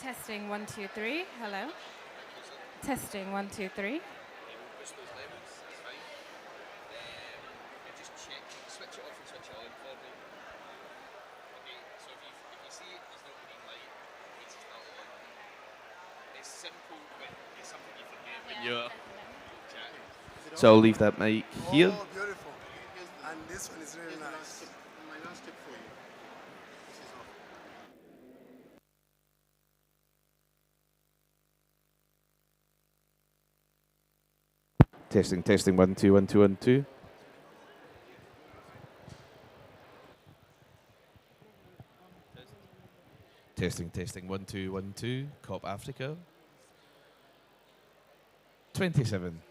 Testing 1, 2, 3. Hello. Testing 1, 2, 3. Push those levels, that's fine. And just check, switch it off and switch it on for me. Okay, so if you see there's no green light, it means it's not on. It's simple, but it's something you forget when you're chatting. So I'll leave that mic here. Oh, beautiful. And this one is really nice. My last tip for you. This is off. Testing 1, 2, 1, 2, 1, 2. Testing 1, 2, 1, 2. COP Africa 27.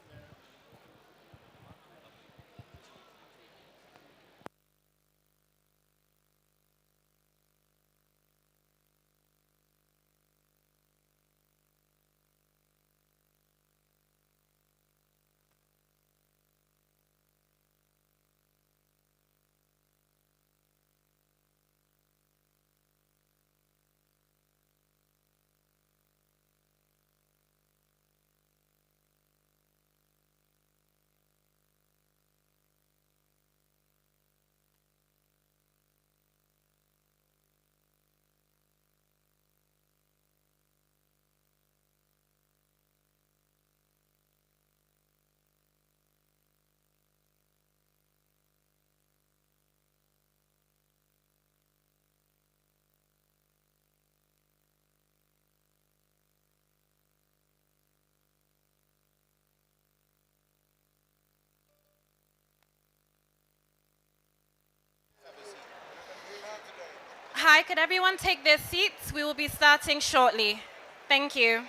Hi, could everyone take their seats? We will be starting shortly. Thank you.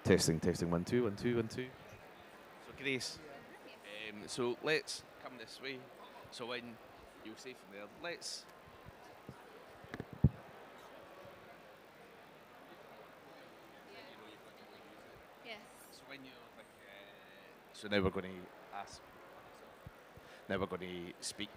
Testing, testing. 1 2 1 2 1 2. So Grace, so let's come this way. So when you'll say from there, let's. Yes. So when you're like, so now we're going to ask. Now we're going to speak.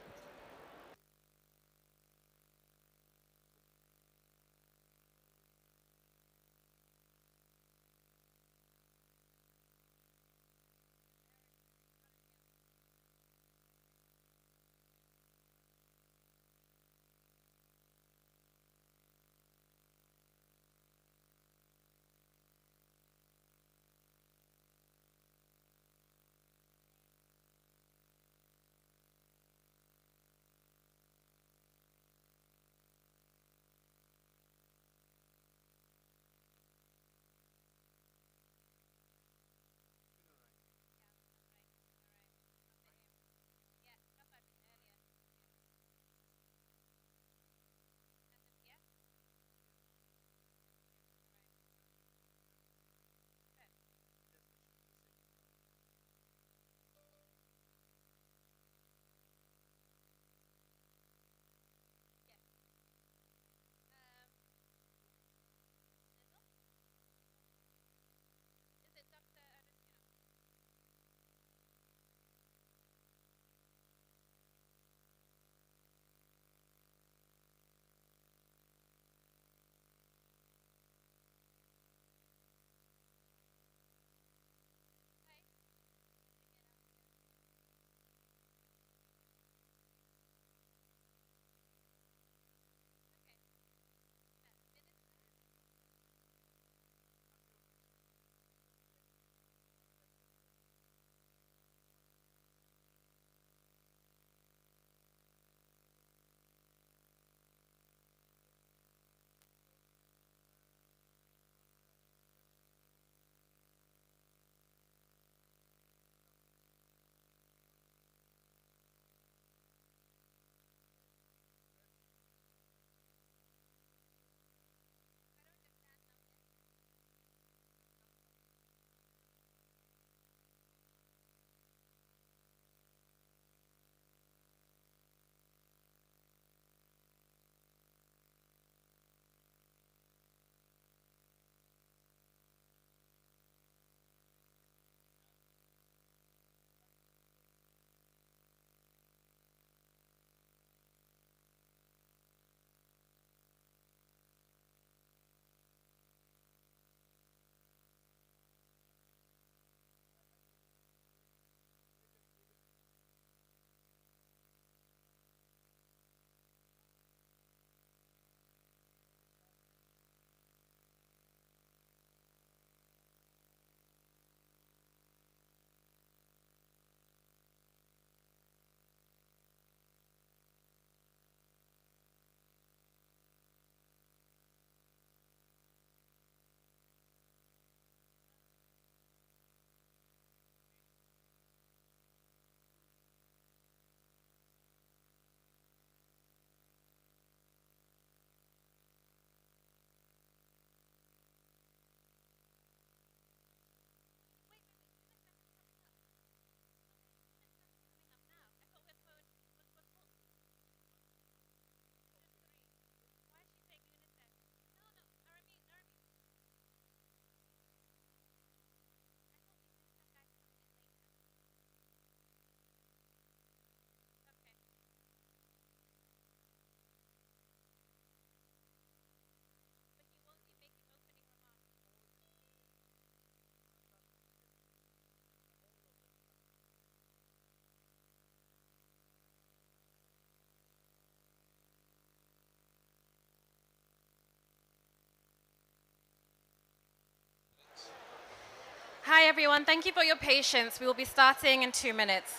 Hi, everyone. Thank you for your patience. We will be starting in 2 minutes.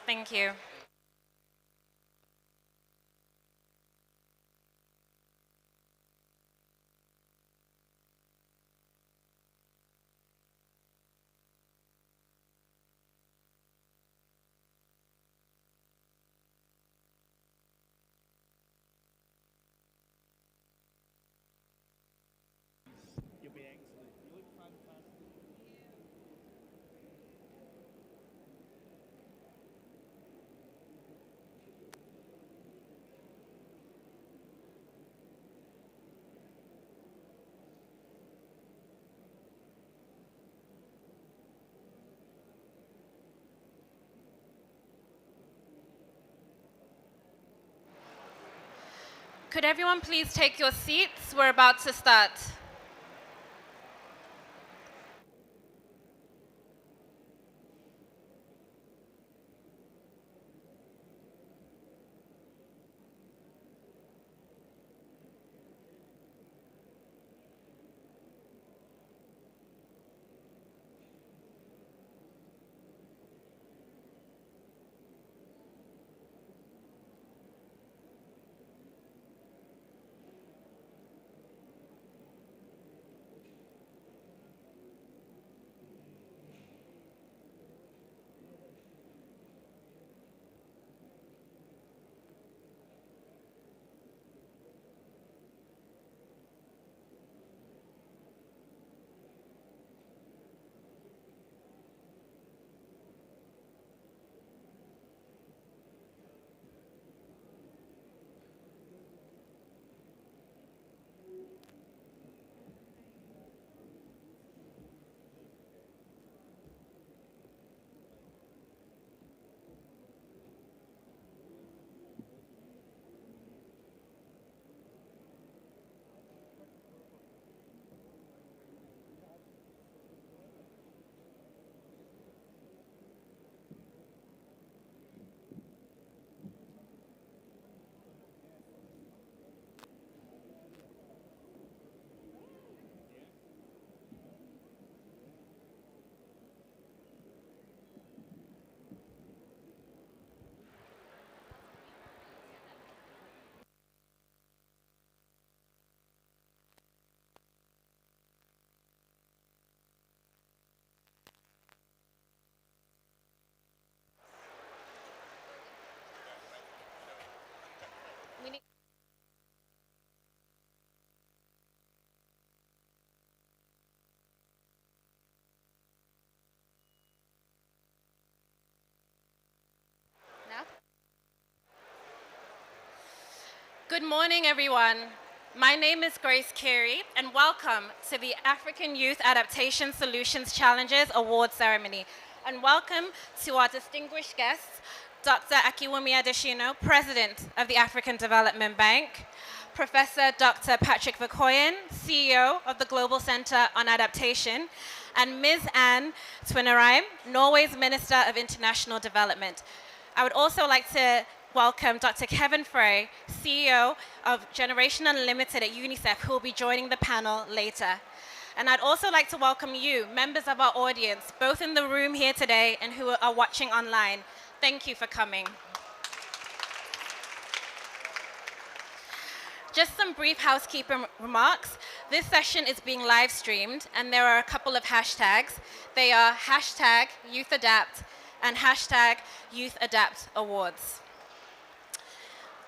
Thank you. You'll be excellent. You look fantastic. Could everyone please take your seats? We're about to start. We need- Now? Good morning, everyone. My name is Grace Carey, and welcome to the African Youth Adaptation Solutions Challenges Award Ceremony. And welcome to our distinguished guests, Dr. Akiwumi Adeshino, President of the African Development Bank, Professor Dr. Patrick Verkoyen, CEO of the Global Center on Adaptation, and Ms. Anne Twinnerheim, Norway's Minister of International Development. I would also like to welcome Dr. Kevin Frey, CEO of Generation Unlimited at UNICEF, who will be joining the panel later. And I'd also like to welcome you, members of our audience, both in the room here today and who are watching online. Thank you for coming. Just some brief housekeeping remarks. This session is being live streamed, and there are a couple of hashtags. They are hashtag YouthAdapt and hashtag YouthAdaptAwards.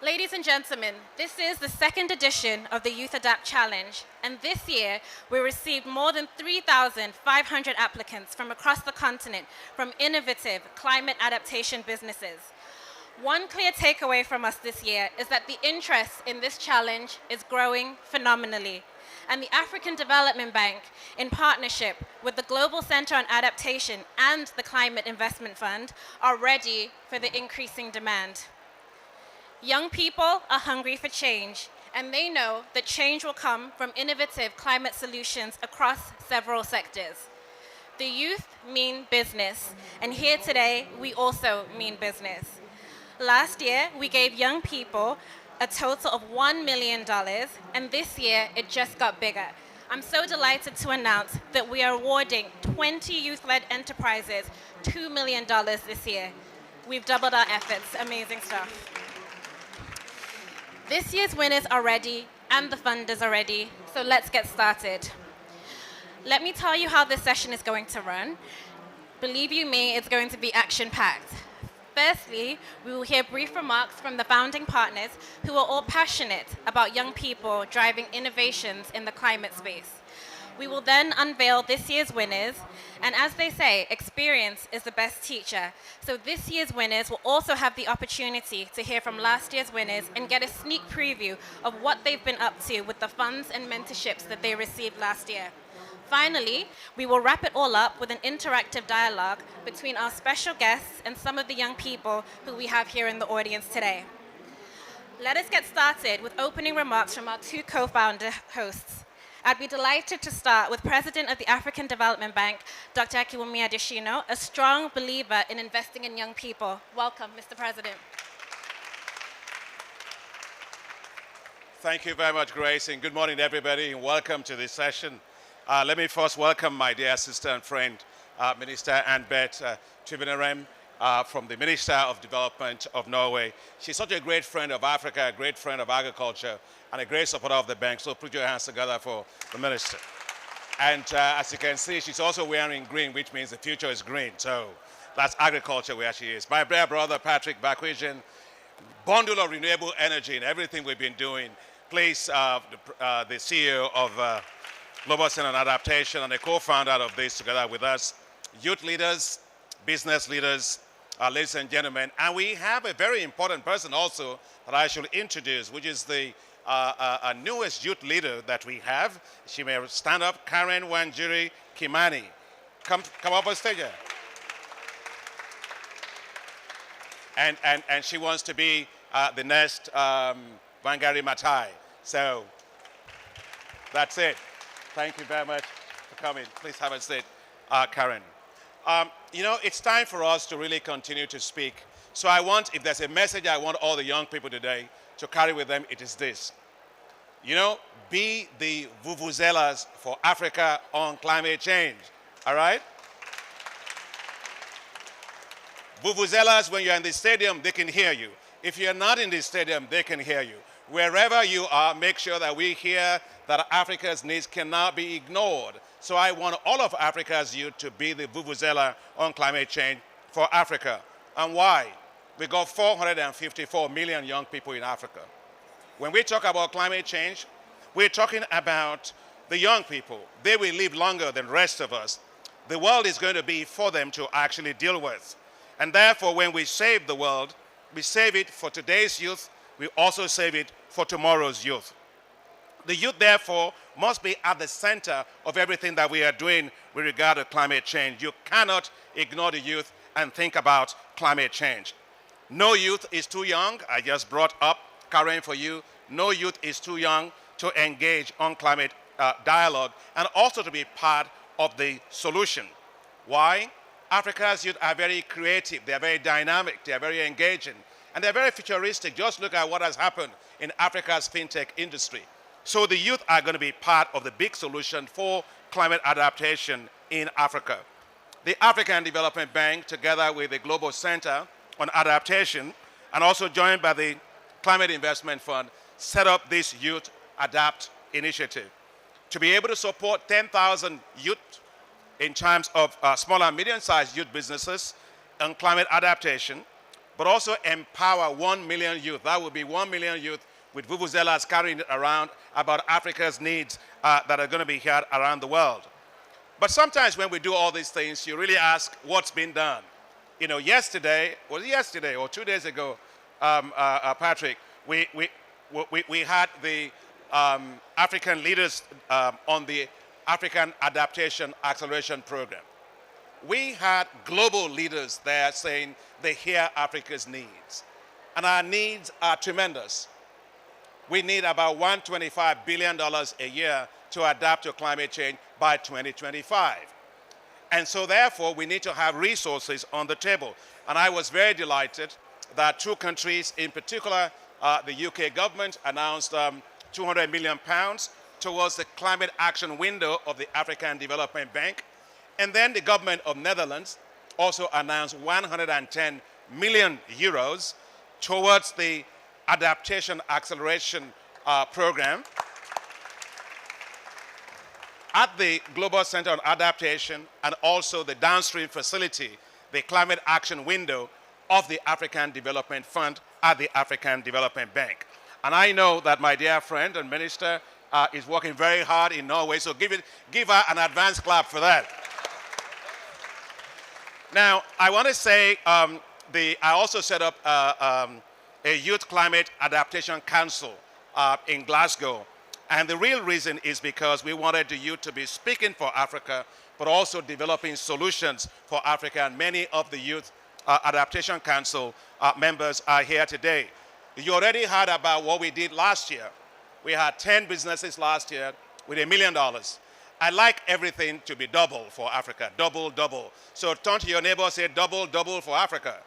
Ladies and gentlemen, this is the second edition of the Youth Adapt Challenge, and this year we received more than 3,500 applicants from across the continent from innovative climate adaptation businesses. One clear takeaway from us this year is that the interest in this challenge is growing phenomenally, and the African Development Bank, in partnership with the Global Center on Adaptation and the Climate Investment Fund, are ready for the increasing demand. Young people are hungry for change, and they know that change will come from innovative climate solutions across several sectors. The youth mean business, and here today, we also mean business. Last year, we gave young people a total of $1 million, and this year, it just got bigger. I'm so delighted to announce that we are awarding 20 youth-led enterprises $2 million this year. We've doubled our efforts. Amazing stuff. This year's winners are ready, and the funders are ready, so let's get started. Let me tell you how this session is going to run. Believe you me, it's going to be action-packed. Firstly, we will hear brief remarks from the founding partners who are all passionate about young people driving innovations in the climate space. We will then unveil this year's winners, and as they say, experience is the best teacher. So this year's winners will also have the opportunity to hear from last year's winners and get a sneak preview of what they've been up to with the funds and mentorships that they received last year. Finally, we will wrap it all up with an interactive dialogue between our special guests and some of the young people who we have here in the audience today. Let us get started with opening remarks from our two co-founder hosts. I'd be delighted to start with President of the African Development Bank, Dr. Akiwumi Adesina, a strong believer in investing in young people. Welcome, Mr. President. Thank you very much, Grace, and good morning, everybody, and welcome to this session. Let me first welcome my dear sister and friend, Minister Annbeth Tvenerem, from the Minister of Development of Norway. She's such a great friend of Africa, a great friend of agriculture, and a great supporter of the bank, so put your hands together for the Minister. And as you can see, she's also wearing green, which means the future is green, so that's agriculture where she is. My dear brother, Patrick Bakwijian, bundle of renewable energy in everything we've been doing. Please, the CEO of Global Center on Adaptation and the co-founder of this together with us, youth leaders, business leaders, ladies and gentlemen. And we have a very important person also that I should introduce, which is the newest youth leader that we have. She may stand up, Karen Wanjiri Kimani. Come up on stage here. And she wants to be the next Wangari Maathai. So that's it. Thank you very much for coming. Please have a seat, Karen. You know, it's time for us to really continue to speak. So if there's a message I want all the young people today to carry with them, it is this. You know, be the vuvuzelas for Africa on climate change, all right? Vuvuzelas, when you're in the stadium, they can hear you. If you're not in the stadium, they can hear you. Wherever you are, make sure that we hear that Africa's needs cannot be ignored. So I want all of Africa's youth to be the vuvuzela on climate change for Africa. And why? We got 454 million young people in Africa. When we talk about climate change, we're talking about the young people. They will live longer than the rest of us. The world is going to be for them to actually deal with. And therefore, when we save the world, we save it for today's youth. We also save it for tomorrow's youth. The youth, therefore, must be at the center of everything that we are doing with regard to climate change. You cannot ignore the youth and think about climate change. No youth is too young. I just brought up, Karen, for you. No youth is too young to engage on climate dialogue and also to be part of the solution. Why? Africa's youth are very creative. They are very dynamic. They are very engaging. And they're very futuristic. Just look at what has happened in Africa's fintech industry. So the youth are going to be part of the big solution for climate adaptation in Africa. The African Development Bank, together with the Global Center on Adaptation, and also joined by the Climate Investment Fund, set up this Youth Adapt initiative to be able to support 10,000 youth in terms of small and medium-sized youth businesses on climate adaptation, but also empower 1 million youth. That would be 1 million youth with vuvuzelas carrying it around about Africa's needs that are going to be heard around the world. But sometimes when we do all these things, you really ask what's been done. You know, yesterday or 2 days ago, Patrick, we had the African leaders on the African Adaptation Acceleration Program. We had global leaders there saying they hear Africa's needs. And our needs are tremendous. We need about $125 billion a year to adapt to climate change by 2025. And so therefore, we need to have resources on the table. And I was very delighted that two countries, in particular, the UK government announced £200 million towards the climate action window of the African Development Bank. And then the government of Netherlands also announced 110 million euros towards the adaptation acceleration program. At the Global Center on Adaptation and also the downstream facility, the climate action window of the African Development Fund at the African Development Bank. And I know that my dear friend and minister is working very hard in Norway, so give her an advance clap for that. Now, I want to say I also set up a Youth Climate Adaptation Council in Glasgow. And the real reason is because we wanted the youth to be speaking for Africa, but also developing solutions for Africa. And many of the Youth Adaptation Council members are here today. You already heard about what we did last year. We had 10 businesses last year with $1 million. I like everything to be double for Africa, double, double. So turn to your neighbor and say double, double for Africa.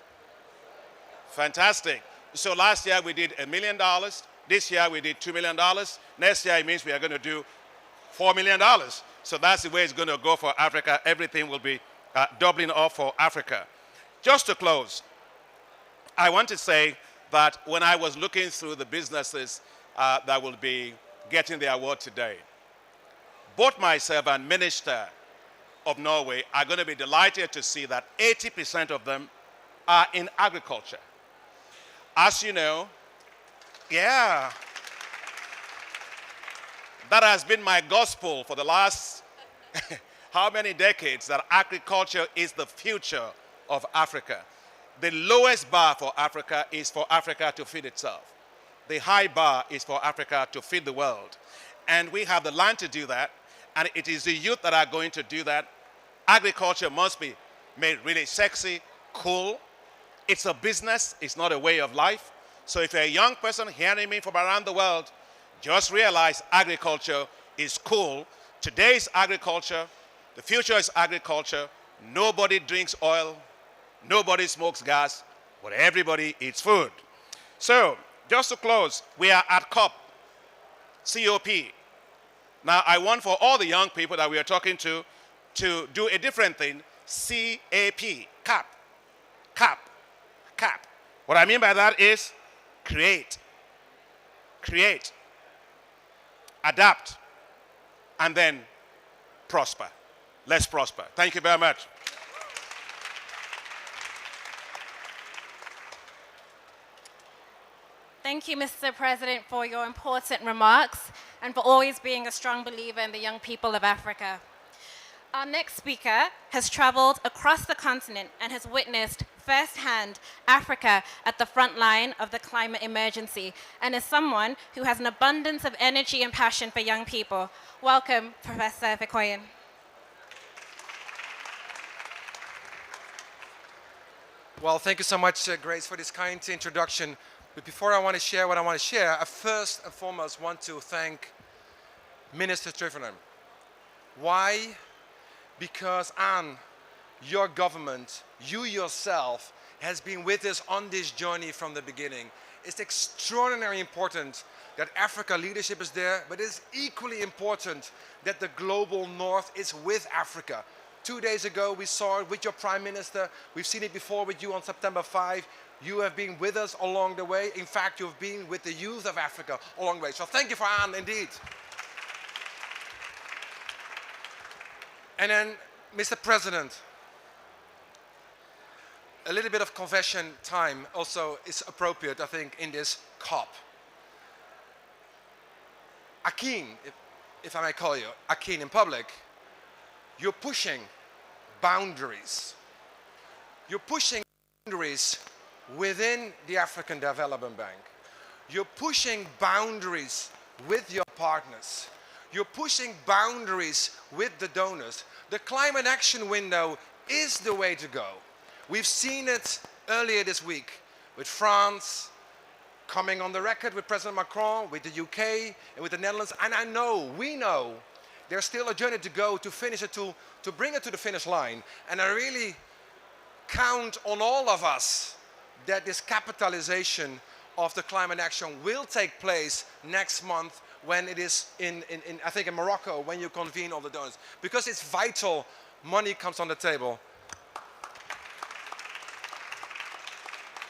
Fantastic. So last year we did $1 million. This year we did $2 million. Next year it means we are going to do $4 million. So that's the way it's going to go for Africa. Everything will be doubling up for Africa. Just to close, I want to say that when I was looking through the businesses that will be getting the award today, both myself and Minister of Norway are going to be delighted to see that 80% of them are in agriculture. As you know, yeah, that has been my gospel for the last how many decades, that agriculture is the future of Africa. The lowest bar for Africa is for Africa to feed itself. The high bar is for Africa to feed the world. And we have the land to do that, and it is the youth that are going to do that. Agriculture must be made really sexy, cool. It's a business, it's not a way of life. So if you're a young person hearing me from around the world, just realize agriculture is cool. Today's agriculture, the future is agriculture. Nobody drinks oil, nobody smokes gas, but everybody eats food. So, just to close, we are at COP. Now, I want for all the young people that we are talking to do a different thing. CAP, CAP, CAP, CAP. What I mean by that is create, adapt, and then prosper. Let's prosper. Thank you very much. Thank you, Mr. President, for your important remarks and for always being a strong believer in the young people of Africa. Our next speaker has traveled across the continent and has witnessed firsthand Africa at the front line of the climate emergency, and is someone who has an abundance of energy and passion for young people. Welcome, Professor Vikoyan. Well, thank you so much, Grace, for this kind introduction. But before I want to share what I want to share, I first and foremost want to thank Minister Trivener. Why? Because Anne, your government, you yourself, has been with us on this journey from the beginning. It's extraordinarily important that Africa leadership is there, but it's equally important that the global north is with Africa. 2 days ago, we saw it with your Prime Minister. We've seen it before with you on September 5. You have been with us along the way. In fact, you've been with the youth of Africa along the way. So thank you for Anne, indeed. And then, Mr. President, a little bit of confession time also is appropriate, I think, in this COP. Akin, if I may call you, Akin in public, you're pushing boundaries. You're pushing boundaries within the African Development Bank. You're pushing boundaries with your partners. You're pushing boundaries with the donors. The climate action window is the way to go. We've seen it earlier this week with France, coming on the record with President Macron, with the UK, and with the Netherlands. And I know, we know, there's still a journey to go to finish it, to bring it to the finish line. And I really count on all of us that this capitalization of the climate action will take place next month when it is I think in Morocco, when you convene all the donors. Because it's vital, money comes on the table.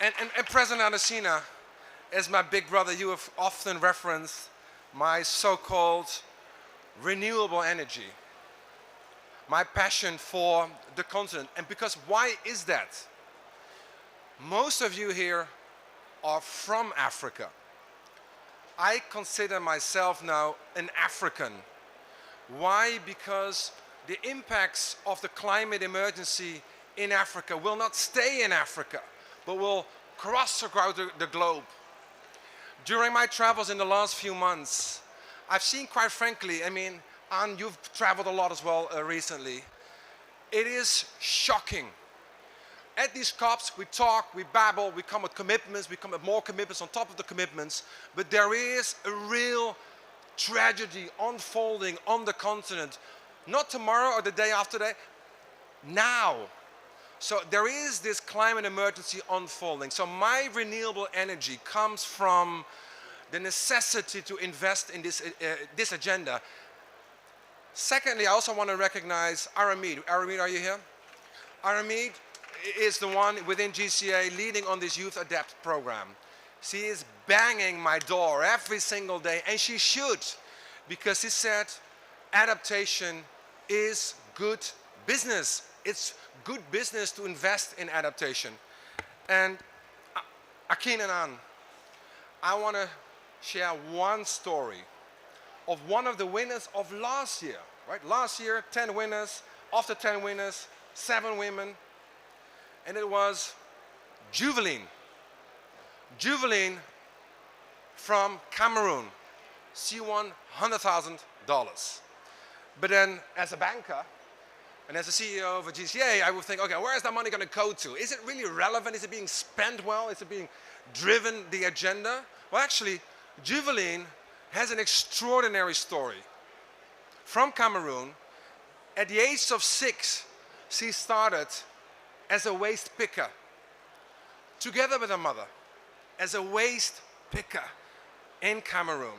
And President Adesina, as my big brother, you have often referenced my so-called renewable energy, my passion for the continent. And because why is that? Most of you here are from Africa. I consider myself now an African. Why? Because the impacts of the climate emergency in Africa will not stay in Africa, but will cross throughout the globe. During my travels in the last few months, I've seen, quite frankly, I mean, Anne, you've traveled a lot as well recently. It is shocking At these COPs, we talk, we babble, we come with commitments, we come with more commitments on top of the commitments, but there is a real tragedy unfolding on the continent, not tomorrow or the day after that, now. So there is this climate emergency unfolding. So my renewable energy comes from the necessity to invest in this agenda. Secondly, I also want to recognize Aramid. Aramid, are you here? Aramid is the one within GCA leading on this Youth Adapt program. She is banging my door every single day, and she should, because she said adaptation is good business. It's good business to invest in adaptation. And Akin and Ann, I want to share one story of one of the winners of last year, right? Last year, 10 winners, after 10 winners, 7 women, and it was Juveline. Juveline from Cameroon. She won $100,000. But then as a banker and as a CEO of a GCA, I would think, okay, where is that money going to go to? Is it really relevant? Is it being spent well? Is it being driven the agenda? Well, actually, Juveline has an extraordinary story. From Cameroon, at the age of 6, she started as a waste picker, together with her mother, as a waste picker in Cameroon.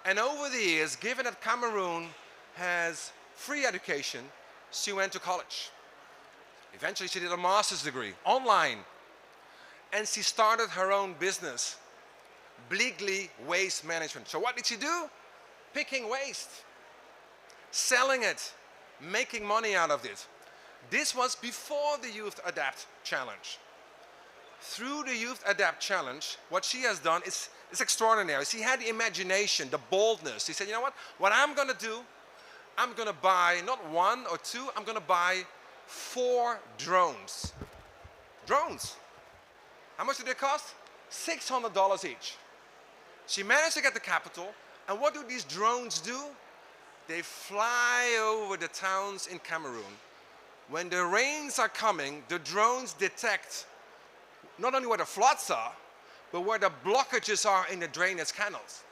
And over the years, given that Cameroon has free education, she went to college. Eventually, she did a master's degree online. And she started her own business, Bleakley Waste Management. So what did she do? Picking waste, selling it, making money out of it. This was before the Youth Adapt Challenge. Through the Youth Adapt Challenge, what she has done is extraordinary. She had the imagination, the boldness. She said, you know what I'm going to do, I'm going to buy not 1 or 2, I'm going to buy 4 drones. Drones. How much did they cost? $600 each. She managed to get the capital, and what do these drones do? They fly over the towns in Cameroon. When the rains are coming, the drones detect not only where the floods are, but where the blockages are in the drainage canals.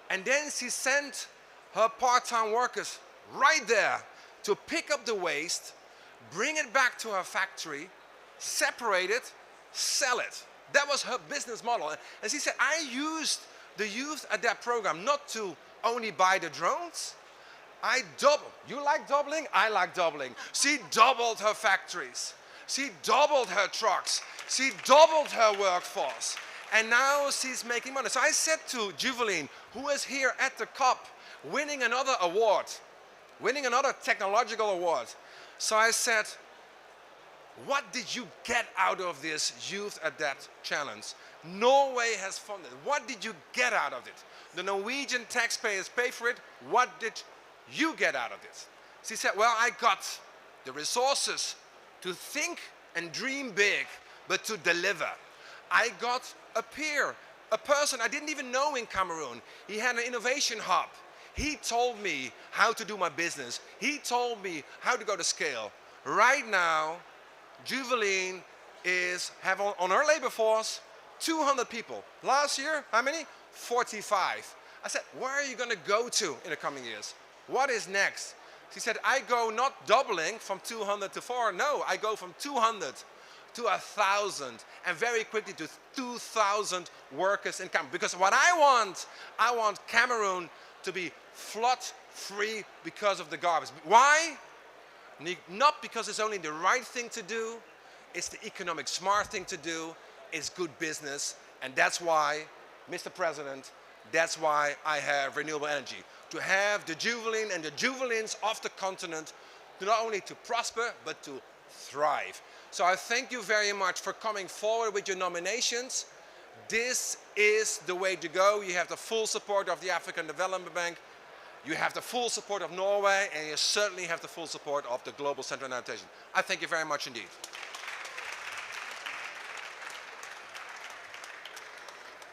And then she sent her part-time workers right there to pick up the waste, bring it back to her factory, separate it, sell it. That was her business model. And she said, I used the Youth Adapt program not to only buy the drones, I doubled. You like doubling? I like doubling. She doubled her factories. She doubled her trucks. She doubled her workforce. And now she's making money. So I said to Juveline, who is here at the COP, winning another award, winning another technological award. So I said, what did you get out of this Youth Adapt Challenge? Norway has funded. What did you get out of it? The Norwegian taxpayers pay for it. What did you get out of it? She said, well, I got the resources to think and dream big, but to deliver. I got a peer, a person I didn't even know in Cameroon. He had an innovation hub. He told me how to do my business. He told me how to go to scale. Right now, Juveline have on her labor force 200 people. Last year, how many? 45. I said, where are you going to go to in the coming years? What is next? She said, I go not doubling from 200 to 4. No, I go from 200 to 1,000 and very quickly to 2,000 workers in Cameroon. Because what I want Cameroon to be flood-free because of the garbage. Why? Not because it's only the right thing to do, it's the economic smart thing to do, it's good business, and that's why, Mr. President, that's why I have renewable energy. To have the Juveline and the Juvelines of the continent not only to prosper, but to thrive. So I thank you very much for coming forward with your nominations. This is the way to go. You have the full support of the African Development Bank. You have the full support of Norway, and you certainly have the full support of the Global Center on Adaptation. I thank you very much indeed.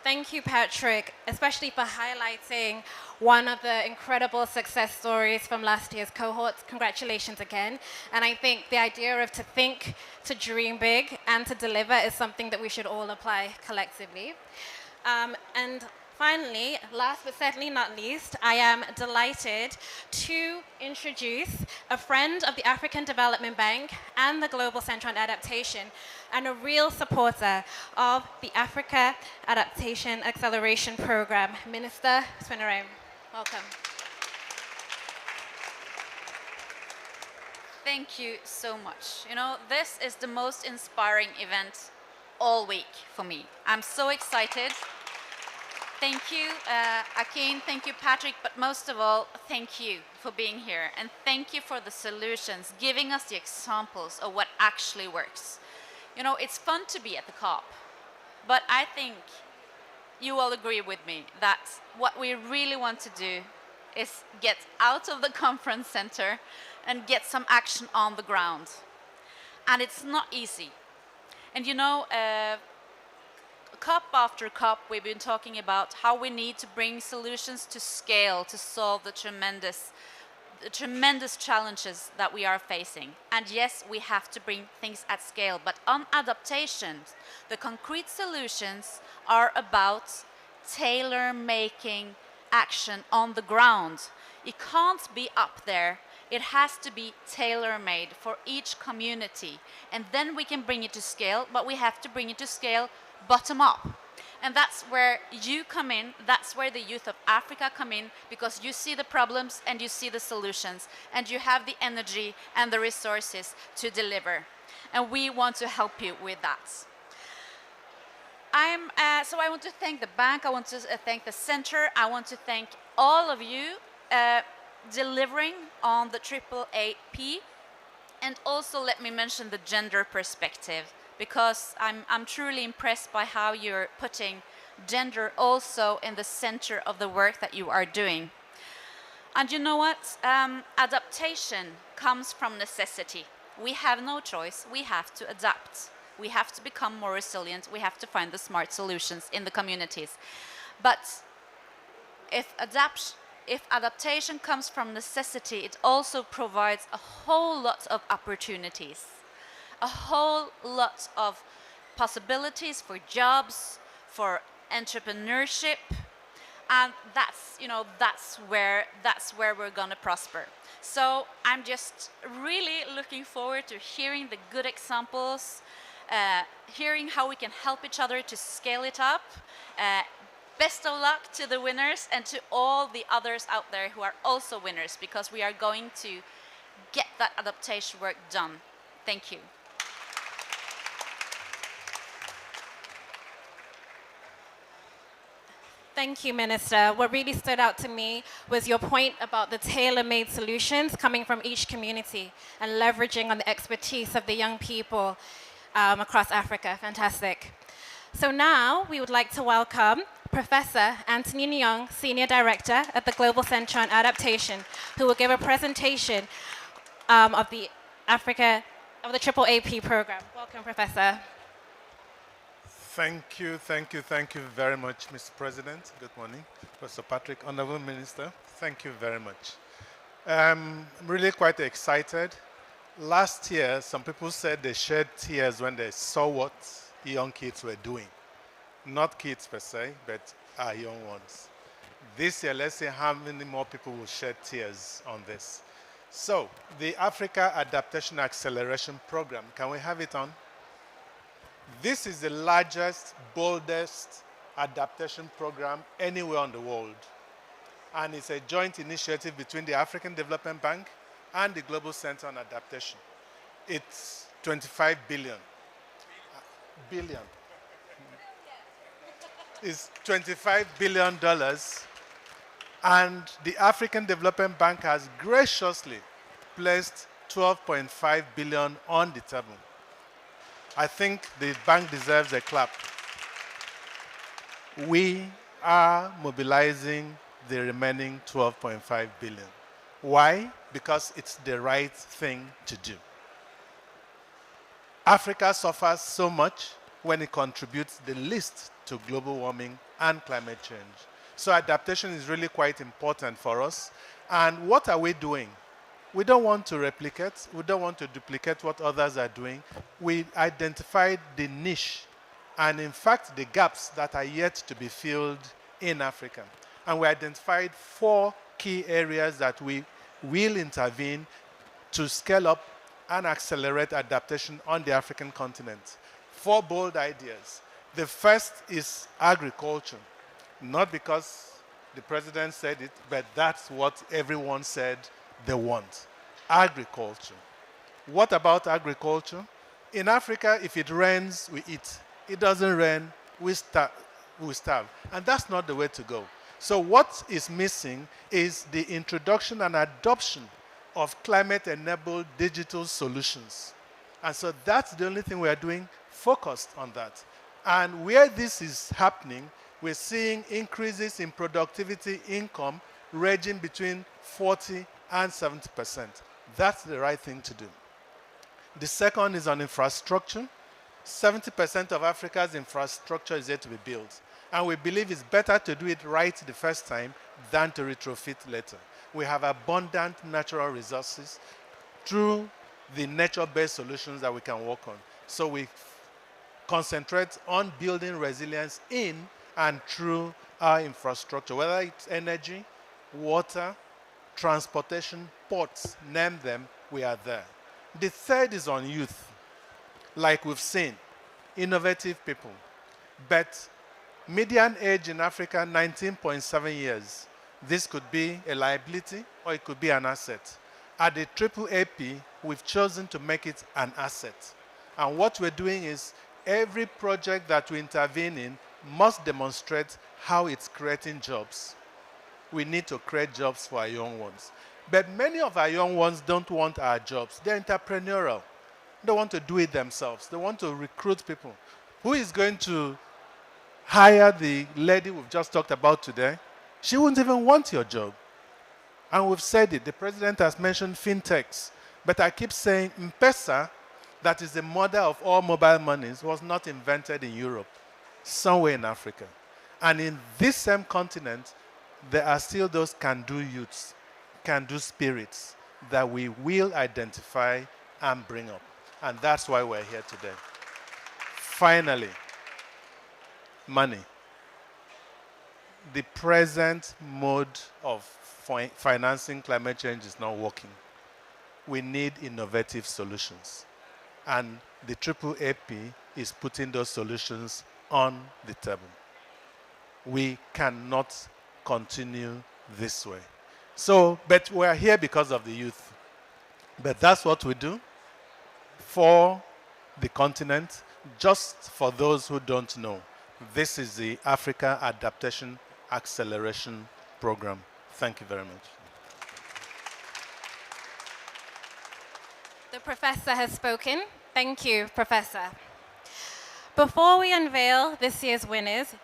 Thank you, Patrick, especially for highlighting one of the incredible success stories from last year's cohort. Congratulations again. And I think the idea of to think, to dream big, and to deliver is something that we should all apply collectively. And finally, last but certainly not least, I am delighted to introduce a friend of the African Development Bank and the Global Center on Adaptation, and a real supporter of the Africa Adaptation Acceleration Program, Minister Swinarame. Welcome. Thank you so much. You know, this is the most inspiring event all week for me. I'm so excited. Thank you, Akin, thank you, Patrick, but most of all, thank you for being here. And thank you for the solutions, giving us the examples of what actually works. You know, it's fun to be at the COP, but I think you all agree with me that what we really want to do is get out of the conference center and get some action on the ground. And it's not easy. And you know, COP after COP, we've been talking about how we need to bring solutions to scale to solve the tremendous challenges that we are facing. And yes, we have to bring things at scale, but on adaptations, the concrete solutions are about tailor-making action on the ground. It can't be up there. It has to be tailor-made for each community. And then we can bring it to scale, but we have to bring it to scale bottom up. And that's where you come in, that's where the youth of Africa come in, because you see the problems and you see the solutions, and you have the energy and the resources to deliver. And we want to help you with that. So I want to thank the bank, I want to thank the center, I want to thank all of you delivering on the AAAP, and also let me mention the gender perspective, because I'm truly impressed by how you're putting gender also in the center of the work that you are doing. And you know what? Adaptation comes from necessity. We have no choice. We have to adapt. We have to become more resilient. We have to find the smart solutions in the communities. But if adaptation comes from necessity, it also provides a whole lot of opportunities. A whole lot of possibilities for jobs, for entrepreneurship, and that's, you know, that's where we're going to prosper. So I'm just really looking forward to hearing the good examples, hearing how we can help each other to scale it up. Best of luck to the winners and to all the others out there who are also winners, because we are going to get that adaptation work done. Thank you. Thank you, Minister. What really stood out to me was your point about the tailor-made solutions coming from each community and leveraging on the expertise of the young people across Africa. Fantastic. So now we would like to welcome Professor Anthony Nyong, Senior Director at the Global Center on Adaptation, who will give a presentation of the AAAP program. Welcome, Professor. Thank you very much, Mr. President. Good morning, Professor Patrick, Honorable Minister. Thank you very much. I'm really quite excited. Last year, some people said they shed tears when they saw what young kids were doing. Not kids per se, but our young ones. This year, let's see how many more people will shed tears on this. So, the Africa Adaptation Acceleration Program, can we have it on? This is the largest, boldest adaptation program anywhere in the world. And it's a joint initiative between the African Development Bank and the Global Center on Adaptation. It's 25 billion. Billion. It's $25 billion. And the African Development Bank has graciously placed 12.5 billion on the table. I think the bank deserves a clap. We are mobilizing the remaining 12.5 billion. Why? Because it's the right thing to do. Africa suffers so much. when it contributes the least to global warming and climate change. So adaptation is really quite important for us. And what are we doing? We don't want to replicate, we don't want to duplicate what others are doing. We identified the niche and in fact the gaps that are yet to be filled in Africa. And we identified 4 key areas that we will intervene to scale up and accelerate adaptation on the African continent. 4 bold ideas. The first is agriculture, not because the president said it, but that's what everyone said they want. Agriculture. What about agriculture? In Africa, if it rains, we eat. It doesn't rain, we starve. And that's not the way to go. So what is missing is the introduction and adoption of climate-enabled digital solutions. And so that's the only thing we are doing, focused on that. And where this is happening, we're seeing increases in productivity income ranging between 40 and 70%. That's the right thing to do. The second is on infrastructure. 70% of Africa's infrastructure is yet to be built. And we believe it's better to do it right the first time than to retrofit later. We have abundant natural resources through the nature-based solutions that we can work on. So we concentrate on building resilience in and through our infrastructure, whether it's energy, water, transportation, ports, name them, we are there. The third is on youth. Like we've seen, innovative people. But median age in Africa, 19.7 years. This could be a liability or it could be an asset. At the AAAP, we've chosen to make it an asset. And what we're doing is every project that we intervene in must demonstrate how it's creating jobs. We need to create jobs for our young ones. But many of our young ones don't want our jobs. They're entrepreneurial. They want to do it themselves. They want to recruit people. Who is going to hire the lady we've just talked about today? She wouldn't even want your job. And we've said it. The president has mentioned fintechs. But I keep saying M-Pesa, that is the mother of all mobile monies, was not invented in Europe, somewhere in Africa. And in this same continent, there are still those can-do youths, can-do spirits that we will identify and bring up. And that's why we're here today. Finally, money. The present mode of financing climate change is not working. We need innovative solutions. And the AAAP is putting those solutions on the table. We cannot continue this way. So, but we're here because of the youth. But that's what we do for the continent. Just for those who don't know, this is the Africa Adaptation Acceleration Program. Thank you very much. The professor has spoken. Thank you, Professor. Before we unveil this year's winners,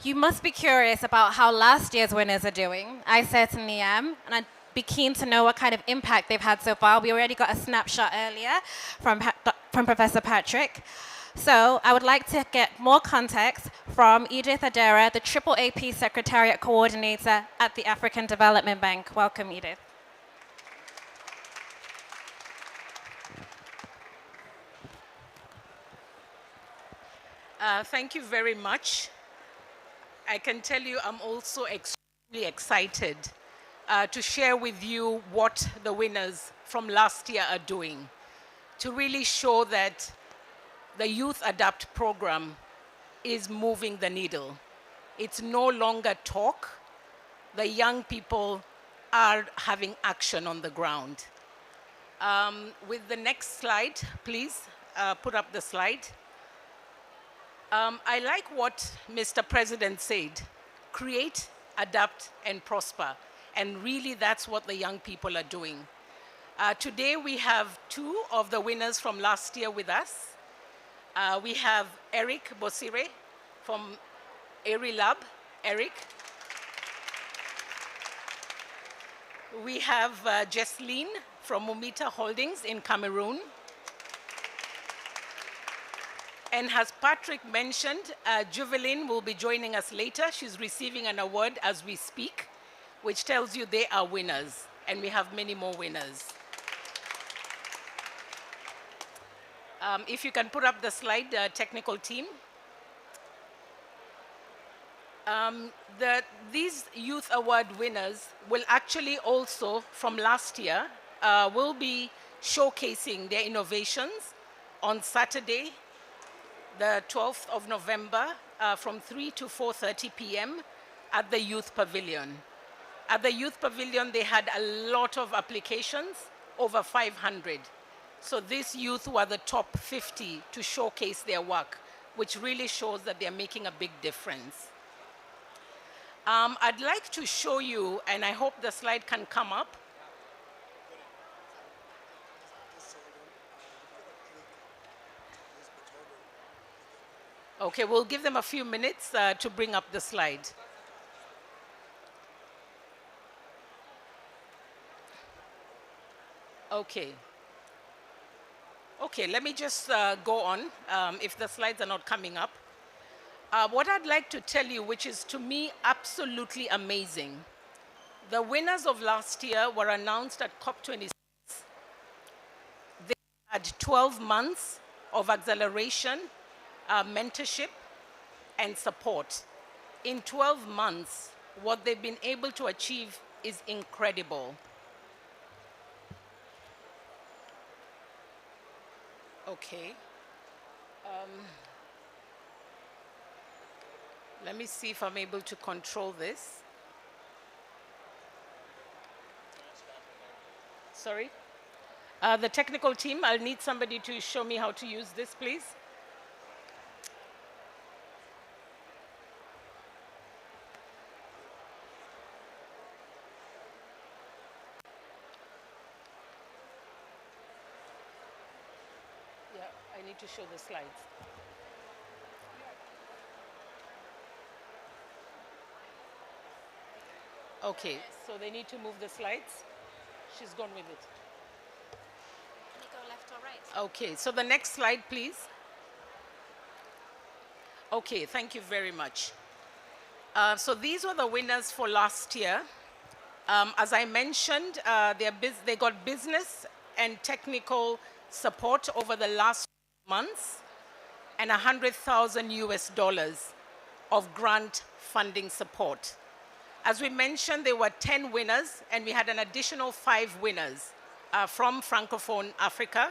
you must be curious about how last year's winners are doing. I certainly am, and I'd be keen to know what kind of impact they've had so far. We already got a snapshot earlier from Professor Patrick. So I would like to get more context from Edith Adera, the AAAP Secretariat Coordinator at the African Development Bank. Welcome, Edith. Thank you very much. I can tell you I'm also extremely excited to share with you what the winners from last year are doing, to really show that the Youth Adapt program is moving the needle. It's no longer talk. The young people are having action on the ground. With the next slide, please, put up the slide. I like what Mr. President said, create, adapt, and prosper. And really, that's what the young people are doing. Today, we have 2 of the winners from last year with us. We have Eric Bosire from Airy Lab. Eric. We have Jesseline from Mumita Holdings in Cameroon. And as Patrick mentioned, Juveline will be joining us later. She's receiving an award as we speak, which tells you they are winners, and we have many more winners. If you can put up the slide, technical team. These Youth Award winners will actually also, from last year, will be showcasing their innovations on Saturday, the 12th of November, from 3 to 4:30 p.m. at the Youth Pavilion. At the Youth Pavilion, they had a lot of applications, over 500. So these youth were the top 50 to showcase their work, which really shows that they're making a big difference. I'd like to show you, and I hope the slide can come up. Okay, we'll give them a few minutes to bring up the slide. Okay. Okay, let me just go on if the slides are not coming up. What I'd like to tell you, which is to me absolutely amazing, the winners of last year were announced at COP27. They had 12 months of acceleration, mentorship, and support. In 12 months, what they've been able to achieve is incredible. Okay. Let me see if I'm able to control this. Sorry? The technical team, I'll need somebody to show me how to use this, please. Yeah, I need to show the slides. Okay, so they need to move the slides. She's gone with it. Can you go left or right? Okay, so the next slide, please. Okay, thank you very much. So these were the winners for last year. As I mentioned, they got business and technical support over the last months and $100,000 of grant funding support. As we mentioned, there were 10 winners, and we had an additional 5 winners from Francophone Africa.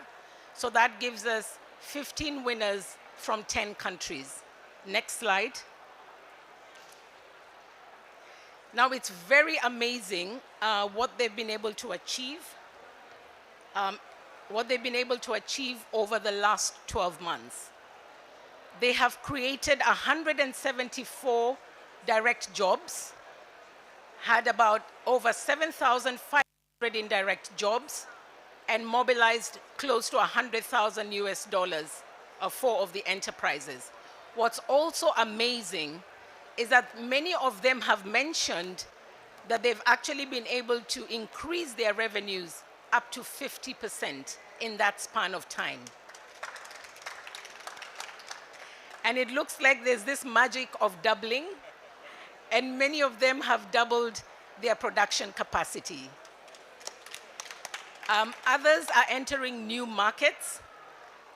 So that gives us 15 winners from 10 countries. Next slide. Now, it's very amazing what they've been able to achieve, over the last 12 months. They have created 174 direct jobs, had about over 7,500 indirect jobs, and mobilized close to $100,000 of 4 of the enterprises. What's also amazing is that many of them have mentioned that they've actually been able to increase their revenues up to 50% in that span of time. And it looks like there's this magic of doubling, and many of them have doubled their production capacity. Others are entering new markets,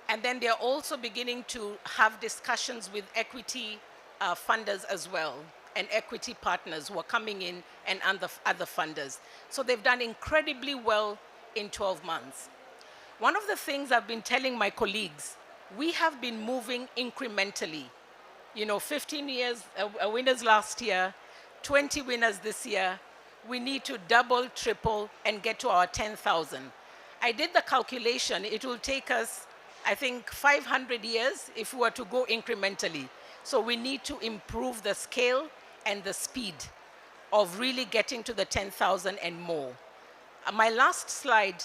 and then they're also beginning to have discussions with equity funders as well, and equity partners who are coming in, and other funders. So they've done incredibly well in 12 months. One of the things I've been telling my colleagues, we have been moving incrementally. You know, 15 years, winners last year, 20 winners this year. We need to double, triple, and get to our 10,000. I did the calculation. It will take us, I think, 500 years if we were to go incrementally. So we need to improve the scale and the speed of really getting to the 10,000 and more. My last slide,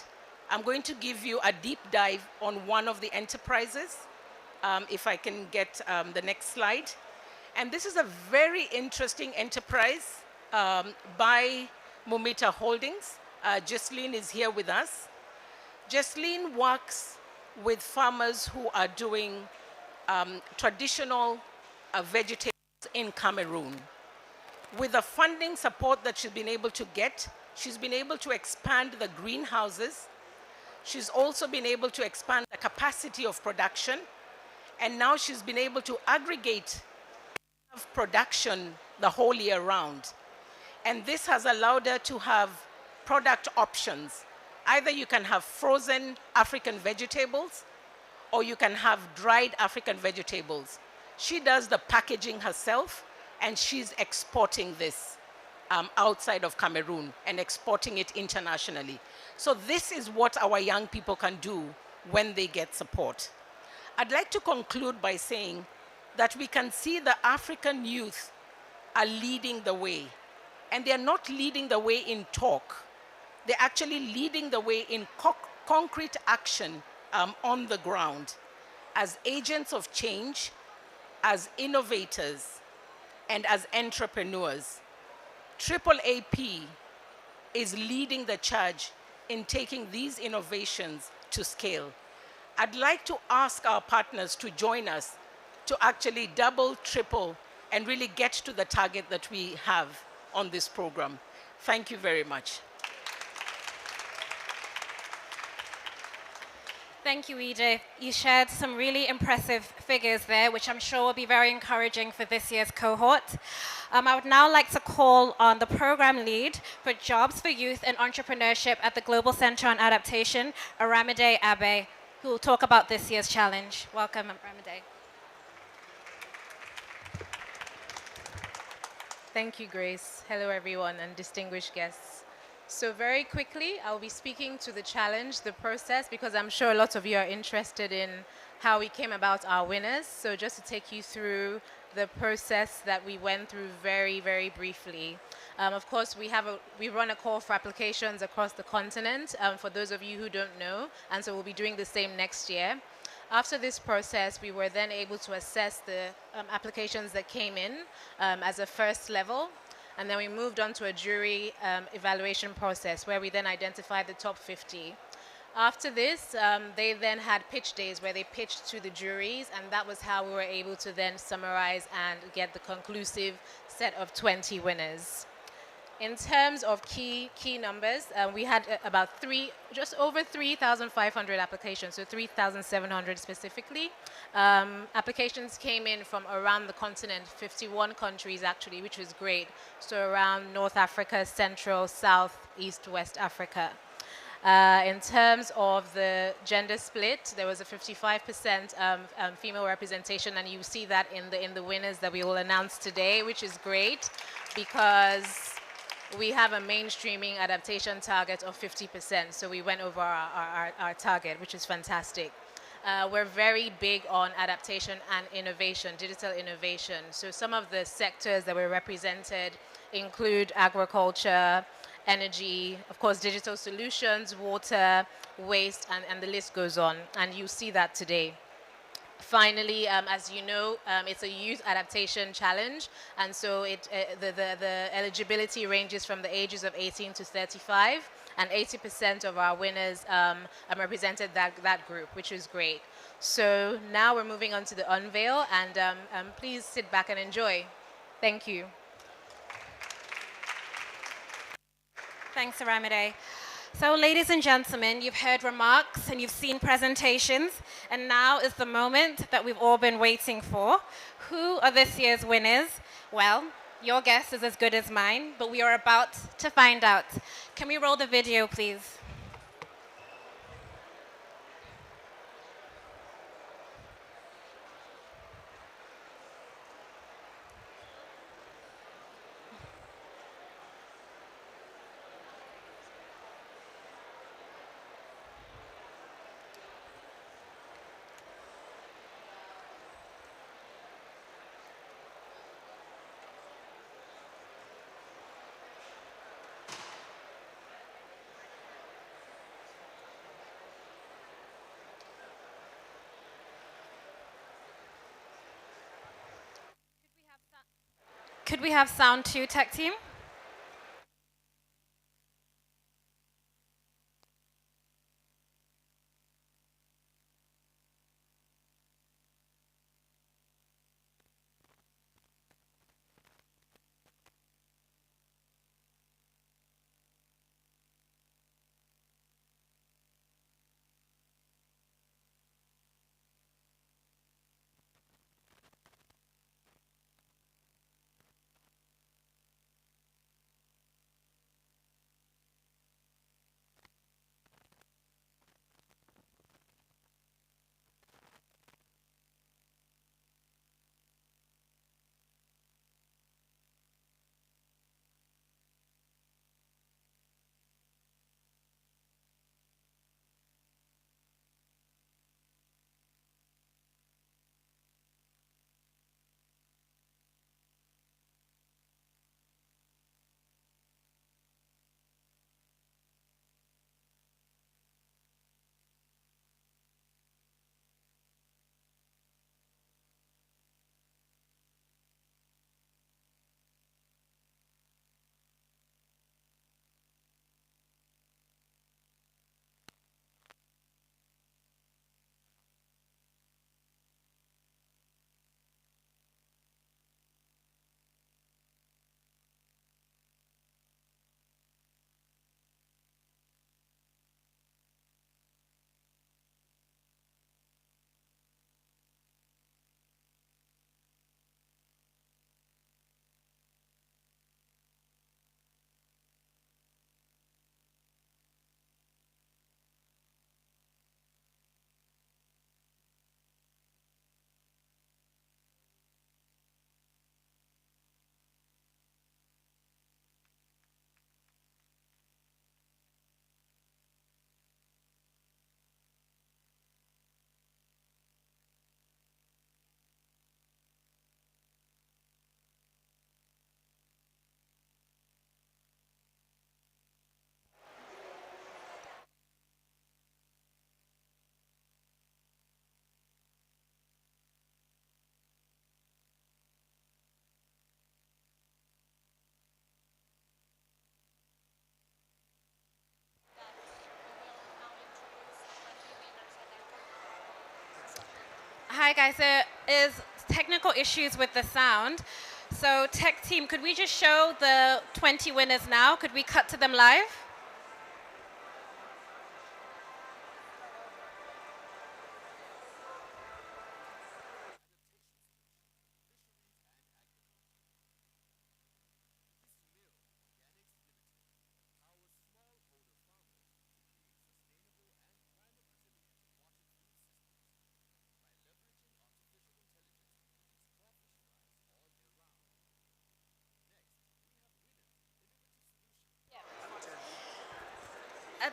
I'm going to give you a deep dive on one of the enterprises. If I can get the next slide. And this is a very interesting enterprise by Mumita Holdings. Jesseline is here with us. Jesseline works with farmers who are doing traditional vegetables in Cameroon. With the funding support that she's been able to get, she's been able to expand the greenhouses. She's also been able to expand the capacity of production. And now she's been able to aggregate production the whole year round. And this has allowed her to have product options. Either you can have frozen African vegetables, or you can have dried African vegetables. She does the packaging herself, and she's exporting this outside of Cameroon and exporting it internationally. So this is what our young people can do when they get support. I'd like to conclude by saying that we can see the African youth are leading the way. And they're not leading the way in talk. They're actually leading the way in concrete action on the ground as agents of change, as innovators, and as entrepreneurs. AAAP is leading the charge in taking these innovations to scale. I'd like to ask our partners to join us to actually double, triple, and really get to the target that we have on this program. Thank you very much. Thank you, Edith. You shared some really impressive figures there, which I'm sure will be very encouraging for this year's cohort. I would now like to call on the program lead for Jobs for Youth and Entrepreneurship at the Global Center on Adaptation, Aramide Abe, who will talk about this year's challenge. Welcome, Aramide. Thank you, Grace. Hello, everyone, and distinguished guests. So very quickly, I'll be speaking to the challenge, the process, because I'm sure a lot of you are interested in how we came about our winners. So just to take you through the process that we went through very, very briefly. Of course, we run a call for applications across the continent, for those of you who don't know, and so we'll be doing the same next year. After this process, we were then able to assess the applications that came in as a first level. And then we moved on to a jury evaluation process where we then identified the top 50. After this, they then had pitch days where they pitched to the juries, and that was how we were able to then summarize and get the conclusive set of 20 winners. In terms of key numbers, we had just over 3,500 applications, so 3,700 specifically. Applications came in from around the continent, 51 countries actually, which was great. So around North Africa, Central, South, East, West Africa. In terms of the gender split, there was a 55% female representation, and you see that in the winners that we will announce today, which is great because we have a mainstreaming adaptation target of 50%, so we went over our target, which is fantastic. We're very big on adaptation and innovation, digital innovation. So some of the sectors that were represented include agriculture, energy, of course, digital solutions, water, waste, and the list goes on. And you see that today. Finally, as you know, it's a youth adaptation challenge, and so the eligibility ranges from the ages of 18 to 35, and 80% of our winners represented that group, which is great. So now we're moving on to the unveil, and please sit back and enjoy. Thank you. Thanks, Aramide. So, ladies and gentlemen, you've heard remarks and you've seen presentations, and now is the moment that we've all been waiting for. Who are this year's winners? Well, your guess is as good as mine, but we are about to find out. Can we roll the video, please? Could we have sound 2, tech team? Hi guys, there is technical issues with the sound. So tech team, could we just show the 20 winners now? Could we cut to them live?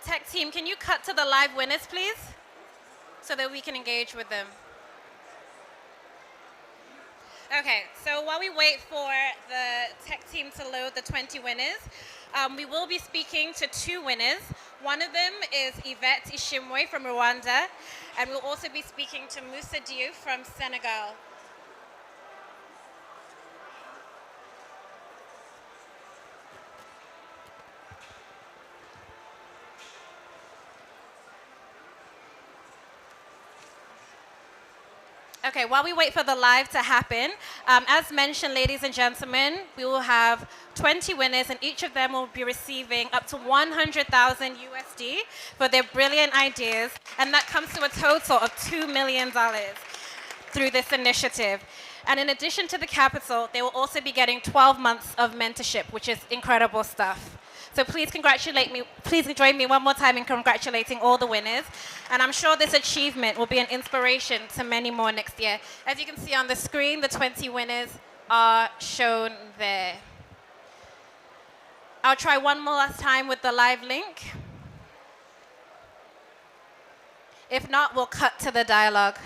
Tech team, can you cut to the live winners, please? So that we can engage with them. Okay, so while we wait for the tech team to load the 20 winners, we will be speaking to 2 winners. One of them is Yvette Ishimwe from Rwanda, and we'll also be speaking to Moussa Diouf from Senegal. Okay, while we wait for the live to happen, as mentioned, ladies and gentlemen, we will have 20 winners, and each of them will be receiving up to 100,000 USD for their brilliant ideas, and that comes to a total of $2 million through this initiative. And in addition to the capital, they will also be getting 12 months of mentorship, which is incredible stuff. So please join me one more time in congratulating all the winners. And I'm sure this achievement will be an inspiration to many more next year. As you can see on the screen, the 20 winners are shown there. I'll try one more last time with the live link. If not, we'll cut to the dialogue.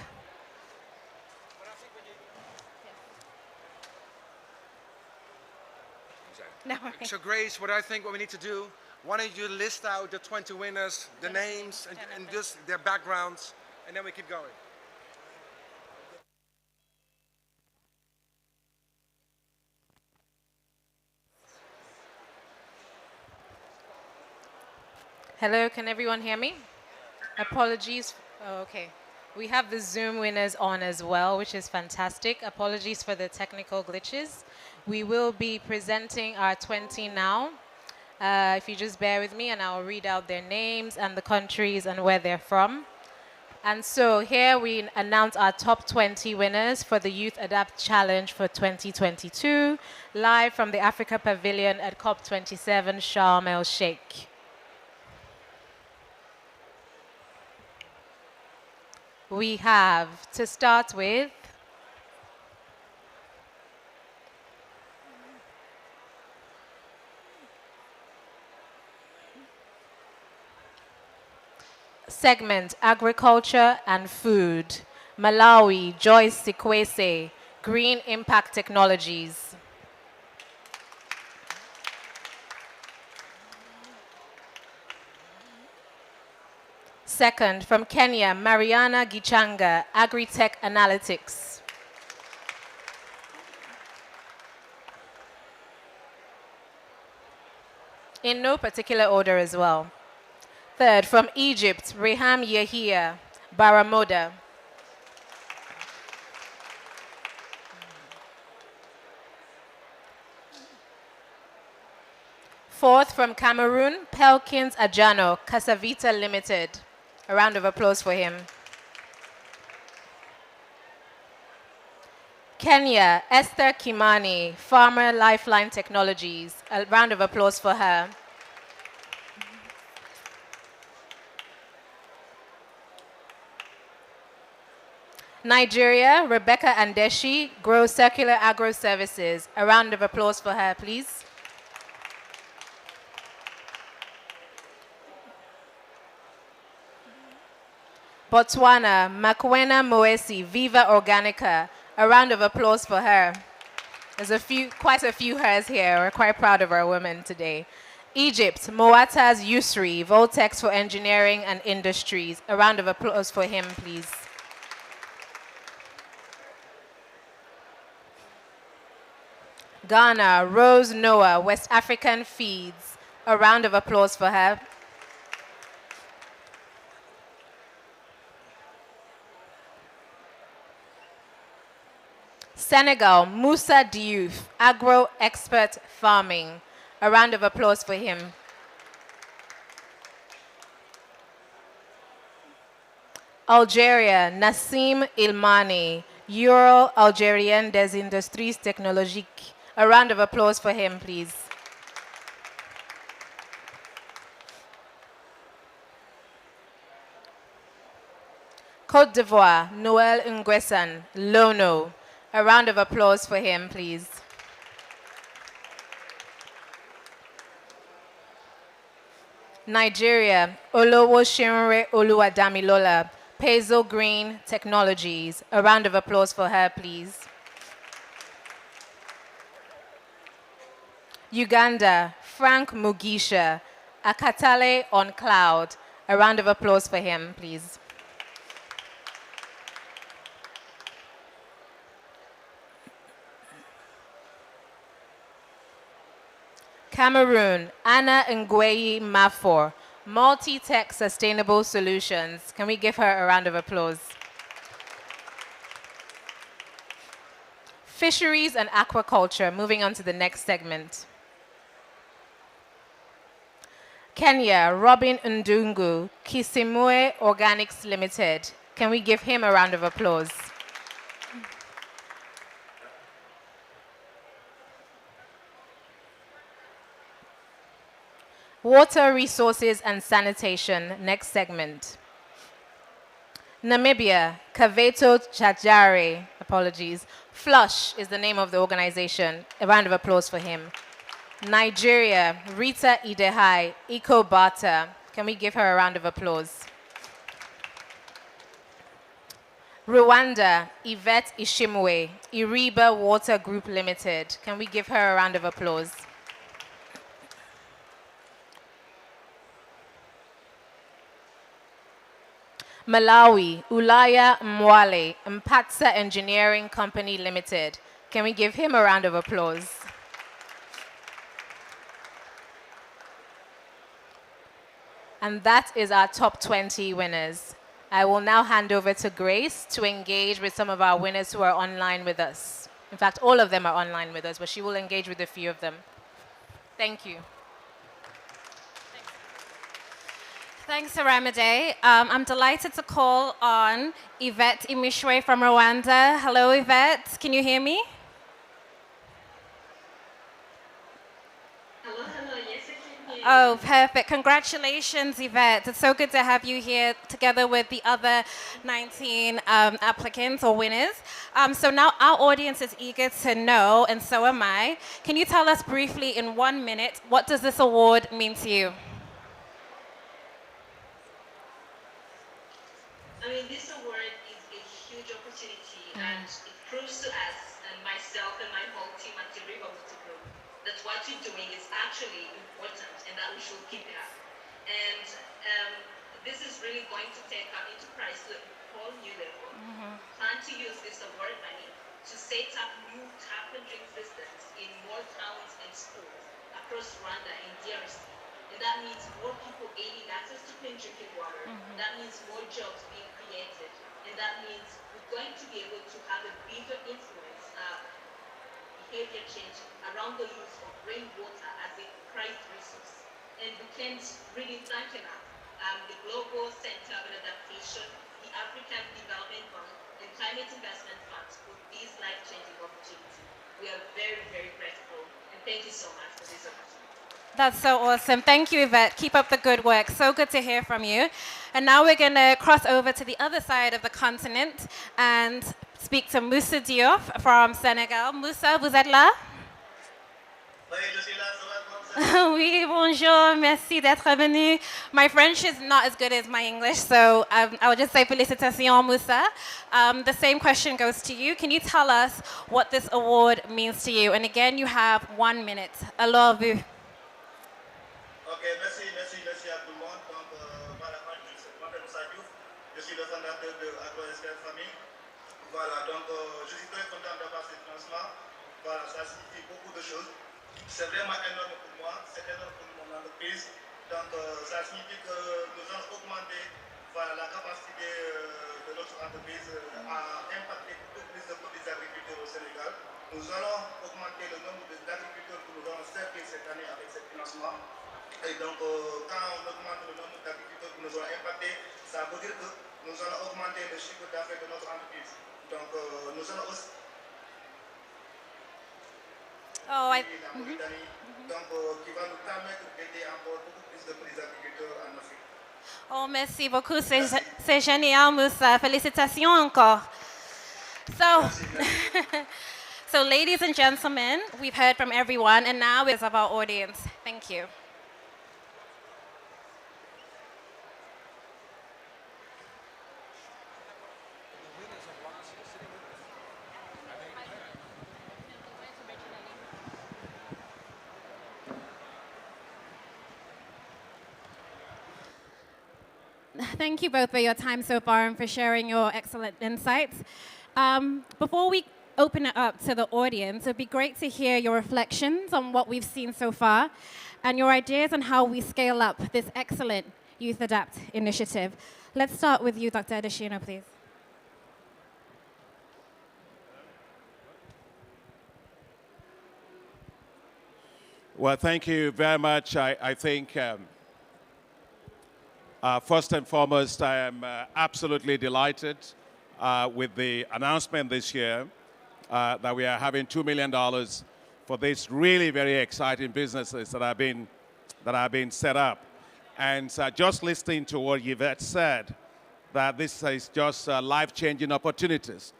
No worries. So Grace, what I think what we need to do, why don't you list out the 20 winners, the names, and just their backgrounds, and then we keep going. Hello, can everyone hear me? Apologies. Oh, okay. We have the Zoom winners on as well, which is fantastic. Apologies for the technical glitches. We will be presenting our 20 now. If you just bear with me, and I'll read out their names and the countries and where they're from. And so here we announce our top 20 winners for the Youth Adapt Challenge for 2022, live from the Africa Pavilion at COP27 Sharm el-Sheikh. We have, to start with, segment Agriculture and Food, Malawi, Joyce Sikwese, Green Impact Technologies. Second, from Kenya, Mariana Gichanga, Agri-Tech Analytics. In no particular order as well. Third, from Egypt, Reham Yahia, Baramoda. Fourth, from Cameroon, Pelkins Ajano, Casavita Limited. A round of applause for him. Kenya, Esther Kimani, Farmer Lifeline Technologies. A round of applause for her. Nigeria, Rebecca Andeshi, Grow Circular Agro Services. A round of applause for her, please. Botswana, Makwena Moesi, Viva Organica. A round of applause for her. There's quite a few hers here. We're quite proud of our women today. Egypt, Moata's Yusri, Voltex for Engineering and Industries. A round of applause for him, please. Ghana, Rose Noah, West African Feeds. A round of applause for her. Senegal, Moussa Diouf, agro expert farming. A round of applause for him. Algeria, Nassim Ilmani, Euro-Algérien des Industries Technologiques. A round of applause for him, please. Côte d'Ivoire, Noel Nguessan, Lono. A round of applause for him, please. Nigeria, Olowo Shinre Oluwadamilola, Peso Green Technologies. A round of applause for her, please. Uganda, Frank Mugisha, Akatale on Cloud. A round of applause for him, please. Cameroon, Anna Ngweyi Mafor, Multi-Tech Sustainable Solutions. Can we give her a round of applause? Fisheries and aquaculture, moving on to the next segment. Kenya, Robin Ndungu, Kisimue Organics Limited. Can we give him a round of applause? Water resources and sanitation, next segment. Namibia, Kaveto Chajare, apologies. Flush is the name of the organization. A round of applause for him. Nigeria, Rita Idehai, Ecobata. Can we give her a round of applause? Rwanda, Yvette Ishimwe, Iriba Water Group Limited. Can we give her a round of applause? Malawi, Ulaya Mwale, Mpatsa Engineering Company Limited. Can we give him a round of applause? And that is our top 20 winners. I will now hand over to Grace to engage with some of our winners who are online with us. In fact, all of them are online with us, but she will engage with a few of them. Thank you. Thanks, Aramide. I'm delighted to call on Yvette Imishwe from Rwanda. Hello, Yvette. Can you hear me? Hello, yes, I can hear you. Oh, perfect. Congratulations, Yvette. It's so good to have you here together with the other 19 applicants or winners. So now our audience is eager to know, and so am I. Can you tell us briefly in 1 minute, what does this award mean to you? I mean, this award is a huge opportunity, and it proves to us, and myself and my whole team at the River Water Group, that what you're doing is actually important and that we should keep it up. And this is really going to take our enterprise to a whole new level. Plan to use this award money to set up new tap and drink systems in more towns and schools across Rwanda and DRC. And that means more people gaining access to clean drinking water. That means more jobs being created. And that means we're going to be able to have a bigger influence, behavior change around the use of rainwater as a prized resource. And we can't really thank enough the Global Center of Adaptation, the African Development Fund, and Climate Investment Funds for these life-changing opportunities. We are very, very grateful. And thank you so much for this opportunity. That's so awesome. Thank you, Yvette. Keep up the good work. So good to hear from you. And now we're going to cross over to the other side of the continent and speak to Moussa Diop from Senegal. Moussa, vous êtes là? Oui, je suis là, ça va, Oui, bonjour, merci d'être venu. My French is not as good as my English, so I would just say félicitations, Moussa. The same question goes to you. Can you tell us what this award means to you? And again, you have 1 minute. Alors, vous. Ok, merci à tout le monde. Donc, voilà, moi, je m'appelle Moussa Diouf. Je suis le fondateur de AgroSPF Famille. Voilà, donc, je suis très content d'avoir ce financement. Voilà, ça signifie beaucoup de choses. C'est vraiment énorme pour moi, c'est énorme pour mon entreprise. Donc, ça signifie que nous allons augmenter voilà, la capacité de nos notre entreprise a impacté beaucoup plus des agriculteurs au Sénégal. Nous allons augmenter le nombre d'agriculteurs que nous allons servir cette année avec ce financement. Et donc, quand on augmente le nombre d'agriculteurs que nous allons impacter, ça veut dire que nous allons augmenter le chiffre d'affaires de notre entreprise. Donc, nous allons aussi la Mauritanie, donc, qui va nous permettre d'aider encore beaucoup plus de petits agriculteurs en Afrique. Oh, merci beaucoup. C'est génial, Moussa. Félicitations encore. So, so, ladies and gentlemen, we've heard from everyone, and now it's of our audience. Thank you. Thank you both for your time so far and for sharing your excellent insights. Before we open it up to the audience, it'd be great to hear your reflections on what we've seen so far and your ideas on how we scale up this excellent Youth Adapt initiative. Let's start with you, Dr. Adeshina, please. Well, thank you very much. I think first and foremost, I am absolutely delighted with the announcement this year that we are having $2 million for these really very exciting businesses that have been set up. And just listening to what Yvette said, that this is just life-changing opportunities.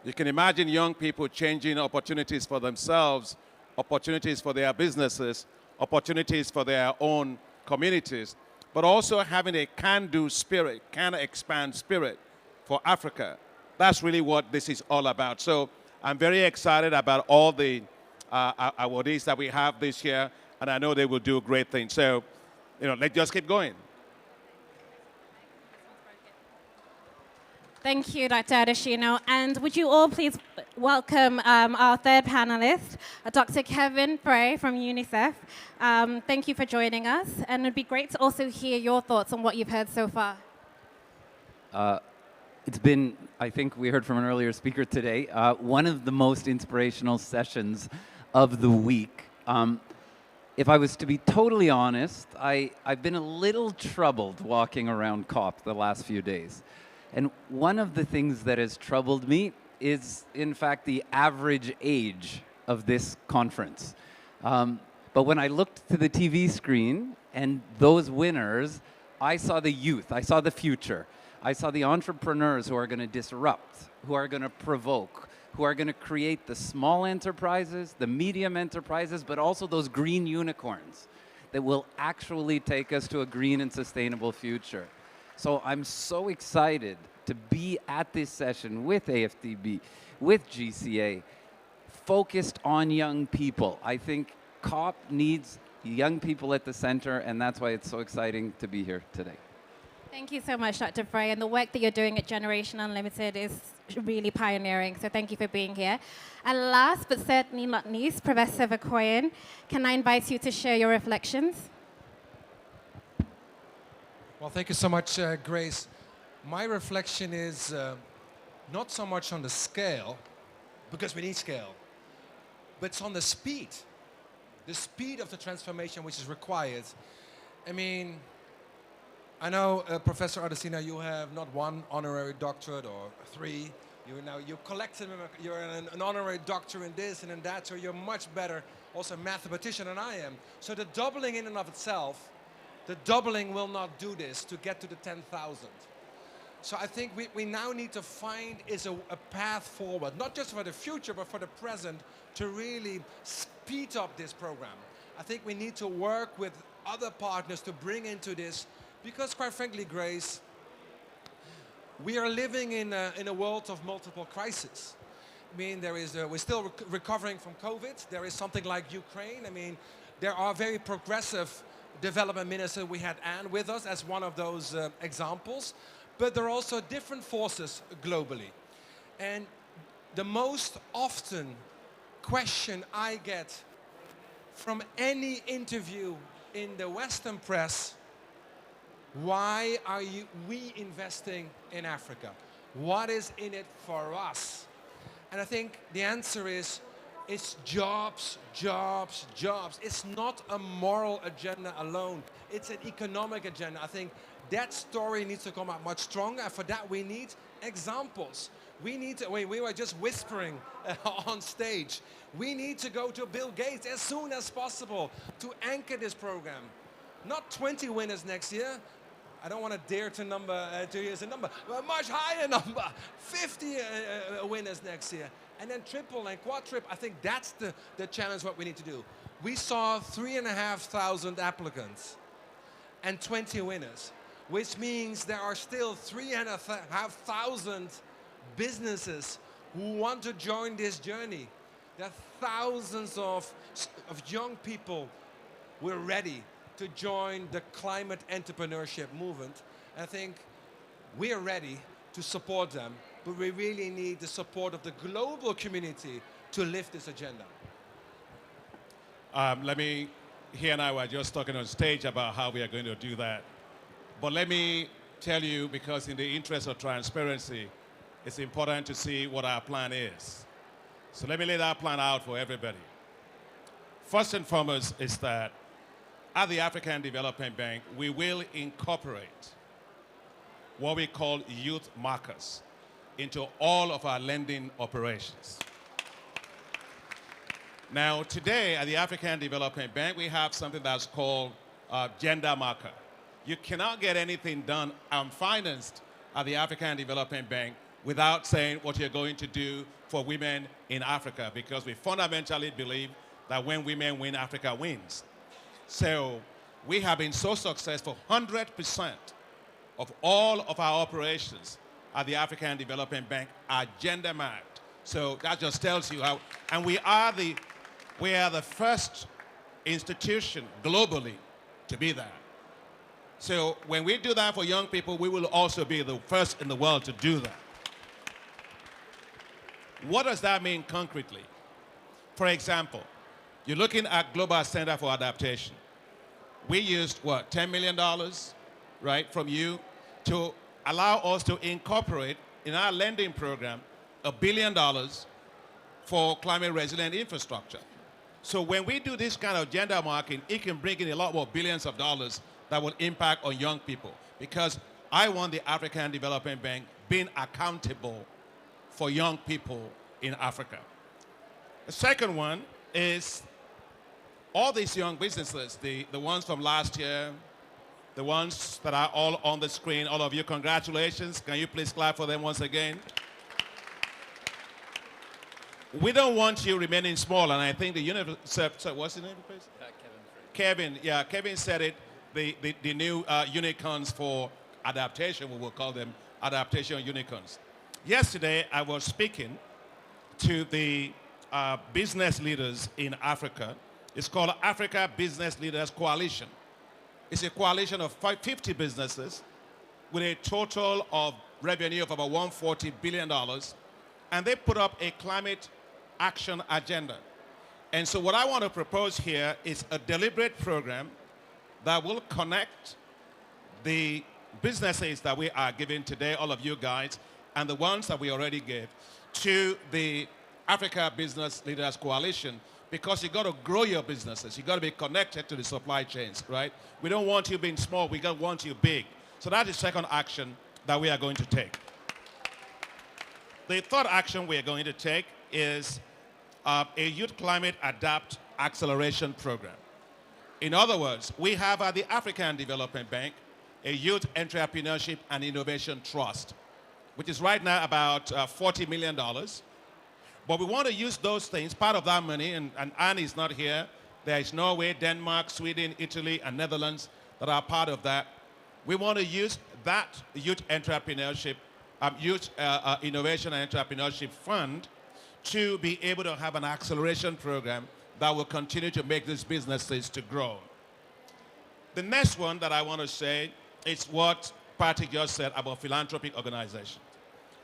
You can imagine young people changing opportunities for themselves, opportunities for their businesses, opportunities for their own communities, but also having a can-do spirit, can-expand spirit for Africa. That's really what this is all about. So I'm very excited about all the awardees that we have this year, and I know they will do great things. So, let's just keep going. Thank you, Dr. Adeshino. And would you all please welcome our third panelist, Dr. Kevin Frey from UNICEF. Thank you for joining us. And it'd be great to also hear your thoughts on what you've heard so far. It's been, I think we heard from an earlier speaker today, one of the most inspirational sessions of the week. If I was to be totally honest, I've been a little troubled walking around COP the last few days. And one of the things that has troubled me is, in fact, the average age of this conference. But when I looked to the TV screen and those winners, I saw the youth, I saw the future. I saw the entrepreneurs who are going to disrupt, who are going to provoke, who are going to create the small enterprises, the medium enterprises, but also those green unicorns that will actually take us to a green and sustainable future. So I'm so excited to be at this session with AFDB, with GCA, focused on young people. I think COP needs young people at the center, and that's why it's so exciting to be here today. Thank you so much, Dr. Frey. And the work that you're doing at Generation Unlimited is really pioneering. So thank you for being here. And last but certainly not least, Professor Vakoyan, can I invite you to share your reflections? Well, thank you so much, Grace. My reflection is not so much on the scale, because we need scale, but it's on the speed of the transformation which is required. I mean, I know, Professor Adesina, you have not one honorary doctorate or three. You collected them. You're an honorary doctor in this and in that, so you're much better, also a mathematician than I am. So the doubling in and of itself, the doubling will not do this to get to the 10,000. So I think we now need to find a path forward, not just for the future, but for the present, to really speed up this program. I think we need to work with other partners to bring into this, because quite frankly, Grace, we are living in a world of multiple crises. I mean, we're still recovering from COVID. There is something like Ukraine. I mean, there are very progressive development ministers. We had Anne with us as one of those examples. But there are also different forces globally. And the most often question I get from any interview in the Western press: why are we investing in Africa? What is in it for us? And I think the answer is, it's jobs, jobs, jobs. It's not a moral agenda alone. It's an economic agenda. I think that story needs to come out much stronger. And for that, we need examples. We need to, we were just whispering on stage. We need to go to Bill Gates as soon as possible to anchor this program. Not 20 winners next year. I don't want to dare to use a number, but a much higher number. 50 winners next year. And then triple and quadruple. I think that's the challenge, what we need to do. We saw 3,500 applicants and 20 winners, which means there are still 3,500 businesses who want to join this journey. There are thousands of young people who are ready to join the climate entrepreneurship movement. And I think we are ready to support them, but we really need the support of the global community to lift this agenda. He and I were just talking on stage about how we are going to do that. But let me tell you, because in the interest of transparency, it's important to see what our plan is. So let me lay that plan out for everybody. First and foremost is that at the African Development Bank, we will incorporate what we call youth markers into all of our lending operations. Now, today at the African Development Bank, we have something that's called gender marker. You cannot get anything done and financed at the African Development Bank without saying what you're going to do for women in Africa, because we fundamentally believe that when women win, Africa wins. So we have been so successful, 100% of all of our operations at the African Development Bank are gender marked. So that just tells you how, and we are the first institution globally to be that. So when we do that for young people, we will also be the first in the world to do that. What does that mean concretely? For example, you're looking at Global Center for Adaptation. We used, what, $10 million, right, from you to allow us to incorporate in our lending program $1 billion for climate resilient infrastructure. So when we do this kind of gender marking, it can bring in a lot more billions of dollars that will impact on young people, because I want the African Development Bank being accountable for young people in Africa. The second one is all these young businesses, the ones from last year, the ones that are all on the screen, all of you, congratulations. Can you please clap for them once again? We don't want you remaining small, and I think the UNICEF, so what's the name of the place? Kevin said it, the new unicorns for adaptation, we will call them adaptation unicorns. Yesterday, I was speaking to the business leaders in Africa. It's called Africa Business Leaders Coalition. It's a coalition of 50 businesses with a total of revenue of about $140 billion. And they put up a climate action agenda. And so what I want to propose here is a deliberate program that will connect the businesses that we are giving today, all of you guys, and the ones that we already gave, to the Africa Business Leaders Coalition, because you got to grow your businesses. You got to be connected to the supply chains, right? We don't want you being small. We want you big. So that is the second action that we are going to take. The third action we are going to take is a Youth Climate Adapt Acceleration Program. In other words, we have at the African Development Bank a Youth Entrepreneurship and Innovation Trust, which is right now about $40 million. But we want to use those things, part of that money, and Anne is not here. There is Norway, Denmark, Sweden, Italy, and Netherlands that are part of that. We want to use that youth entrepreneurship, youth innovation and entrepreneurship fund to be able to have an acceleration program that will continue to make these businesses to grow. The next one that I want to say is what Patrick just said about philanthropic organizations.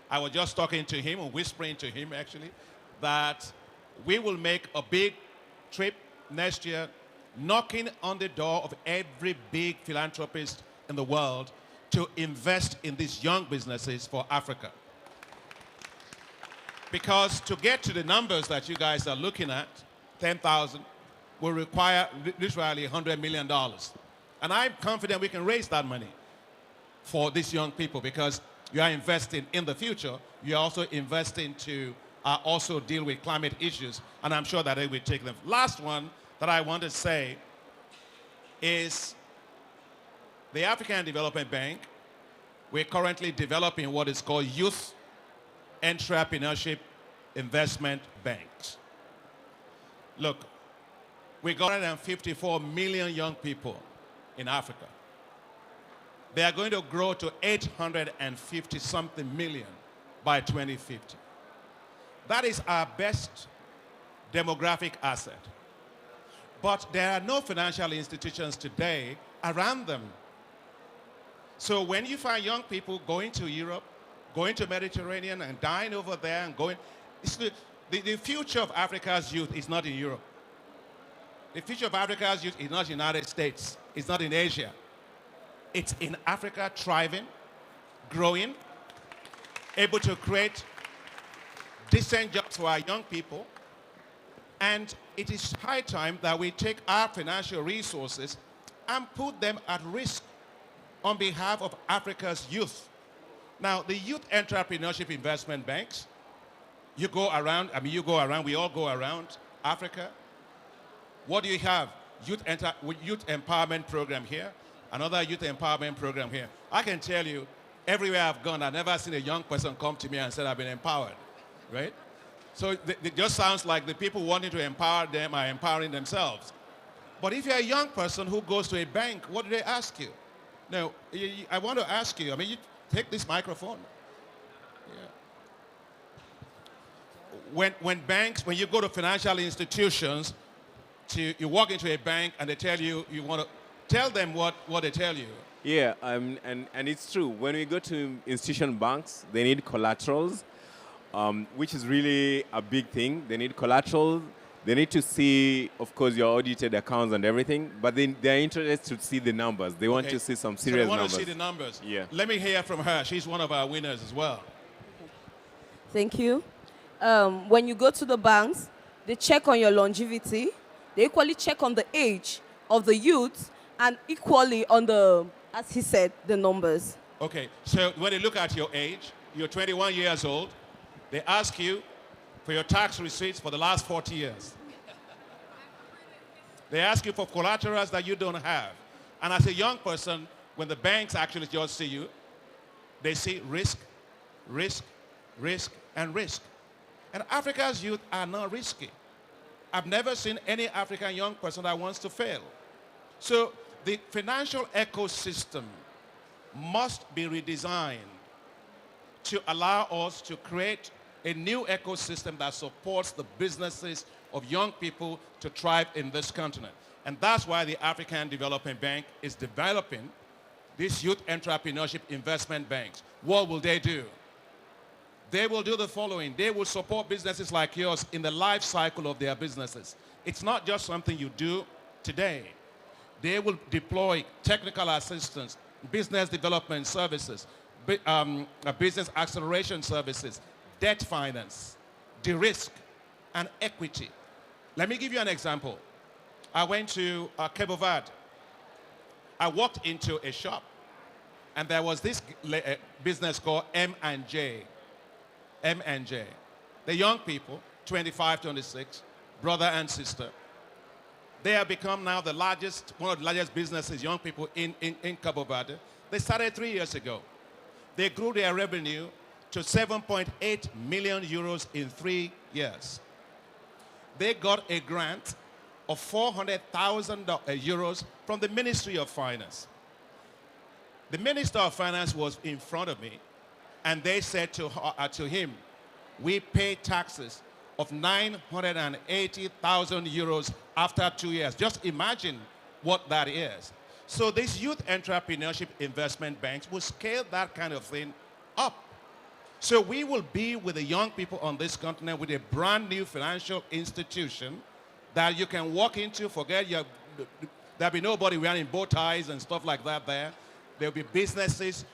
I was just talking to him, or whispering to him actually, that we will make a big trip next year, knocking on the door of every big philanthropist in the world to invest in these young businesses for Africa. Because to get to the numbers that you guys are looking at, 10,000, will require literally $100 million. And I'm confident we can raise that money for these young people because you are investing in the future. You're also investing to also deal with climate issues, and I'm sure that they will take them. Last one that I want to say is the African Development Bank. We're currently developing what is called Youth Entrepreneurship Investment Banks. Look, we got 154 million young people in Africa. They are going to grow to 850 something million by 2050. That is our best demographic asset. But there are no financial institutions today around them. So when you find young people going to Europe, going to Mediterranean and dying over there and going, the future of Africa's youth is not in Europe. The future of Africa's youth is not in the United States. It's not in Asia. It's in Africa thriving, growing, able to create decent jobs for our young people. And it is high time that we take our financial resources and put them at risk on behalf of Africa's youth. Now, the Youth Entrepreneurship Investment Banks, you go around, we all go around Africa. What do you have? Youth empowerment program here, another youth empowerment program here. I can tell you, everywhere I've gone, I've never seen a young person come to me and said, I've been empowered, right? So it just sounds like the people wanting to empower them are empowering themselves. But if you're a young person who goes to a bank, what do they ask you? Now, I want to ask you, you take this microphone. Yeah. When you go to financial institutions, you walk into a bank and they tell you, you want to tell them what they tell you. Yeah, and it's true. When we go to institution banks, they need collaterals, which is really a big thing. They need collateral. They need to see, of course, your audited accounts and everything, but they're interested to see the numbers. They want to see some serious numbers. So they want to see the numbers. Yeah. Let me hear from her. She's one of our winners as well. Thank you. When you go to the banks, they check on your longevity. They equally check on the age of the youth and equally on the, as he said, the numbers. Okay, so when they look at your age, you're 21 years old, they ask you for your tax receipts for the last 40 years. They ask you for collaterals that you don't have. And as a young person, when the banks actually just see you, they see risk, risk, risk, and risk. And Africa's youth are not risky. I've never seen any African young person that wants to fail. So the financial ecosystem must be redesigned to allow us to create a new ecosystem that supports the businesses of young people to thrive in this continent. And that's why the African Development Bank is developing these youth entrepreneurship investment banks. What will they do? They will do the following. They will support businesses like yours in the life cycle of their businesses. It's not just something you do today. They will deploy technical assistance, business development services, business acceleration services, debt finance, de-risk, and equity. Let me give you an example. I went to Cape Verde. I walked into a shop, and there was this business called M&J. M&J. The young people, 25, 26, brother and sister, they have become now the largest, one of the largest businesses, young people in Cape Verde. They started 3 years ago. They grew their revenue to 7.8 million euros in 3 years. They got a grant of 400,000 euros from the Ministry of Finance. The Minister of Finance was in front of me, and they said to him, we pay taxes of 980,000 euros after 2 years. Just imagine what that is. So these youth entrepreneurship investment banks will scale that kind of thing up. So we will be with the young people on this continent with a brand new financial institution that you can walk into, there'll be nobody wearing bow ties and stuff like that there. There'll be businesses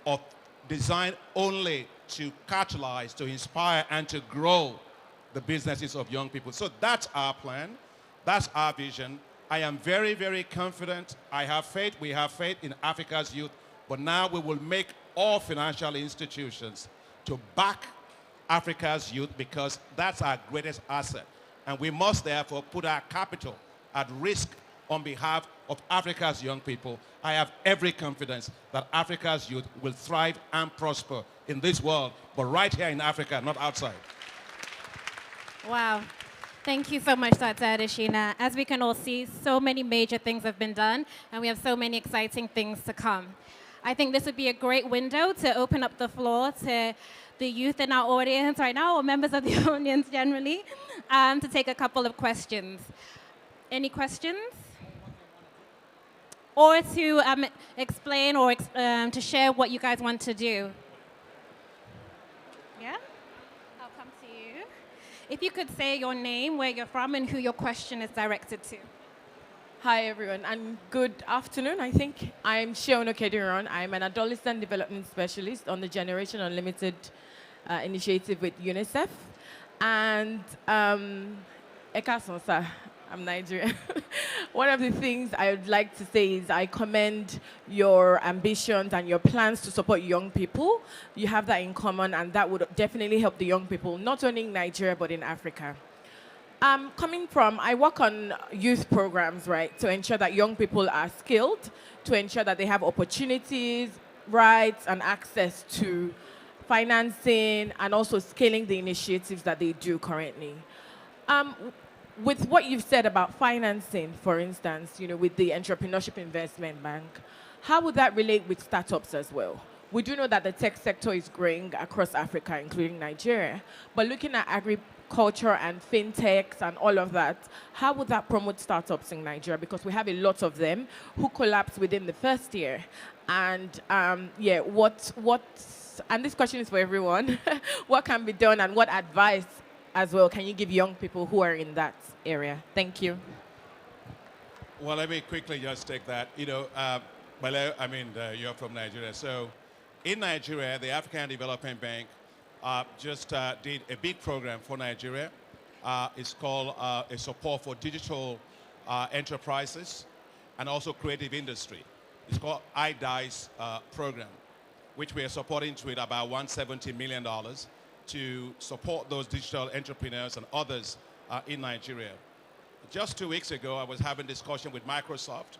of designed only to catalyze, to inspire, and to grow the businesses of young people. So that's our plan. That's our vision. I am very, very confident. I have faith. We have faith in Africa's youth. But now we will make all financial institutions to back Africa's youth because that's our greatest asset. And we must therefore put our capital at risk on behalf of Africa's young people. I have every confidence that Africa's youth will thrive and prosper in this world, but right here in Africa, not outside. Wow. Thank you so much, Dr. Adeshina. As we can all see, so many major things have been done, and we have so many exciting things to come. I think this would be a great window to open up the floor to the youth in our audience right now, or members of the audience generally, to take a couple of questions. Any questions? Or to explain or to share what you guys want to do. Yeah? I'll come to you. If you could say your name, where you're from, and who your question is directed to. Hi, everyone, and good afternoon. I think I'm Shiona Kediron. I'm an adolescent development specialist on the Generation Unlimited initiative with UNICEF. And Ekasonsa, I'm Nigerian. One of the things I would like to say is I commend your ambitions and your plans to support young people. You have that in common, and that would definitely help the young people, not only in Nigeria, but in Africa. I work on youth programs, right, to ensure that young people are skilled, to ensure that they have opportunities, rights, and access to financing, and also scaling the initiatives that they do currently. With what you've said about financing, for instance, with the Entrepreneurship Investment Bank, how would that relate with startups as well? We do know that the tech sector is growing across Africa, including Nigeria, but looking at agriculture and fintechs and all of that, how would that promote startups in Nigeria? Because we have a lot of them who collapse within the first year. And and this question is for everyone, what can be done and what advice as well can you give young people who are in that area? Thank you. Well, let me quickly just take that. You're from Nigeria. So in Nigeria, the African Development Bank just did a big program for Nigeria. It's called a support for digital enterprises and also creative industry. It's called iDice program, which we are supporting with about $170 million to support those digital entrepreneurs and others in Nigeria. Just 2 weeks ago, I was having a discussion with Microsoft.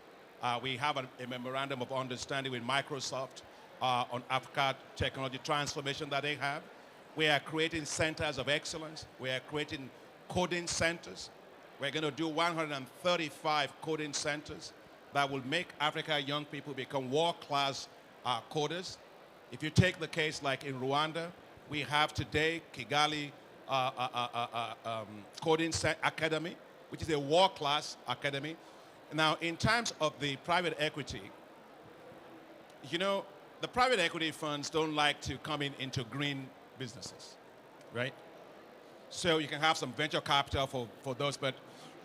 We have a memorandum of understanding with Microsoft on Africa technology transformation that they have. We are creating centers of excellence. We are creating coding centers. We're going to do 135 coding centers that will make Africa young people become world-class coders. If you take the case like in Rwanda, we have today Kigali Coding Academy, which is a world-class academy. Now, in terms of the private equity, the private equity funds don't like to come into green businesses, right? So you can have some venture capital for those, but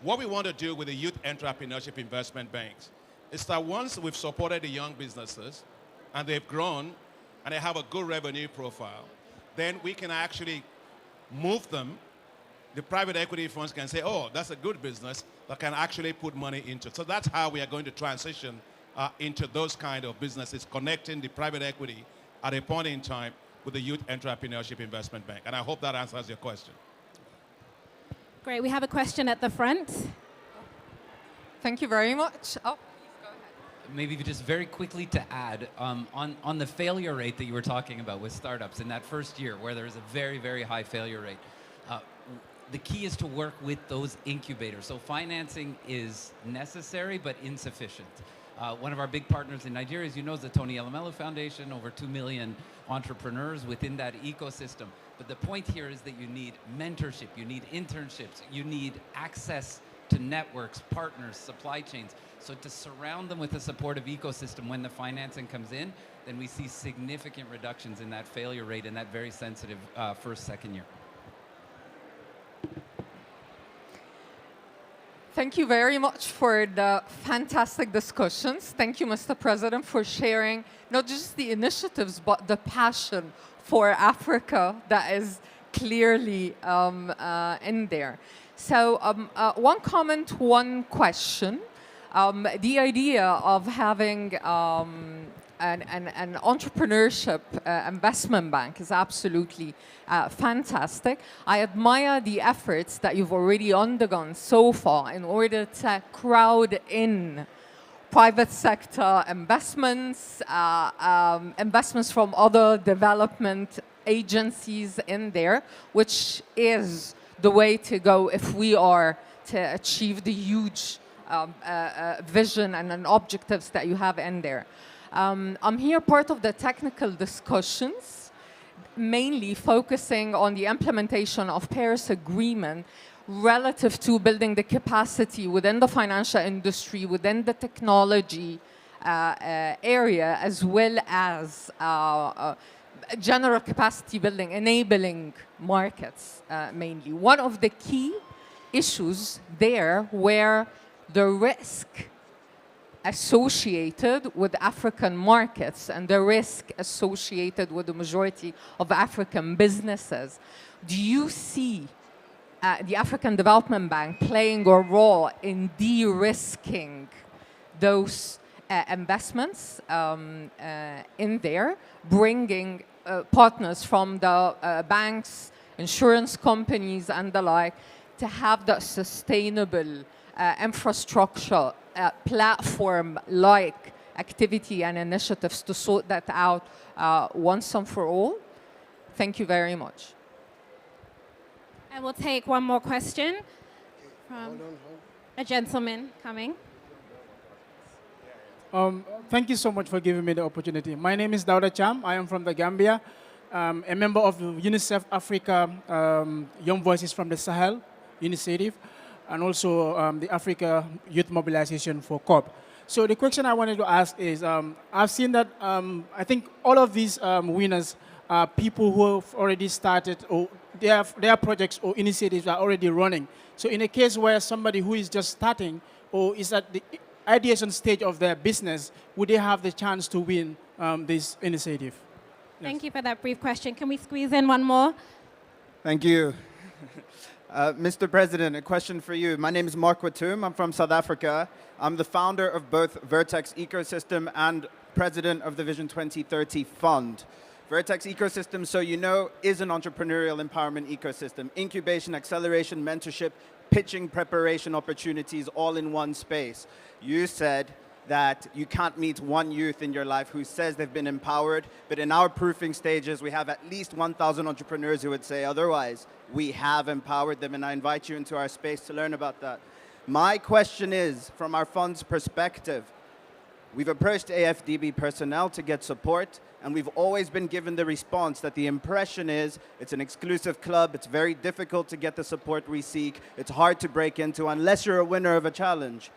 what we want to do with the Youth Entrepreneurship Investment Banks is that once we've supported the young businesses and they've grown and they have a good revenue profile, then we can actually move them. The private equity funds can say, oh, that's a good business that can actually put money into it. So that's how we are going to transition into those kind of businesses, connecting the private equity at a point in time with the Youth Entrepreneurship Investment Bank. And I hope that answers your question. Great. We have a question at the front. Thank you very much. Oh. Maybe just very quickly to add, on the failure rate that you were talking about with startups in that first year where there's a very, very high failure rate, the key is to work with those incubators. So financing is necessary but insufficient. One of our big partners in Nigeria, as you know, is the Tony Elumelu Foundation, over 2 million entrepreneurs within that ecosystem. But the point here is that you need mentorship, you need internships, you need access to networks, partners, supply chains. So to surround them with a supportive ecosystem when the financing comes in, then we see significant reductions in that failure rate in that very sensitive first, second year. Thank you very much for the fantastic discussions. Thank you, Mr. President, for sharing not just the initiatives, but the passion for Africa that is clearly in there. So one comment, one question. The idea of having an entrepreneurship investment bank is absolutely fantastic. I admire the efforts that you've already undergone so far in order to crowd in private sector investments, investments from other development agencies in there, which is the way to go if we are to achieve the huge vision and objectives that you have in there. I'm here part of the technical discussions, mainly focusing on the implementation of Paris Agreement relative to building the capacity within the financial industry, within the technology area, as well as general capacity building, enabling markets mainly. One of the key issues there were the risk associated with African markets and the risk associated with the majority of African businesses. Do you see the African Development Bank playing a role in de-risking those investments in there, bringing partners from the banks, insurance companies, and the like, to have the sustainable infrastructure platform-like activity and initiatives to sort that out once and for all? Thank you very much. I will take one more question from a gentleman coming. Thank you so much for giving me the opportunity. My name is Dauda Cham. I am from the Gambia, a member of the UNICEF Africa Young Voices from the Sahel initiative, and also the Africa Youth Mobilization for COP. So the question I wanted to ask is, I've seen that I think all of these winners are people who have already started, or their projects or initiatives are already running. So in a case where somebody who is just starting or is at the ideation stage of their business, would they have the chance to win this initiative? Thank you for that brief question. Can we squeeze in one more? Thank you. Mr. President, a question for you. My name is Mark Watum. I'm from South Africa. I'm the founder of both Vertex Ecosystem and president of the Vision 2030 Fund. Vertex Ecosystem, so you know, is an entrepreneurial empowerment ecosystem. Incubation, acceleration, mentorship, pitching, preparation opportunities all in one space. You said that you can't meet one youth in your life who says they've been empowered, but in our proofing stages, we have at least 1,000 entrepreneurs who would say otherwise. We have empowered them, and I invite you into our space to learn about that. My question is, from our fund's perspective, we've approached AFDB personnel to get support, and we've always been given the response that the impression is it's an exclusive club, it's very difficult to get the support we seek, it's hard to break into unless you're a winner of a challenge.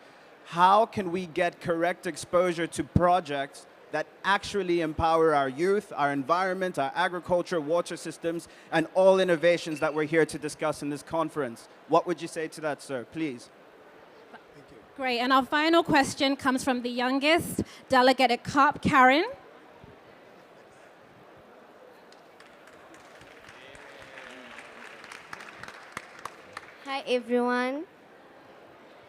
How can we get correct exposure to projects that actually empower our youth, our environment, our agriculture, water systems, and all innovations that we're here to discuss in this conference? What would you say to that, sir? Please. Great. And our final question comes from the youngest delegate at COP, Karen. Hi, everyone.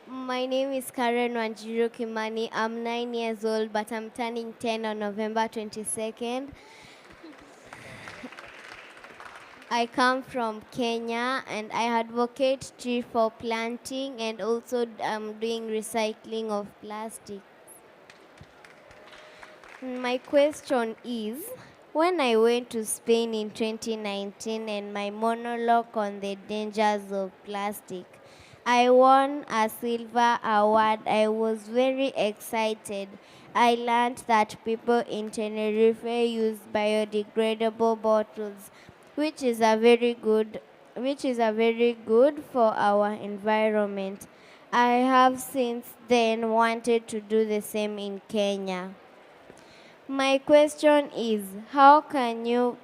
My name is Karen Wanjiru Kimani. I'm 9 years old, but I'm turning 10 on November 22nd. I come from Kenya, and I advocate tree for planting, and also doing recycling of plastic. My question is, when I went to Spain in 2019 and my monologue on the dangers of plastic, I won a silver award. I was very excited. I learned that people in Tenerife use biodegradable bottles, which is a very good for our environment. I have since then wanted to do the same in Kenya. My question is, how can you,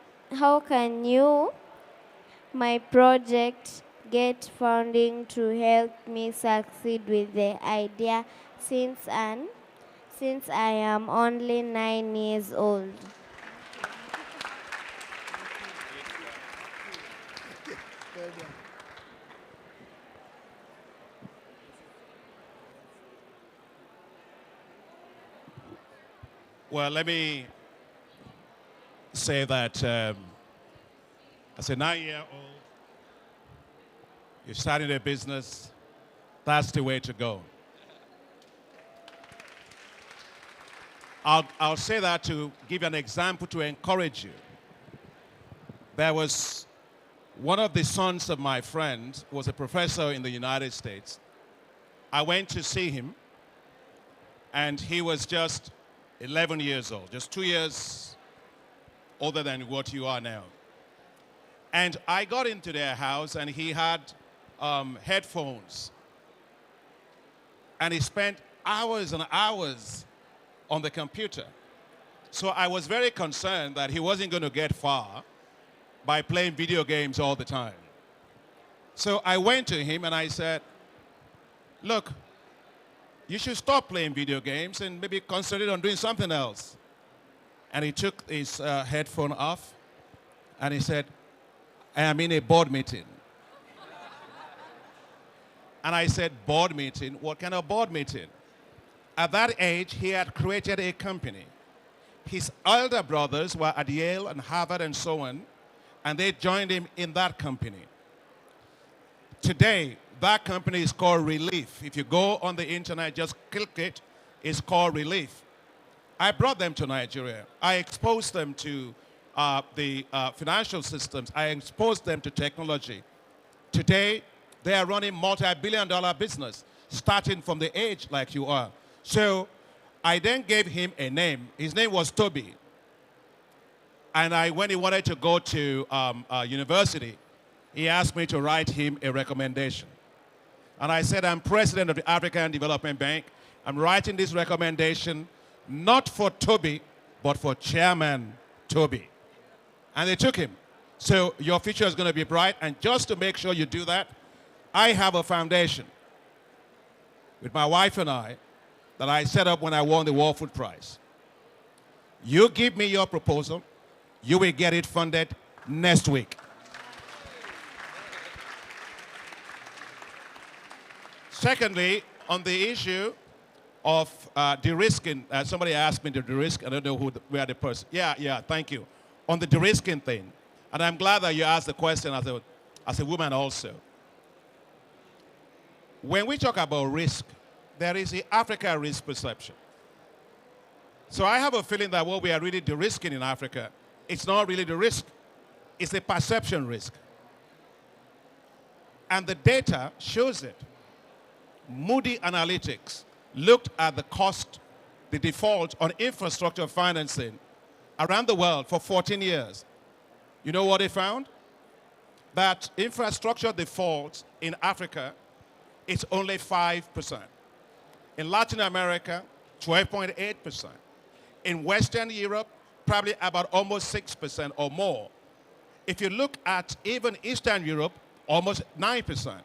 my project, get funding to help me succeed with the idea since I am only 9 years old. Well, let me say that as a 9-year-old, you're starting a business, that's the way to go. I'll say that to give you an example to encourage you. There was one of the sons of my friend who was a professor in the United States. I went to see him, and he was just 11 years old, just 2 years older than what you are now. And I got into their house, and he had headphones. And he spent hours and hours on the computer. So I was very concerned that he wasn't going to get far by playing video games all the time. So I went to him and I said, look, you should stop playing video games and maybe concentrate on doing something else. And he took his headphone off and he said, I am in a board meeting. And I said, board meeting? What kind of board meeting? At that age, he had created a company. His elder brothers were at Yale and Harvard and so on, and they joined him in that company. Today, that company is called Relief. If you go on the internet, just click it, it's called Relief. I brought them to Nigeria. I exposed them to the financial systems. I exposed them to technology. Today, they are running multi-billion-dollar business, starting from the age like you are. So I then gave him a name. His name was Toby. And when he wanted to go to university, he asked me to write him a recommendation. And I said, I'm president of the African Development Bank. I'm writing this recommendation not for Toby, but for Chairman Toby. And they took him. So your future is going to be bright. And just to make sure you do that, I have a foundation with my wife and I that I set up when I won the World Food Prize. You give me your proposal, you will get it funded next week. Secondly, on the issue of de-risking, somebody asked me to de-risk. I don't know where the person. Yeah, thank you. On the de-risking thing, and I'm glad that you asked the question as a woman also. When we talk about risk, there is the Africa risk perception. So I have a feeling that what we are really de-risking in Africa, it's not really the risk, it's the perception risk. And the data shows it. Moody Analytics looked at the cost, the default on infrastructure financing around the world for 14 years. You know what they found? That infrastructure defaults in Africa, it's only 5%. In Latin America, 12.8%. In Western Europe, probably about almost 6% or more. If you look at even Eastern Europe, almost 9%.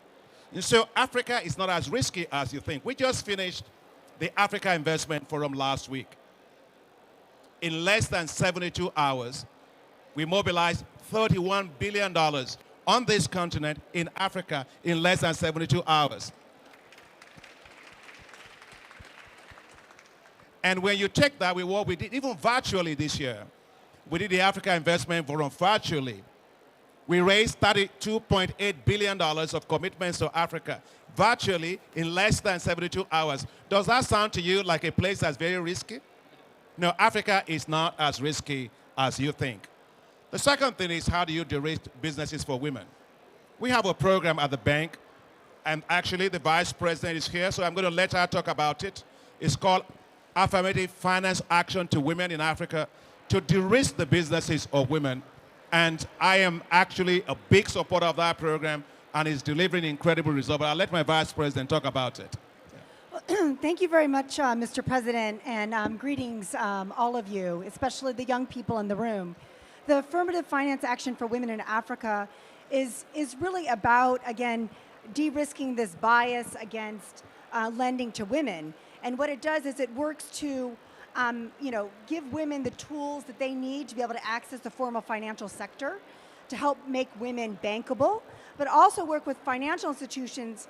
And so Africa is not as risky as you think. We just finished the Africa Investment Forum last week. In less than 72 hours, we mobilized $31 billion on this continent in Africa in less than 72 hours. And when you take that with what we did, even virtually this year, we did the Africa Investment Forum virtually. We raised $32.8 billion of commitments to Africa virtually in less than 72 hours. Does that sound to you like a place that's very risky? No, Africa is not as risky as you think. The second thing is, how do you de-risk businesses for women? We have a program at the bank, and actually the vice president is here, so I'm going to let her talk about it. It's called Affirmative Finance Action to Women in Africa, to de-risk the businesses of women. And I am actually a big supporter of that program, and it's delivering incredible results. But I'll let my vice president talk about it. Thank you very much, Mr. President, and greetings, all of you, especially the young people in the room. The Affirmative Finance Action for Women in Africa is really about, again, de-risking this bias against lending to women. And what it does is it works to give women the tools that they need to be able to access the formal financial sector, to help make women bankable, but also work with financial institutions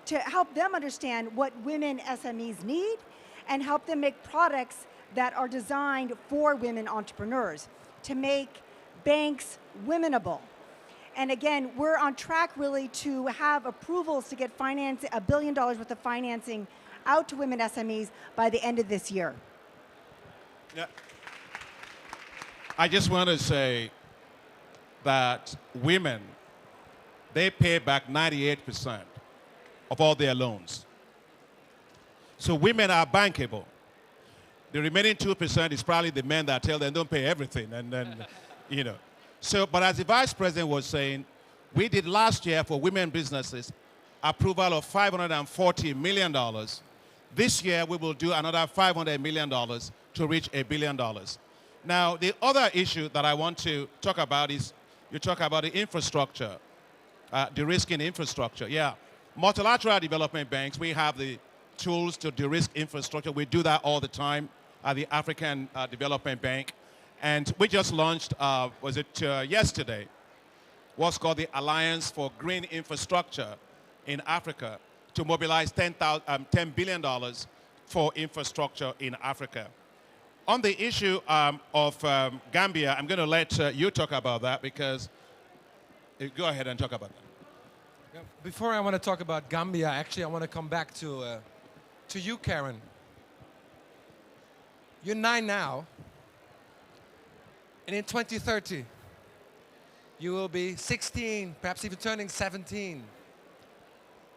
to help them understand what women SMEs need and help them make products that are designed for women entrepreneurs, to make banks womenable. And again, we're on track really to have approvals to get $1 billion worth of financing out to women SMEs by the end of this year. Yeah. I just want to say that women, they pay back 98% of all their loans. So women are bankable. The remaining 2% is probably the men that tell them don't pay everything. And then, So, but as the Vice President was saying, we did last year for women businesses approval of $540 million. This year, we will do another $500 million to reach $1 billion. Now, the other issue that I want to talk about is you talk about the infrastructure, de-risking infrastructure. Yeah, multilateral development banks, we have the tools to de-risk infrastructure. We do that all the time at the African Development Bank. And we just launched, yesterday, what's called the Alliance for Green Infrastructure in Africa to mobilize $10 billion for infrastructure in Africa. On the issue of Gambia, I'm going to let you talk about that because, go ahead and talk about that. Before I want to talk about Gambia, actually I want to come back to you, Karen. You're 9 now, and in 2030, you will be 16, perhaps even turning 17.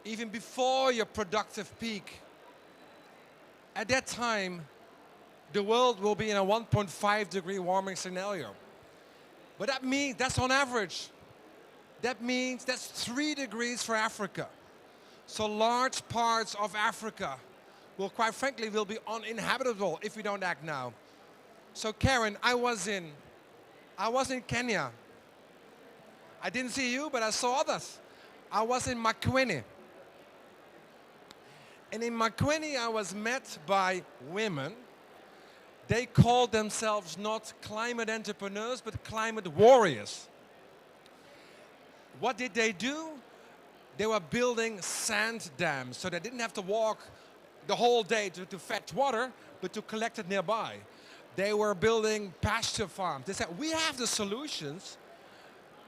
Even before your productive peak. At that time, the world will be in a 1.5-degree warming scenario. But that means, that's on average. That means that's 3 degrees for Africa. So large parts of Africa will, quite frankly, will be uninhabitable if we don't act now. So Karen, I was in Kenya. I didn't see you, but I saw others. I was in Makueni. And in Makueni, I was met by women. They called themselves not climate entrepreneurs, but climate warriors. What did they do? They were building sand dams, so they didn't have to walk the whole day to fetch water, but to collect it nearby. They were building pasture farms. They said, we have the solutions,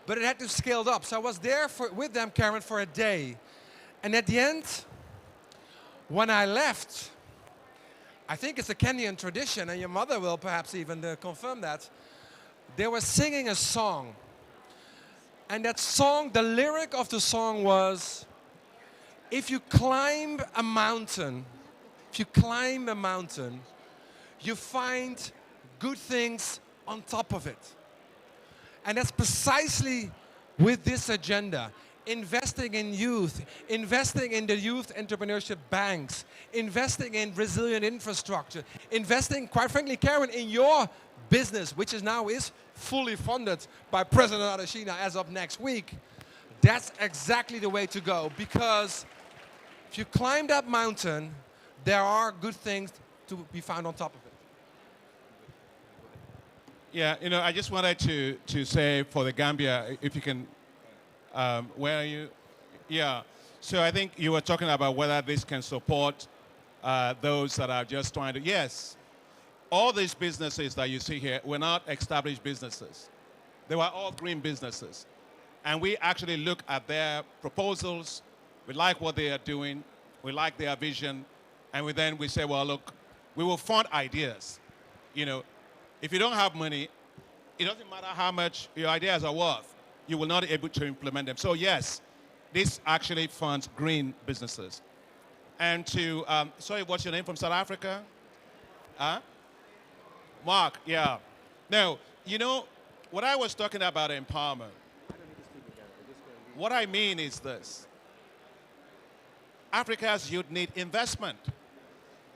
but it had to scale up. So I was there with them, Karen, for a day. And at the end, when I left, I think it's a Kenyan tradition, and your mother will perhaps even confirm that, they were singing a song. And that song, the lyric of the song was, if you climb a mountain, you find good things on top of it. And that's precisely with this agenda. Investing in youth, investing in the youth entrepreneurship banks, investing in resilient infrastructure, investing, quite frankly, Karen, in your business, which is now fully funded by President Adesina as of next week. That's exactly the way to go, because if you climb that mountain, there are good things to be found on top of it. Yeah, I just wanted to say for the Gambia, if you can, where are you? Yeah, so I think you were talking about whether this can support those that are just trying to, yes. All these businesses that you see here were not established businesses. They were all green businesses. And we actually look at their proposals, we like what they are doing, we like their vision, and we say, well, look, we will fund ideas. If you don't have money, it doesn't matter how much your ideas are worth, you will not be able to implement them. So yes, this actually funds green businesses. And to, sorry, what's your name, from South Africa? Huh? Mark, yeah. Now, what I was talking about empowerment, what I mean is this. Africa's youth need investment.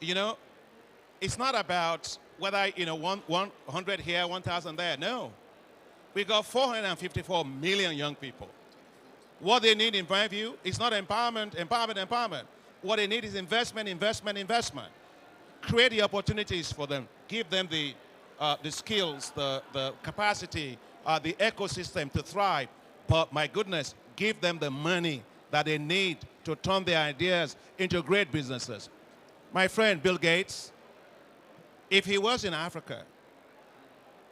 It's not about whether, 100 here, 1,000 there. No. We got 454 million young people. What they need, in my view, is not empowerment. What they need is investment. Create the opportunities for them. Give them the skills, the capacity, the ecosystem to thrive. But my goodness, give them the money that they need to turn their ideas into great businesses. My friend Bill Gates, if he was in Africa,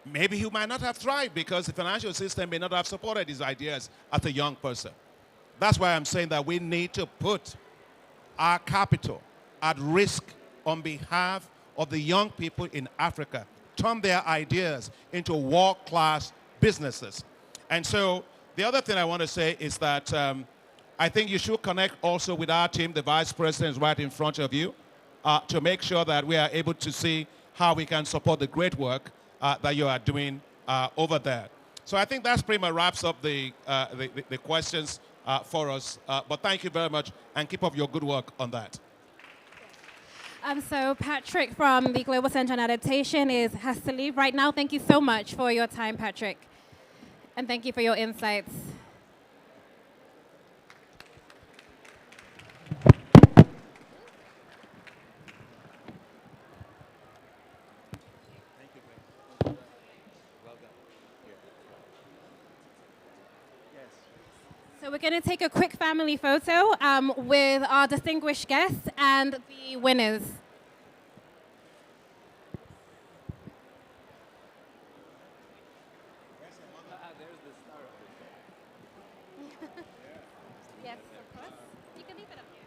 maybe he might not have thrived because the financial system may not have supported his ideas as a young person. That's why I'm saying that we need to put our capital at risk on behalf of the young people in Africa, turn their ideas into world-class businesses. And so the other thing I want to say is that I think you should connect also with our team. The Vice President is right in front of you to make sure that we are able to see how we can support the great work that you are doing over there. So I think that's pretty much wraps up the questions for us. But thank you very much, and keep up your good work on that. So Patrick from the Global Center on Adaptation has to leave right now. Thank you so much for your time, Patrick. And thank you for your insights. So we're going to take a quick family photo with our distinguished guests and the winners. Yes, of course. You can leave it up here.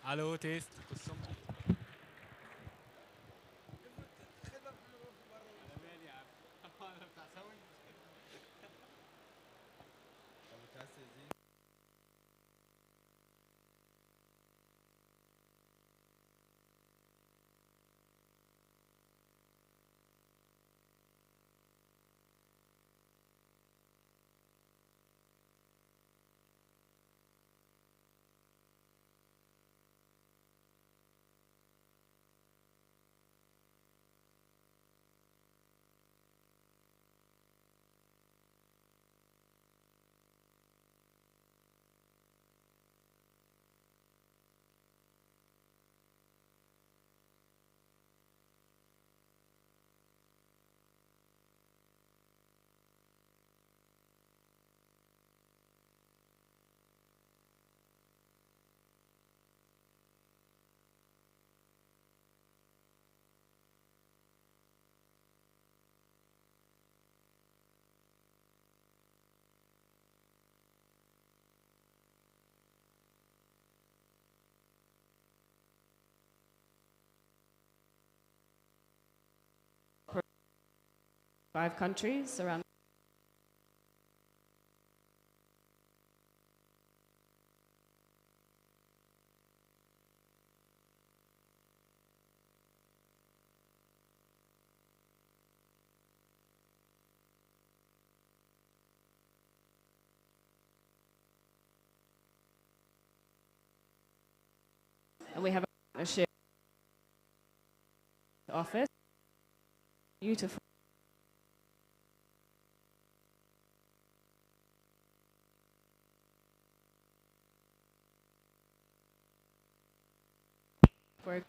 Hello, taste. Five countries around. And we have a partnership office. Beautiful. For a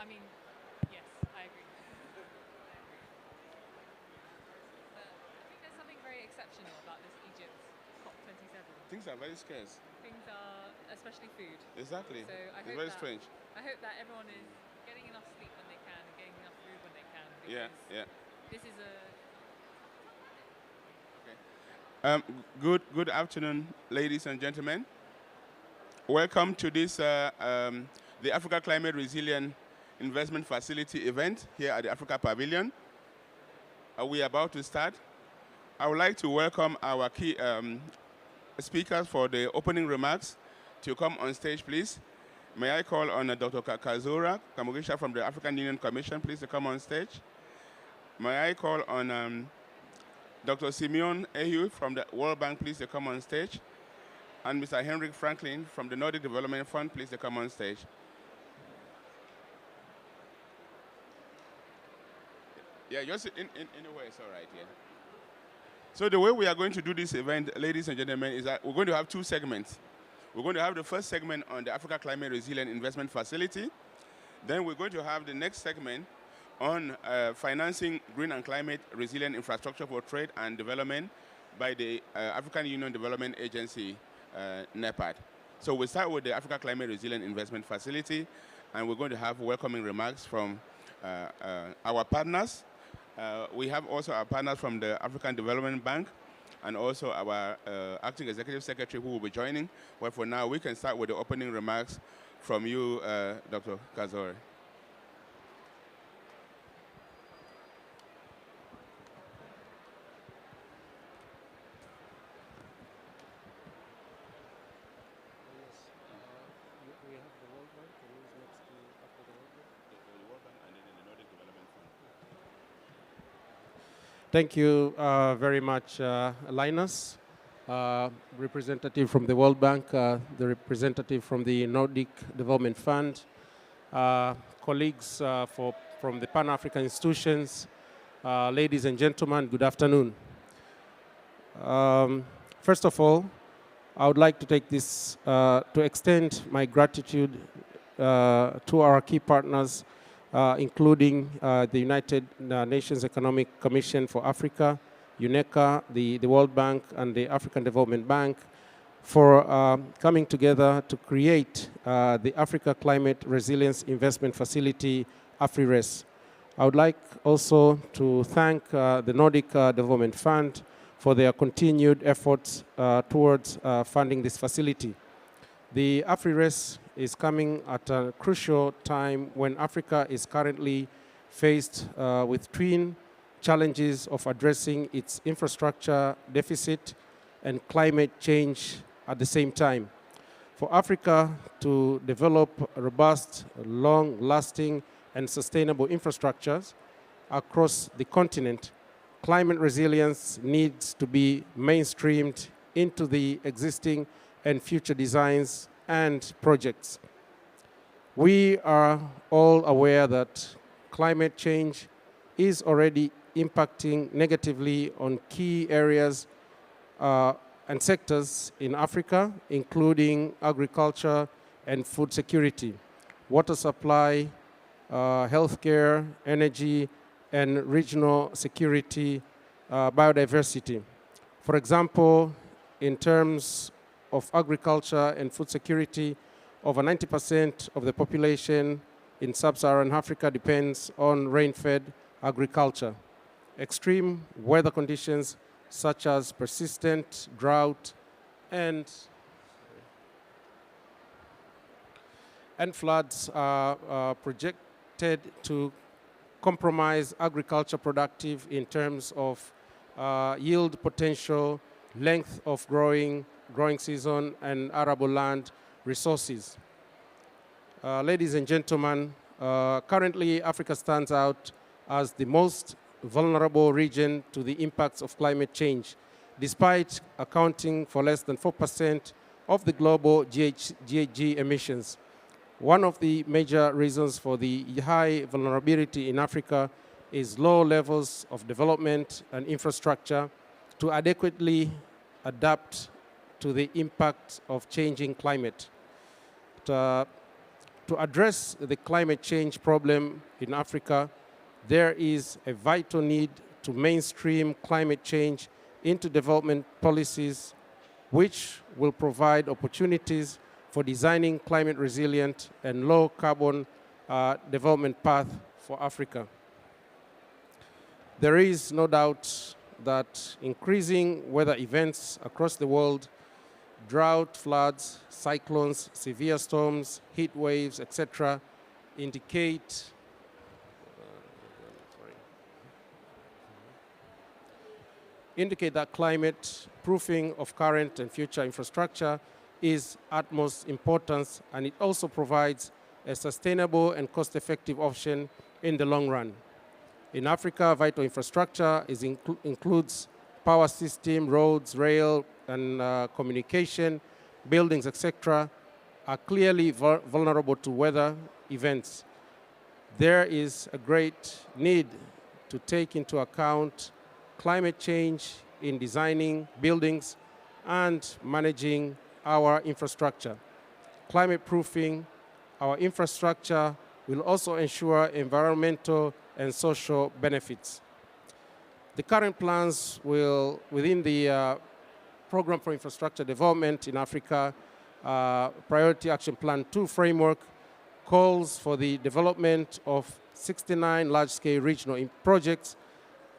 I mean, yes, I agree. But I think there's something very exceptional about this Egypt COP27. Things are very scarce. Things are, especially food. Exactly. So I It's hope very that strange. I hope that everyone is getting enough sleep when they can and getting enough food when they can, Yeah, because yeah. this is a Good afternoon, ladies and gentlemen. Welcome to this the Africa Climate Resilient Investment Facility event here at the Africa Pavilion. We are about to start. I would like to welcome our key speakers for the opening remarks to come on stage, please. May I call on Dr. Kazura Kamugisha from the African Union Commission, please, to come on stage. May I call on Dr. Simeon Ehu from the World Bank, please, to come on stage. And Mr. Henrik Franklin from the Nordic Development Fund, please, to come on stage. Yeah, just in a way, it's all right, yeah. So the way we are going to do this event, ladies and gentlemen, is that we're going to have two segments. We're going to have the first segment on the Africa Climate Resilient Investment Facility. Then we're going to have the next segment on financing green and climate resilient infrastructure for trade and development by the African Union Development Agency, NEPAD. So we'll start with the Africa Climate Resilient Investment Facility, and we're going to have welcoming remarks from our partners. We have also our partners from the African Development Bank and also our Acting Executive Secretary who will be joining. But for now, we can start with the opening remarks from you, Dr. Kazore. Thank you very much, Linus, representative from the World Bank, the representative from the Nordic Development Fund, colleagues from the Pan-African institutions, ladies and gentlemen, good afternoon. First of all, I would like to take this to extend my gratitude to our key partners, including the United Nations Economic Commission for Africa, UNECA, the World Bank, and the African Development Bank, for coming together to create the Africa Climate Resilience Investment Facility, AFRIRES. I would like also to thank the Nordic Development Fund for their continued efforts towards funding this facility. The AFRIRES is coming at a crucial time when Africa is currently faced with twin challenges of addressing its infrastructure deficit and climate change at the same time. For Africa to develop robust, long-lasting, and sustainable infrastructures across the continent, climate resilience needs to be mainstreamed into the existing and future designs and projects. We are all aware that climate change is already impacting negatively on key areas and sectors in Africa, including agriculture and food security, water supply, healthcare, energy, and regional security, biodiversity. For example, in terms of agriculture and food security, over 90% of the population in sub-Saharan Africa depends on rain-fed agriculture. Extreme weather conditions such as persistent drought and floods are projected to compromise agriculture productive in terms of yield potential, length of growing season, and arable land resources. Ladies and gentlemen, currently Africa stands out as the most vulnerable region to the impacts of climate change, despite accounting for less than 4% of the global GHG emissions. One of the major reasons for the high vulnerability in Africa is low levels of development and infrastructure to adequately adapt to the impact of changing climate. To address the climate change problem in Africa, there is a vital need to mainstream climate change into development policies, which will provide opportunities for designing climate resilient and low carbon development path for Africa. There is no doubt that increasing weather events across the world, drought, floods, cyclones, severe storms, heat waves, etc., indicate that climate proofing of current and future infrastructure is utmost importance, and it also provides a sustainable and cost-effective option in the long run. In Africa, vital infrastructure includes power system, roads, rail, and communication, buildings, etc., are clearly vulnerable to weather events. There is a great need to take into account climate change in designing buildings and managing our infrastructure. Climate proofing our infrastructure will also ensure environmental and social benefits. The current plans will, within the Program for Infrastructure Development in Africa, Priority Action Plan 2 framework, calls for the development of 69 large-scale regional projects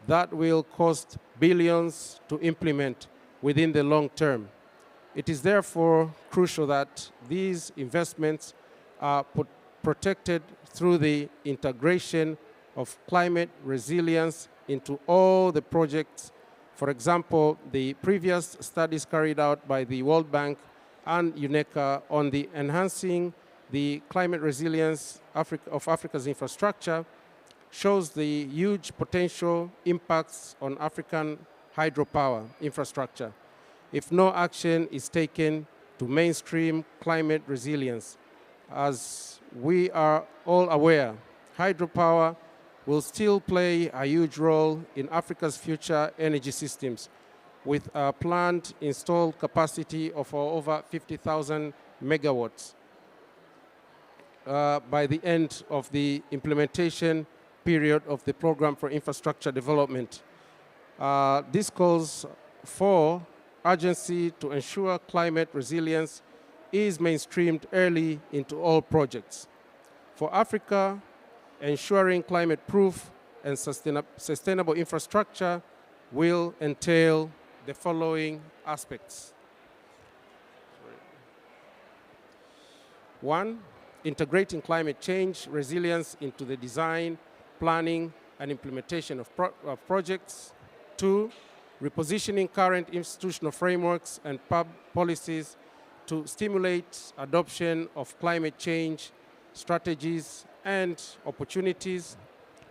that will cost billions to implement within the long term. It is therefore crucial that these investments are protected through the integration of climate resilience into all the projects. For example, the previous studies carried out by the World Bank and UNECA on the enhancing the climate resilience of Africa's infrastructure shows the huge potential impacts on African hydropower infrastructure if no action is taken to mainstream climate resilience. As we are all aware, hydropower will still play a huge role in Africa's future energy systems, with a planned installed capacity of over 50,000 megawatts by the end of the implementation period of the Program for Infrastructure Development. This calls for urgency to ensure climate resilience is mainstreamed early into all projects. For Africa, ensuring climate-proof and sustainable infrastructure will entail the following aspects. One, integrating climate change resilience into the design, planning, and implementation of projects. Two, repositioning current institutional frameworks and policies to stimulate adoption of climate change strategies and opportunities.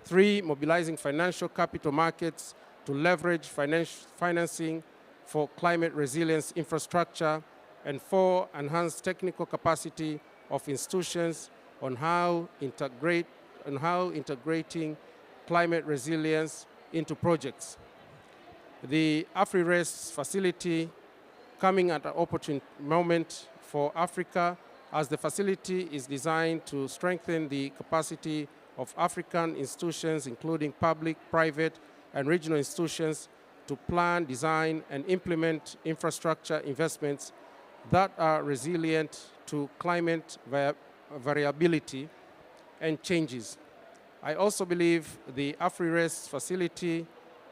Three, mobilizing financial capital markets to leverage financing for climate resilience infrastructure. And four, enhance technical capacity of institutions on how integrating climate resilience into projects. The AfriRest facility coming at an opportune moment for Africa, as the facility is designed to strengthen the capacity of African institutions, including public, private, and regional institutions, to plan, design, and implement infrastructure investments that are resilient to climate variability and changes. I also believe the AfriRest facility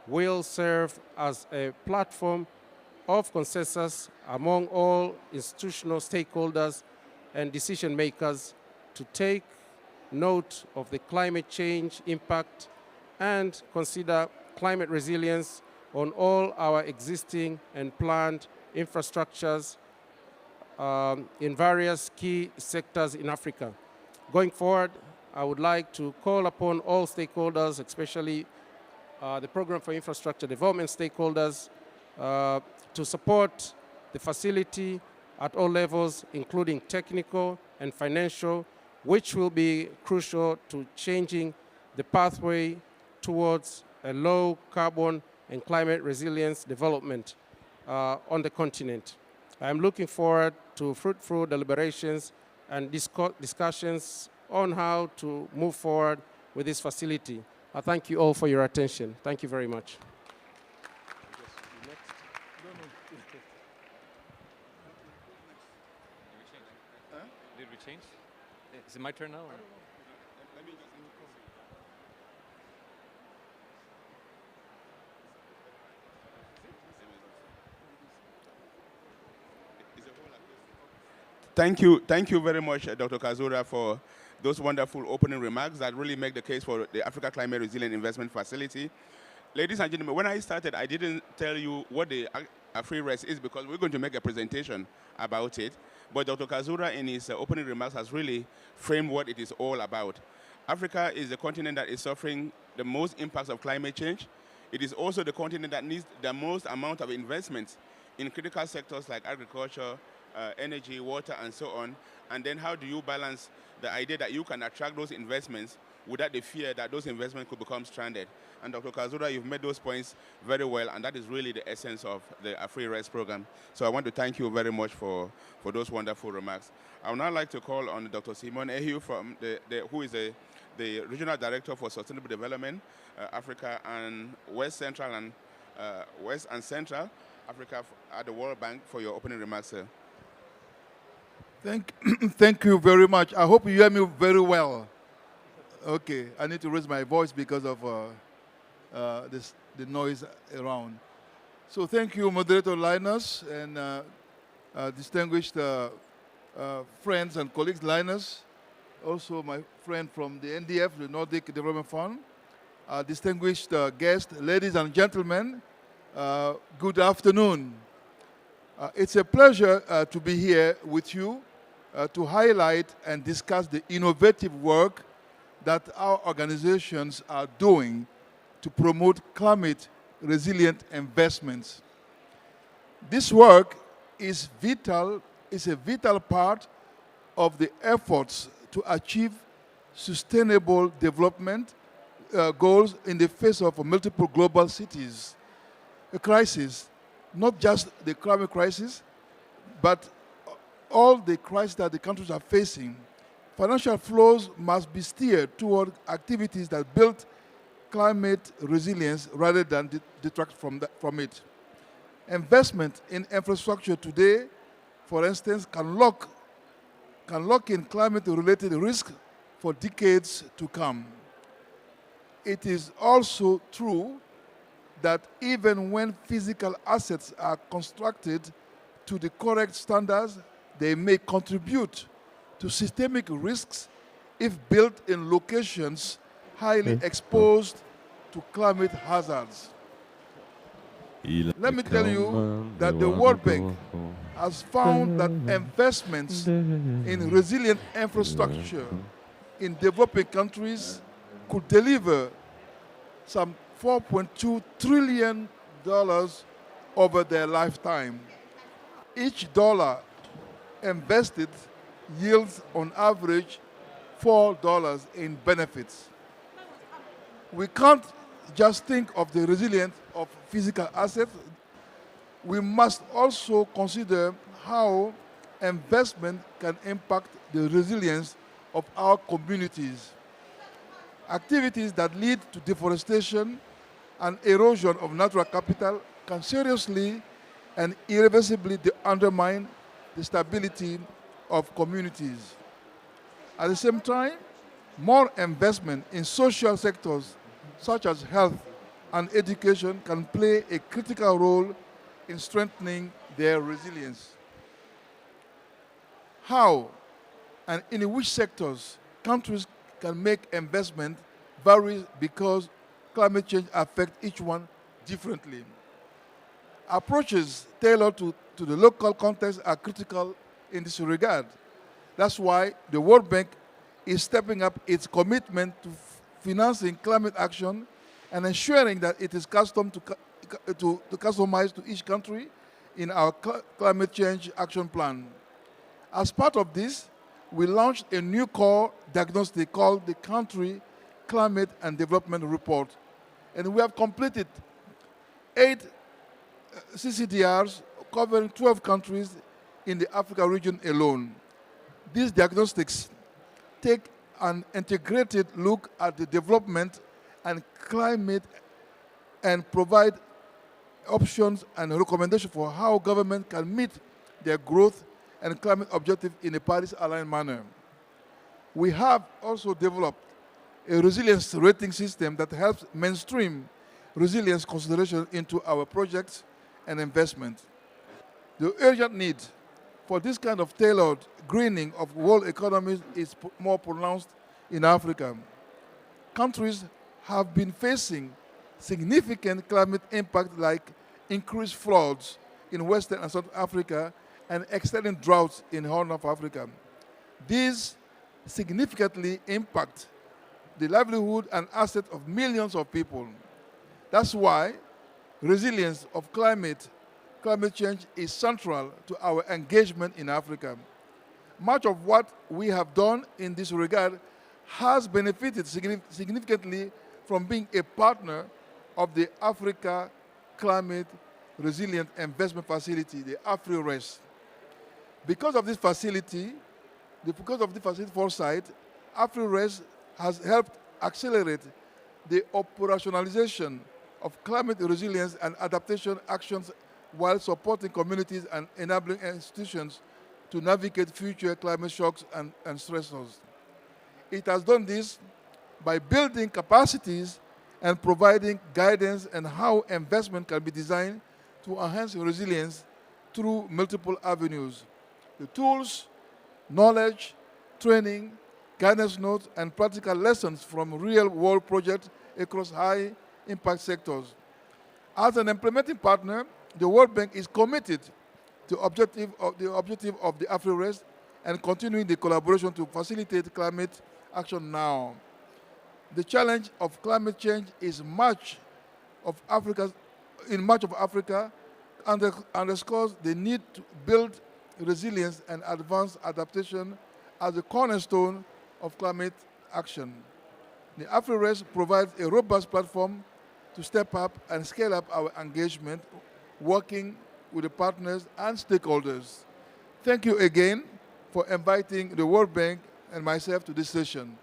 will serve as a platform of consensus among all institutional stakeholders and decision makers to take note of the climate change impact and consider climate resilience on all our existing and planned infrastructures in various key sectors in Africa. Going forward, I would like to call upon all stakeholders, especially the Program for Infrastructure Development stakeholders, to support the facility at all levels, including technical and financial, which will be crucial to changing the pathway towards a low carbon and climate resilience development on the continent. I am looking forward to fruitful deliberations and discussions on how to move forward with this facility. I thank you all for your attention. Thank you very much. Did we change? Is it my turn now? Or? Thank you very much, Dr. Kazura, for those wonderful opening remarks that really make the case for the Africa Climate Resilient Investment Facility. Ladies and gentlemen, when I started, I didn't tell you what the AfriRest is because we're going to make a presentation about it. But Dr. Kazura, in his opening remarks, has really framed what it is all about. Africa is the continent that is suffering the most impacts of climate change. It is also the continent that needs the most amount of investments in critical sectors like agriculture, energy, water, and so on. And then how do you balance the idea that you can attract those investments without the fear that those investments could become stranded? And Dr. Kazura, you've made those points very well, and that is really the essence of the AfriRest program. So I want to thank you very much for those wonderful remarks. I would now like to call on Dr. Simon Ehiu, from who is the Regional Director for Sustainable Development, Africa and West Central and West and Central Africa at the World Bank, for your opening remarks, sir. Thank you very much. I hope you hear me very well. Okay, I need to raise my voice because of the noise around. So thank you, Moderator Linus, and distinguished friends and colleagues, Linus, also my friend from the NDF, the Nordic Development Fund, distinguished guests, ladies and gentlemen, good afternoon. It's a pleasure to be here with you to highlight and discuss the innovative work that our organizations are doing to promote climate resilient investments. This work is a vital part of the efforts to achieve sustainable development goals in the face of multiple global cities. A crisis, not just the climate crisis, but all the crises that the countries are facing. Financial flows must be steered toward activities that build climate resilience rather than detract from it. Investment in infrastructure today, for instance, can lock in climate-related risk for decades to come. It is also true that even when physical assets are constructed to the correct standards, they may contribute to systemic risks if built in locations highly exposed to climate hazards. Let me tell you that the World Bank has found that investments in resilient infrastructure in developing countries could deliver some $4.2 trillion over their lifetime. Each dollar invested yields on average $4 in benefits. We can't just think of the resilience of physical assets. We must also consider how investment can impact the resilience of our communities. Activities that lead to deforestation and erosion of natural capital can seriously and irreversibly undermine the stability of communities. At the same time, more investment in social sectors such as health and education can play a critical role in strengthening their resilience. How and in which sectors countries can make investment varies because climate change affects each one differently. Approaches tailored to the local context are critical in this regard. That's why the World Bank is stepping up its commitment to financing climate action and ensuring that it is customized to each country in our climate change action plan. As part of this, we launched a new core diagnostic called the Country Climate and Development Report. And we have completed 8 CCDRs covering 12 countries in the Africa region alone. These diagnostics take an integrated look at the development and climate and provide options and recommendations for how government can meet their growth and climate objectives in a Paris-aligned manner. We have also developed a resilience rating system that helps mainstream resilience consideration into our projects and investment. The urgent need for this kind of tailored greening of world economies is more pronounced in Africa. Countries have been facing significant climate impact like increased floods in Western and South Africa and extending droughts in Horn of Africa. These significantly impact the livelihood and assets of millions of people. That's why resilience of climate change is central to our engagement in Africa. Much of what we have done in this regard has benefited significantly from being a partner of the Africa Climate Resilient Investment Facility, the AfriRES. Because of this facility foresight, AfriRES has helped accelerate the operationalization of climate resilience and adaptation actions while supporting communities and enabling institutions to navigate future climate shocks and stressors. It has done this by building capacities and providing guidance on how investment can be designed to enhance resilience through multiple avenues. The tools, knowledge, training, guidance notes, and practical lessons from real-world projects across high-impact sectors. As an implementing partner, the World Bank is committed to the objective of the AfriRES and continuing the collaboration to facilitate climate action now. The challenge of climate change is in much of Africa underscores the need to build resilience and advance adaptation as a cornerstone of climate action. The AfriRES provides a robust platform to step up and scale up our engagement, working with the partners and stakeholders. Thank you again for inviting the World Bank and myself to this session.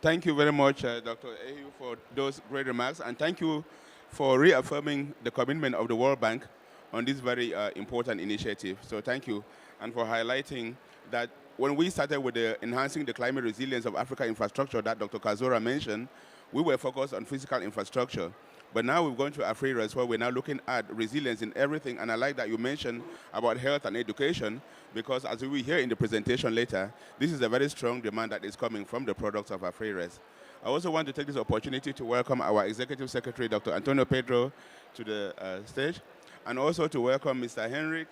Thank you very much, Dr. Ayu, for those great remarks, and thank you for reaffirming the commitment of the World Bank on this very important initiative. So thank you, and for highlighting that when we started with enhancing the climate resilience of Africa infrastructure that Dr. Kazora mentioned, we were focused on physical infrastructure. But now we've gone to AfriRES where we're now looking at resilience in everything. And I like that you mentioned about health and education, because as we will hear in the presentation later, this is a very strong demand that is coming from the products of AfriRES. I also want to take this opportunity to welcome our Executive Secretary, Dr. Antonio Pedro, to the stage, and also to welcome Mr. Henrik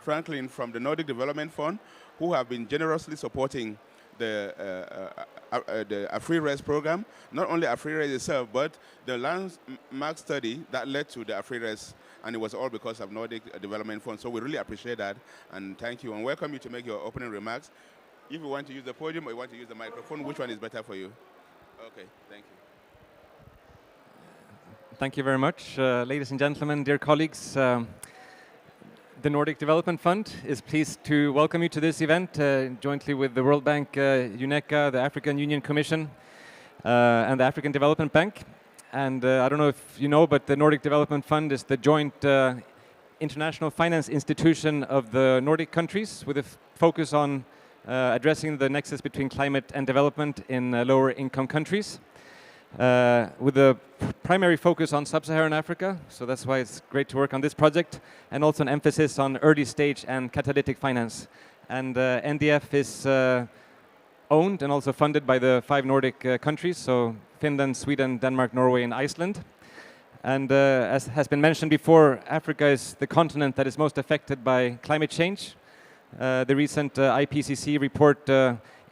Franklin from the Nordic Development Fund, who have been generously supporting the AfriRES program, not only AfriRES itself, but the landmark study that led to the AfriRES, and it was all because of Nordic Development Fund. So we really appreciate that, and thank you, and welcome you to make your opening remarks. If you want to use the podium or you want to use the microphone, which one is better for you? Okay, thank you. Thank you very much, ladies and gentlemen, dear colleagues. The Nordic Development Fund is pleased to welcome you to this event jointly with the World Bank, UNECA, the African Union Commission, and the African Development Bank. And I don't know if you know, but the Nordic Development Fund is the joint international finance institution of the Nordic countries with a focus on addressing the nexus between climate and development in lower income countries. With a primary focus on sub-Saharan Africa, so that's why it's great to work on this project, and also an emphasis on early stage and catalytic finance. And NDF is owned and also funded by the 5 Nordic countries, so Finland, Sweden, Denmark, Norway, and Iceland. And as has been mentioned before, Africa is the continent that is most affected by climate change. The recent IPCC report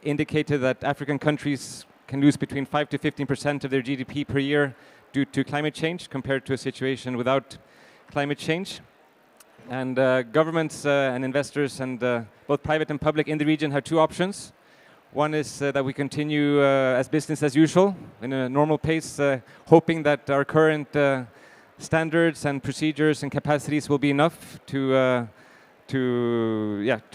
indicated that African countries can lose between 5 to 15% of their GDP per year due to climate change compared to a situation without climate change. And governments and investors and both private and public in the region have 2 options. One is that we continue as business as usual in a normal pace, hoping that our current standards and procedures and capacities will be enough to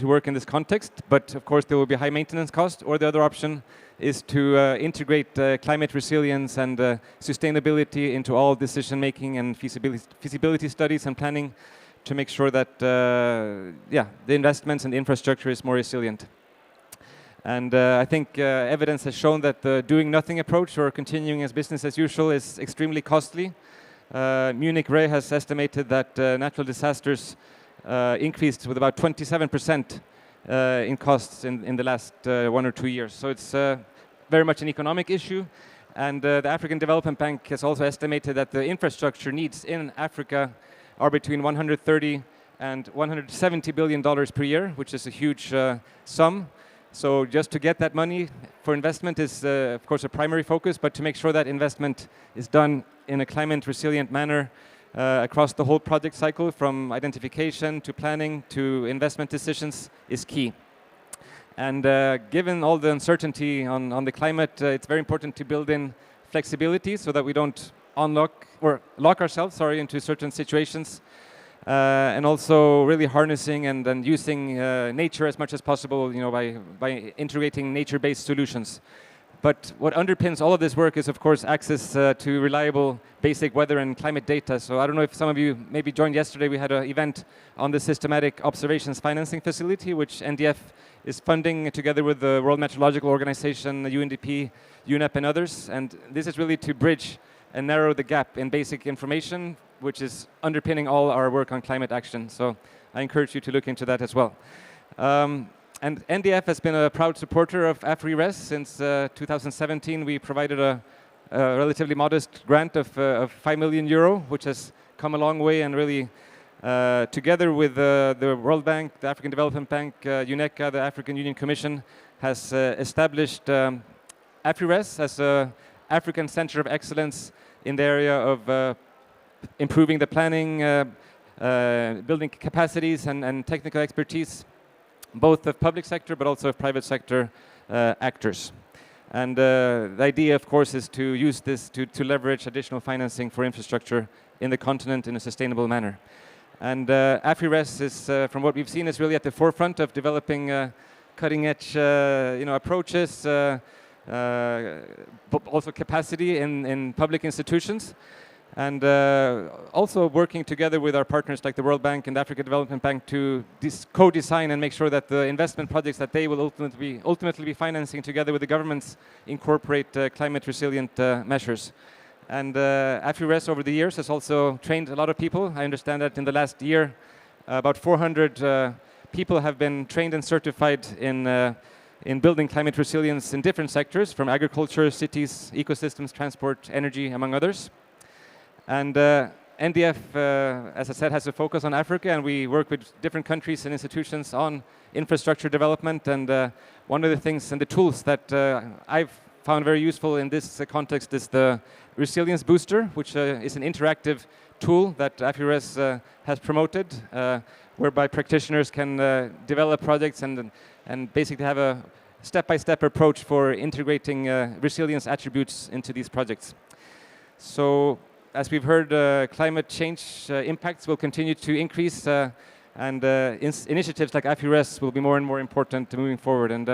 work in this context. But of course, there will be high maintenance cost. Or the other option is to integrate climate resilience and sustainability into all decision making and feasibility studies and planning to make sure that the investments and the infrastructure is more resilient. And I think evidence has shown that the doing nothing approach or continuing as business as usual is extremely costly. Munich Re has estimated that natural disasters increased with about 27% in costs in the last 1 or 2 years. So it's very much an economic issue. And the African Development Bank has also estimated that the infrastructure needs in Africa are between 130 and $170 billion per year, which is a huge sum. So just to get that money for investment is, of course, a primary focus, but to make sure that investment is done in a climate resilient manner across the whole project cycle, from identification to planning to investment decisions, is key. And given all the uncertainty on the climate, it's very important to build in flexibility so that we don't lock ourselves into certain situations. And also really harnessing and using nature as much as possible, by integrating nature-based solutions. But what underpins all of this work is, of course, access to reliable basic weather and climate data. So I don't know if some of you maybe joined yesterday. We had an event on the Systematic Observations Financing Facility, which NDF is funding together with the World Meteorological Organization, the UNDP, UNEP, and others. And this is really to bridge and narrow the gap in basic information, which is underpinning all our work on climate action. So I encourage you to look into that as well. And NDF has been a proud supporter of AfriRes since 2017. We provided a relatively modest grant of €5 million, which has come a long way, and really together with the World Bank, the African Development Bank, UNECA, the African Union Commission, has established AfriRes as an African Center of Excellence in the area of improving the planning, building capacities and technical expertise, both of public sector but also of private sector actors. And the idea, of course, is to use this to leverage additional financing for infrastructure in the continent in a sustainable manner. And AfriRes is, from what we've seen, is really at the forefront of developing cutting-edge approaches, but also capacity in public institutions. And also working together with our partners like the World Bank and the African Development Bank to co-design and make sure that the investment projects that they will ultimately be financing together with the governments incorporate climate resilient measures. And AfriRes over the years has also trained a lot of people. I understand that in the last year, about 400 people have been trained and certified in building climate resilience in different sectors, from agriculture, cities, ecosystems, transport, energy, among others. And NDF, as I said, has a focus on Africa, and we work with different countries and institutions on infrastructure development. And one of the things and the tools that I've found very useful in this context is the Resilience Booster, which is an interactive tool that AfriRes has promoted, whereby practitioners can develop projects and basically have a step-by-step approach for integrating resilience attributes into these projects. So, as we've heard, climate change impacts will continue to increase, and initiatives like AfriRes will be more and more important moving forward. And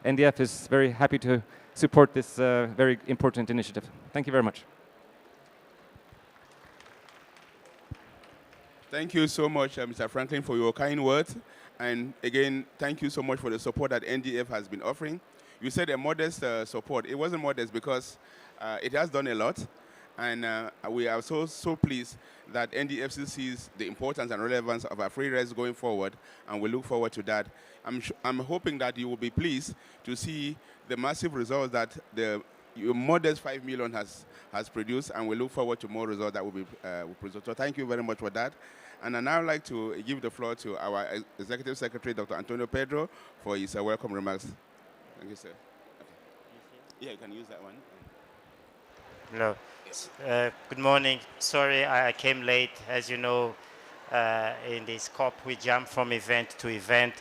NDF is very happy to support this very important initiative. Thank you very much. Thank you so much, Mr. Franklin, for your kind words. And again, thank you so much for the support that NDF has been offering. You said a modest support. It wasn't modest because it has done a lot. And we are so pleased that NDFC sees the importance and relevance of AfriRes going forward, and we look forward to that. I'm hoping that you will be pleased to see the massive results that your modest 5 million has produced, and we look forward to more results that will be produced. So thank you very much for that. And I'd now like to give the floor to our Executive Secretary, Dr. Antonio Pedro, for his welcome remarks. Thank you, sir. Okay. Yeah, you can use that one. Hello. Good morning. Sorry I came late. As you know, in this COP, we jump from event to event.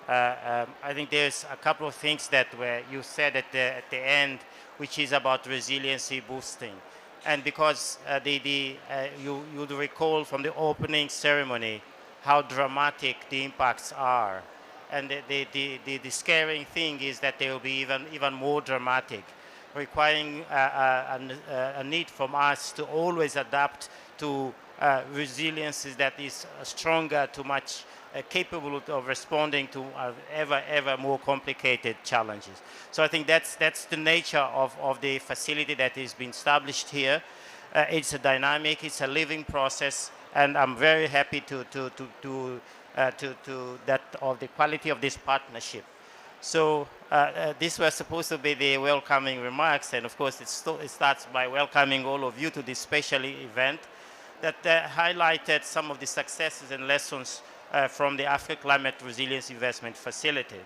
I think there's a couple of things that you said at the end, which is about resiliency boosting. And because you would recall from the opening ceremony how dramatic the impacts are. And the scaring thing is that they will be even more dramatic, requiring a need from us to always adapt to resiliences that is stronger, too much capable of responding to ever more complicated challenges. So I think that's the nature of the facility that is being established here. It's a dynamic, it's a living process, and I'm very happy to that of the quality of this partnership. So these were supposed to be the welcoming remarks, and of course it starts by welcoming all of you to this special event that highlighted some of the successes and lessons from the Africa Climate Resilience Investment Facility.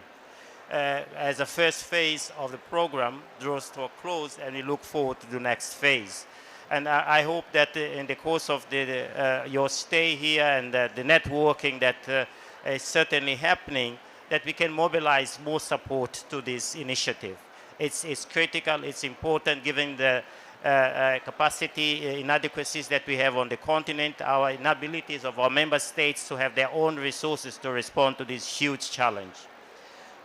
As a first phase of the program draws to a close, and we look forward to the next phase. And I hope that in the course of your stay here and the networking that is certainly happening, that we can mobilize more support to this initiative. It's critical, it's important given the capacity inadequacies that we have on the continent, our inabilities of our member states to have their own resources to respond to this huge challenge.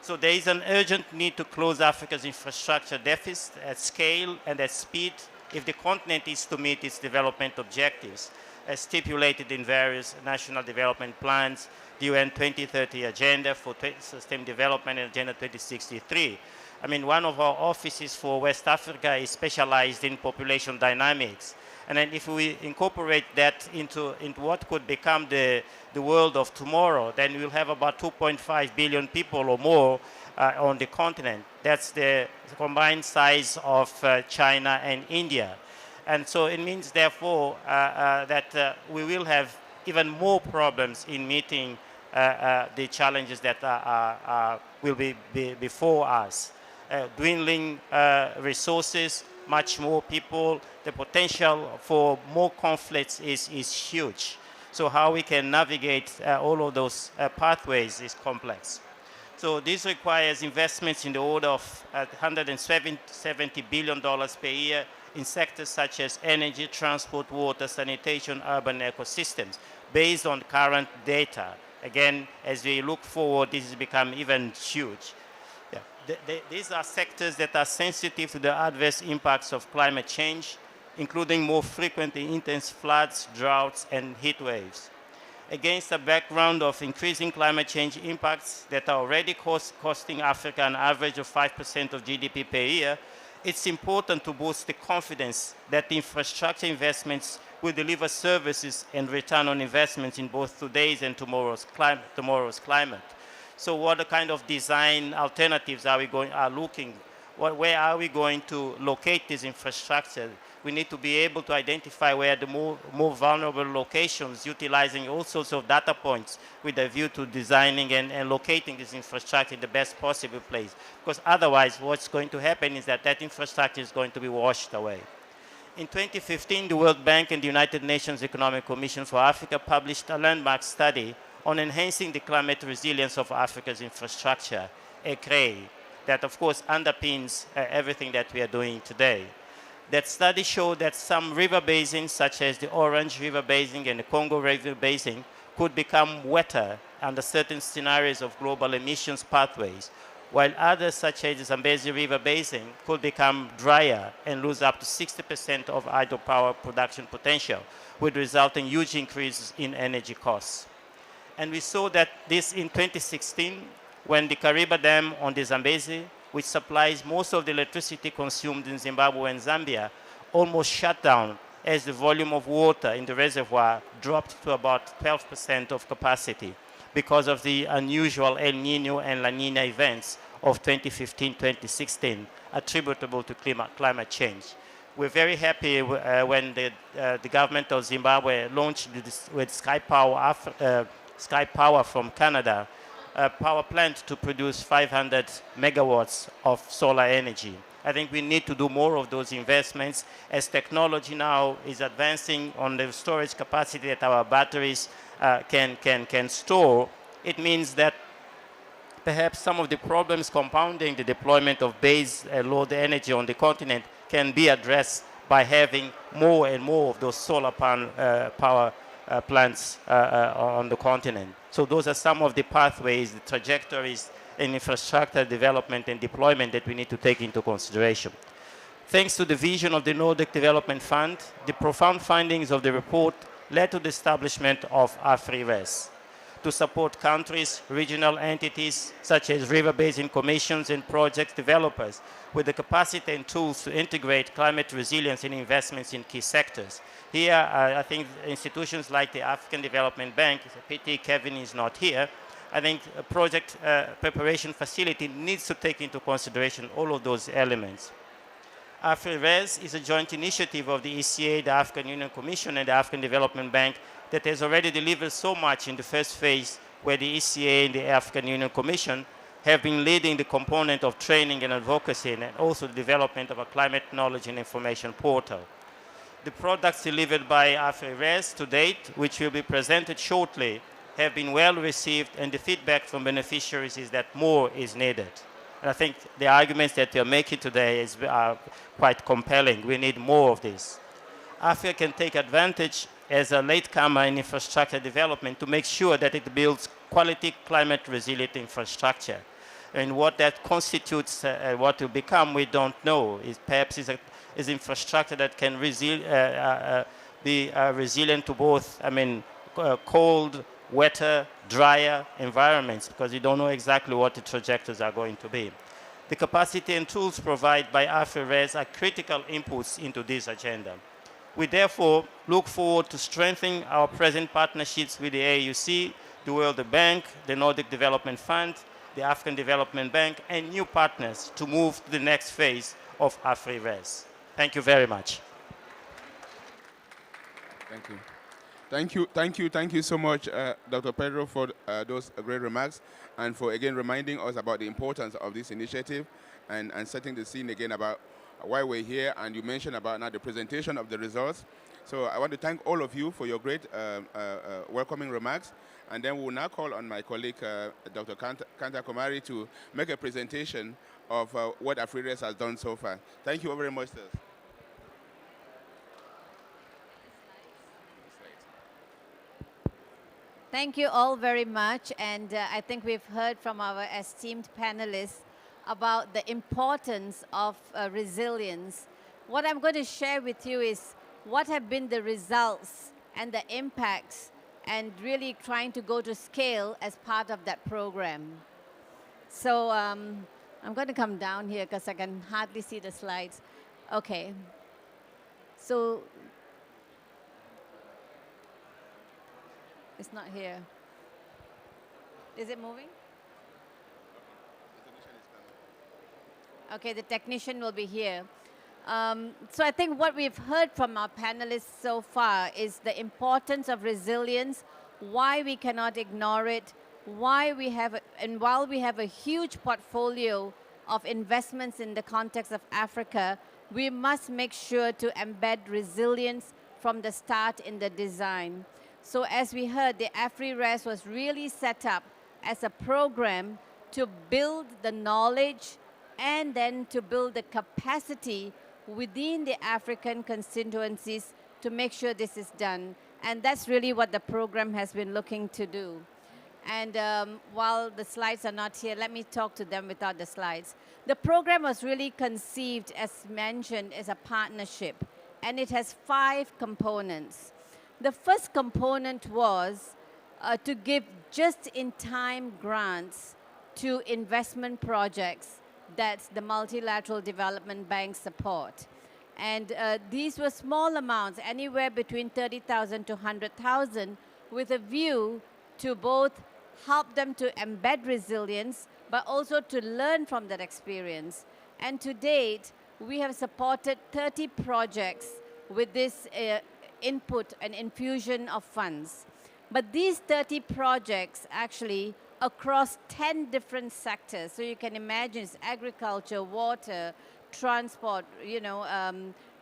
So there is an urgent need to close Africa's infrastructure deficit at scale and at speed if the continent is to meet its development objectives, as stipulated in various national development plans, the UN 2030 Agenda for Sustainable Development and Agenda 2063. I mean, one of our offices for West Africa is specialized in population dynamics. And then if we incorporate that into what could become the world of tomorrow, then we'll have about 2.5 billion people or more on the continent. That's the combined size of China and India. And so it means, therefore, that we will have even more problems in meeting the challenges that will be before us. Dwindling resources, much more people, the potential for more conflicts is huge. So how we can navigate all of those pathways is complex. So this requires investments in the order of $170 billion per year in sectors such as energy, transport, water, sanitation, urban ecosystems, based on current data. Again, as we look forward, this has become even huge. These are sectors that are sensitive to the adverse impacts of climate change, including more frequent and intense floods, droughts, and heat waves. Against a background of increasing climate change impacts that are already costing Africa an average of 5% of GDP per year, it's important to boost the confidence that infrastructure investments will deliver services and return on investments in both today's and tomorrow's climate. So what kind of design alternatives are we looking? Where are we going to locate this infrastructure? We need to be able to identify where the more vulnerable locations, utilizing all sorts of data points with a view to designing and locating this infrastructure in the best possible place. Because otherwise, what's going to happen is that infrastructure is going to be washed away. In 2015, the World Bank and the United Nations Economic Commission for Africa published a landmark study on enhancing the climate resilience of Africa's infrastructure, ECRE, that of course underpins everything that we are doing today. That study showed that some river basins, such as the Orange River Basin and the Congo River Basin, could become wetter under certain scenarios of global emissions pathways, while others, such as the Zambezi River Basin, could become drier and lose up to 60% of hydropower production potential, with resulting huge increases in energy costs. And we saw that this in 2016, when the Kariba Dam on the Zambezi, which supplies most of the electricity consumed in Zimbabwe and Zambia, almost shut down as the volume of water in the reservoir dropped to about 12% of capacity because of the unusual El Nino and La Nina events of 2015-2016 attributable to climate change. We're very happy when the government of Zimbabwe launched with Sky Power from Canada, a power plant to produce 500 megawatts of solar energy. I think we need to do more of those investments as technology now is advancing on the storage capacity that our batteries can store. It means that perhaps some of the problems compounding the deployment of base load energy on the continent can be addressed by having more and more of those solar power plants on the continent. So those are some of the pathways, the trajectories, and infrastructure development and deployment that we need to take into consideration. Thanks to the vision of the Nordic Development Fund, the profound findings of the report led to the establishment of AFRI-RES to support countries, regional entities, such as river basin commissions and project developers with the capacity and tools to integrate climate resilience in investments in key sectors. Here, I think institutions like the African Development Bank, it's a pity Kevin is not here, I think a project preparation facility needs to take into consideration all of those elements. AFRI-RES is a joint initiative of the ECA, the African Union Commission, and the African Development Bank that has already delivered so much in the first phase, where the ECA and the African Union Commission have been leading the component of training and advocacy, and also the development of a climate knowledge and information portal. The products delivered by AFRI-RES to date, which will be presented shortly, have been well received, and the feedback from beneficiaries is that more is needed. And I think the arguments that you're making today are quite compelling. We need more of this. Africa can take advantage as a latecomer in infrastructure development to make sure that it builds quality climate resilient infrastructure. And what that constitutes, what will become, we don't know. Perhaps is infrastructure that can be resilient to both, cold, wetter, drier environments, because you don't know exactly what the trajectories are going to be. The capacity and tools provided by AFRI-RES are critical inputs into this agenda. We therefore look forward to strengthening our present partnerships with the AUC, the World Bank, the Nordic Development Fund, the African Development Bank, and new partners to move to the next phase of AFRI-RES. Thank you very much. Thank you. Thank you so much, Dr. Pedro, for those great remarks, and for again reminding us about the importance of this initiative and setting the scene again about why we're here. And you mentioned about now the presentation of the results. So I want to thank all of you for your great welcoming remarks. And then we'll now call on my colleague, Dr. Kanta Komari, to make a presentation of what AFRI-RES has done so far. Thank you very much, sir. Thank you all very much, and I think we've heard from our esteemed panelists about the importance of resilience. What I'm going to share with you is what have been the results and the impacts, and really trying to go to scale as part of that program. So I'm going to come down here because I can hardly see the slides. Okay. So it's not here. Is it moving? Okay, the technician will be here. So I think what we've heard from our panelists so far is the importance of resilience, why we cannot ignore it, why we have, and while we have a huge portfolio of investments in the context of Africa, we must make sure to embed resilience from the start in the design. So as we heard, the AFRI-RES was really set up as a program to build the knowledge and then to build the capacity within the African constituencies to make sure this is done. And that's really what the program has been looking to do. And while the slides are not here, let me talk to them without the slides. The program was really conceived, as mentioned, as a partnership, and it has 5 components. The first component was to give just-in-time grants to investment projects that the multilateral development banks support. And these were small amounts, anywhere between 30,000 to 100,000, with a view to both help them to embed resilience, but also to learn from that experience. And to date, we have supported 30 projects with this input and infusion of funds. But these 30 projects actually across 10 different sectors. So you can imagine it's agriculture, water, transport,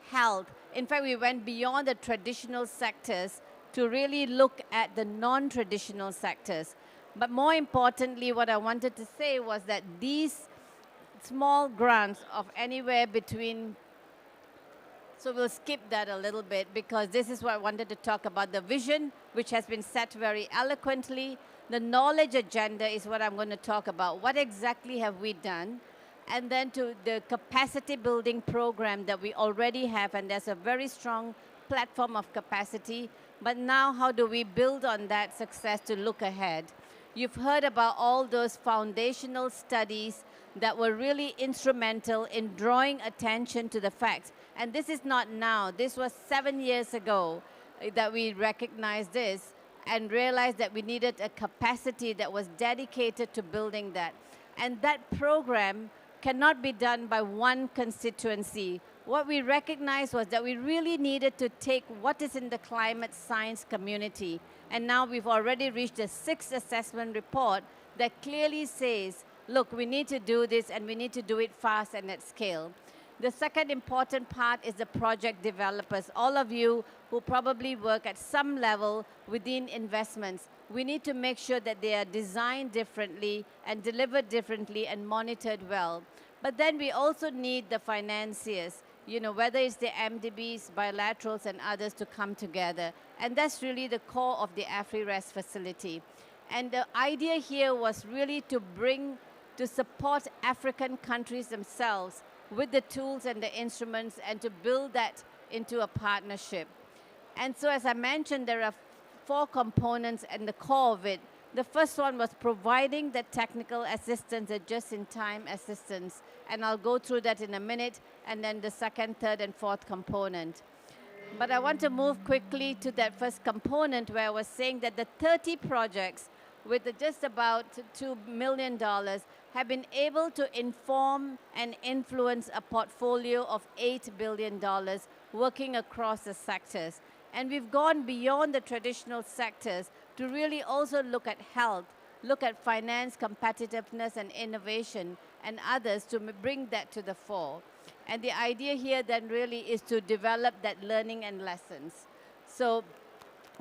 health. In fact, we went beyond the traditional sectors to really look at the non-traditional sectors. But more importantly, what I wanted to say was that these small grants of anywhere between So we'll skip that a little bit because this is what I wanted to talk about. The vision, which has been set very eloquently. The knowledge agenda is what I'm going to talk about. What exactly have we done? And then to the capacity building program that we already have, and there's a very strong platform of capacity. But now how do we build on that success to look ahead? You've heard about all those foundational studies that were really instrumental in drawing attention to the facts. And this is not now. This was 7 years ago that we recognized this and realized that we needed a capacity that was dedicated to building that. And that program cannot be done by one constituency. What we recognized was that we really needed to take what is in the climate science community. And now we've already reached the 6th assessment report that clearly says, look, we need to do this and we need to do it fast and at scale. The second important part is the project developers. All of you who probably work at some level within investments, we need to make sure that they are designed differently and delivered differently and monitored well. But then we also need the financiers, you know, whether it's the MDBs, bilaterals, and others to come together. And that's really the core of the AfriRest facility. And the idea here was really to support African countries themselves with the tools and the instruments and to build that into a partnership. And so as I mentioned, there are 4 components and the core of it. The first one was providing the technical assistance, the just-in-time assistance. And I'll go through that in a minute, and then the second, third, and fourth component. But I want to move quickly to that first component where I was saying that the 30 projects with just about $2 million have been able to inform and influence a portfolio of $8 billion working across the sectors. And we've gone beyond the traditional sectors to really also look at health, look at finance, competitiveness, and innovation, and others to bring that to the fore. And the idea here then really is to develop that learning and lessons. So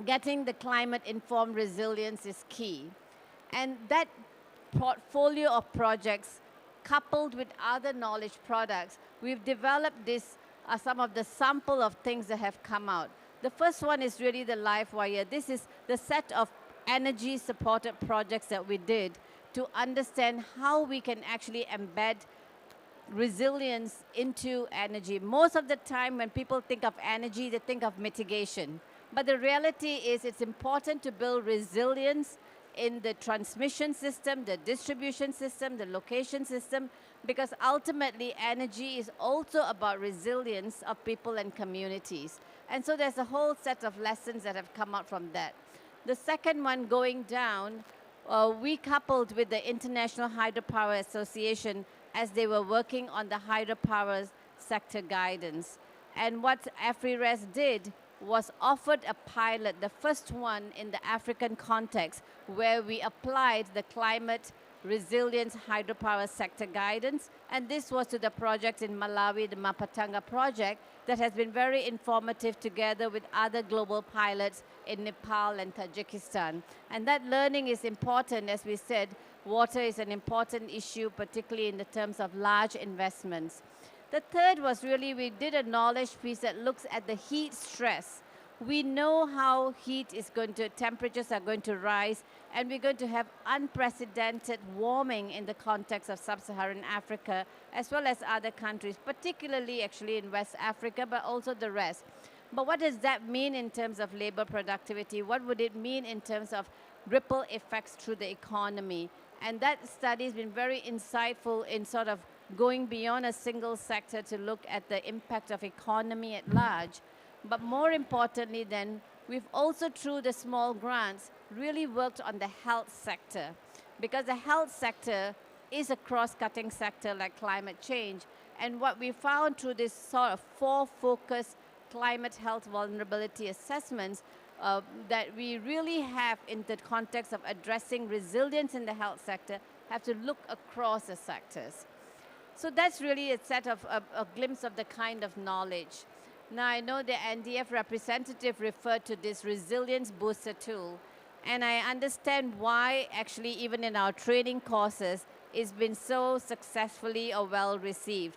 getting the climate-informed resilience is key. And that portfolio of projects, coupled with other knowledge products, we've developed this, some of the sample of things that have come out. The first one is really the LiveWire. This is the set of energy-supported projects that we did to understand how we can actually embed resilience into energy. Most of the time when people think of energy, they think of mitigation. But the reality is it's important to build resilience in the transmission system, the distribution system, the location system, because ultimately energy is also about resilience of people and communities. And so there's a whole set of lessons that have come out from that. The second one, going down, we coupled with the International Hydropower Association as they were working on the hydropower sector guidance. And what AfriRest did was offered a pilot, the first one in the African context, where we applied the climate resilience hydropower sector guidance. And this was to the project in Malawi, the Mapatanga project, that has been very informative together with other global pilots in Nepal and Tajikistan. And that learning is important. As we said, water is an important issue, particularly in the terms of large investments. The third was really, we did a knowledge piece that looks at the heat stress. We know how temperatures are going to rise, and we're going to have unprecedented warming in the context of sub-Saharan Africa, as well as other countries, particularly actually in West Africa, but also the rest. But what does that mean in terms of labor productivity? What would it mean in terms of ripple effects through the economy? And that study has been very insightful in sort of going beyond a single sector to look at the impact of economy at large. But more importantly then, we've also, through the small grants, really worked on the health sector, because the health sector is a cross-cutting sector like climate change. And what we found through this sort of 4 focused climate health vulnerability assessments that we really have in the context of addressing resilience in the health sector have to look across the sectors. So that's really a set of a glimpse of the kind of knowledge. Now, I know the NDF representative referred to this resilience booster tool, and I understand why actually even in our training courses it's been so successfully or well received.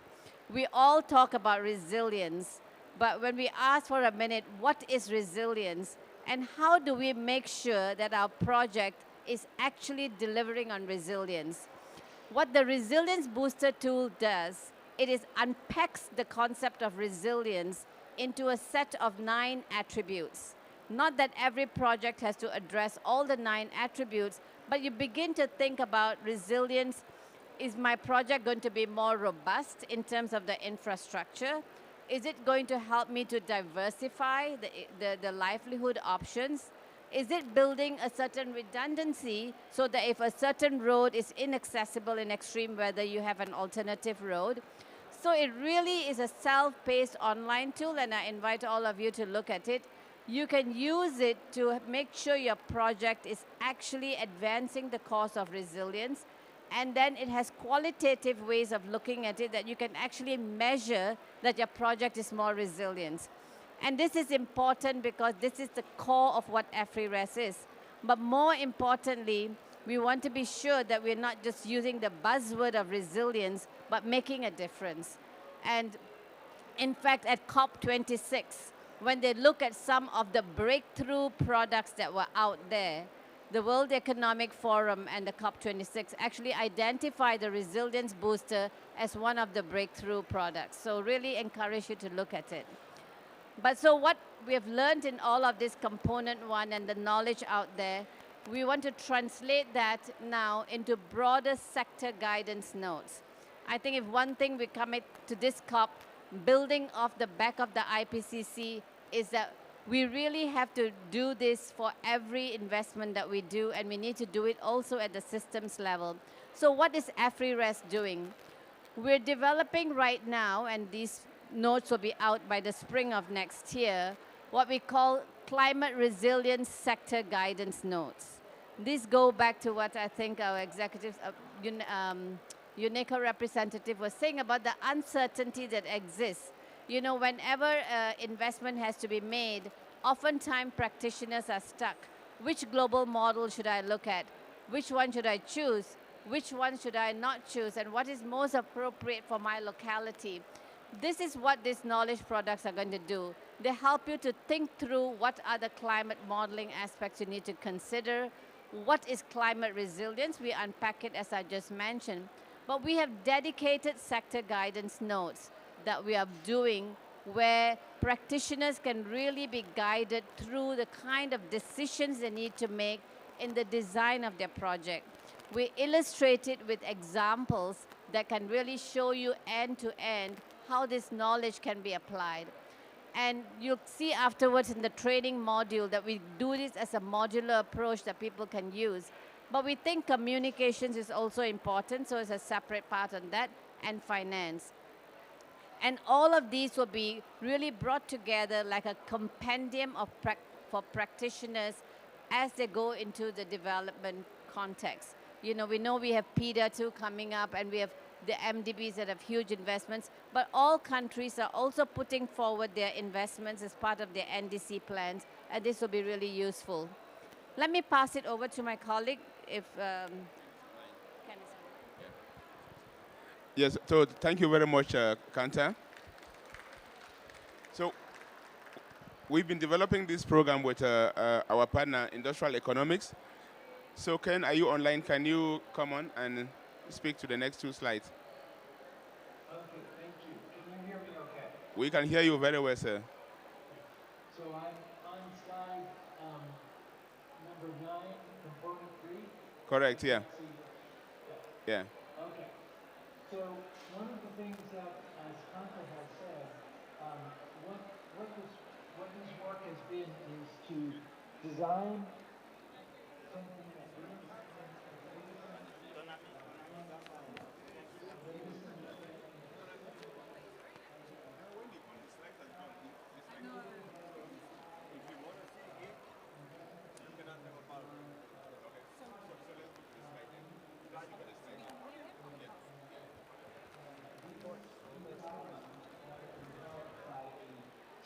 We all talk about resilience, But when we ask for a minute, what is resilience and how do we make sure that our project is actually delivering on resilience? What the Resilience Booster tool does, it is unpacks the concept of resilience into a set of 9 attributes. Not that every project has to address all the 9 attributes, but you begin to think about resilience. Is my project going to be more robust in terms of the infrastructure? Is it going to help me to diversify the livelihood options? Is it building a certain redundancy so that if a certain road is inaccessible in extreme weather, you have an alternative road? So it really is a self-paced online tool, and I invite all of you to look at it. You can use it to make sure your project is actually advancing the cause of resilience. And then it has qualitative ways of looking at it that you can actually measure that your project is more resilient. And this is important because this is the core of what AfriRes is. But more importantly, we want to be sure that we're not just using the buzzword of resilience, but making a difference. And in fact, at COP26, when they look at some of the breakthrough products that were out there, the World Economic Forum and the COP26 actually identify the Resilience Booster as one of the breakthrough products. So really encourage you to look at it. But so what we have learned in all of this component 1 and the knowledge out there, we want to translate that now into broader sector guidance notes. I think if one thing we commit to this COP, building off the back of the IPCC, is that we really have to do this for every investment that we do, and we need to do it also at the systems level. So what is AfriRes doing? We're developing right now, and these notes will be out by the spring of next year, what we call climate resilience sector guidance notes. These go back to what I think our executive, UNECA representative was saying about the uncertainty that exists. You know, whenever investment has to be made, oftentimes practitioners are stuck. Which global model should I look at? Which one should I choose? Which one should I not choose? And what is most appropriate for my locality? This is what these knowledge products are going to do. They help you to think through what are the climate modeling aspects you need to consider. What is climate resilience? We unpack it as I just mentioned. But we have dedicated sector guidance notes that we are doing where practitioners can really be guided through the kind of decisions they need to make in the design of their project. We illustrate it with examples that can really show you end to end how this knowledge can be applied. And you'll see afterwards in the training module that we do this as a modular approach that people can use. But we think communications is also important, so it's a separate part on that, and finance. And all of these will be really brought together like a compendium of for practitioners as they go into the development context. You know, we have PIDA too coming up, and we have the MDBs that have huge investments, but all countries are also putting forward their investments as part of their NDC plans, and this will be really useful. Let me pass it over to my colleague, if Yes, so thank you very much, Kanta. So we've been developing this program with our partner, Industrial Economics. So Ken, are you online? Can you come on and speak to the next 2 slides? Okay, thank you. Can you hear me okay? We can hear you very well, sir. So I'm on slide number 9, component 3. Correct, yeah. Yeah. Okay. So one of the things that, as Kanta has said, what this work has been is to design something that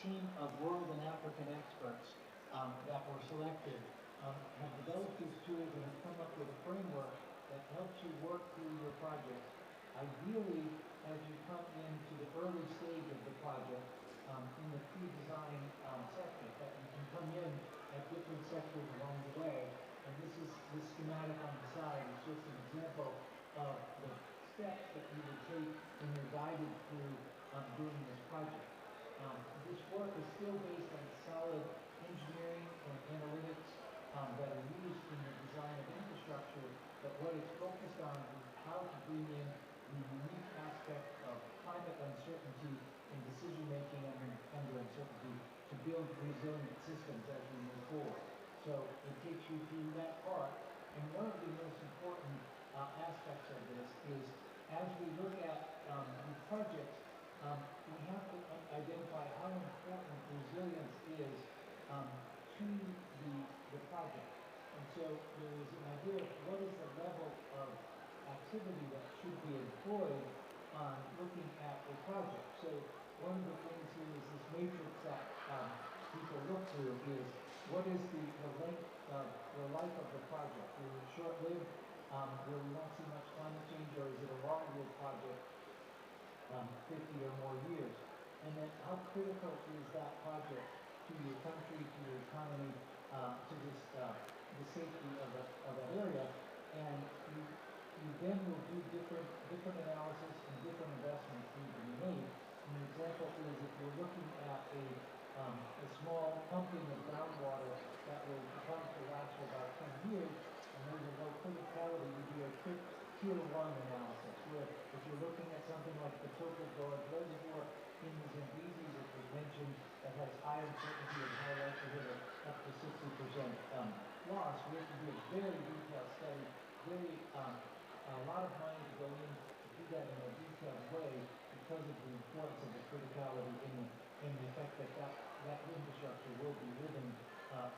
team of world and African experts that were selected have developed these tools and have come up with a framework that helps you work through your project. Ideally, as you come into the early stage of the project, in the pre-design sector, that you can come in at different sectors along the way. And this schematic on the side is just an example of the steps that you would take when you're guided through doing this project. This work is still based on solid engineering and analytics that are used in the design of infrastructure, but what it's focused on is how to bring in the unique aspect of climate uncertainty in decision-making under uncertainty to build resilient systems as we move forward. So it takes you through that part, and one of the most important aspects of this is as we look at these projects, we have to identify how important resilience is to the project. And so there is an idea of what is the level of activity that should be employed on looking at a project. So one of the things here is this matrix that people look through is what is the length of the life of the project? Is it short-lived, where we won't see much climate change, or is it a long-lived project, 50 or more years? And then how critical is that project to your country, to your economy, to this, the safety of that area? And you then will do different analysis and different investments need to be made. An example is if you're looking at a small pumping of groundwater that will come to last for about 10 years, and there's a low criticality, you do a quick tier 1 analysis, where if you're looking at something like the Purple Gorge Reservoir in the Zambezi, which was mentioned, that has high uncertainty and high likelihood of up to 60% loss, we have to do a very detailed study, a lot of money to go in to do that in a detailed way because of the importance of the criticality in the effect that infrastructure will be living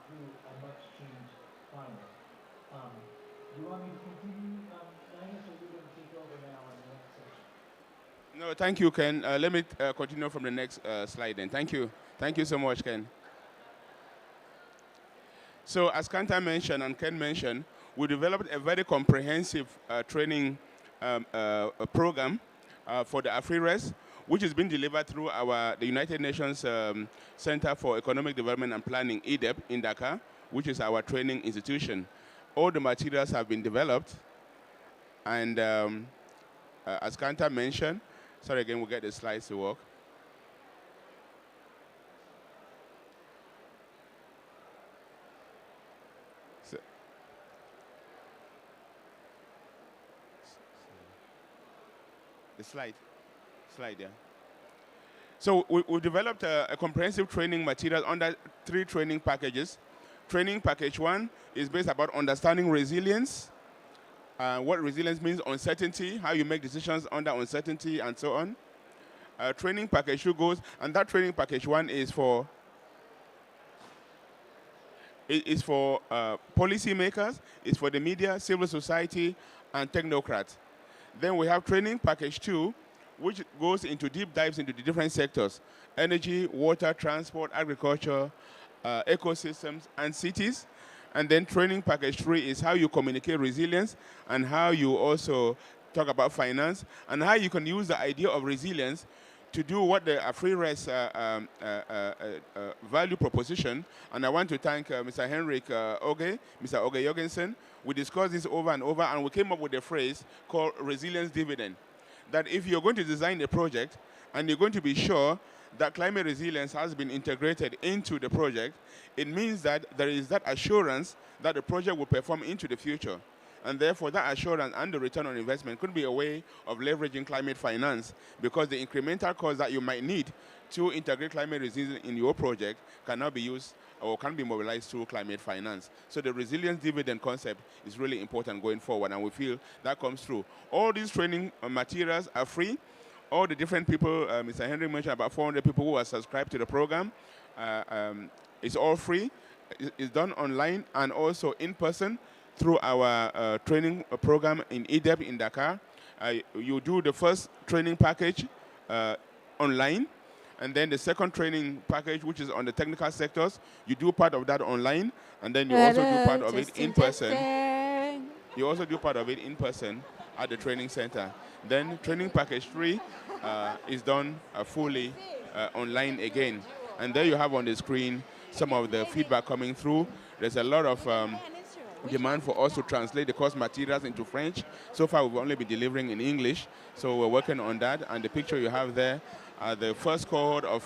through a much changed climate. Do you want me to continue, Linus, or are you going to take over now on the next section? No, thank you, Ken. Let me continue from the next slide then. Thank you. Thank you so much, Ken. So as Kanta mentioned and Ken mentioned, we developed a very comprehensive training program for the AfriRes, which is being delivered through the United Nations Center for Economic Development and Planning, EDEP, in Dakar, which is our training institution. All the materials have been developed, and as Kanta mentioned, sorry again, we'll get the slides to work. The slide, yeah. So we developed a comprehensive training material under 3 training packages. Training package 1 is based about understanding resilience, what resilience means, uncertainty, how you make decisions under uncertainty, and so on. Training package 2 goes, and that training package 1 is for policymakers, it's for the media, civil society, and technocrats. Then we have training package 2, which goes into deep dives into the different sectors: energy, water, transport, agriculture, ecosystems, and cities. And then training package 3 is how you communicate resilience and how you also talk about finance and how you can use the idea of resilience to do what the AfriRes value proposition. And I want to thank Mr. Henrik Oge, Mr. Oge Jorgensen. We discussed this over and over, and we came up with a phrase called resilience dividend. That if you're going to design a project and you're going to be sure that climate resilience has been integrated into the project, it means that there is that assurance that the project will perform into the future. And therefore, that assurance and the return on investment could be a way of leveraging climate finance, because the incremental cost that you might need to integrate climate resilience in your project cannot be used or can be mobilized through climate finance. So the resilience dividend concept is really important going forward, and we feel that comes through. All these training materials are free. All the different people, Mr. Henry mentioned about 400 people who are subscribed to the program. It's all free. It's done online and also in person through our training program in EDEP in Dakar. You do the first training package online, and then the second training package, which is on the technical sectors, you do part of that online, and then you also do part of it in person. You also do part of it in person at the training center. Then training package 3 is done fully online again. And there you have on the screen some of the feedback coming through. There's a lot of demand for us to translate the course materials into French. So far, we've only been delivering in English, so we're working on that. And the picture you have there are the first cohort of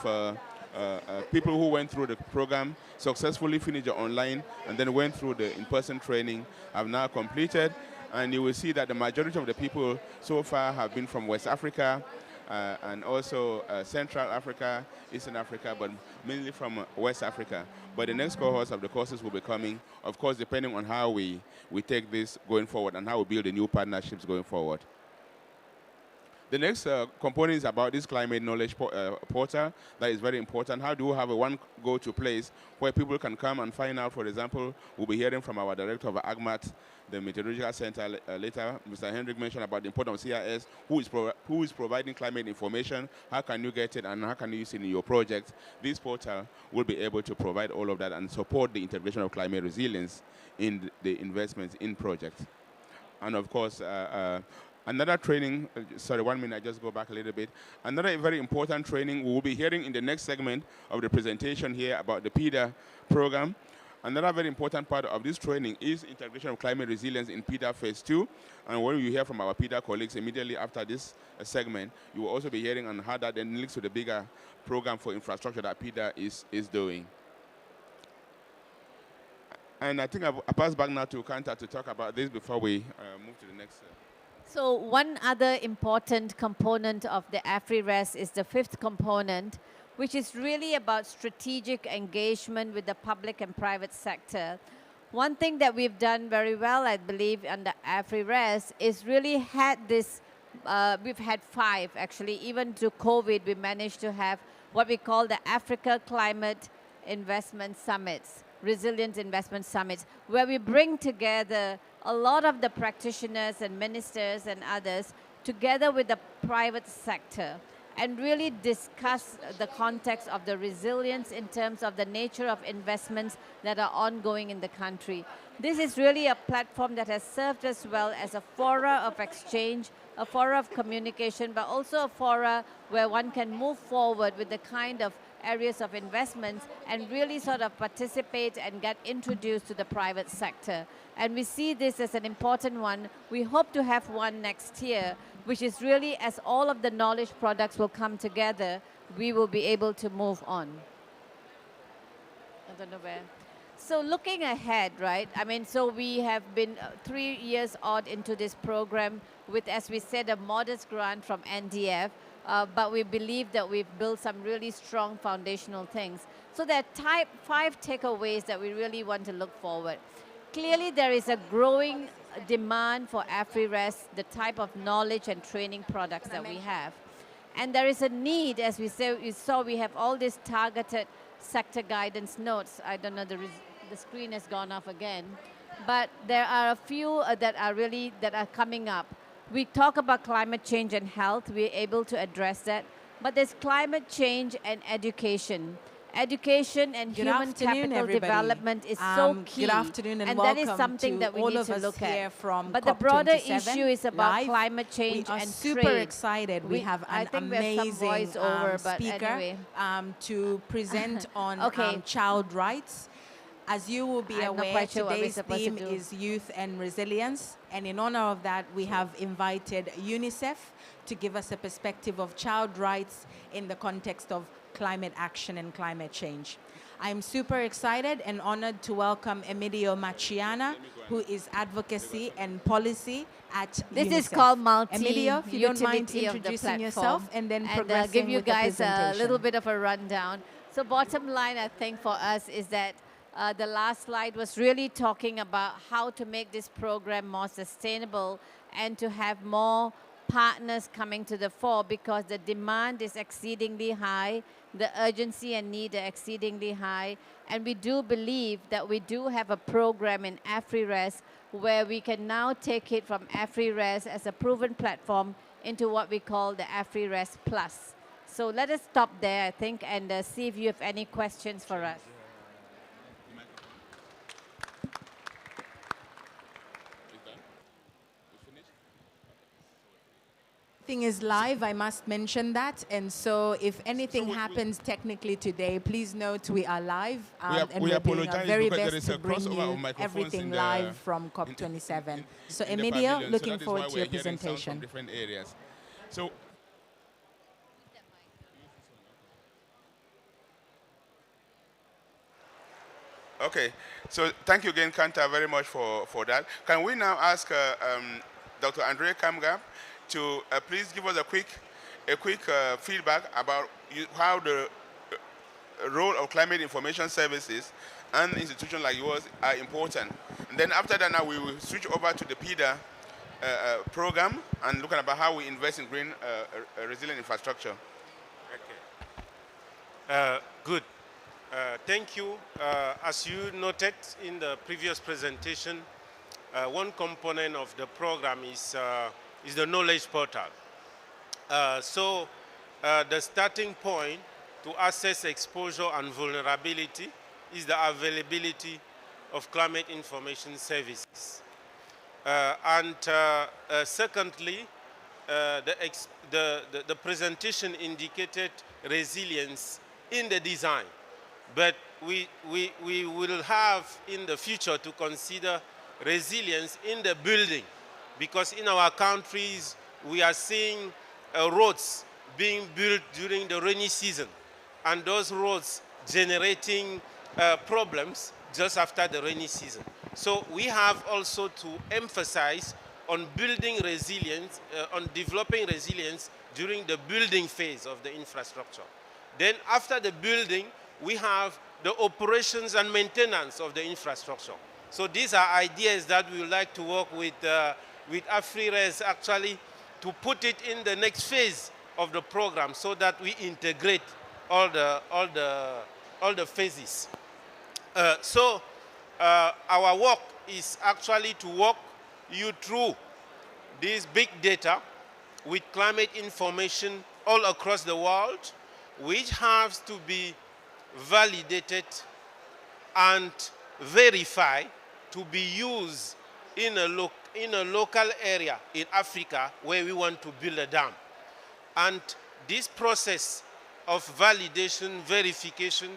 people who went through the program, successfully finished the online, and then went through the in-person training, have now completed. And you will see that the majority of the people so far have been from West Africa, and also Central Africa, Eastern Africa, but mainly from West Africa. But the next cohorts of the courses will be coming, of course, depending on how we take this going forward and how we build the new partnerships going forward. The next component is about this climate knowledge portal. That is very important. How do we have a one go-to place where people can come and find out? For example, we'll be hearing from our director of AGMAT, the Meteorological Center later. Mr. Hendrik mentioned about the importance of CIS, who is providing climate information, how can you get it, and how can you use it in your project. This portal will be able to provide all of that and support the integration of climate resilience in the investments in projects. And of course, another training, sorry, 1 minute, I just go back a little bit. Another very important training we will be hearing in the next segment of the presentation here about the PIDA program. Another very important part of this training is integration of climate resilience in PIDA Phase 2. And when you hear from our PIDA colleagues immediately after this segment, you will also be hearing on how that then links to the bigger program for infrastructure that PIDA is doing. And I think I pass back now to Kanta to talk about this before we move to the next. So one other important component of the AfriRest is the fifth component, which is really about strategic engagement with the public and private sector. One thing that we've done very well, I believe, under AfriRest is really had this, we've had 5 actually, even to COVID, we managed to have what we call the Africa Climate Investment Summits, Resilient Investment Summits, where we bring together a lot of the practitioners and ministers and others together with the private sector and really discuss the context of the resilience in terms of the nature of investments that are ongoing in the country. This is really a platform that has served us well as a fora of exchange, a fora of communication, but also a fora where one can move forward with the kind of areas of investments and really sort of participate and get introduced to the private sector. And we see this as an important one. We hope to have one next year, which is really as all of the knowledge products will come together, we will be able to move on. I don't know where. So looking ahead, right? I mean, so we have been 3 years odd into this program with, as we said, a modest grant from NDF. But we believe that we've built some really strong foundational things. So there are 5 takeaways that we really want to look forward. Clearly, there is a growing demand for AfriRest, the type of knowledge and training products that we have. And there is a need, as we say, you saw we have all these targeted sector guidance notes. I don't know, the screen has gone off again. But there are a few that are coming up. We talk about climate change and health. We're able to address that. But there's climate change and education. Education and human capital development is so key. Good afternoon and that is welcome something to that we all need of to us look here at. from But the broader COP27 issue is about live. climate change We are and super trade. excited. We have an amazing speaker anyway. To present on Okay. child rights. As you will be I'm not aware, quite sure what we're today's supposed to theme do. is youth and resilience. And in honor of that, we have invited UNICEF to give us a perspective of child rights in the context of climate action and climate change. I'm super excited and honored to welcome Emilio Machiana, who is advocacy and policy at This UNICEF. is called Emilio, if you don't mind utility of the introducing platform yourself and then progressing give you with the guys a presentation. little bit of a rundown. So bottom line, I think for us is that the last slide was really talking about how to make this program more sustainable and to have more partners coming to the fore because the demand is exceedingly high, the urgency and need are exceedingly high, and we do believe that we do have a program in AfriRest where we can now take it from AfriRest as a proven platform into what we call the AfriRest Plus. So let us stop there, I think, and see if you have any questions for us. I everything is live, I must mention that. And so if anything happens technically today, please note we are live. And we we're doing our apologize very because there best is to a bring crossover you of microphones everything in the- live from COP27. So in the Emilia, pavilion. looking that is forward why to your we're hearing sounds from presentation. different areas. So, okay. So thank you again, Kanta, very much for that. Can we now ask Dr. Andre Kamgab to please give us a quick feedback about how the role of climate information services and institutions like yours are important. And then after that, now we will switch over to the PIDA program and looking about how we invest in green resilient infrastructure. Good. Thank you. As you noted in the previous presentation, one component of the program is the knowledge portal. So the starting point to assess exposure and vulnerability is the availability of climate information services. Secondly, the presentation indicated resilience in the design, but we will have in the future to consider resilience in the building, because in our countries we are seeing roads being built during the rainy season, and those roads generating problems just after the rainy season. So we have also to emphasize on building resilience, on developing resilience during the building phase of the infrastructure. Then after the building, we have the operations and maintenance of the infrastructure. So these are ideas that we would like to work with AfriRes actually to put it in the next phase of the program so that we integrate all the phases. Our work is actually to walk you through this big data with climate information all across the world, which has to be validated and verified to be used in a local area in Africa where we want to build a dam. And this process of validation, verification,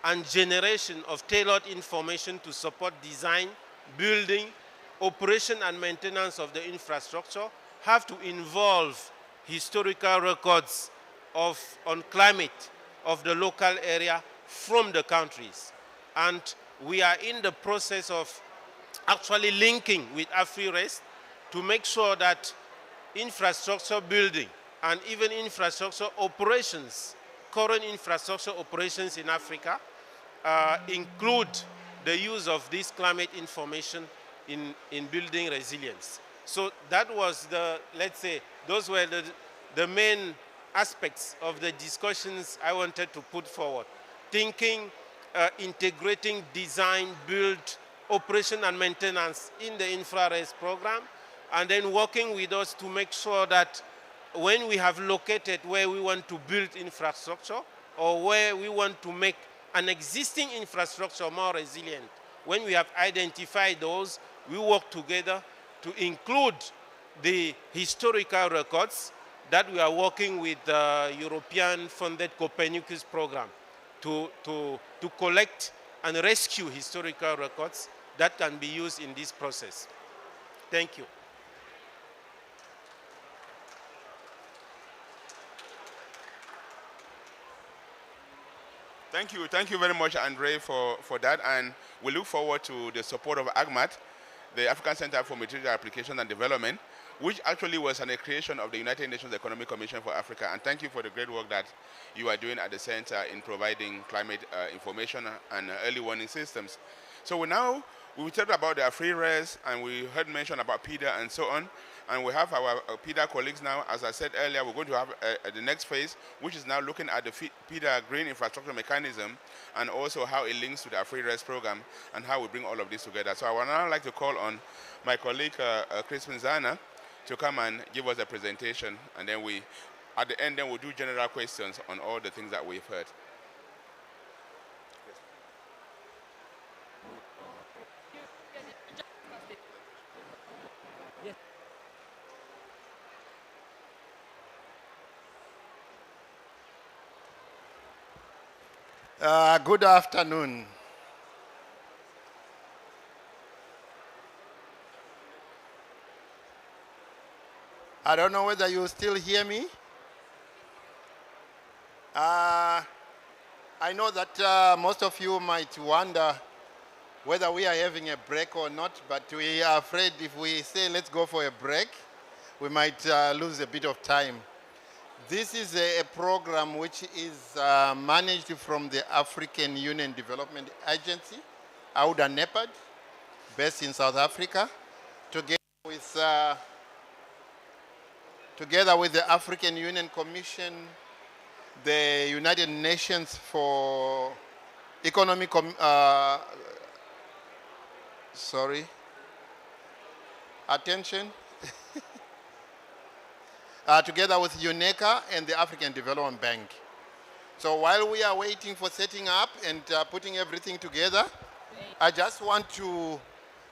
and generation of tailored information to support design, building, operation and maintenance of the infrastructure have to involve historical records on climate of the local area from the countries. And we are in the process of actually linking with AfriRest to make sure that infrastructure building and even infrastructure operations, current infrastructure operations in Africa, include the use of this climate information in building resilience. So that was let's say, those were the main aspects of the discussions I wanted to put forward. Thinking, integrating design, build, operation and maintenance in the InfraRes program, and then working with us to make sure that when we have located where we want to build infrastructure or where we want to make an existing infrastructure more resilient, when we have identified those, we work together to include the historical records that we are working with the European-funded Copernicus program to collect and rescue historical records that can be used in this process. Thank you. Thank you very much, Andre, for that, and we look forward to the support of AGMAT, the African Center for Material Application and Development, which actually was a creation of the United Nations Economic Commission for Africa. And thank you for the great work that you are doing at the center in providing climate information and early warning systems. So we will talk about the AfriRes, and we heard mention about PIDA and so on. And we have our PIDA colleagues now. As I said earlier, we're going to have the next phase, which is now looking at the PIDA Green Infrastructure Mechanism and also how it links to the AfriRes program and how we bring all of this together. So I would now like to call on my colleague, Chris Pinzana, to come and give us a presentation. And then at the end, we'll do general questions on all the things that we've heard. Good afternoon. I don't know whether you still hear me. I know that most of you might wonder whether we are having a break or not, but we are afraid if we say let's go for a break, we might lose a bit of time. This is a program which is managed from the African Union Development Agency, AUDA NEPAD, based in South Africa, together with the African Union Commission, the United Nations for Economic, together with UNECA and the African Development Bank. So while we are waiting for setting up and putting everything together, I just want to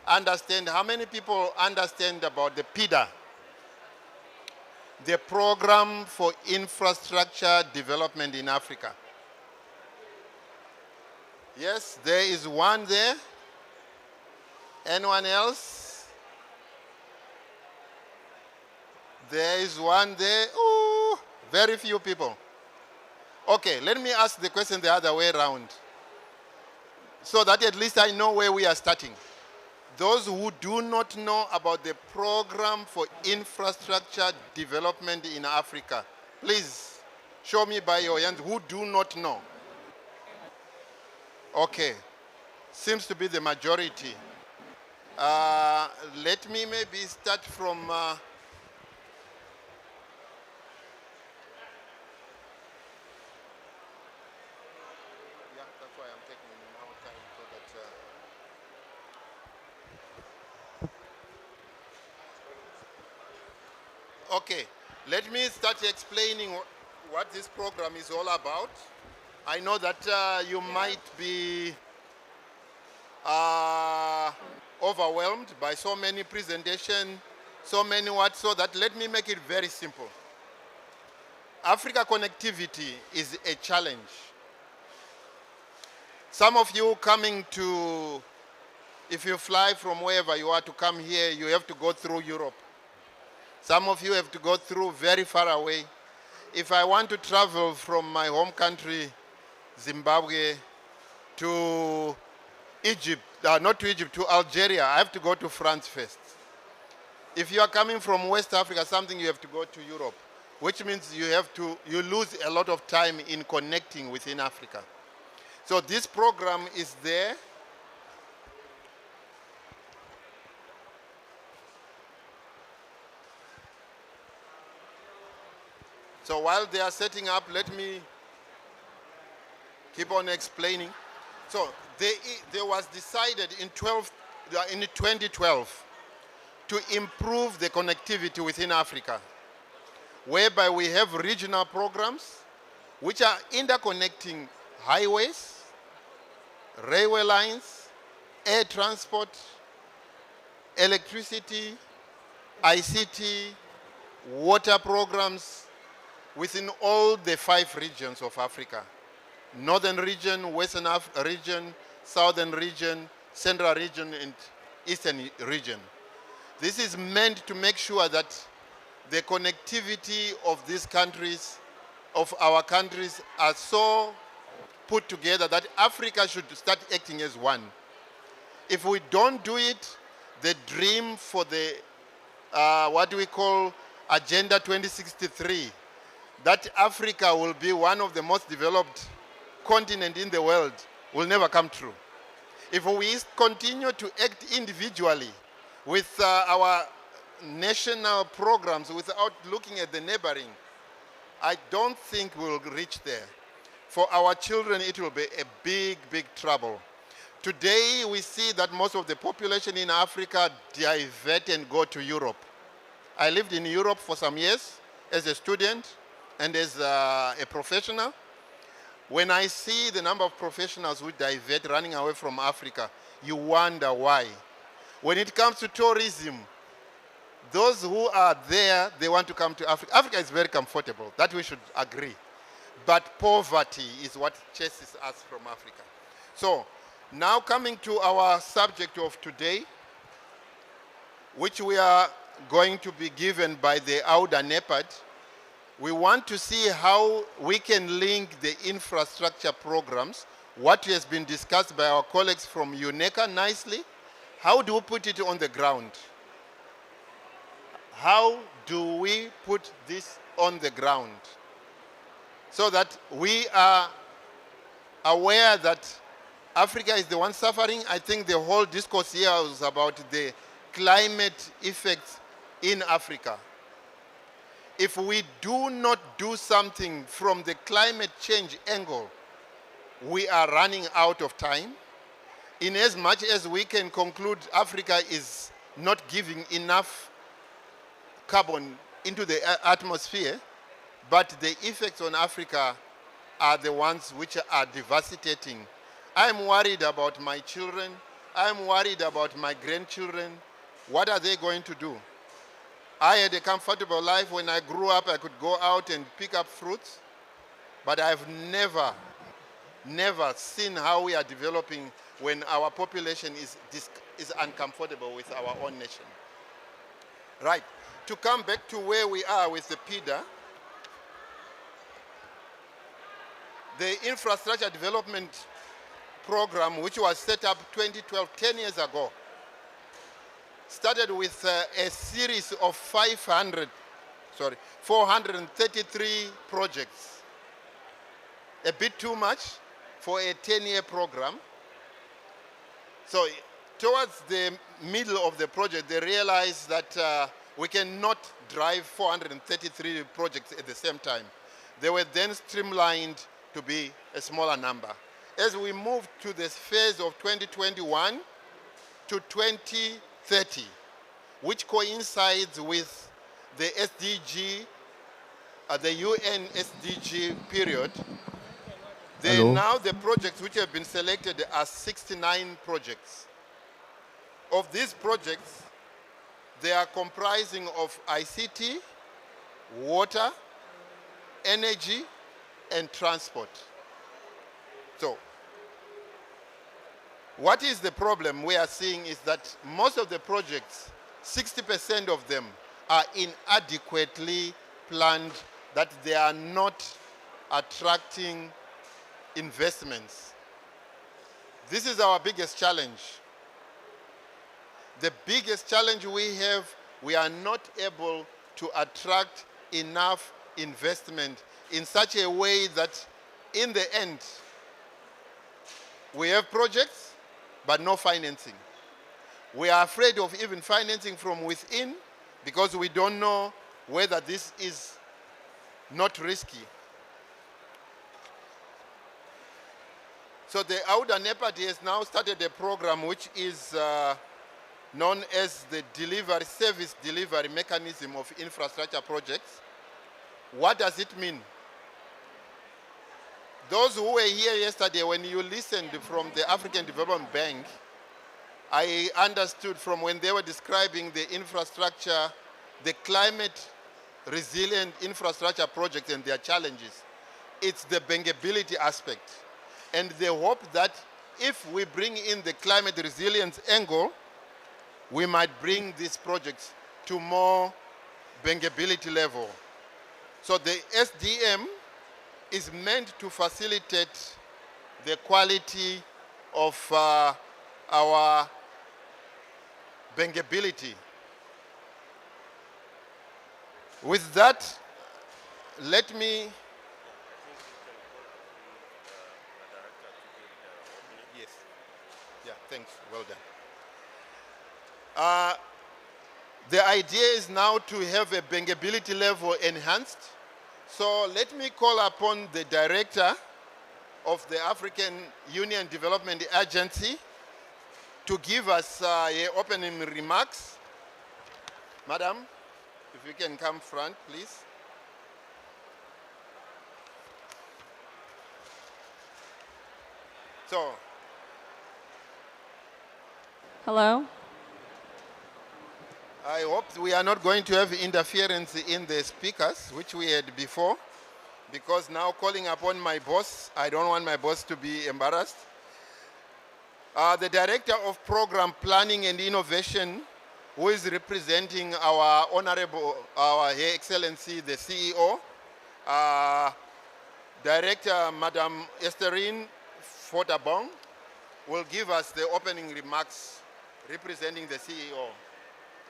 understand how many people understand about the PIDA, the Program for Infrastructure Development in Africa. Yes, there is one there. Anyone else? There is one there. Ooh, very few people. Okay, let me ask the question the other way around, so that at least I know where we are starting. Those who do not know about the Program for Infrastructure Development in Africa, please show me by your hands who do not know. Okay, seems to be the majority. Let me maybe start from that's why I'm taking more time so that okay, let me start explaining what this program is all about. I know that you might be overwhelmed by so many presentations, so many words, so that let me make it very simple. Africa connectivity is a challenge. Some of you coming to, if you fly from wherever you are to come here, you have to go through Europe. Some of you have to go through very far away. If I want to travel from my home country, Zimbabwe, to Egypt, not to Egypt, to Algeria, I have to go to France first. If you are coming from West Africa, something you have to go to Europe, which means you lose a lot of time in connecting within Africa. So this program is there. So while they are setting up, let me keep on explaining. So there was decided in 2012 to improve the connectivity within Africa, whereby we have regional programs which are interconnecting highways, railway lines, air transport, electricity, ICT, water programs within all the 5 regions of Africa. Northern region, Western region, Southern region, Central region, and Eastern region. This is meant to make sure that the connectivity of these countries, of our countries, are so put together that Africa should start acting as one. If we don't do it, the dream for the, what we call Agenda 2063, that Africa will be one of the most developed continent in the world, will never come true. If we continue to act individually with our national programs without looking at the neighboring, I don't think we'll reach there. For our children, it will be a big, big trouble. Today, we see that most of the population in Africa divert and go to Europe. I lived in Europe for some years as a student and as a professional. When I see the number of professionals who divert, running away from Africa, you wonder why. When it comes to tourism, those who are there, they want to come to Africa. Africa is very comfortable, that we should agree. but poverty is what chases us from Africa. So, now coming to our subject of today, which we are going to be given by the Auda NEPAD, we want to see how we can link the infrastructure programs, what has been discussed by our colleagues from UNECA nicely. How do we put it on the ground? How do we put this on the ground so that we are aware that Africa is the one suffering? I think the whole discourse here was about the climate effects in Africa. If we do not do something from the climate change angle, we are running out of time. In as much as we can conclude Africa is not giving enough carbon into the atmosphere, but the effects on Africa are the ones which are devastating. I'm worried about my children. I'm worried about my grandchildren. What are they going to do? I had a comfortable life. When I grew up, I could go out and pick up fruits, but I've never seen how we are developing when our population is uncomfortable with our own nation. Right, to come back to where we are with the PIDA, the Infrastructure Development Program, which was set up 2012, 10 years ago, started with a series of 433 projects. A bit too much for a 10-year program. So towards the middle of the project, they realized that we cannot drive 433 projects at the same time. They were then streamlined to be a smaller number. As we moved to this phase of 2021 to 2030, which coincides with the SDG, the UN SDG period, now the projects which have been selected are 69 projects. Of these projects, they are comprising of ICT, water, energy, and transport. So, what is the problem we are seeing is that most of the projects, 60% of them are inadequately planned, that they are not attracting investments. This is our biggest challenge. The biggest challenge we have, we are not able to attract enough investment in such a way that in the end, we have projects, but no financing. We are afraid of even financing from within because we don't know whether this is not risky. So the Auda NEPAD has now started a program which is known as the service delivery mechanism of infrastructure projects. What does it mean? Those who were here yesterday, when you listened from the African Development Bank, I understood from when they were describing the infrastructure, the climate resilient infrastructure projects and their challenges, it's the bankability aspect. And they hope that if we bring in the climate resilience angle, we might bring these projects to more bankability level. So the SDM is meant to facilitate the quality of our bankability. With that, let me... Yes. Yeah, thanks. Well done. The idea is now to have a bankability level enhanced. So let me call upon the director of the African Union Development Agency to give us opening remarks. Madam, if you can come front, please. So. Hello. I hope we are not going to have interference in the speakers, which we had before. because now calling upon my boss, I don't want my boss to be embarrassed. The Director of Program Planning and Innovation, who is representing our Honorable, our Her Excellency, the CEO, Director Madam Estherine Fortabong, will give us the opening remarks representing the CEO.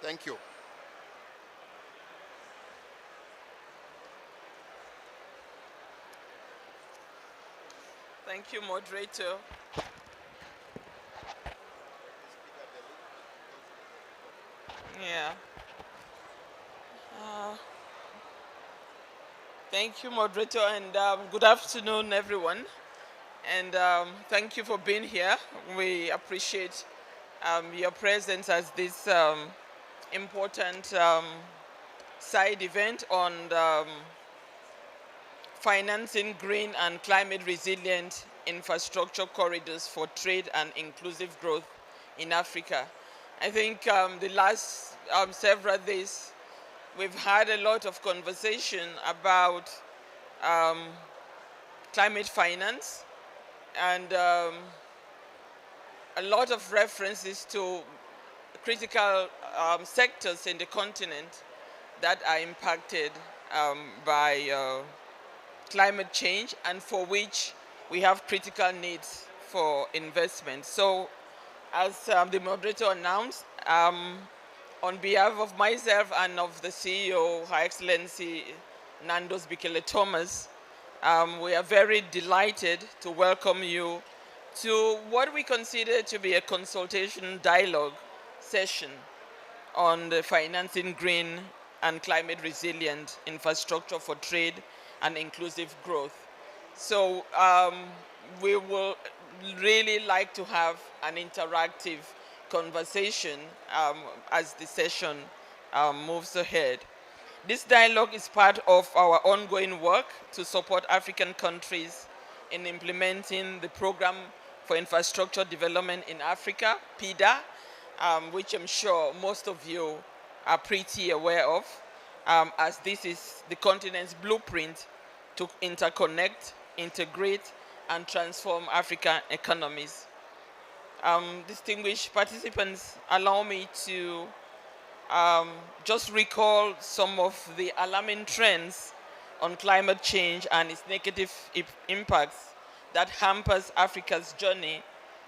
Thank you. Thank you, moderator. Yeah. Thank you, moderator, and good afternoon, everyone. And thank you for being here. We appreciate your presence as this important side event on financing green and climate resilient infrastructure corridors for trade and inclusive growth in Africa. I think the last several days, we've had a lot of conversation about climate finance and a lot of references to critical sectors in the continent that are impacted by climate change and for which we have critical needs for investment. So as the moderator announced, on behalf of myself and of the CEO, Her Excellency Nandos Bikele Thomas, we are very delighted to welcome you to what we consider to be a consultation dialogue session on the financing green and climate resilient infrastructure for trade and inclusive growth. So we will really like to have an interactive conversation as the session moves ahead. This dialogue is part of our ongoing work to support African countries in implementing the Program for Infrastructure Development in Africa, PIDA, which I'm sure most of you are pretty aware of, as this is the continent's blueprint to interconnect, integrate, and transform African economies. Distinguished participants, allow me to just recall some of the alarming trends on climate change and its negative impacts that hampers Africa's journey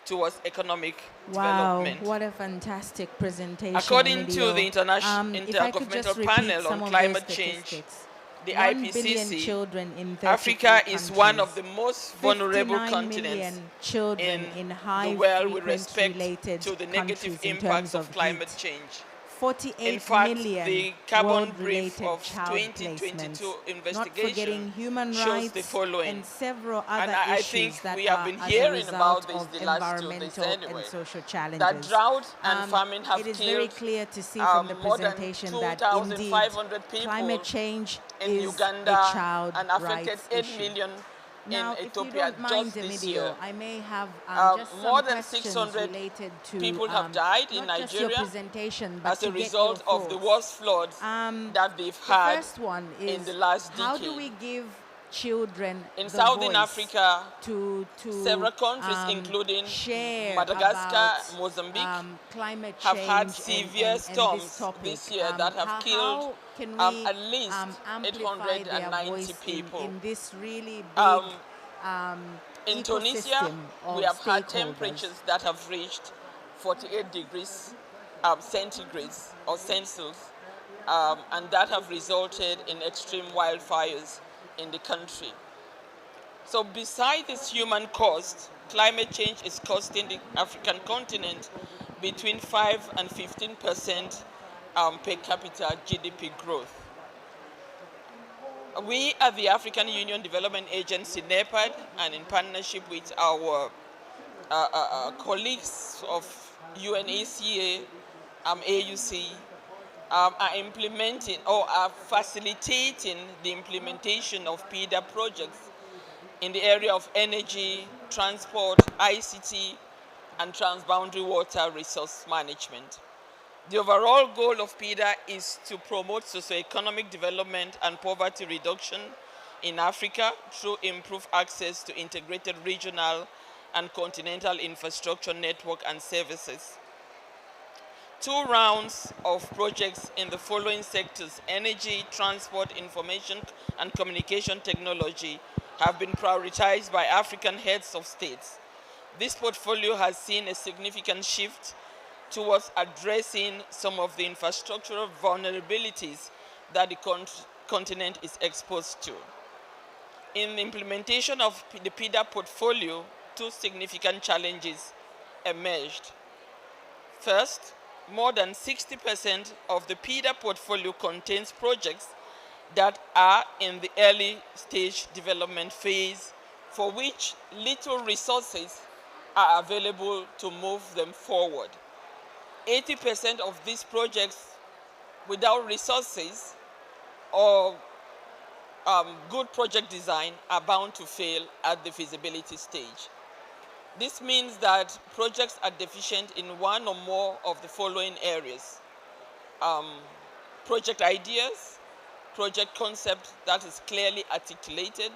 towards economic development. What a fantastic presentation. According Emilio. to the If I could just Intergovernmental repeat Panel some on of Climate those Change, statistics. the 1 billion IPCC, children in 33 Africa is one of countries. the most vulnerable 59 continents million children in high the world with frequency respect related to the negative countries in impacts terms of climate heat. change. 48 In fact, million the carbon brief world-related of child 2022 placements, not forgetting investigation human shows the rights following. and several And other I issues think that we have are been as a hearing about result this of the last 2 days environmental anyway. and social challenges. That drought and famine have it is killed very clear to see from the more than presentation that 2,500 people climate change in is Uganda a child and affected rights 8 issue. million Now, in if you Ethiopia don't mind, just this Emilio, year. I may have just some More than questions 600 related to people have died in not just your Nigeria presentation, but as a to get result your of the thoughts. worst floods that they've The had first one is in the last how decade. do we give children In the Southern voice Africa, to several countries, including share Madagascar, about, Mozambique, climate have change had severe and storms this topic. this year that have killed how can we at least amplify their 890 voice people. in this really big In Tunisia, ecosystem of we have had stakeholders? temperatures that have reached 48 degrees centigrades or Celsius, and that have resulted in extreme wildfires in the country. So besides this human cost, climate change is costing the African continent between 5 and 15% per capita GDP growth. We at the African Union Development Agency, NEPAD, and in partnership with our colleagues of UNECA, AUC, are implementing or are facilitating the implementation of PIDA projects in the area of energy, transport, ICT, and transboundary water resource management. The overall goal of PIDA is to promote socioeconomic development and poverty reduction in Africa through improved access to integrated regional and continental infrastructure network and services. 2 rounds of projects in the following sectors: energy, transport, information and communication technology, have been prioritized by African heads of states. This portfolio has seen a significant shift towards addressing some of the infrastructural vulnerabilities that the continent is exposed to. In the implementation of the PIDA portfolio, 2 significant challenges emerged. First, more than 60% of the PIDA portfolio contains projects that are in the early stage development phase, for which little resources are available to move them forward. 80% of these projects without resources or good project design are bound to fail at the feasibility stage. This means that projects are deficient in one or more of the following areas: project ideas, project concept that is clearly articulated,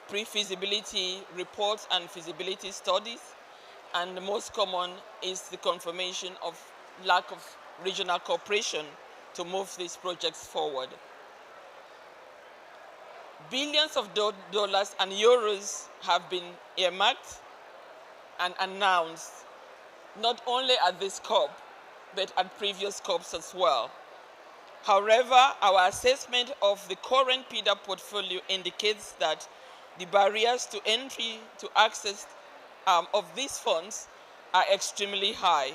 pre-feasibility reports and feasibility studies, and the most common is the confirmation of lack of regional cooperation to move these projects forward. Billions of dollars and euros have been earmarked and announced, not only at this COP, but at previous COPs as well. However, our assessment of the current PIDA portfolio indicates that the barriers to entry to access of these funds are extremely high.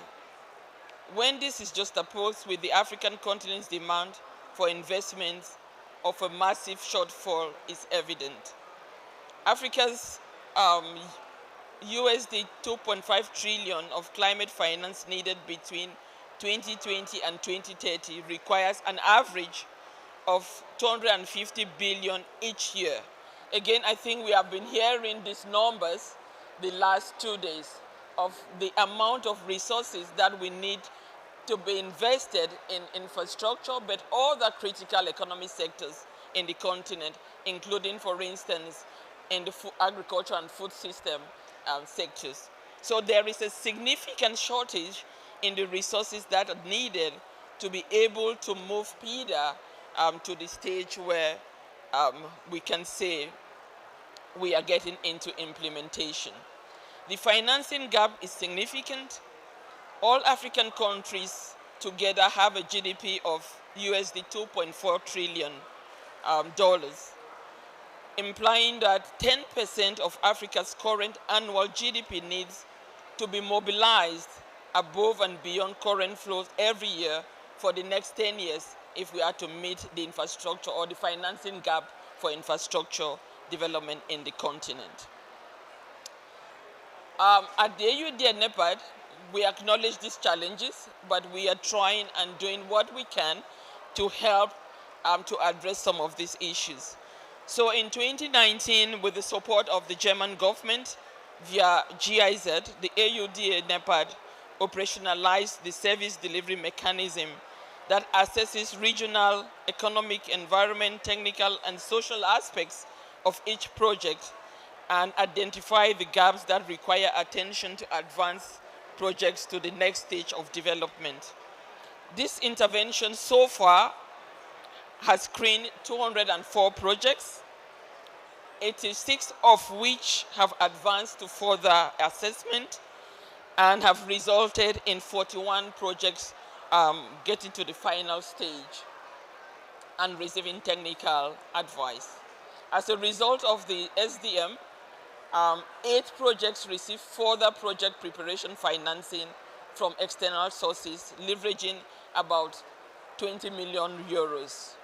When this is juxtaposed with the African continent's demand for investments of a massive shortfall is evident. Africa's USD 2.5 trillion of climate finance needed between 2020 and 2030 requires an average of 250 billion each year. Again, I think we have been hearing these numbers the last 2 days of the amount of resources that we need to be invested in infrastructure, but all the critical economy sectors in the continent, including, for instance, in the agriculture and food system sectors. So there is a significant shortage in the resources that are needed to be able to move PIDA to the stage where we can say we are getting into implementation. The financing gap is significant. All African countries together have a GDP of USD 2.4 trillion dollars, implying that 10% of Africa's current annual GDP needs to be mobilized above and beyond current flows every year for the next 10 years if we are to meet the infrastructure or the financing gap for infrastructure development in the continent. At the AUD and NEPAD, we acknowledge these challenges, but we are trying and doing what we can to help to address some of these issues. So in 2019, with the support of the German government via GIZ, the AUD and NEPAD operationalized the service delivery mechanism that assesses regional, economic, environment, technical, and social aspects of each project and identify the gaps that require attention to advance projects to the next stage of development. This intervention so far has screened 204 projects, 86 of which have advanced to further assessment and have resulted in 41 projects getting to the final stage and receiving technical advice. As a result of the SDM, 8 projects received further project preparation financing from external sources, leveraging about 20 million euros.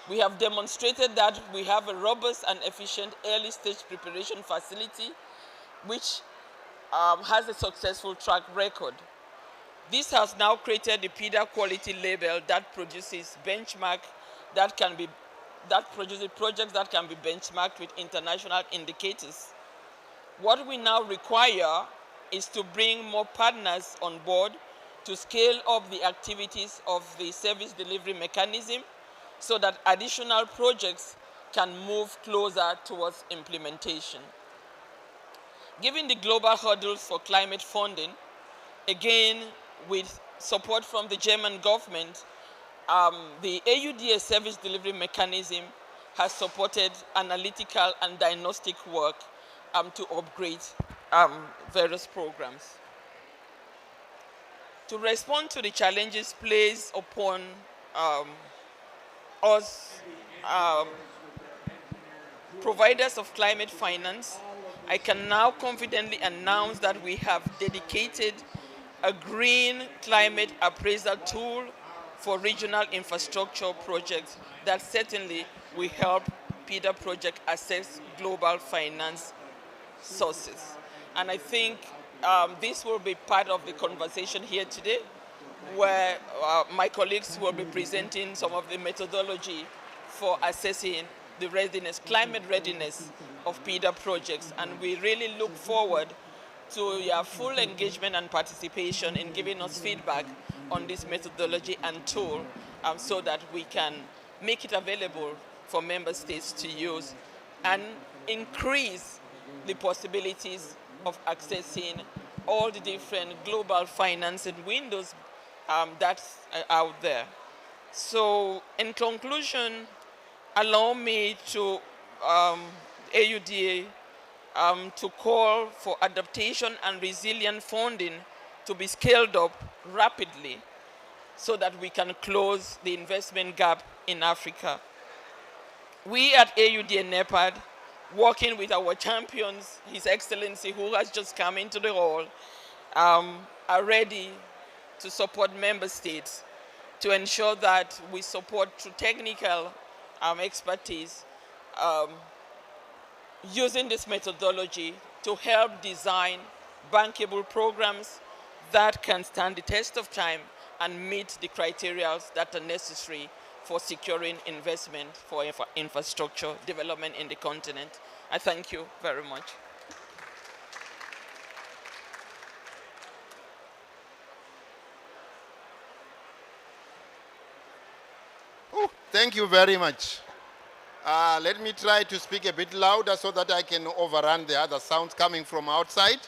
We have demonstrated that we have a robust and efficient early stage preparation facility, which has a successful track record. This has now created the PIDA quality label that produces produces projects that can be benchmarked with international indicators. What we now require is to bring more partners on board to scale up the activities of the service delivery mechanism so that additional projects can move closer towards implementation. Given the global hurdles for climate funding, again, with support from the German government, the AUDA service delivery mechanism has supported analytical and diagnostic work to upgrade various programs. To respond to the challenges placed upon us, providers of climate finance, I can now confidently announce that we have dedicated a green climate appraisal tool for regional infrastructure projects that certainly will help PIDA project assess global finance sources. And I think this will be part of the conversation here today, where my colleagues will be presenting some of the methodology for assessing the readiness, climate readiness of PIDA projects. And we really look forward to your full engagement and participation in giving us feedback on this methodology and tool so that we can make it available for member states to use and increase the possibilities of accessing all the different global financing windows that's out there. So in conclusion, allow me to, AUDA, to call for adaptation and resilient funding to be scaled up rapidly so that we can close the investment gap in Africa. We at AUDA NEPAD, working with our champions, His Excellency, who has just come into the hall, are ready to support member states to ensure that we support through technical expertise using this methodology to help design bankable programs that can stand the test of time and meet the criteria that are necessary for securing investment for infrastructure development in the continent. I thank you very much. Oh, thank you very much. Let me try to speak a bit louder so that I can overrun the other sounds coming from outside.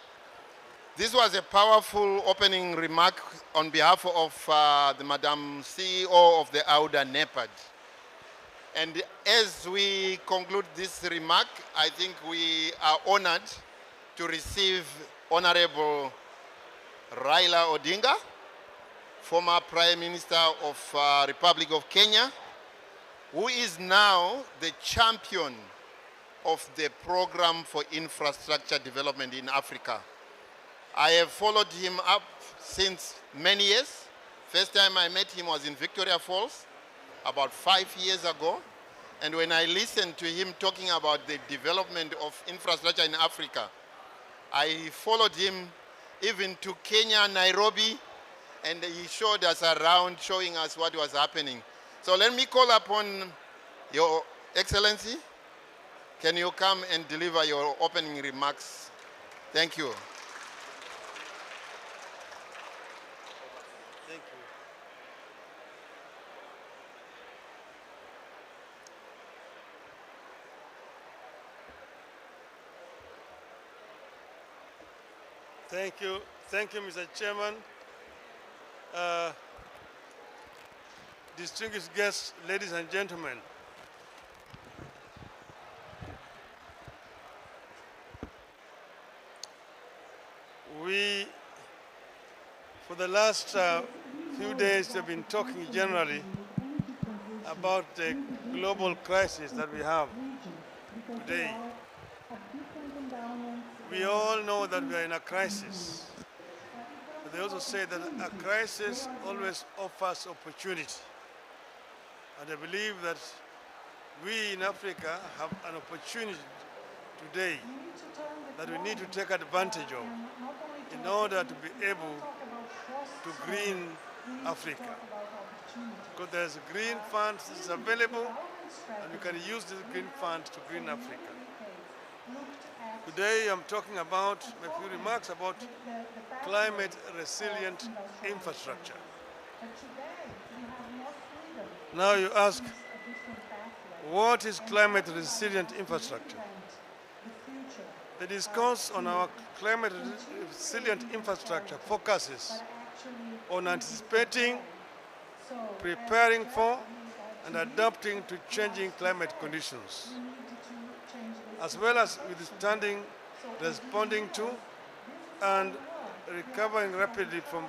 This was a powerful opening remark on behalf of the Madam CEO of the AUDA NEPAD. And as we conclude this remark, I think we are honored to receive Honorable Raila Odinga, former Prime Minister of Republic of Kenya, who is now the champion of the program for infrastructure development in Africa. I have followed him up since many years. First time I met him was in Victoria Falls about 5 years ago. And when I listened to him talking about the development of infrastructure in Africa, I followed him even to Kenya, Nairobi, and he showed us around, showing us what was happening. So let me call upon Your Excellency. Can you come and deliver your opening remarks? Thank you. Thank you. Thank you. Thank you, Mr. Chairman. Distinguished guests, ladies and gentlemen. We, for the last few days, have been talking generally about the global crisis that we have today. We all know that we are in a crisis. But they also say that a crisis always offers opportunity. And I believe that we in Africa have an opportunity today that we need to take advantage of in order to be able to green Africa. Because there's a green fund that is available, and we can use this green fund to green Africa. Today I'm talking about a few remarks about climate resilient infrastructure. Now you ask, What is climate resilient infrastructure? The discourse on our climate resilient infrastructure focuses on anticipating, preparing for, and adapting to changing climate conditions, as well as withstanding, responding to, and recovering rapidly from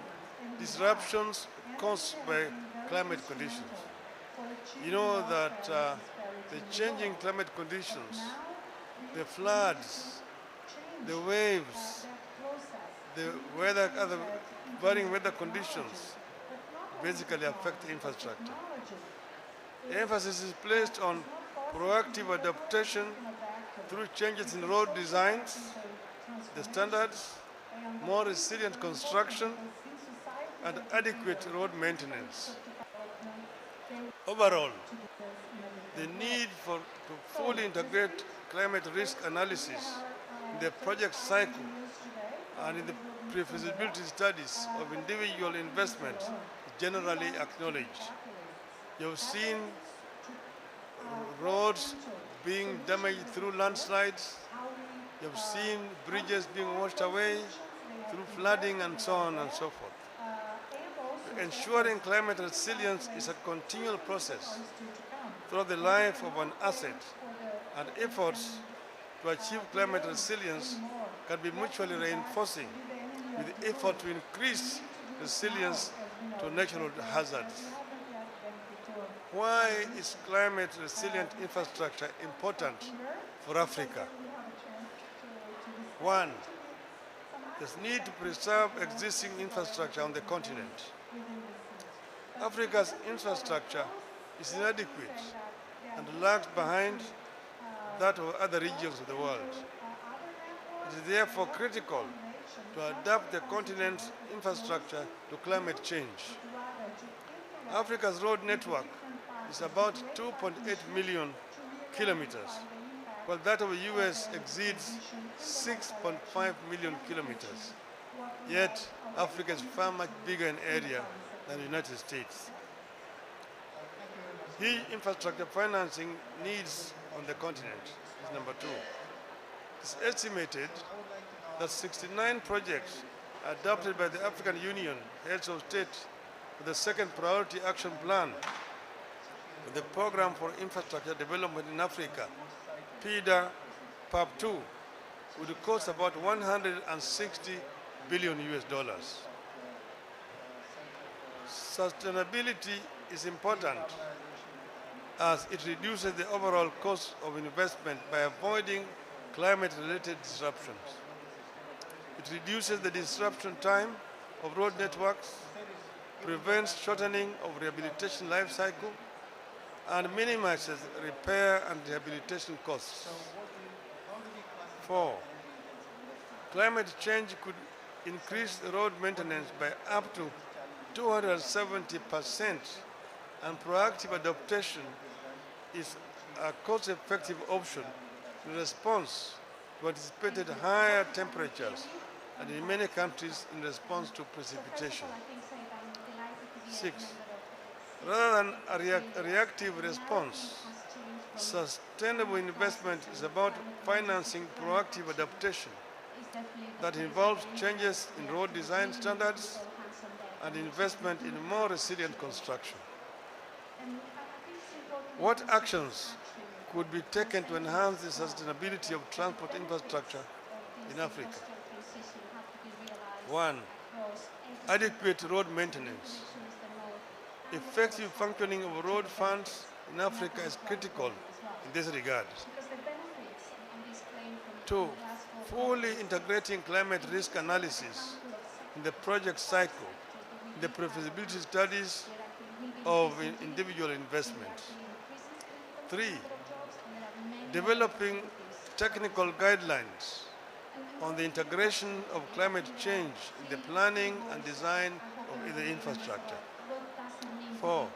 disruptions caused by climate conditions. You know that the changing climate conditions, the floods, the waves, the weather, other varying weather conditions basically affect infrastructure. Emphasis is placed on proactive adaptation through changes in road designs, the standards, more resilient construction, and adequate road maintenance. Overall, the need to fully integrate climate risk analysis in the project cycle and in the pre-feasibility studies of individual investments is generally acknowledged. You've seen roads being damaged through landslides. You've seen bridges being washed away through flooding and so on and so forth. Ensuring climate resilience is a continual process throughout the life of an asset, and efforts to achieve climate resilience can be mutually reinforcing with effort to increase resilience to natural hazards. Why is climate resilient infrastructure important for Africa? One, there's need to preserve existing infrastructure on the continent. Africa's infrastructure is inadequate and lags behind that of other regions of the world. It is therefore critical to adapt the continent's infrastructure to climate change. Africa's road network is about 2.8 million kilometers, while that of the US exceeds 6.5 million kilometers. Yet, Africa is far much bigger in area than the United States. Huge infrastructure financing needs on the continent is number two. It's estimated that 69 projects adopted by the African Union heads of state with the second priority action plan with the Program for Infrastructure Development in Africa, PIDA PAP2, would cost about 160 billion US dollars. Sustainability is important as it reduces the overall cost of investment by avoiding climate-related disruptions. It reduces the disruption time of road networks, prevents shortening of rehabilitation life cycle, and minimizes repair and rehabilitation costs. 4. Climate change could increase road maintenance by up to 270%, and proactive adaptation is a cost-effective option in response to anticipated higher temperatures and in many countries in response to precipitation. 6. Rather than a reactive response, sustainable investment is about financing proactive adaptation that involves changes in road design standards and investment in more resilient construction. What actions could be taken to enhance the sustainability of transport infrastructure in Africa? 1. Adequate road maintenance. Effective functioning of road funds in Africa is critical in this regard. 2. Fully integrating climate risk analysis in the project cycle, in the pre-feasibility studies of individual investments. 3. Developing technical guidelines on the integration of climate change in the planning and design of the infrastructure. 4.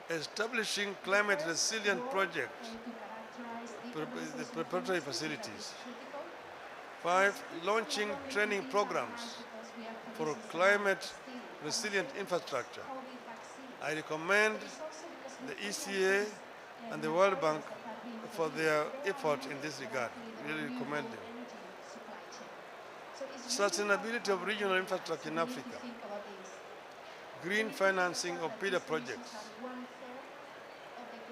Establishing climate resilient projects, the preparatory facilities. 5. Launching training programs for climate resilient infrastructure. I recommend the ECA and the World Bank for their effort in this regard. Really commend them. Sustainability of regional infrastructure in Africa. Green financing of PIDA projects.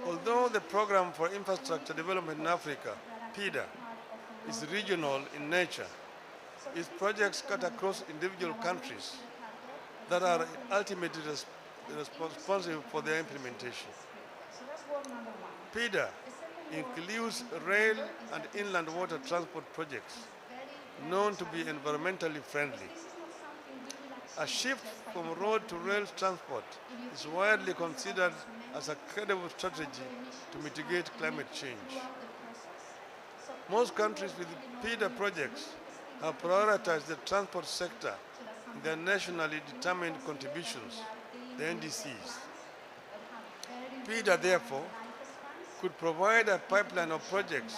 Although the Program for Infrastructure Development in Africa, PIDA, is regional in nature, its projects cut across individual countries that are ultimately responsible for their implementation. PIDA includes rail and inland water transport projects known to be environmentally friendly. A shift from road to rail transport is widely considered as a credible strategy to mitigate climate change. Most countries with PIDA projects have prioritized the transport sector in their nationally determined contributions, the NDCs. PIDA, therefore, could provide a pipeline of projects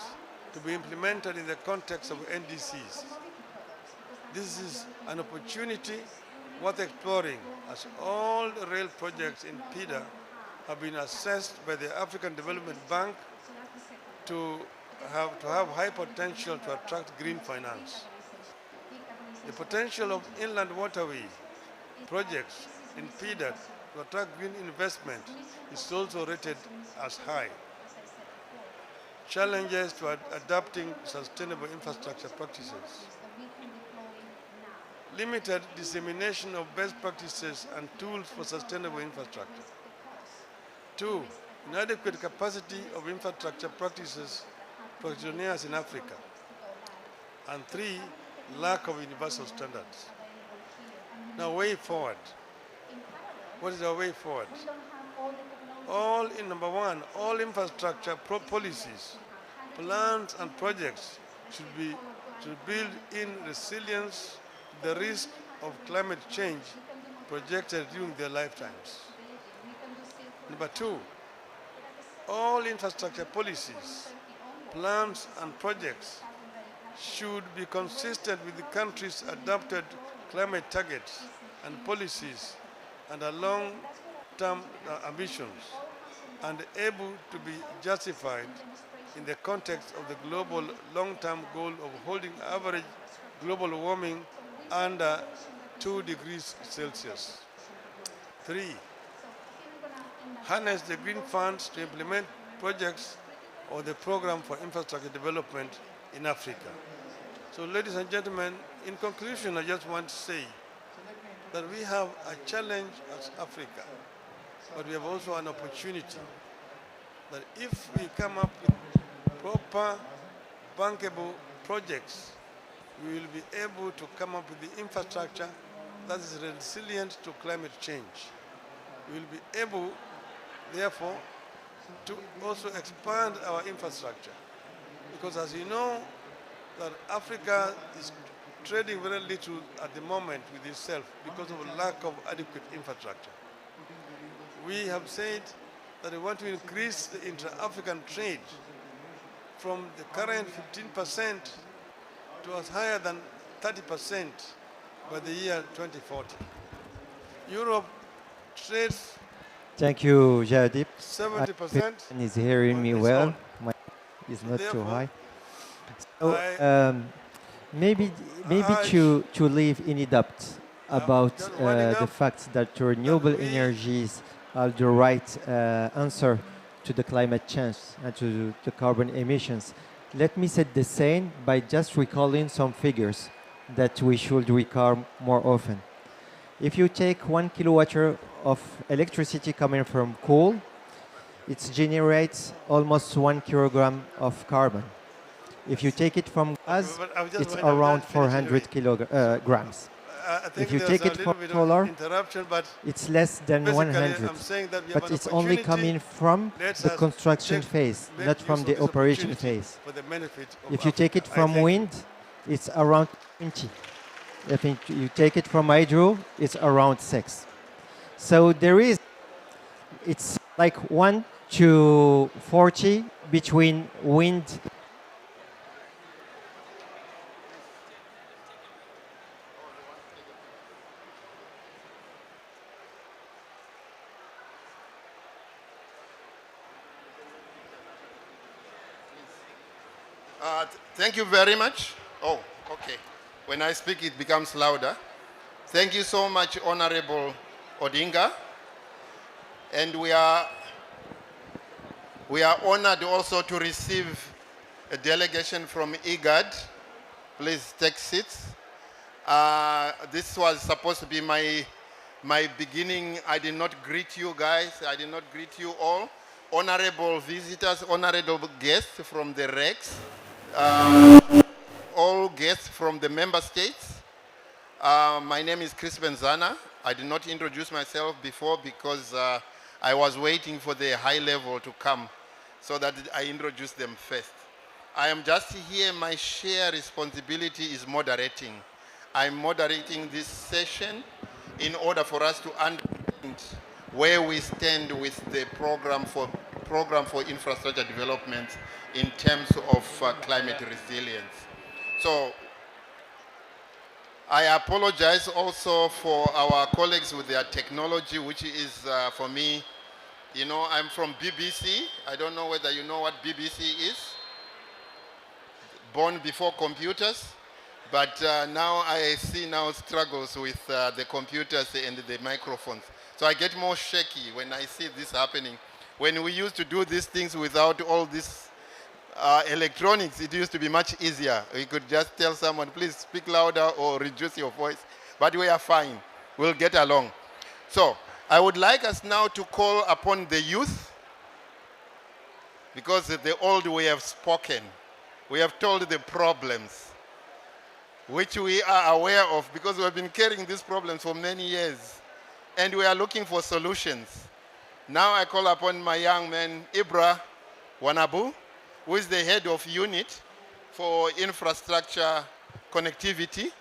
to be implemented in the context of NDCs. This is an opportunity worth exploring, as all rail projects in PIDA have been assessed by the African Development Bank to have high potential to attract green finance. The potential of inland waterway projects in PIDA to attract green investment is also rated as high. Challenges to adapting sustainable infrastructure practices. Limited dissemination of best practices and tools for sustainable infrastructure. 2, inadequate capacity of infrastructure practitioners in Africa. And 3, lack of universal standards. Now, way forward. What is our way forward? Number one, all infrastructure policies, plans, and projects should build in resilience to the risk of climate change projected during their lifetimes. Number 2, all infrastructure policies, plans, and projects should be consistent with the country's adopted climate targets and policies and their long-term ambitions, and able to be justified in the context of the global long-term goal of holding average global warming under 2 degrees Celsius. 3, harness the green funds to implement projects of the Program for Infrastructure Development in Africa. So, ladies and gentlemen, in conclusion, I just want to say that we have a challenge as Africa, but we have also an opportunity that if we come up with proper, bankable projects, we will be able to come up with the infrastructure that is resilient to climate change. We will be able, therefore, to also expand our infrastructure. Because as you know, that Africa is trading very little at the moment with itself because of a lack of adequate infrastructure. We have said that we want to increase the intra-African trade from the current 15% to as higher than 30% by the year 2040. Europe trades. Thank you, Jadip. 70% is hearing me well. My is not too high. So maybe to leave any doubt about the fact that renewable energies are the right answer to the climate change and to the carbon emissions. Let me set the scene by just recalling some figures that we should recall more often. If you take 1 kilowatt of electricity coming from coal, it generates almost 1 kilogram of carbon. If you take it from gas, it's around 400 kilograms. If you take it from solar, it's less than 100. But it's only coming from the construction phase, not from the operation phase. If you take it from wind, it's around 20. If you take it from hydro, it's around 6. So it's like 1 to 40 between wind. Thank you very much. Oh, okay. When I speak, it becomes louder. Thank you so much, Honorable Odinga. And we are honored also to receive a delegation from IGAD. Please take seats. This was supposed to be my beginning. I did not greet you guys. I did not greet you all. Honorable visitors, honorable guests from the REX, all guests from the member states. My name is Chris Benzana. I did not introduce myself before because I was waiting for the high level to come so that I introduce them first. I am just here. My share responsibility is moderating. I'm moderating this session in order for us to understand where we stand with the program for infrastructure development in terms of climate resilience. So I apologize also for our colleagues with their technology, which is for me, you know, I'm from BBC. I don't know whether you know what BBC is. Born before computers. But now I see now struggles with the computers and the microphones. So I get more shaky when I see this happening. When we used to do these things without all this electronics, it used to be much easier. We could just tell someone, please speak louder or reduce your voice. But we are fine. We'll get along. So I would like us now to call upon the youth, because the old we have spoken. We have told the problems, which we are aware of because we have been carrying these problems for many years. And we are looking for solutions. Now I call upon my young man, Ibra Wanabu, who is the head of unit for infrastructure connectivity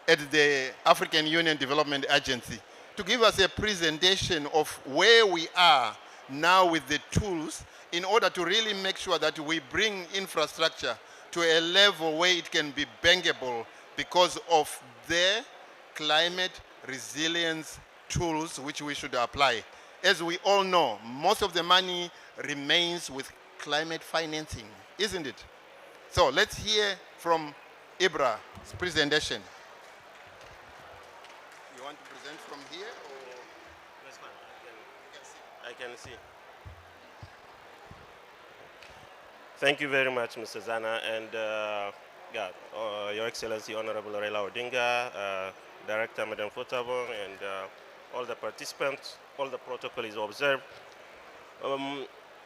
at the African Union Development Agency, to give us a presentation of where we are now with the tools in order to really make sure that we bring infrastructure to a level where it can be bankable because of the climate resilience tools which we should apply. As we all know, most of the money remains with climate financing, isn't it? So let's hear from Ibra's presentation. You want to present from here or? Yes, ma'am. I can see. Thank you very much, Mr. Zana, and Your Excellency, Honorable Raila Odinga, Director Madam Fotabo, and all the participants. All the protocol is observed.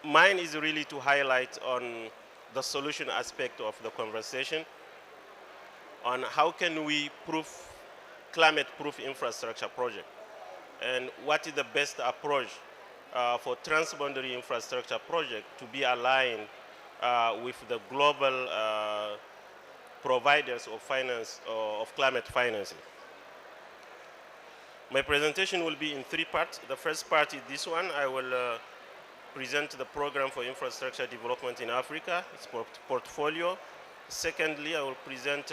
Mine is really to highlight on the solution aspect of the conversation on how can we climate-proof infrastructure project, and what is the best approach for transboundary infrastructure project to be aligned with the global providers of finance of climate financing. My presentation will be in three parts. The first part is this one. I will present the program for infrastructure development in Africa, its portfolio. Secondly, I will present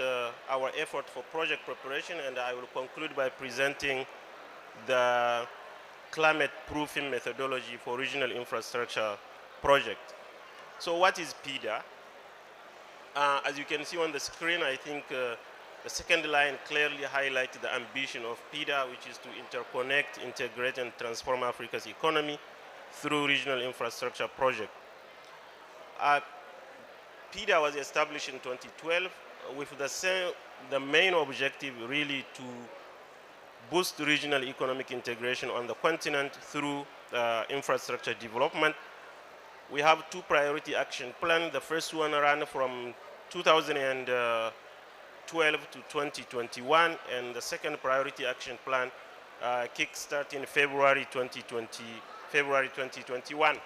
our effort for project preparation, and I will conclude by presenting the climate proofing methodology for regional infrastructure project. So what is PIDA? As you can see on the screen, I think the second line clearly highlights the ambition of PIDA, which is to interconnect, integrate, and transform Africa's economy through regional infrastructure project. PIDA was established in 2012 with the main objective really to boost regional economic integration on the continent through infrastructure development. We have two priority action plans. The first one ran from 2012 to 2021, and the second priority action plan kick-start in February 2021.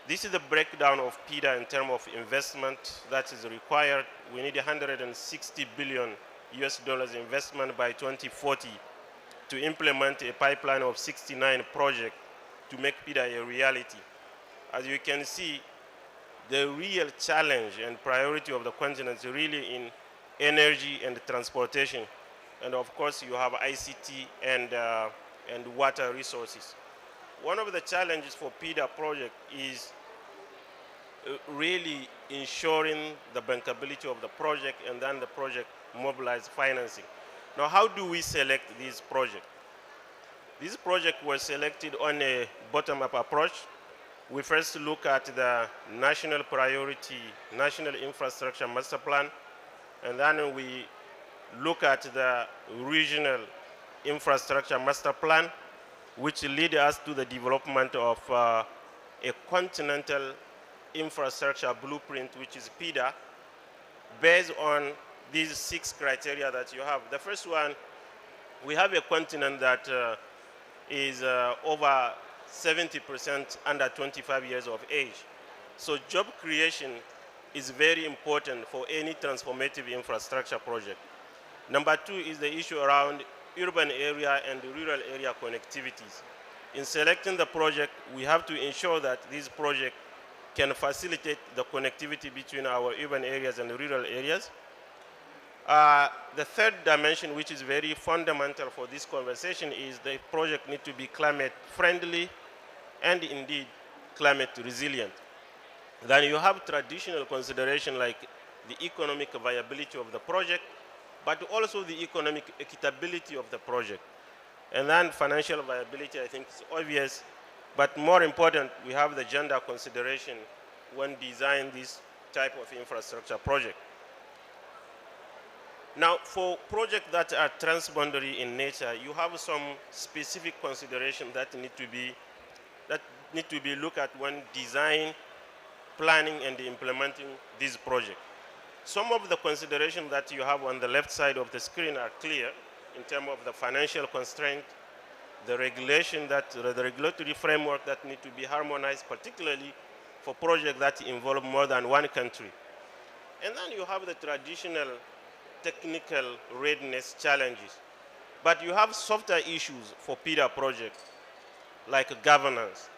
This is the breakdown of PIDA in terms of investment that is required. We need $160 billion investment by 2040 to implement a pipeline of 69 projects to make PIDA a reality. As you can see, the real challenge and priority of the continent is really in energy and transportation. And of course, you have ICT and water resources. one of the challenges for PIDA project is really ensuring the bankability of the project and then the project mobilize financing. Now, how do we select these projects? This project was selected on a bottom-up approach. We first look at the national priority, national infrastructure master plan, and then we look at the regional infrastructure master plan, which lead us to the development of a continental infrastructure blueprint, which is PIDA, based on these 6 criteria that you have. The first one, we have a continent that is over 70% under 25 years of age. So job creation is very important for any transformative infrastructure project. Number 2 is the issue around urban area and rural area connectivities. In selecting the project, we have to ensure that this project can facilitate the connectivity between our urban areas and rural areas. The third dimension, which is very fundamental for this conversation, is the project needs to be climate friendly and indeed climate resilient. Then you have traditional consideration like the economic viability of the project, but also the economic equitability of the project. And then financial viability, I think, is obvious, but more important, we have the gender consideration when designing this type of infrastructure project. Now, for projects that are transboundary in nature, you have some specific considerations that need to be looked at when design, planning, and implementing this project. Some of the considerations that you have on the left side of the screen are clear in terms of the financial constraint, the regulation the regulatory framework that need to be harmonized, particularly for projects that involve more than one country. And then you have the traditional technical readiness challenges. But you have softer issues for PIDA projects, like governance,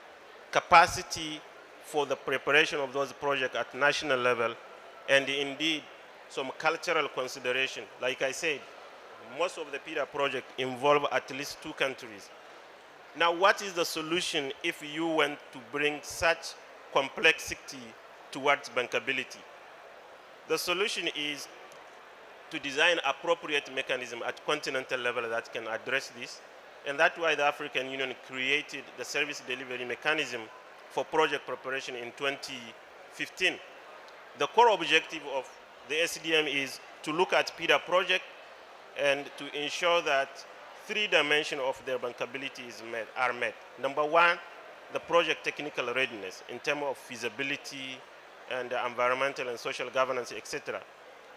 capacity for the preparation of those projects at national level, and indeed some cultural consideration. Like I said, most of the PIDA projects involve at least 2 countries. Now, what is the solution if you want to bring such complexity towards bankability? The solution is to design appropriate mechanism at continental level that can address this. And that's why the African Union created the service delivery mechanism for project preparation in 2015. The core objective of the SDM is to look at PIDA project and to ensure that 3 dimensions of their bankability are met. Number 1, the project technical readiness in terms of feasibility and environmental and social governance, etc.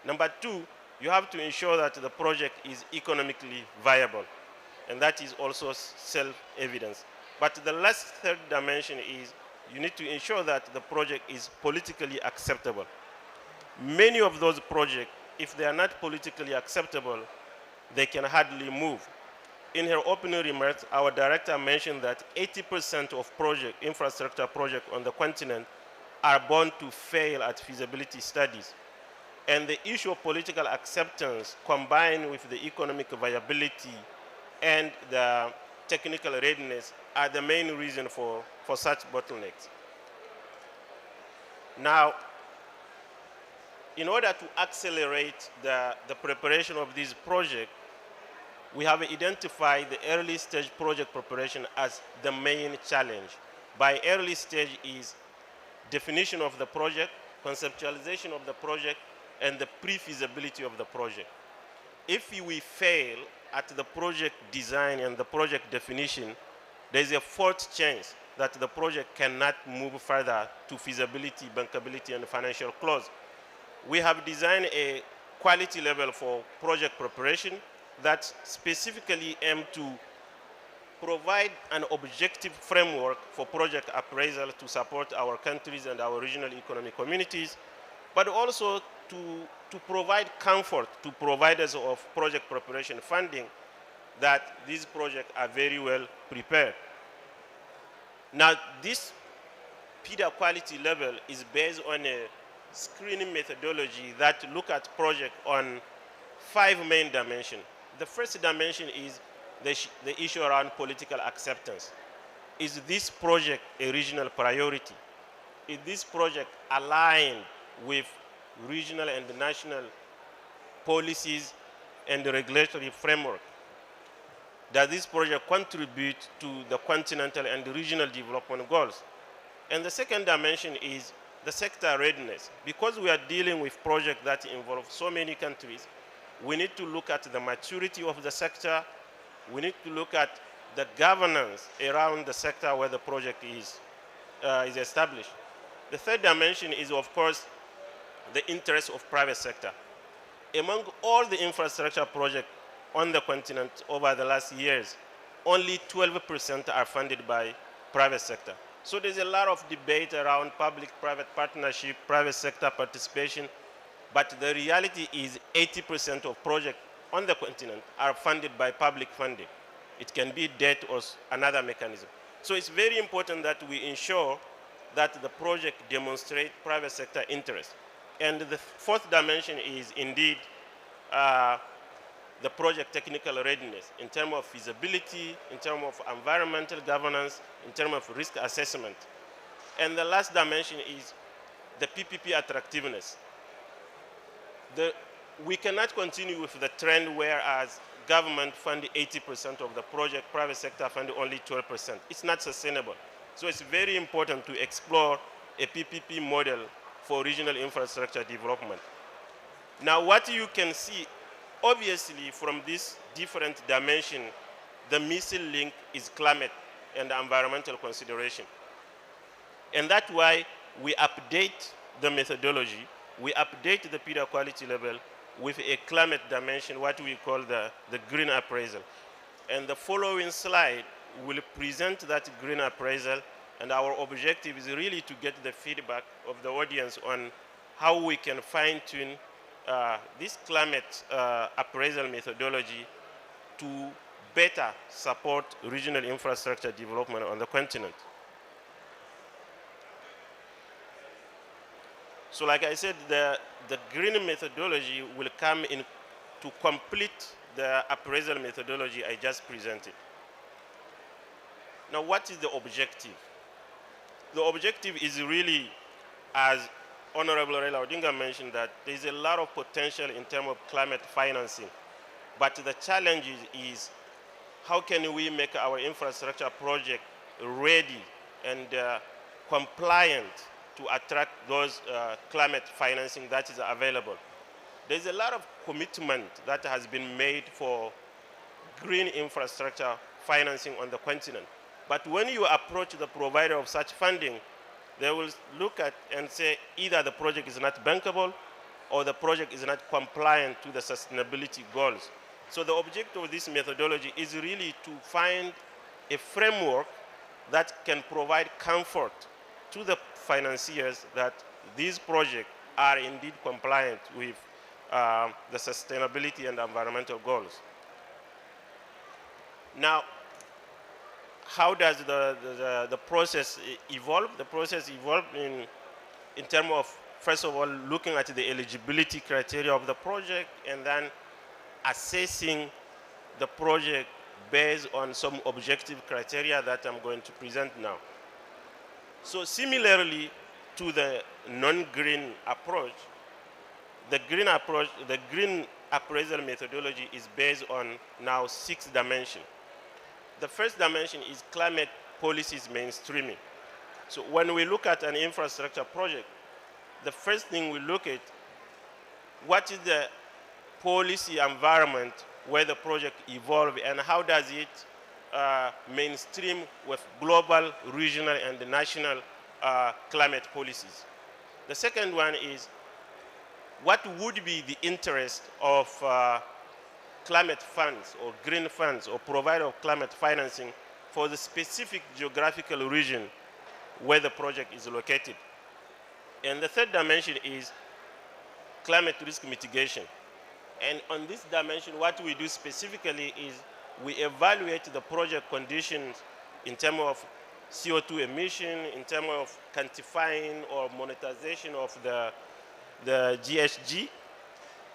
Number 2, you have to ensure that the project is economically viable, and that is also self-evidence. But the last 3rd dimension is you need to ensure that the project is politically acceptable. Many of those projects, if they are not politically acceptable, they can hardly move. In her opening remarks, our director mentioned that 80% of infrastructure projects on the continent are bound to fail at feasibility studies. And the issue of political acceptance combined with the economic viability and the technical readiness are the main reason for such bottlenecks. Now, in order to accelerate the preparation of this project, we have identified the early stage project preparation as the main challenge. By early stage is definition of the project, conceptualization of the project, and the pre-feasibility of the project. If we fail at the project design and the project definition, there's a 4th chance that the project cannot move further to feasibility, bankability, and financial close. We have designed a quality level for project preparation that specifically aim to provide an objective framework for project appraisal to support our countries and our regional economic communities, but also to provide comfort to providers of project preparation funding that these projects are very well prepared. Now, this PIDA quality level is based on a screening methodology that look at project on 5 main dimensions. The first dimension is the issue around political acceptance. is this project a regional priority? Is this project aligned with regional and national policies and the regulatory framework? Does this project contribute to the continental and regional development goals? And the second dimension is the sector readiness. Because we are dealing with projects that involve so many countries, we need to look at the maturity of the sector. We need to look at the governance around the sector where the project is established. The third dimension is, of course, the interest of private sector. Among all the infrastructure projects on the continent over the last years, only 12% are funded by private sector. So there's a lot of debate around public-private partnership, private sector participation, but the reality is 80% of projects on the continent are funded by public funding. It can be debt or another mechanism. So it's very important that we ensure that the project demonstrates private sector interest. And the fourth dimension is indeed the project technical readiness in terms of feasibility, in terms of environmental governance, in terms of risk assessment. And the last dimension is the PPP attractiveness. We cannot continue with the trend whereas government fund 80% of the project, private sector fund only 12%. It's not sustainable. So it's very important to explore a PPP model for regional infrastructure development. Now what you can see, obviously from this different dimension, the missing link is climate and environmental consideration. And that's why we update the methodology, we update the peer quality level with a climate dimension, what we call the green appraisal. And the following slide will present that green appraisal, and our objective is really to get the feedback of the audience on how we can fine-tune this climate appraisal methodology to better support regional infrastructure development on the continent. So like I said, the green methodology will come in to complete the appraisal methodology I just presented. Now what is the objective? The objective is really, as Honorable Raila Odinga mentioned, that there is a lot of potential in terms of climate financing. But the challenge is how can we make our infrastructure project ready and compliant to attract those climate financing that is available. There's a lot of commitment that has been made for green infrastructure financing on the continent. But when you approach the provider of such funding, they will look at and say either the project is not bankable or the project is not compliant to the sustainability goals. So the objective of this methodology is really to find a framework that can provide comfort to the financiers that these projects are indeed compliant with the sustainability and environmental goals. Now, how does the process evolve? The process evolved in terms of, first of all, looking at the eligibility criteria of the project and then assessing the project based on some objective criteria that I'm going to present now. So similarly to the non-green approach, the green appraisal methodology is based on now 6 dimensions. The first dimension is climate policies mainstreaming. So when we look at an infrastructure project, the first thing we look at, what is the policy environment where the project evolves and how does it mainstream with global, regional, and national climate policies. The second one is what would be the interest of climate funds or green funds or provider of climate financing for the specific geographical region where the project is located. And the third dimension is climate risk mitigation. And on this dimension, what we do specifically is we evaluate the project conditions in terms of CO2 emission, in terms of quantifying or monetization of the GHG,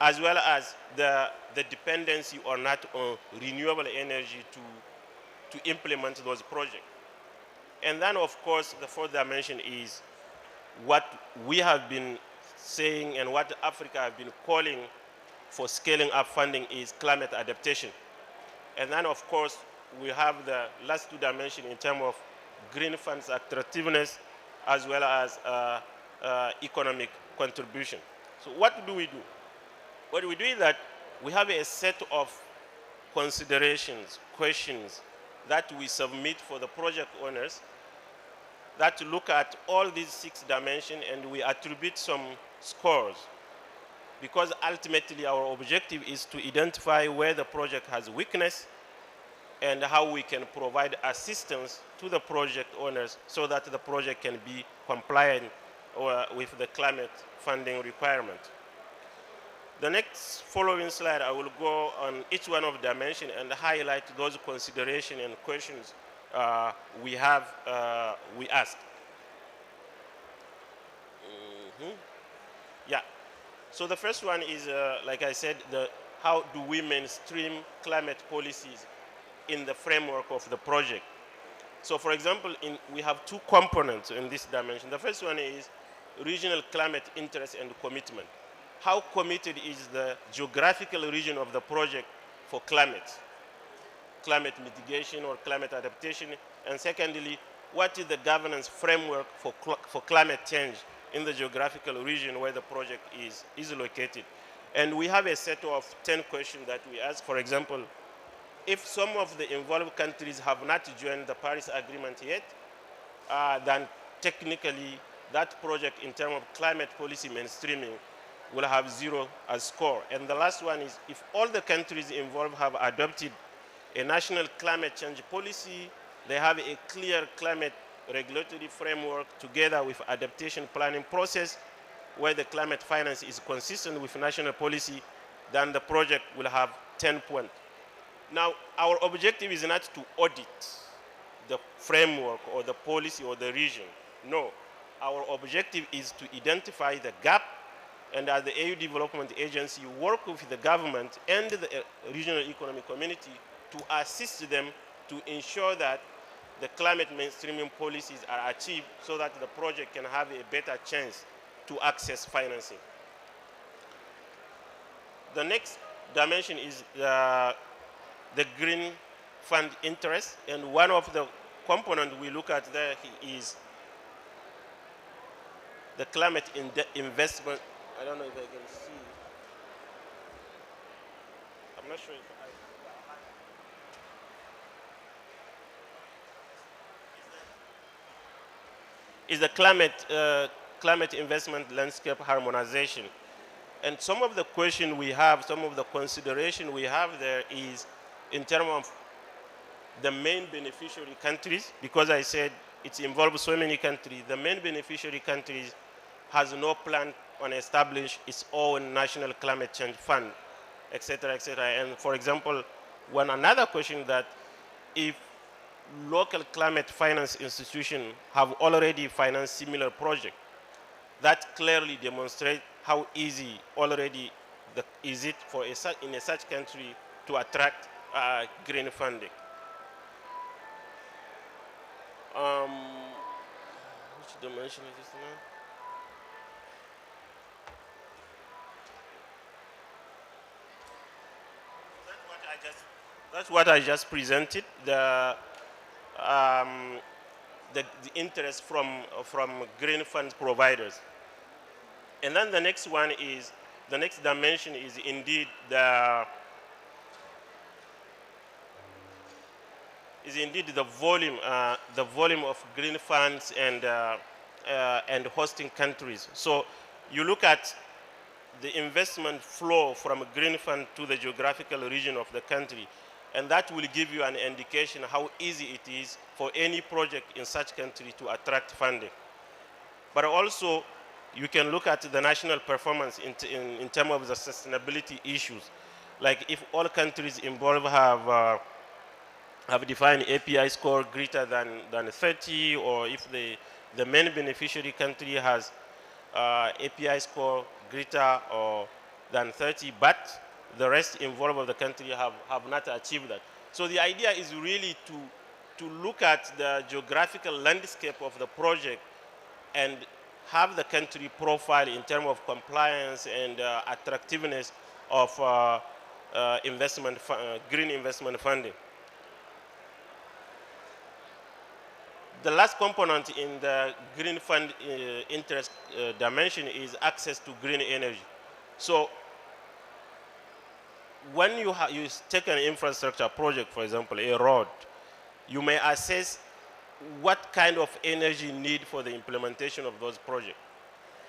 as well as the dependency or not on renewable energy to implement those projects. And then, of course, the fourth dimension is what we have been saying and what Africa have been calling for scaling up funding is climate adaptation. And then, of course, we have the last two dimensions in terms of green funds attractiveness as well as economic contribution. So what do we do? What we do is that we have a set of considerations, questions that we submit for the project owners that look at all these 6 dimensions, and we attribute some scores, because ultimately our objective is to identify where the project has weakness and how we can provide assistance to the project owners so that the project can be compliant with the climate funding requirement. The next following slide, I will go on each one of the dimensions and highlight those considerations and questions we asked. Yeah. So the first one is, like I said, how do we mainstream climate policies in the framework of the project? So for example, we have 2 components in this dimension. The first one is regional climate interest and commitment. How committed is the geographical region of the project for climate mitigation or climate adaptation? And secondly, what is the governance framework for climate change in the geographical region where the project is located? And we have a set of 10 questions that we ask. For example, if some of the involved countries have not joined the Paris Agreement yet, then technically that project in terms of climate policy mainstreaming will have 0 as score. And the last one is if all the countries involved have adopted a national climate change policy, they have a clear climate regulatory framework together with adaptation planning process where the climate finance is consistent with national policy, then the project will have 10 points. Now, our objective is not to audit the framework or the policy or the region. No, our objective is to identify the gap, and as the AU Development Agency, work with the government and the regional economic community to assist them to ensure that the climate mainstreaming policies are achieved so that the project can have a better chance to access financing. The next dimension is the green fund interest, and one of the components we look at there is the climate investment. I don't know if I can see. I'm not sure if is the climate investment landscape harmonization. And some of the questions we have, some of the consideration we have there is in terms of the main beneficiary countries, because I said it involves so many countries. The main beneficiary countries has no plan on establish its own national climate change fund, etc., etc. And for example, another question that if local climate finance institutions have already financed similar projects, that clearly demonstrates how easy already is it for in such country to attract green funding. Which dimension is this now? That's what I just presented. The interest from green fund providers. And then the next one is, the next dimension is indeed the volume of green funds and hosting countries. So you look at the investment flow from a green fund to the geographical region of the country, and that will give you an indication how easy it is for any project in such country to attract funding. But also, you can look at the national performance in terms of the sustainability issues. Like if all countries involved have defined API score greater than 30, or if the main beneficiary country has API score greater or than 30, but the rest involved of the country have not achieved that. So the idea is really to look at the geographical landscape of the project and have the country profile in terms of compliance and attractiveness of green investment funding. The last component in the green fund interest dimension is access to green energy. So when you take an infrastructure project, for example, a road, you may assess what kind of energy need for the implementation of those projects.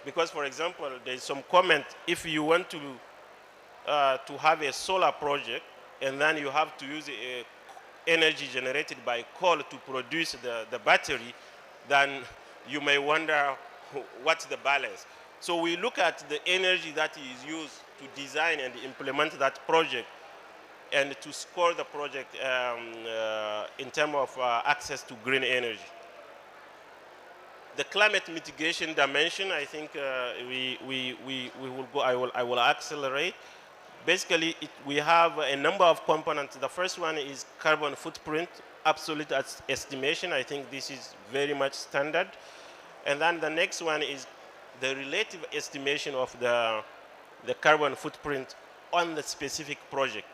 Because, for example, there's some comment, if you want to have a solar project and then you have to use energy generated by coal to produce the battery, then you may wonder what's the balance. So we look at the energy that is used to design and implement that project and to score the project in terms of access to green energy. The climate mitigation dimension, I think we will go, I will accelerate. Basically, we have a number of components. The first one is carbon footprint, absolute estimation. I think this is very much standard. And then the next one is the relative estimation of the carbon footprint on the specific project.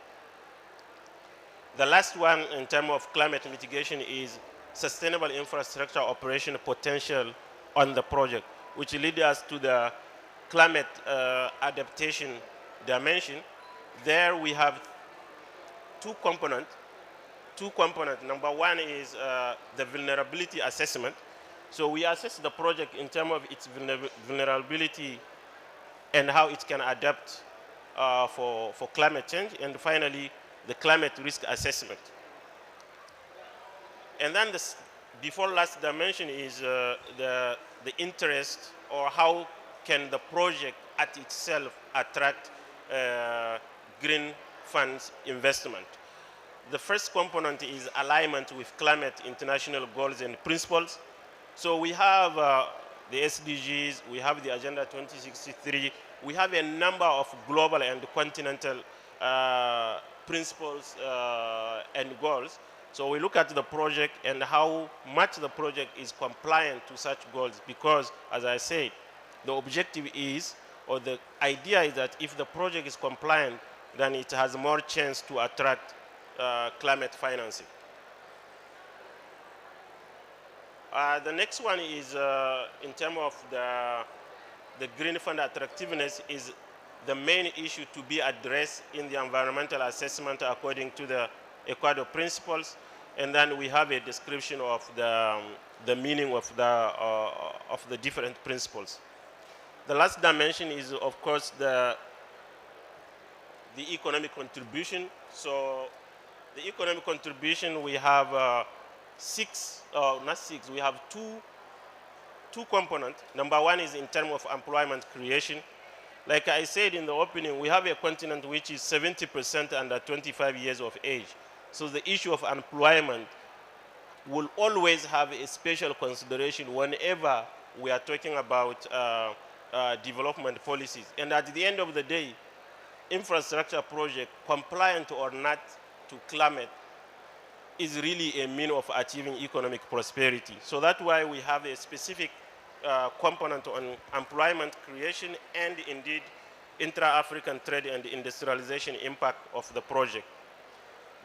The last one in terms of climate mitigation is sustainable infrastructure operation potential on the project, which leads us to the climate adaptation dimension. There we have two components. Number one is the vulnerability assessment. So we assess the project in terms of its vulnerability and how it can adapt for climate change. And finally, the climate risk assessment. And then the before last dimension is the interest, or how can the project at itself attract green funds investment. The first component is alignment with climate international goals and principles. So we have the SDGs, we have the Agenda 2063, we have a number of global and continental principles and goals. So we look at the project and how much the project is compliant to such goals, because, as I said, the objective is, or the idea is that if the project is compliant, then it has more chance to attract climate financing. The next one is in terms of the green fund attractiveness is the main issue to be addressed in the environmental assessment according to the Ecuador principles. And then we have a description of the meaning of the different principles. The last dimension is, of course, the economic contribution. So the economic contribution, we have we have two components. Number one is in terms of employment creation. Like I said in the opening, we have a continent which is 70% under 25 years of age. So the issue of employment will always have a special consideration whenever we are talking about development policies. And at the end of the day, infrastructure project, compliant or not to climate, is really a means of achieving economic prosperity. So that's why we have a specific component on employment creation and indeed intra-African trade and industrialization impact of the project.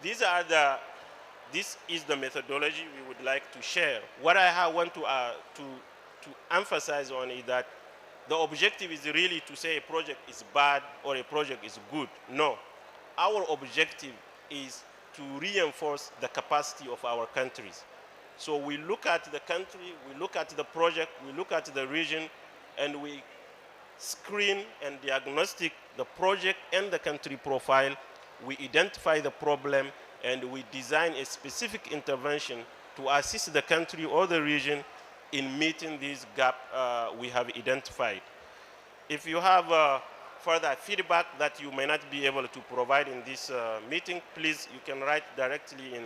This is the methodology we would like to share. What I want to emphasize on is that the objective is really to say a project is bad or a project is good. No. Our objective is to reinforce the capacity of our countries. So we look at the country, we look at the project, we look at the region, and we screen and diagnostic the project and the country profile. We identify the problem, and we design a specific intervention to assist the country or the region in meeting this gap we have identified. If you have further feedback that you may not be able to provide in this meeting, please, you can write directly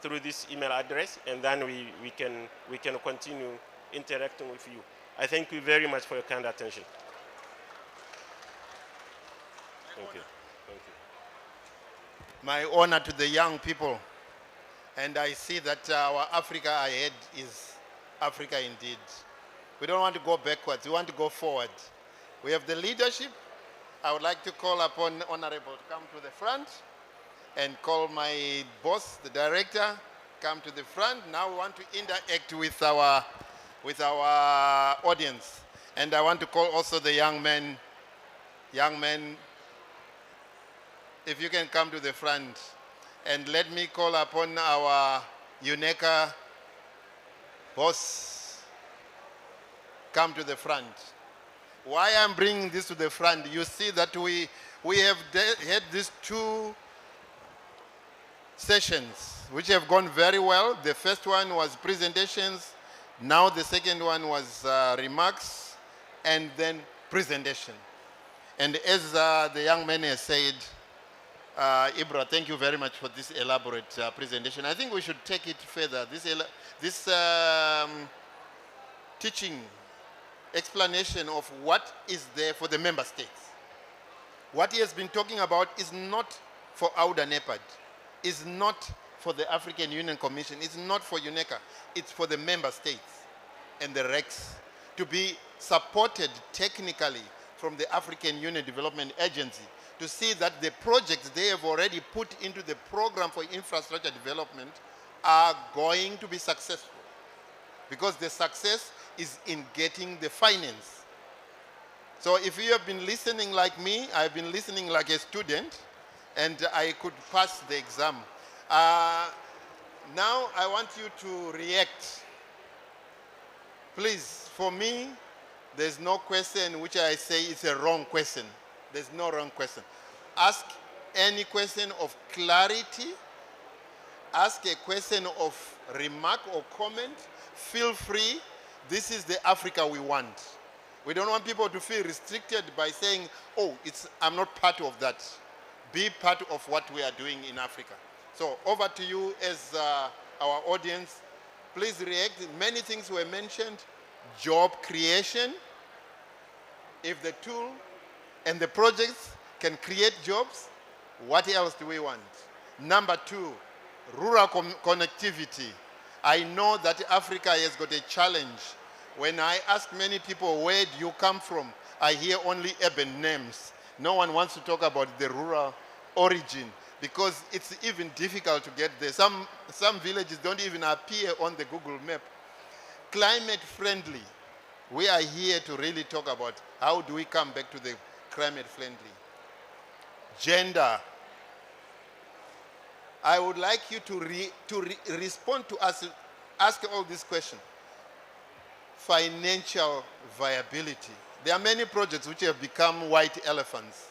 through this email address, and then we can continue interacting with you. I thank you very much for your kind attention. Thank you. Thank you. My honor to the young people And I see that our Africa ahead is Africa indeed. We don't want to go backwards, we want to go forward. We have the leadership. I would like to call upon Honorable to come to the front and call my boss, the director, come to the front. Now we want to interact with our audience. And I want to call also the young men, if you can come to the front. And let me call upon our UNECA boss, come to the front. Why I'm bringing this to the front, you see that we have had these two sessions which have gone very well. The first one was presentations, now the second one was remarks, and then presentation. And as the young man has said, Ibra, thank you very much for this elaborate presentation. I think we should take it further. This teaching explanation of what is there for the member states. What he has been talking about is not for AUDA NEPAD, is not for the African Union Commission, it's not for UNECA, it's for the member states and the RECs to be supported technically from the African Union Development Agency to see that the projects they have already put into the program for infrastructure development are going to be successful. Because the success is in getting the finance. So if you have been listening like me, I've been listening like a student, and I could pass the exam. Now I want you to react. Please, for me, there's no question which I say is a wrong question. There's no wrong question. Ask any question of clarity. Ask a question of remark or comment. Feel free. This is the Africa we want. We don't want people to feel restricted by saying, oh, I'm not part of that. Be part of what we are doing in Africa. So over to you as our audience. Please react. Many things were mentioned. Job creation. If the tool and the projects can create jobs, what else do we want? Number two, rural connectivity. I know that Africa has got a challenge. When I ask many people, where do you come from? I hear only urban names. No one wants to talk about the rural origin because it's even difficult to get there. Some villages don't even appear on the Google map. Climate friendly. We are here to really talk about how do we come back to the climate friendly. Gender. I would like you to respond to us, ask all these questions. Financial viability. There are many projects which have become white elephants.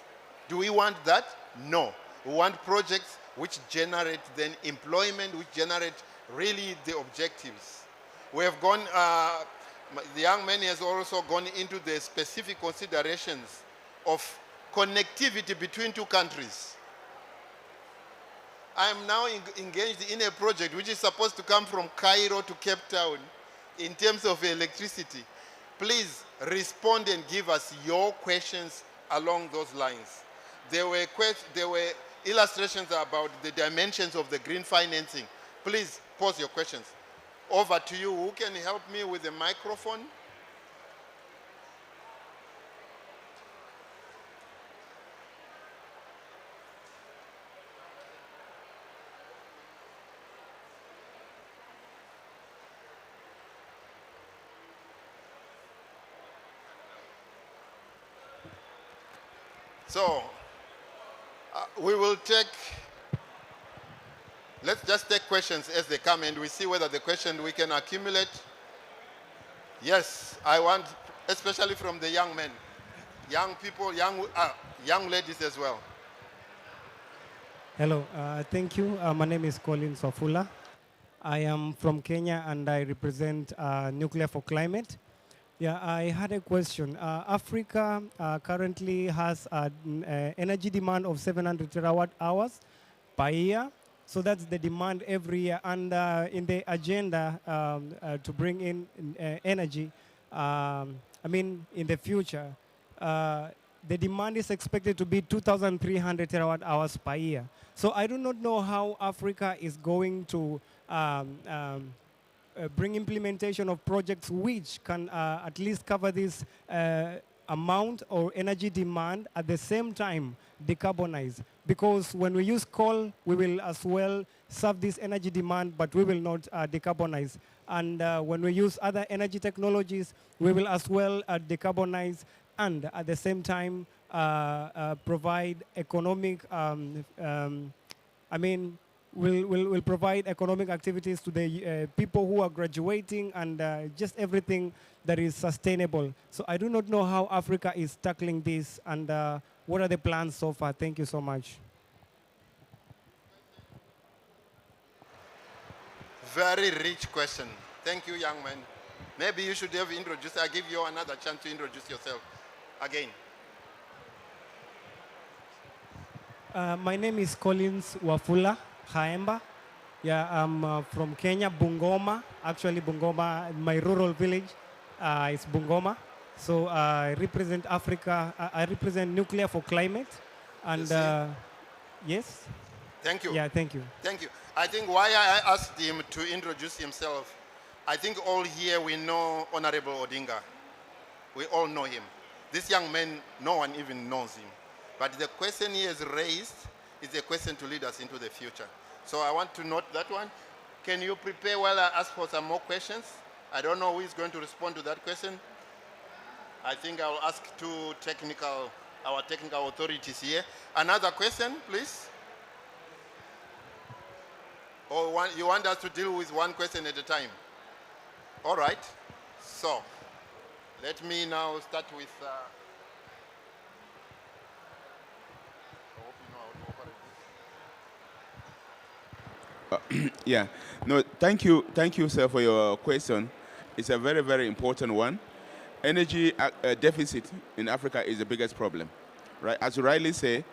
Do we want that? No. We want projects which generate then employment, which generate really the objectives. We have gone, the young man has also gone into the specific considerations of connectivity between two countries. I am now engaged in a project which is supposed to come from Cairo to Cape Town in terms of electricity. Please respond and give us your questions along those lines. There were illustrations about the dimensions of the green financing. Please pose your questions. Over to you. Who can help me with the microphone? So, we will take, let's just take questions as they come and we see whether the question we can accumulate. Yes, I want, especially from the young men, young people, young ladies as well. Hello, thank you. My name is Colin Sofula. I am from Kenya and I represent Nuclear for Climate. Yeah, I had a question. Africa currently has an energy demand of 700 terawatt hours per year. So that's the demand every year. And in the agenda to bring in energy, I mean, in the future, the demand is expected to be 2,300 terawatt hours per year. So I do not know how Africa is going to bring implementation of projects which can at least cover this amount or energy demand at the same time decarbonize. Because when we use coal, we will as well serve this energy demand, but we will not decarbonize. And when we use other energy technologies, we will as well decarbonize and at the same time provide economic, will provide economic activities to the people who are graduating and just everything that is sustainable. So I do not know how Africa is tackling this and what are the plans so far. Thank you so much. Very rich question. Thank you, young man. Maybe you should have introduced. I'll give you another chance to introduce yourself again. My name is Collins Wafula Haemba. Yeah, I'm from Kenya, Bungoma. Actually, Bungoma, my rural village is Bungoma. So I represent Africa. I represent Nuclear for Climate. And yes? Thank you. Yeah, thank you. Thank you. I think why I asked him to introduce himself, I think all here we know Honorable Odinga. We all know him. This young man, no one even knows him. But the question he has raised is a question to lead us into the future. So I want to note that one. Can you prepare while I ask for some more questions? I don't know who is going to respond to that question. I think I'll ask our technical authorities here. Another question, please? Or you want us to deal with one question at a time? All right. So let me now start with... Yeah. No, thank you, sir, for your question. It's a very, very important one. Energy deficit in Africa is the biggest problem, right? As you rightly say,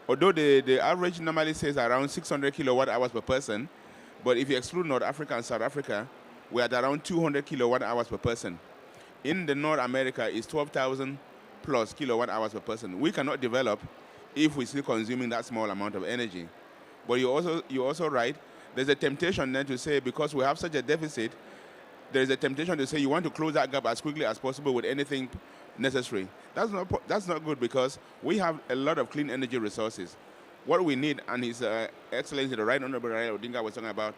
although the average normally says around 600 kilowatt hours per person, but if you exclude North Africa and South Africa, we're at around 200 kilowatt hours per person. In the North America, it's 12,000 plus kilowatt hours per person. We cannot develop if we're still consuming that small amount of energy. But you're also right. There's a temptation then to say, because we have such a deficit, there is a temptation to say you want to close that gap as quickly as possible with anything necessary. That's not good, because we have a lot of clean energy resources. What we need, and His Excellency, the Right Honorable Raila Odinga was talking about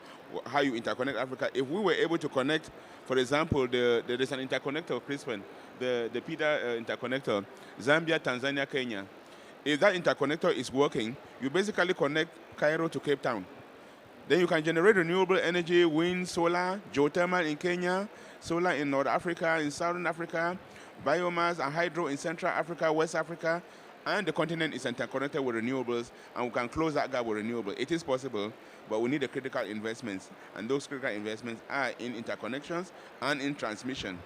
how you interconnect Africa. If we were able to connect, for example, there is an interconnector, Crispin, the PIDA interconnector, Zambia, Tanzania, Kenya. If that interconnector is working, you basically connect Cairo to Cape Town. Then you can generate renewable energy, wind, solar, geothermal in Kenya, solar in North Africa, in Southern Africa, biomass and hydro in Central Africa, West Africa, and the continent is interconnected with renewables, and we can close that gap with renewables. It is possible, but we need the critical investments, and those critical investments are in interconnections and in transmission,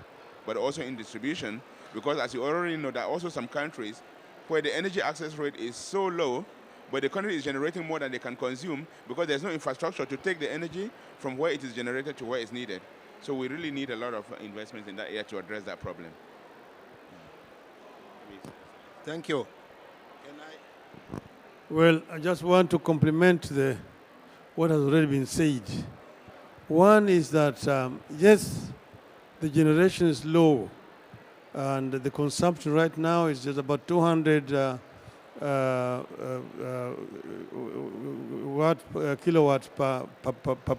but also in distribution, because as you already know, there are also some countries where the energy access rate is so low, but the country is generating more than they can consume because there's no infrastructure to take the energy from where it is generated to where it's needed. So we really need a lot of investments in that area to address that problem. Thank you. Well, I just want to compliment what has already been said. One is that, yes, the generation is low, and the consumption right now is just about 200 kilowatts per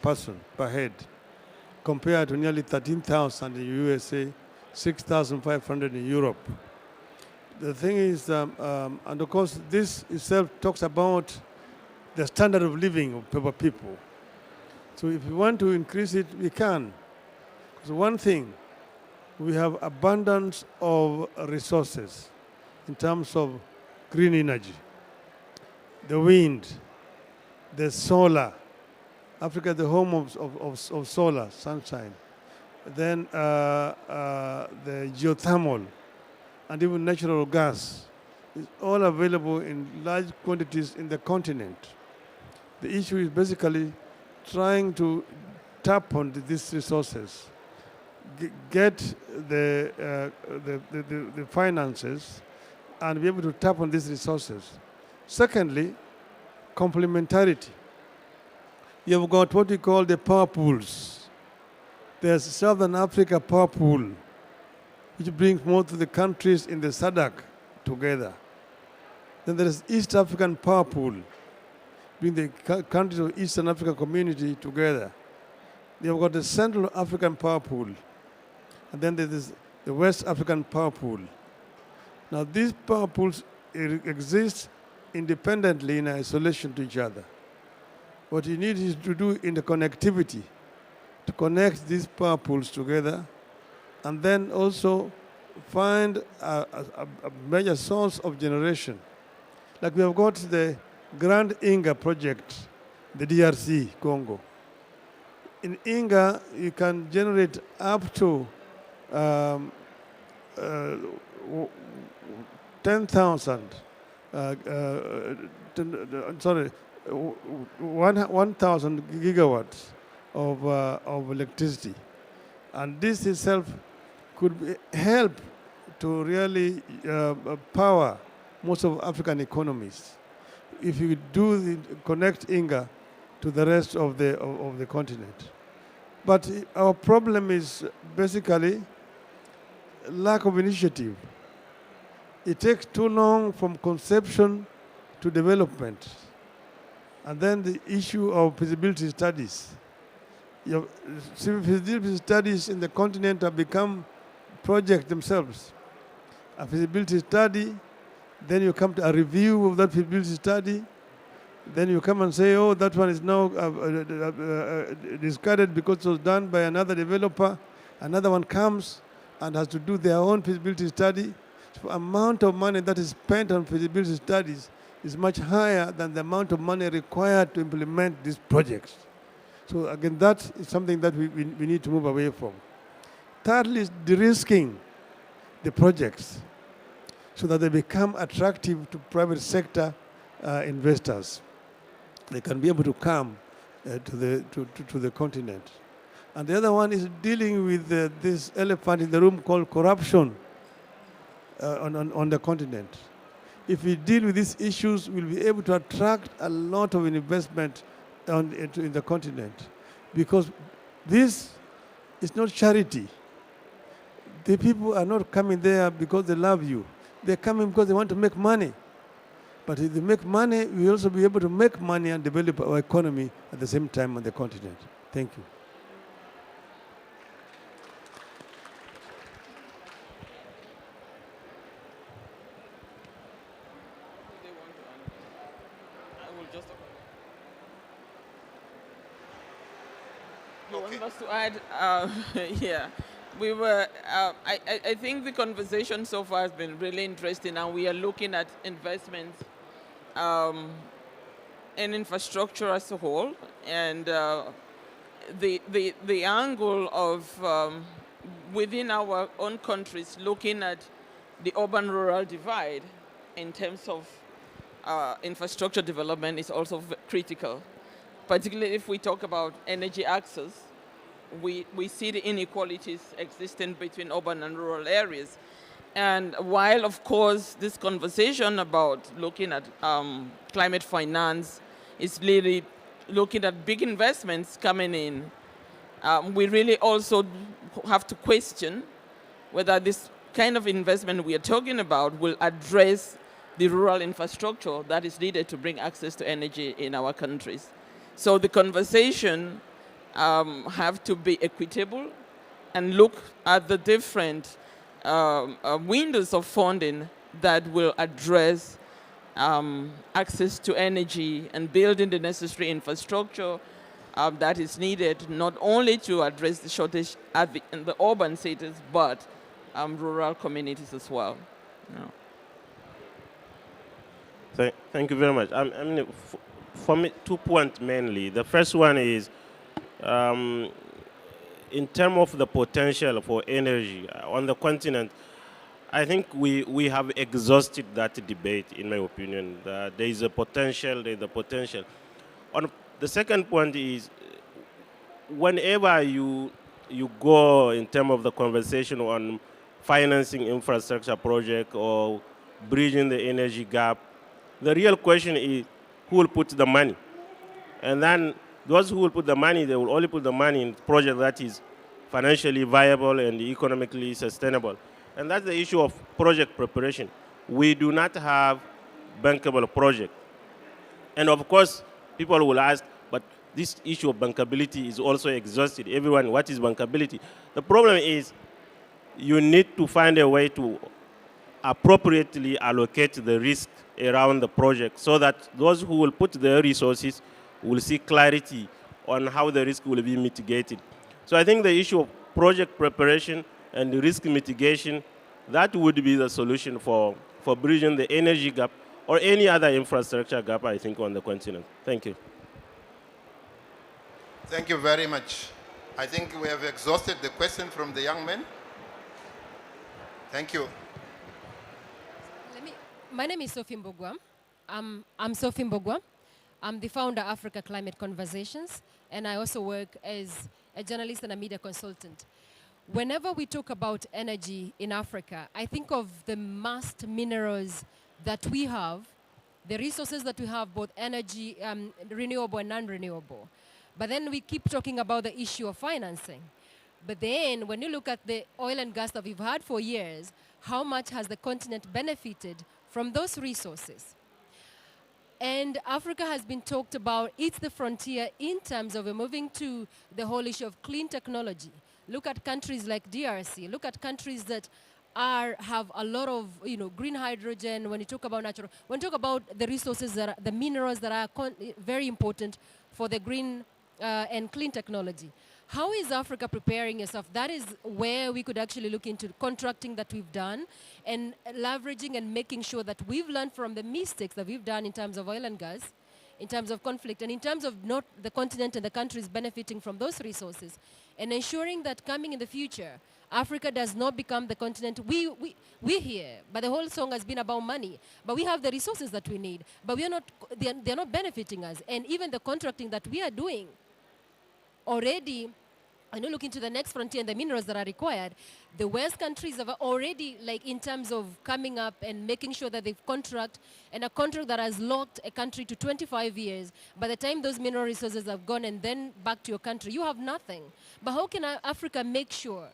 person, per head, compared to nearly 13,000 in the USA, 6,500 in Europe. The thing is, and of course, this itself talks about the standard of living of people. So if we want to increase it, we can. Because one thing, we have abundance of resources in terms of green energy, the wind, the solar. Africa is the home of solar, sunshine. Then the geothermal and even natural gas is all available in large quantities in the continent. The issue is basically trying to tap on these resources, get the finances, and be able to tap on these resources. Secondly, complementarity. You've got what we call the power pools. There's Southern Africa power pool, which brings most of the countries in the SADC together. Then there is East African power pool, bring the countries of Eastern Africa community together. You've got the Central African power pool, and then there is the West African power pool. Now these power pools exist independently in isolation to each other. What you need is to do interconnectivity, to connect these power pools together, and then also find a major source of generation. Like we have got the Grand Inga project, the DRC, Congo. In Inga, you can generate up to 10,000, 1,000 gigawatts of electricity. And this itself could help to really power most of African economies. If you connect Inga to the rest of the continent. But our problem is basically lack of initiative. It takes too long from conception to development. And then the issue of feasibility studies. Feasibility studies in the continent have become projects themselves. A feasibility study, then you come to a review of that feasibility study, then you come and say, oh, that one is now discarded because it was done by another developer. Another one comes and has to do their own feasibility study. So the amount of money that is spent on feasibility studies is much higher than the amount of money required to implement these projects. So again, that is something that we need to move away from. Thirdly is de-risking the projects so that they become attractive to private sector investors. They can be able to come to the continent. And the other one is dealing with this elephant in the room called corruption on the continent. If we deal with these issues, we'll be able to attract a lot of investment in the continent. Because this is not charity. The people are not coming there because they love you. They're coming because they want to make money. But if they make money, we'll also be able to make money and develop our economy at the same time on the continent. Thank you. You want us to add? Yeah. We were, I think the conversation so far has been really interesting, and we are looking at investments in infrastructure as a whole, and the angle of within our own countries looking at the urban-rural divide in terms of infrastructure development is also critical, particularly if we talk about energy access. We see the inequalities existing between urban and rural areas. And while, of course, this conversation about looking at climate finance is really looking at big investments coming in, we really also have to question whether this kind of investment we are talking about will address the rural infrastructure that is needed to bring access to energy in our countries. So the conversation have to be equitable and look at the different windows of funding that will address access to energy and building the necessary infrastructure that is needed, not only to address the shortage in the urban cities, but rural communities as well. No. Thank you very much. I mean, for me, 2 points mainly. The first one is, in terms of the potential for energy on the continent, I think we have exhausted that debate, in my opinion. There is a potential, there is a potential. On the second point is, whenever you go in terms of the conversation on financing infrastructure project or bridging the energy gap. The real question is who will put the money? And then those who will put the money, they will only put the money in project that is financially viable and economically sustainable. And that's the issue of project preparation. We do not have bankable project. And of course, people will ask, but this issue of bankability is also exhausted. Everyone, what is bankability? The problem is you need to find a way to appropriately allocate the risk around the project so that those who will put their resources will see clarity on how the risk will be mitigated. So I think the issue of project preparation and risk mitigation, that would be the solution for bridging the energy gap or any other infrastructure gap, I think, on the continent. Thank you. Thank you very much. I think we have exhausted the question from the young men. Thank you. My name is Sophie Mbogwa. I'm Sophie Mbogwa. I'm the founder of Africa Climate Conversations, and I also work as a journalist and a media consultant. Whenever we talk about energy in Africa, I think of the vast minerals that we have, the resources that we have, both energy, renewable and non-renewable. But then we keep talking about the issue of financing. But then when you look at the oil and gas that we've had for years, how much has the continent benefited from those resources? And Africa has been talked about, it's the frontier in terms of moving to the whole issue of clean technology. Look at countries like DRC, look at countries that have a lot of green hydrogen. When you talk about when you talk about the resources, the minerals that are very important for the green and clean technology. How is Africa preparing itself? That is where we could actually look into contracting that we've done and leveraging and making sure that we've learned from the mistakes that we've done in terms of oil and gas, in terms of conflict, and in terms of not the continent and the countries benefiting from those resources, and ensuring that coming in the future, Africa does not become the continent. We're here, but the whole song has been about money. But we have the resources that we need, but they're not benefiting us. And even the contracting that we are doing, already, when you look into the next frontier and the minerals that are required, the West countries have already, like in terms of coming up and making sure that they've contract, and a contract that has locked a country to 25 years. By the time those mineral resources have gone and then back to your country, you have nothing. But how can Africa make sure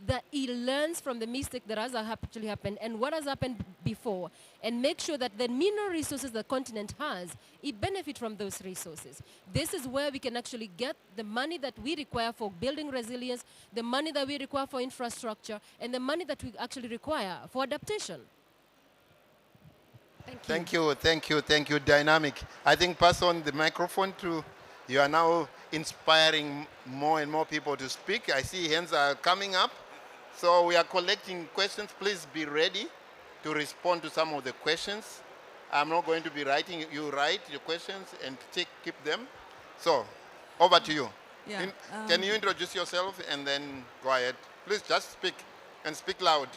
that it learns from the mistake that has actually happened and what has happened before, and make sure that the mineral resources the continent has, it benefit from those resources? This is where we can actually get the money that we require for building resilience, the money that we require for infrastructure, and the money that we actually require for adaptation. Thank you, thank you, thank you. Dynamic. I think pass on the microphone to, you are now inspiring more and more people to speak. I see hands are coming up. So we are collecting questions. Please be ready to respond to some of the questions. I'm not going to be writing. You write your questions and keep them. So over to you. Yeah, can you introduce yourself and then go ahead? Please just speak and speak loud.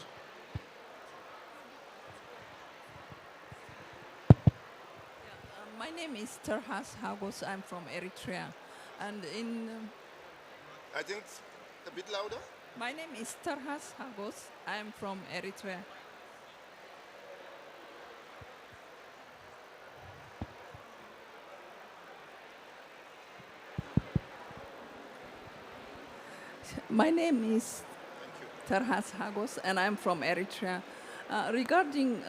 My name is Terhas Hagos. I'm from Eritrea. And I think it's a bit louder. My name is Terhas Hagos. I'm from Eritrea. My name is Terhas Hagos, and I'm from Eritrea. Regarding,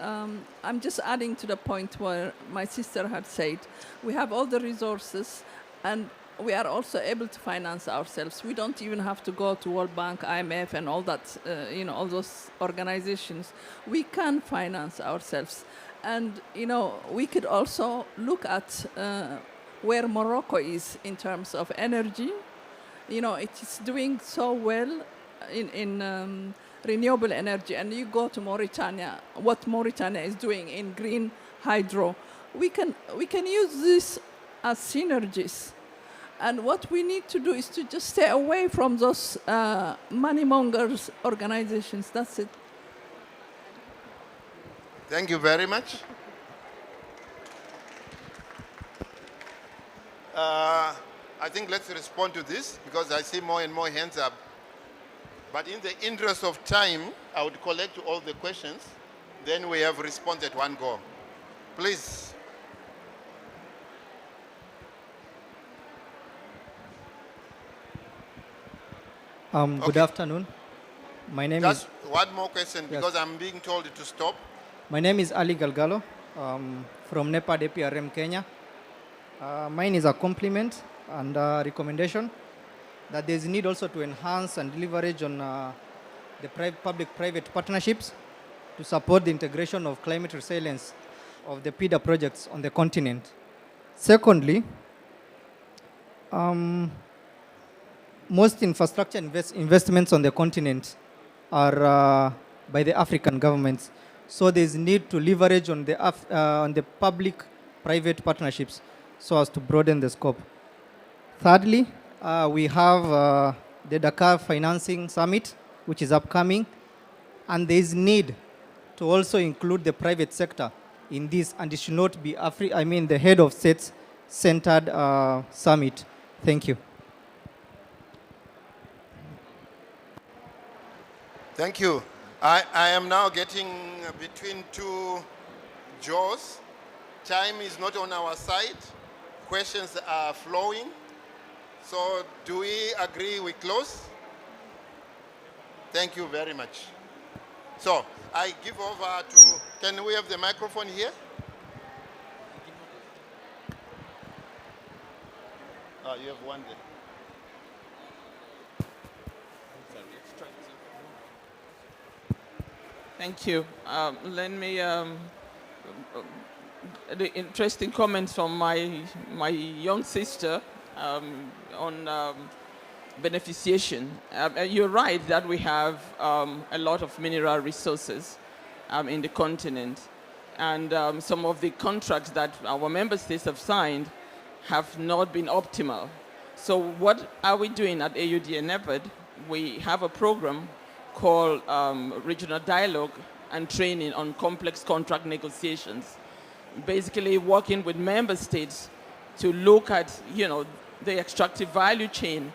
I'm just adding to the point where my sister had said, we have all the resources, and we are also able to finance ourselves. We don't even have to go to World Bank, IMF, and all that, all those organizations. We can finance ourselves. And, we could also look at where Morocco is in terms of energy. It is doing so well in renewable energy. And you go to Mauritania, what Mauritania is doing in green hydro. We can use this as synergies. And what we need to do is to just stay away from those money mongers organizations. That's it. Thank you very much. I think let's respond to this because I see more and more hands up. But in the interest of time, I would collect all the questions. then we have response at one go. Please. Good afternoon. My name Just is... one more question, Yes. because I'm being told to stop. My name is Ali Galgalo from NEPA DPRM, Kenya. Mine is a compliment and a recommendation that there is need also to enhance and leverage on the public-private partnerships to support the integration of climate resilience of the PIDA projects on the continent. Secondly, most infrastructure investments on the continent are by the African governments. So there's need to leverage on the public-private partnerships so as to broaden the scope. Thirdly, we have the Dakar Financing Summit, which is upcoming, and there's need to also include the private sector in this, and it should not be the head of states-centered summit. Thank you. Thank you. I am now getting between two jaws. Time is not on our side. Questions are flowing. So do we agree we close? Thank you very much. So I give over to, can we have the microphone here? Oh, you have one there. Thank you. Let me, the interesting comments from my young sister on beneficiation. You're right that we have a lot of mineral resources in the continent. And some of the contracts that our member states have signed have not been optimal. So what are we doing at AUD and NEPAD? We have a program called Regional Dialogue and Training on Complex Contract Negotiations, basically working with member states to look at, the extractive value chain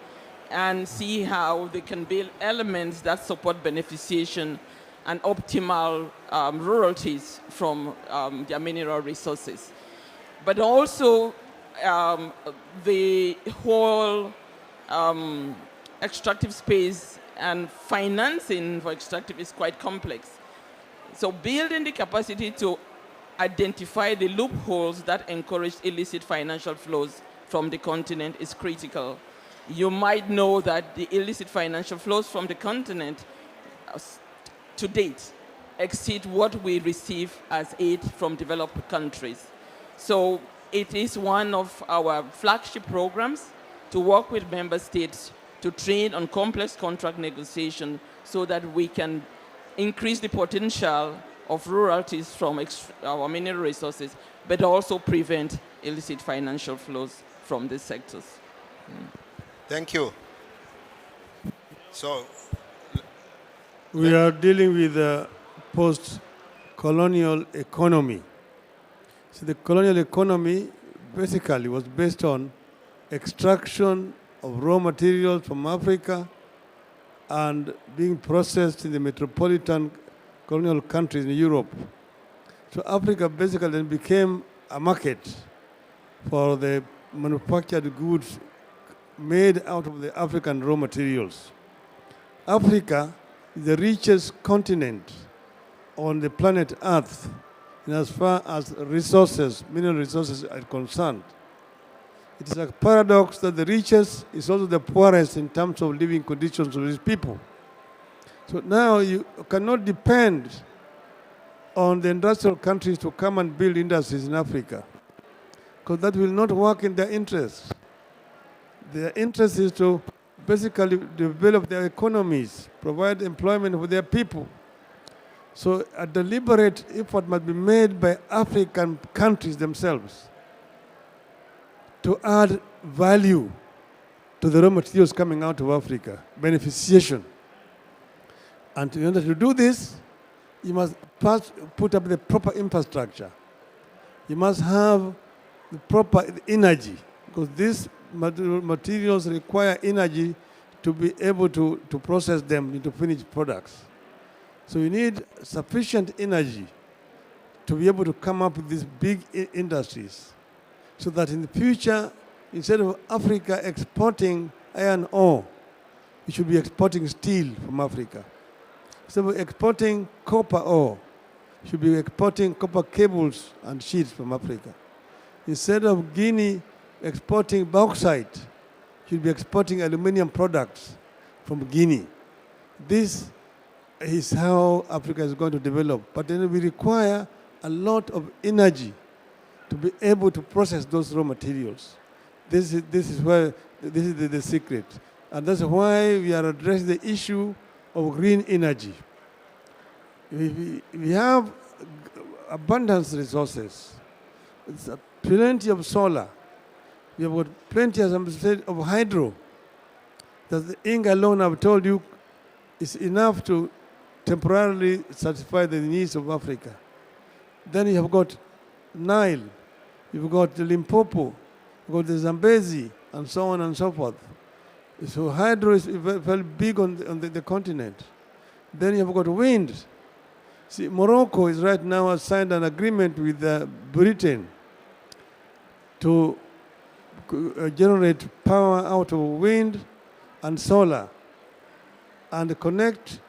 and see how they can build elements that support beneficiation and optimal royalties from their mineral resources. But also the whole extractive space and financing for extractive is quite complex. So building the capacity to identify the loopholes that encourage illicit financial flows from the continent is critical. You might know that the illicit financial flows from the continent to date exceed what we receive as aid from developed countries. So it is one of our flagship programs to work with member states to train on complex contract negotiation so that we can increase the potential of royalties from our mineral resources, but also prevent illicit financial flows from these sectors. Thank you. So, we are dealing with the post-colonial economy. So the colonial economy basically was based on extraction of raw materials from Africa and being processed in the metropolitan colonial countries in Europe. So Africa basically then became a market for the manufactured goods made out of the African raw materials. Africa is the richest continent on the planet Earth in as far as resources, mineral resources are concerned. It is a paradox that the richest is also the poorest in terms of living conditions of these people. So now you cannot depend on the industrial countries to come and build industries in Africa, because that will not work in their interest. Their interest is to basically develop their economies, provide employment for their people. So a deliberate effort must be made by African countries themselves to add value to the raw materials coming out of Africa, beneficiation. And in order to do this, you must first put up the proper infrastructure. You must have the proper energy, because these materials require energy to be able to process them into finished products. So you need sufficient energy to be able to come up with these big industries, so that in the future, instead of Africa exporting iron ore, we should be exporting steel from Africa. Instead of exporting copper ore, we should be exporting copper cables and sheets from Africa. Instead of Guinea exporting bauxite, we should be exporting aluminum products from Guinea. This is how Africa is going to develop. But then we require a lot of energy to be able to process those raw materials. This is the secret. And that's why we are addressing the issue of green energy. We have abundant resources. It's plenty of solar. We have got plenty, as I said, of hydro. That the ink alone, I've told you, is enough to temporarily satisfy the needs of Africa. Then you have got Nile, you've got the Limpopo, you've got the Zambezi, and so on and so forth. So hydro is very big on the continent. Then you have got wind. See, Morocco is right now has signed an agreement with Britain to generate power out of wind and solar and connect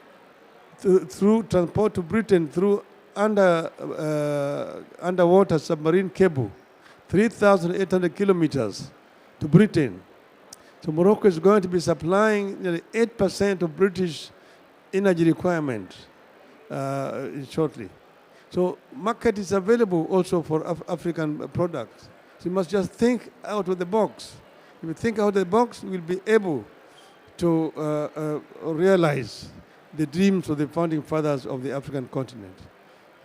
through transport to Britain through underwater submarine cable, 3,800 kilometers to Britain. So Morocco is going to be supplying nearly 8% of British energy requirement shortly. So market is available also for African products. So you must just think out of the box. If you think out of the box, we'll be able to realize the dreams of the founding fathers of the African continent.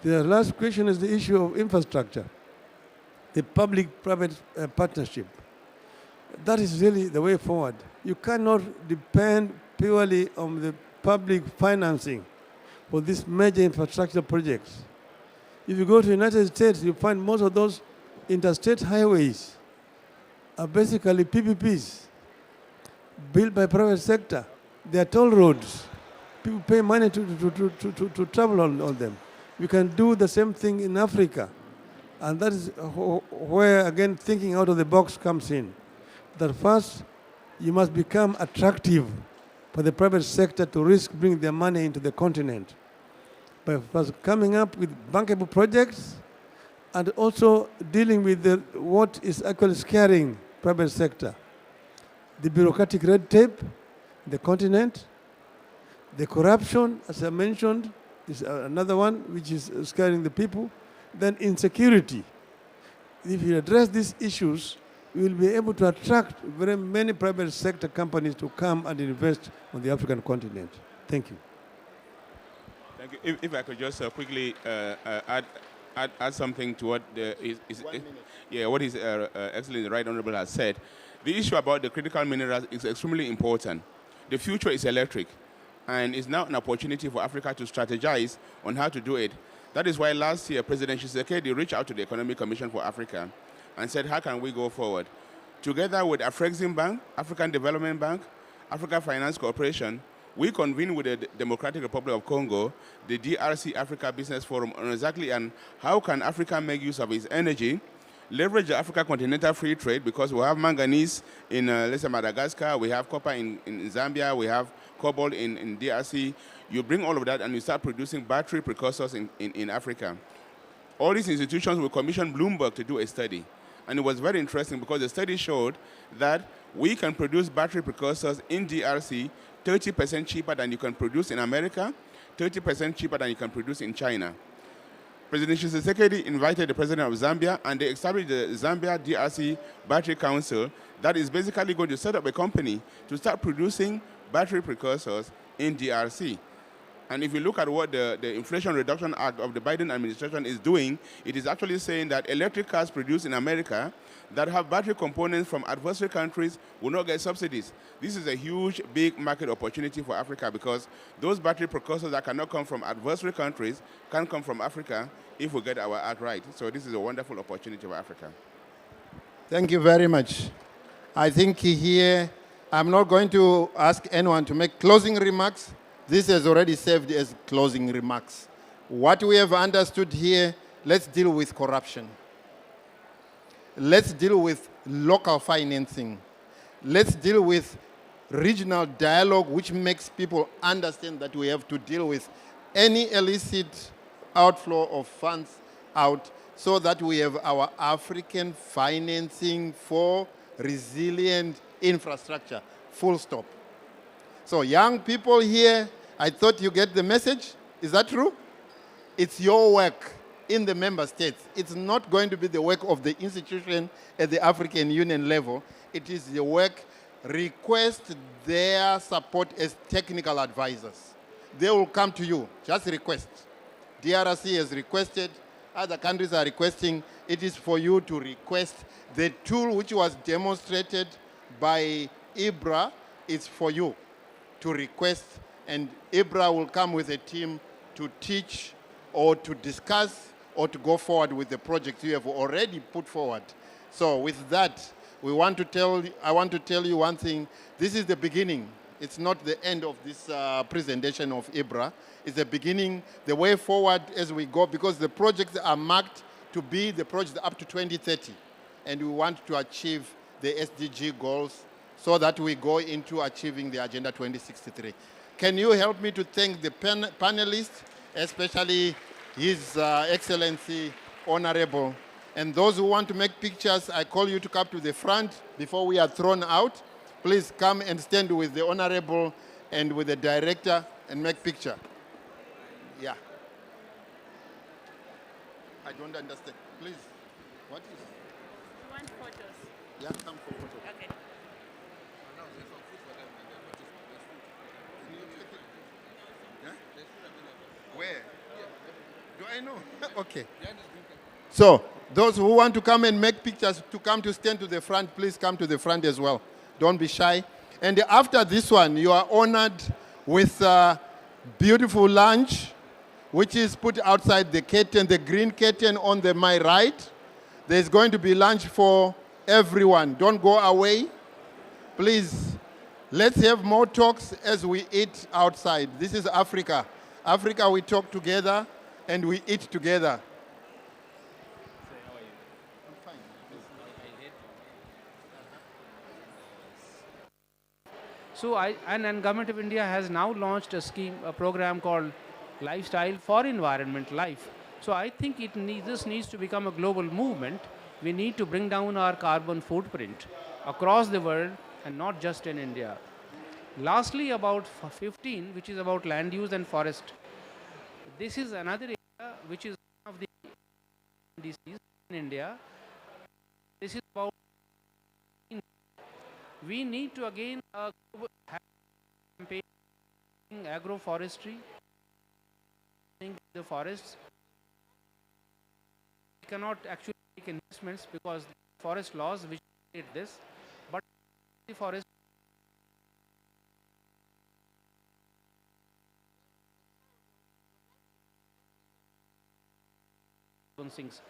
The last question is the issue of infrastructure, the public-private partnership. That is really the way forward. You cannot depend purely on the public financing for these major infrastructure projects. If you go to the United States, you find most of those interstate highways are basically PPPs built by private sector. They are toll roads. People pay money to travel on them. We can do the same thing in Africa. And that is where, again, thinking out of the box comes in. That first, you must become attractive for the private sector to risk bringing their money into the continent. By first coming up with bankable projects and also dealing with what is actually scaring private sector. The bureaucratic red tape, the continent, the corruption, as I mentioned, is another one which is scaring the people. Then insecurity. If you address these issues, we will be able to attract very many private sector companies to come and invest on the African continent. Thank you. Thank you. If I could just quickly add something to what what His Excellency the Right Honourable has said. The issue about the critical minerals is extremely important. The future is electric, and it's now an opportunity for Africa to strategize on how to do it. That is why last year, President Tshisekedi reached out to the Economic Commission for Africa and said, how can we go forward? Together with Afrexim Bank, African Development Bank, Africa Finance Corporation, we convened with the Democratic Republic of Congo, the DRC Africa Business Forum, on exactly on how can Africa make use of its energy, leverage the Africa continental free trade, because we have manganese in, let's say, Madagascar, we have copper in Zambia, we have cobalt in DRC. You bring all of that and you start producing battery precursors in Africa. All these institutions will commission Bloomberg to do a study. And it was very interesting because the study showed that we can produce battery precursors in DRC 30% cheaper than you can produce in America, 30% cheaper than you can produce in China. President Tshisekedi invited the president of Zambia, and they established the Zambia DRC Battery Council that is basically going to set up a company to start producing battery precursors in DRC. And if you look at what the Inflation Reduction Act of the Biden administration is doing, it is actually saying that electric cars produced in America that have battery components from adversary countries will not get subsidies. This is a huge, big market opportunity for Africa because those battery precursors that cannot come from adversary countries can come from Africa if we get our act right. So this is a wonderful opportunity for Africa. Thank you very much. I think here, I'm not going to ask anyone to make closing remarks. This has already served as closing remarks. What we have understood here let's deal with corruption. Let's deal with local financing. Let's deal with regional dialogue, which makes people understand that we have to deal with any illicit outflow of funds out, so that we have our African financing for resilient infrastructure, full stop. So young people here, I thought you get the message. Is that true? It's your work in the member states. It's not going to be the work of the institution at the African Union level. It is the work. Request their support as technical advisors. They will come to you. Just request. DRC has requested. Other countries are requesting. It is for you to request. The tool which was demonstrated by IBRA is for you to request, and IBRA will come with a team to teach or to discuss or to go forward with the project you have already put forward. So with that, I want to tell you one thing. This is the beginning. It's not the end of this presentation of IBRA. It's the beginning, the way forward as we go, because the projects are marked to be the projects up to 2030. And we want to achieve the SDG goals so that we go into achieving the Agenda 2063. Can you help me to thank the panelists, especially His Excellency Honorable, and those who want to make pictures, I call you to come to the front before we are thrown out. Please come and stand with the Honorable and with the Director and make picture. Yeah. I don't understand. Please. What is? You want photos? Yeah, come for photo. Okay. Where? Do I know? Okay. So, those who want to come and make pictures, to come to stand to the front, please come to the front as well. Don't be shy. And after this one, you are honored with a beautiful lunch, which is put outside the curtain, the green curtain on my right. There's going to be lunch for everyone. Don't go away. Please, let's have more talks as we eat outside. This is Africa. Africa, we talk together and we eat together. So and Government of India has now launched a program called Lifestyle for Environment Life. So I think this needs to become a global movement. We need to bring down our carbon footprint across the world and not just in India. Lastly, about 15, which is about land use and forest. This is another area which is one of the NDCs in India. This is about, we need to again have campaign agroforestry in the forests. We cannot actually make investments because the forest laws which state this, but the forest things.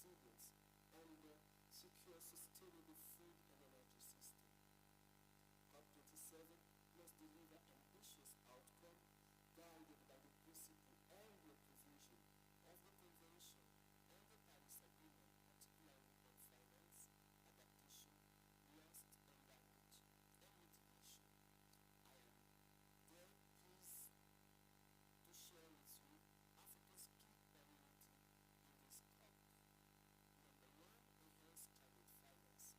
resilience and secure sustainable food and energy system. COP27 must deliver ambitious outcome guided by the principle and the provision of the Convention and the Paris Agreement, particularly on finance, adaptation, loss and damage, and mitigation. I am very pleased to share with you Africa's key priority in this COP. Number one, enhance climate finance.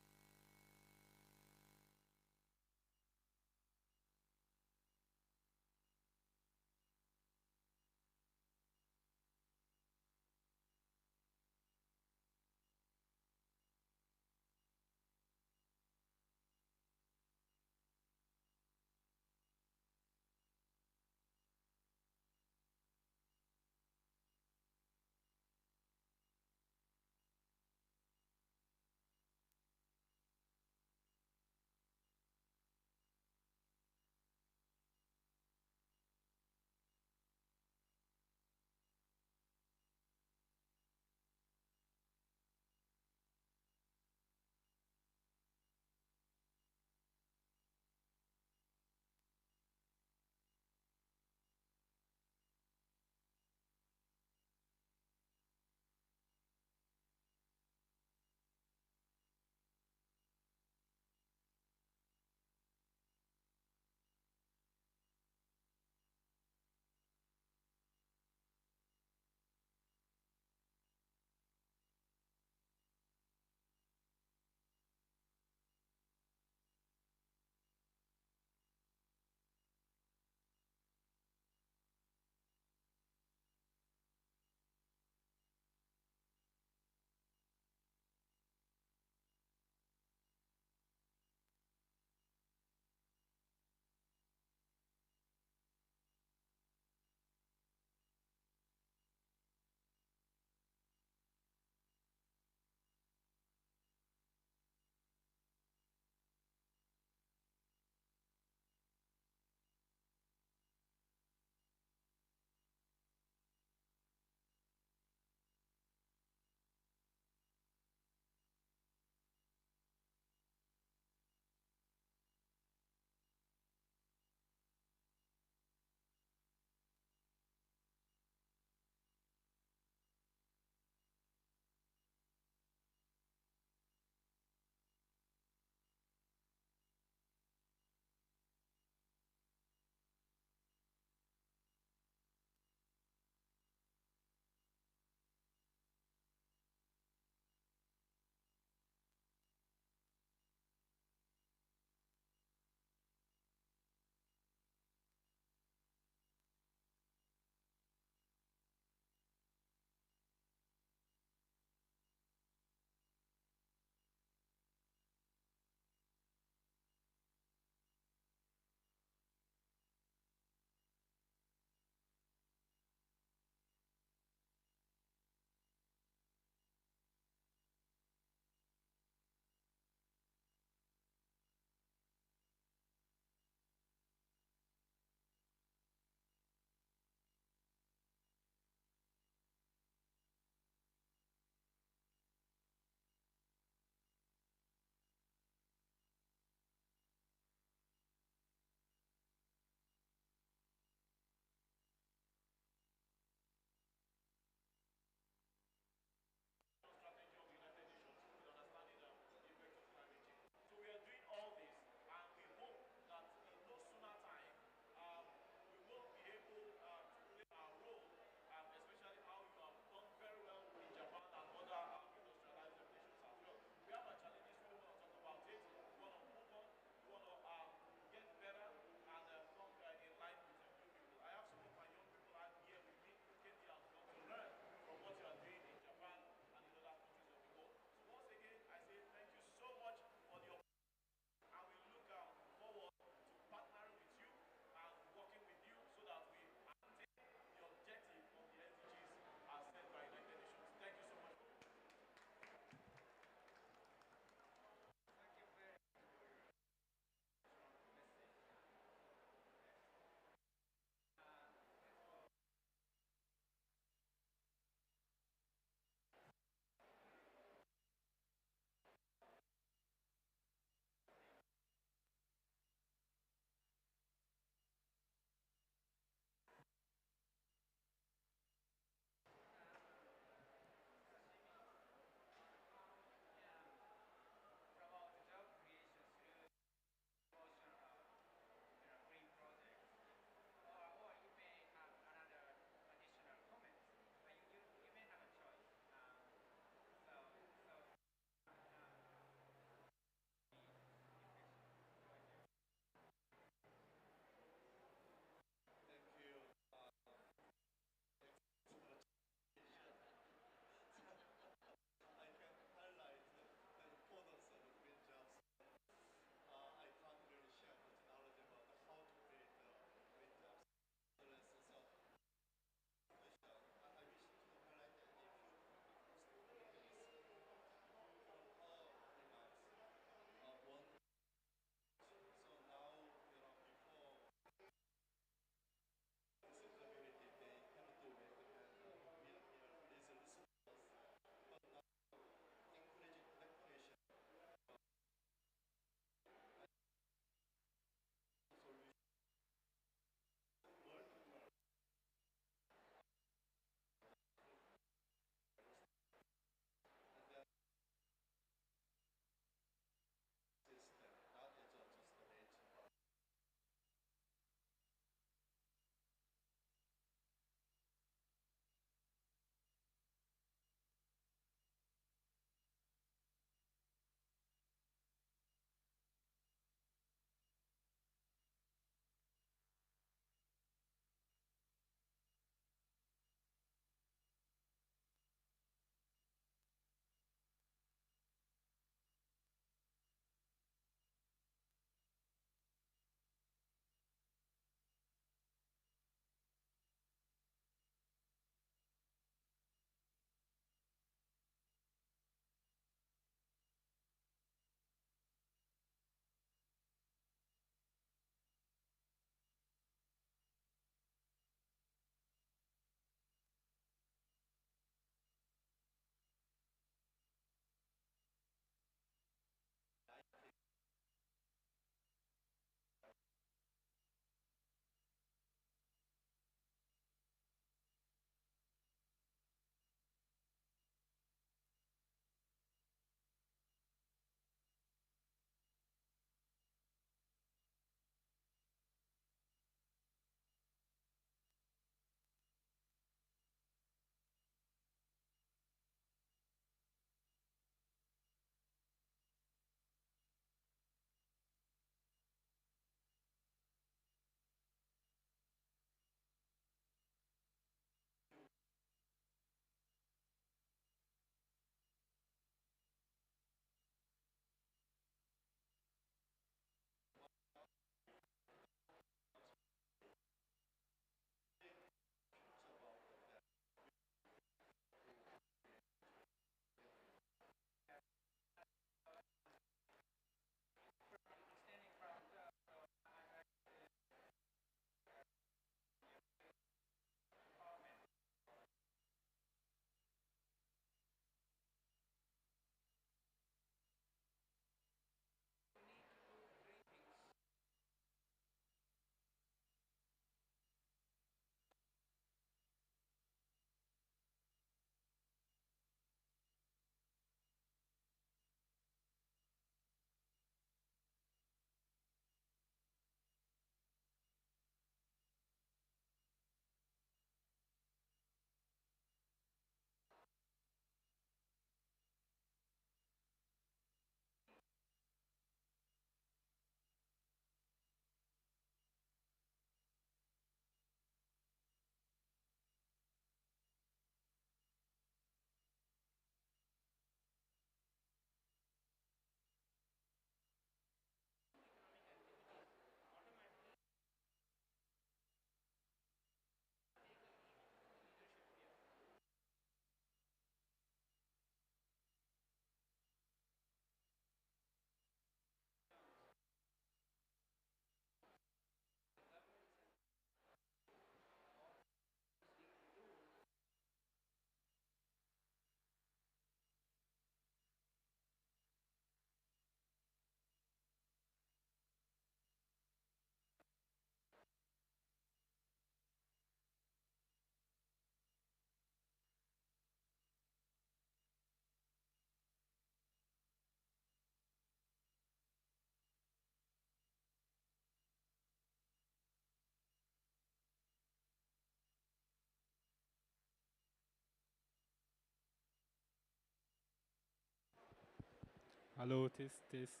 Hello, test, test.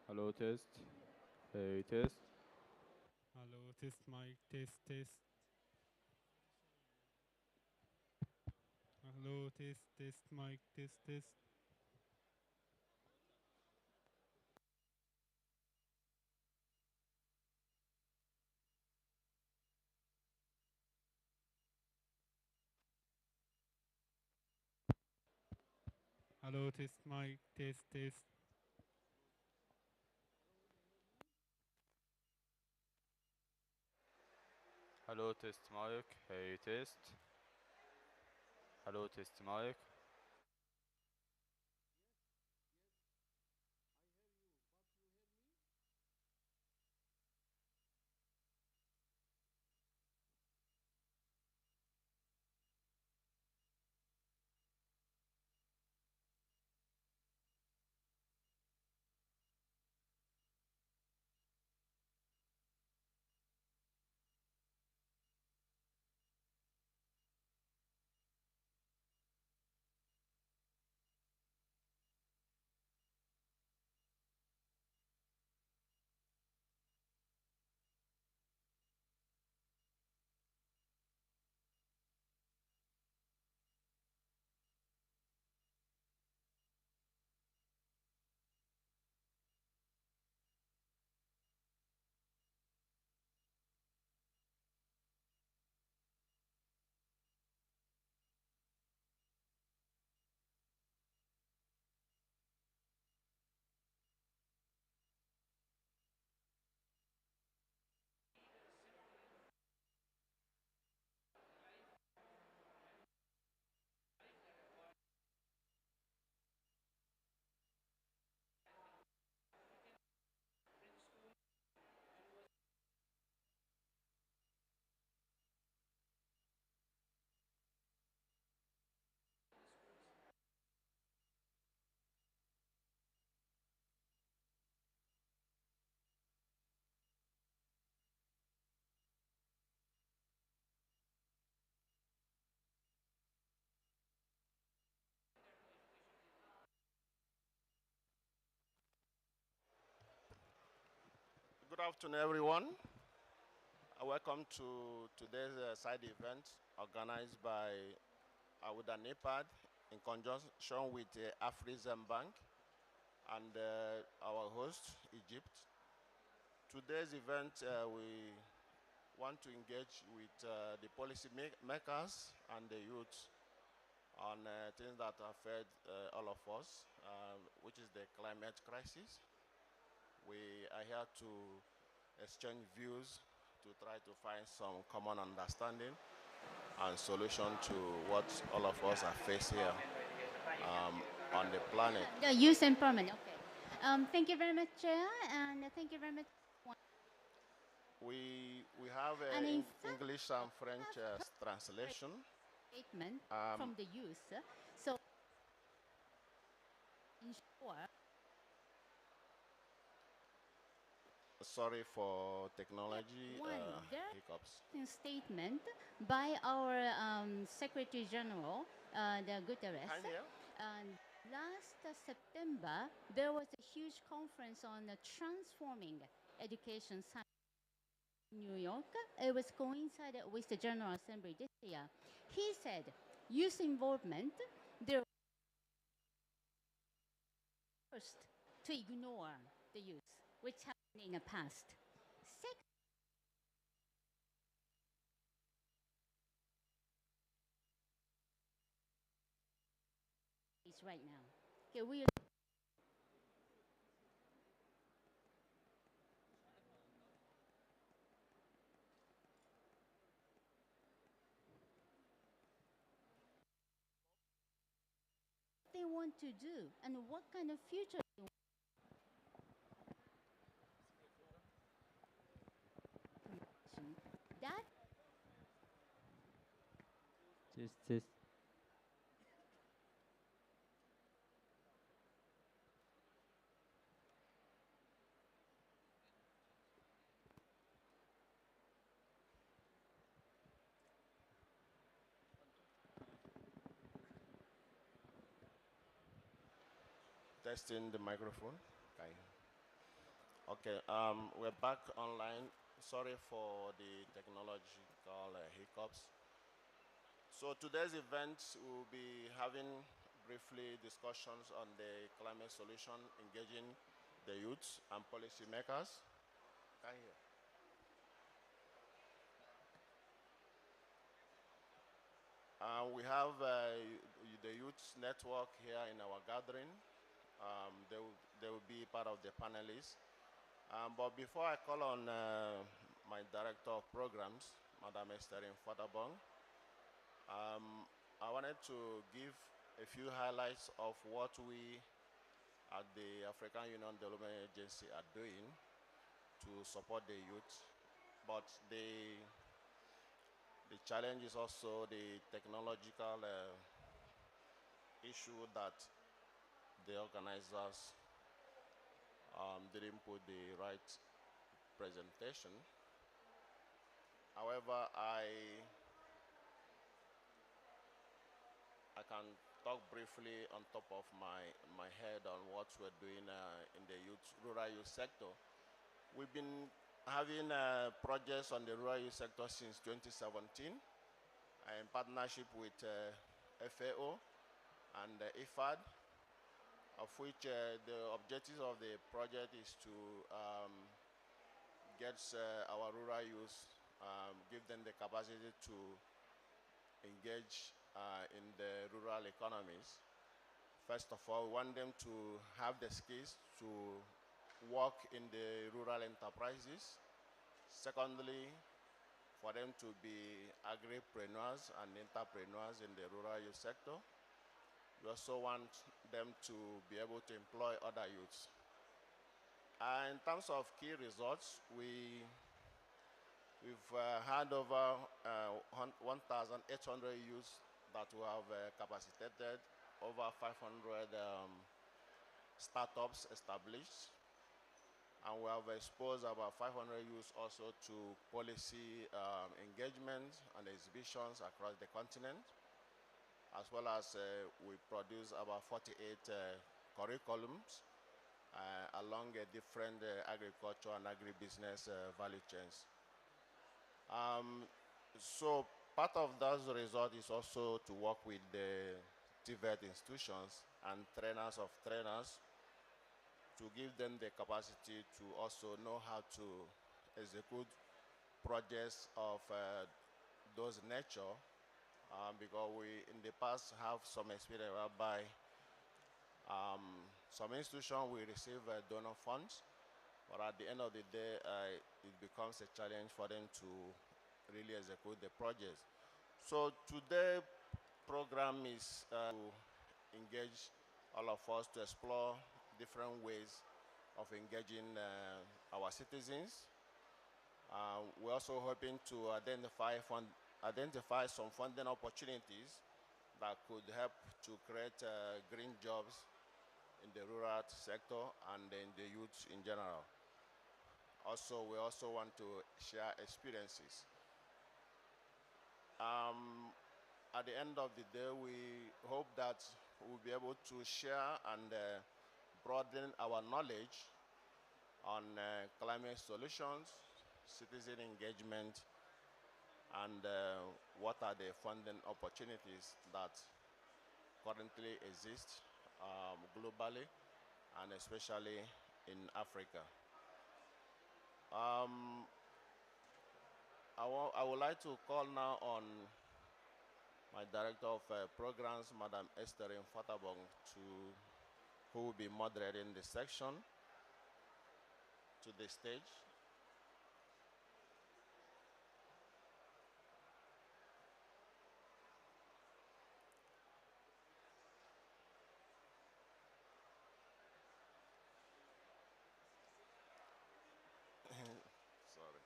Hello, test. Hey, test. Hello, test, mic, test, test. Hello, test, test, mic, test, test. Hello, test, mic, test, test. Hello, test mic. Hey, test. Hello, test mic. Good afternoon, everyone. Welcome to today's side event organized by Awuda NEPAD in conjunction with Afrizem Bank and our host, Egypt. Today's event, we want to engage with the policy makers and the youth on things that affect all of us, which is the climate crisis. We are here to exchange views to try to find some common understanding and solution to what all of us are facing here on the planet. The youth empowerment, okay. Thank you very much, Chair, and thank you very much. We have English and French translation. Statement from the youth. So, ensure. Sorry for technology hiccups. Statement by our Secretary General, the Guterres. Last September, there was a huge conference on transforming education science in New York. It was coincided with the General Assembly this year. He said, youth involvement, they're first to ignore the youth, which happened in the past. Second, is right now. Okay, we they want to do and what kind of future they want. That Test. Testing the microphone. Okay. Okay, we're back online. Sorry for the technological hiccups. So today's event, we'll be having briefly discussions on the climate solution, engaging the youth and policymakers. Can you hear? We have the youth network here in our gathering. They will be part of the panelists. But before I call on my director of programs, Madam Esther Fatabong, I wanted to give a few highlights of what we at the African Union Development Agency are doing to support the youth. But the challenge is also the technological issue that the organizers didn't put the right presentation. However, I can talk briefly on top of my head on what we're doing in the rural youth sector. We've been having projects on the rural youth sector since 2017 in partnership with FAO and IFAD, of which the objectives of the project is to get our rural youth, give them the capacity to engage in the rural economies. First of all, we want them to have the skills to work in the rural enterprises. Secondly, for them to be agripreneurs and entrepreneurs in the rural youth sector. We also want them to be able to employ other youths. In terms of key results, we've had over 1,800 youths that we have capacitated, over 500 startups established, and we have exposed about 500 youths also to policy engagement and exhibitions across the continent, as well as we produce about 48 curriculums along different agriculture and agribusiness value chains. So part of those results is also to work with the TVET institutions and trainers of trainers to give them the capacity to also know how to execute projects of those nature, because we in the past have some experience whereby some institutions will receive donor funds, but at the end of the day, it becomes a challenge for them to really execute the projects. So today's program is to engage all of us to explore different ways of engaging our citizens. We're also hoping to identify some funding opportunities that could help to create green jobs in the rural sector and in the youth in general. Also, we also want to share experiences. At the end of the day, we hope that we'll be able to share and broaden our knowledge on climate solutions, citizen engagement, and what are the funding opportunities that currently exist globally and especially in Africa. I would like to call now on my director of programs, Madam Esther Fatabong, who will be moderating this section, to the stage. Sorry.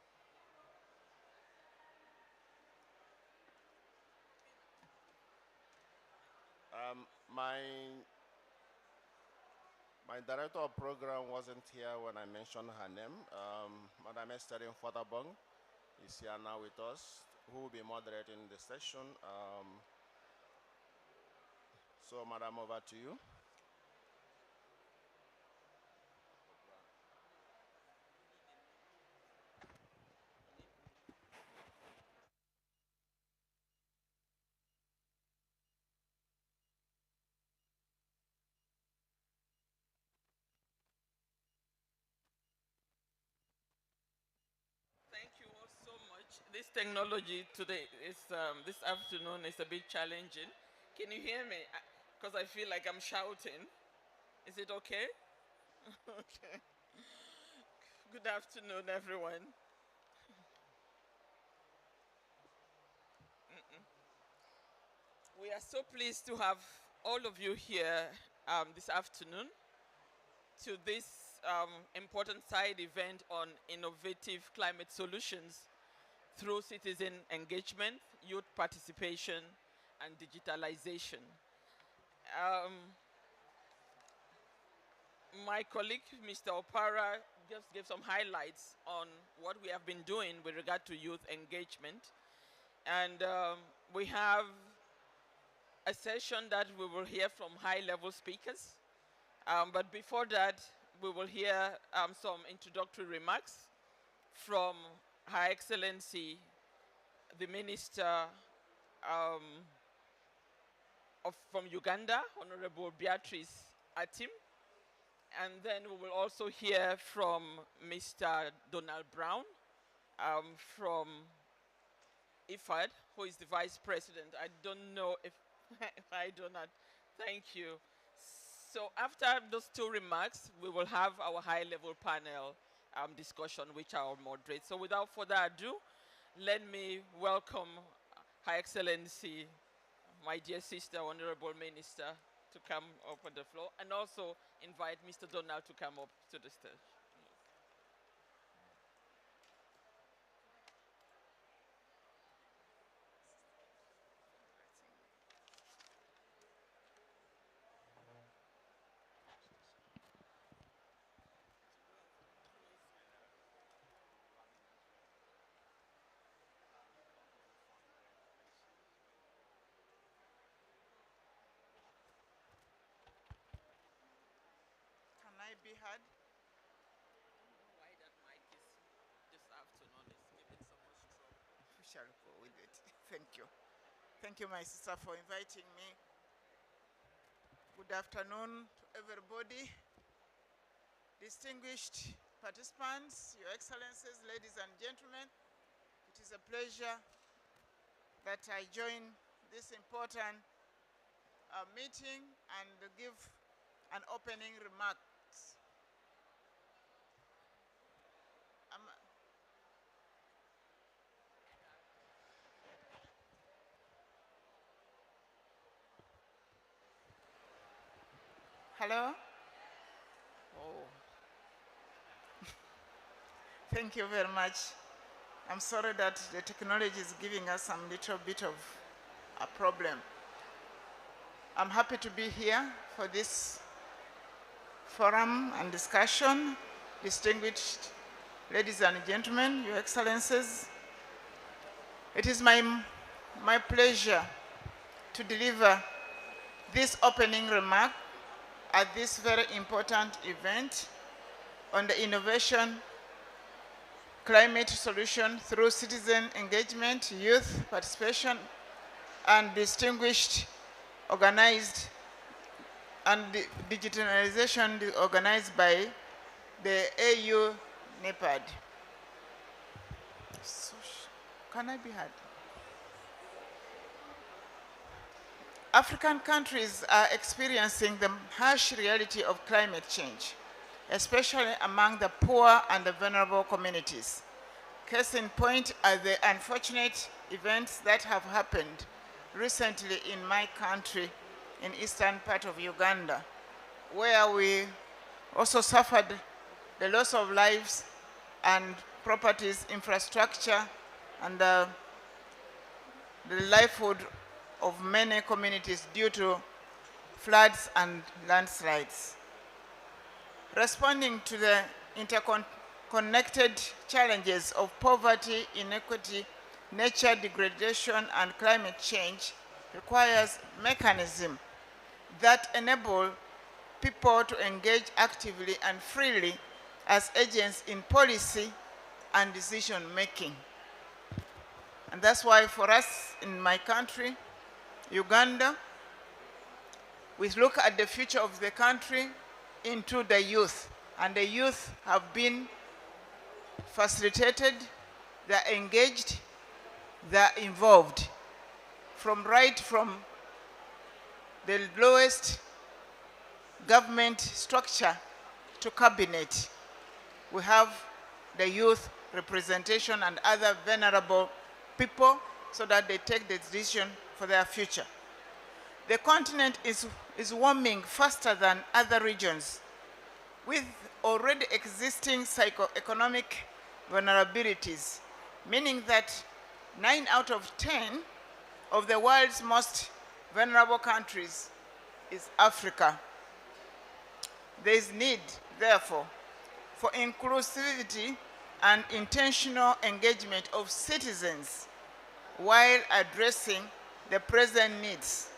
My director of program wasn't here when I mentioned her name. Madam Esther Fatabong is here now with us, who will be moderating the session. So, Madam, over to you. This technology today is this afternoon is a bit challenging. Can you hear me? Because I feel like I'm shouting. Is it okay? Okay. Good afternoon, everyone. We are so pleased to have all of you here this afternoon to this important side event on innovative climate solutions through citizen engagement, youth participation, and digitalization. My colleague, Mr. Opara, just gave some highlights on what we have been doing with regard to youth engagement. And we have a session that we will hear from high-level speakers. But before that, we will hear some introductory remarks from Her Excellency, the Minister from Uganda, Honorable Beatrice Atim. And then we will also hear from Mr. Donald Brown from IFAD, who is the Vice President. I don't know if I do not. Thank you. So after those two remarks, we will have our high-level panel discussion, which I will moderate. So without further ado, let me welcome Her Excellency, my dear sister, Honorable Minister, to come up on the floor, and also invite Mr. Donald to come up to the stage. Can I be heard? Why that mic is this afternoon is giving so much trouble. We shall go with it. Thank you. Thank you, my sister, for inviting me. Good afternoon to everybody. Distinguished participants, Your Excellencies, ladies and gentlemen, it is a pleasure that I join this important meeting and give an opening remark. Hello? Oh. Thank you very much. I'm sorry that the technology is giving us some little bit of a problem. I'm happy to be here for this forum and discussion. Distinguished ladies and gentlemen, Your Excellencies, it is my pleasure to deliver this opening remark at this very important event on the innovation, climate solution through citizen engagement, youth participation, and distinguished organized and digitalization organized by the AU NEPAD. So, can I be heard? African countries are experiencing the harsh reality of climate change, especially among the poor and the vulnerable communities. Case in point are the unfortunate events that have happened recently in my country, in eastern part of Uganda, where we also suffered the loss of lives and properties, infrastructure, and the livelihood of many communities due to floods and landslides. Responding to the interconnected challenges of poverty, inequity, nature degradation, and climate change requires mechanisms that enable people to engage actively and freely as agents in policy and decision making. And that's why for us in my country, Uganda, we look at the future of the country into the youth, and the youth have been facilitated, they're engaged, that are involved, from the lowest government structure to cabinet. We have the youth representation and other vulnerable people so that they take the decision for their future. The continent is warming faster than other regions, with already existing socio-economic vulnerabilities, meaning that 9 out of 10 of the world's most vulnerable countries is Africa. There is need, therefore, for inclusivity and intentional engagement of citizens while addressing the present needs.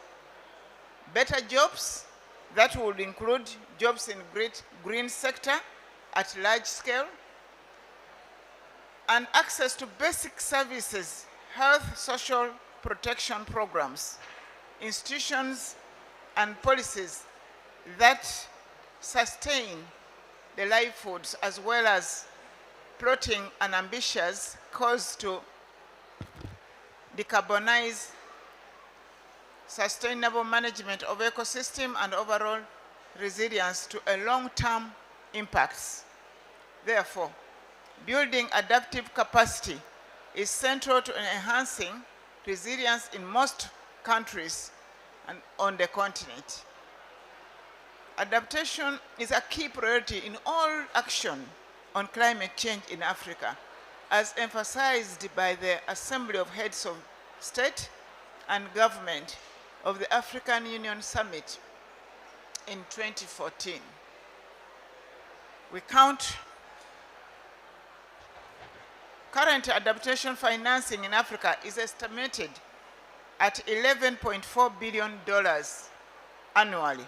Better jobs that would include jobs in green sector at large scale, and access to basic services, health, social protection programs, institutions and policies that sustain the livelihoods, as well as plotting an ambitious cause to decarbonize, sustainable management of ecosystem and overall resilience to a long-term impacts. Therefore, building adaptive capacity is central to enhancing resilience in most countries and on the continent. Adaptation is a key priority in all action on climate change in Africa, as emphasized by the Assembly of Heads of State and Government of the African Union Summit in 2014. We count current adaptation financing in Africa is estimated at $11.4 billion annually.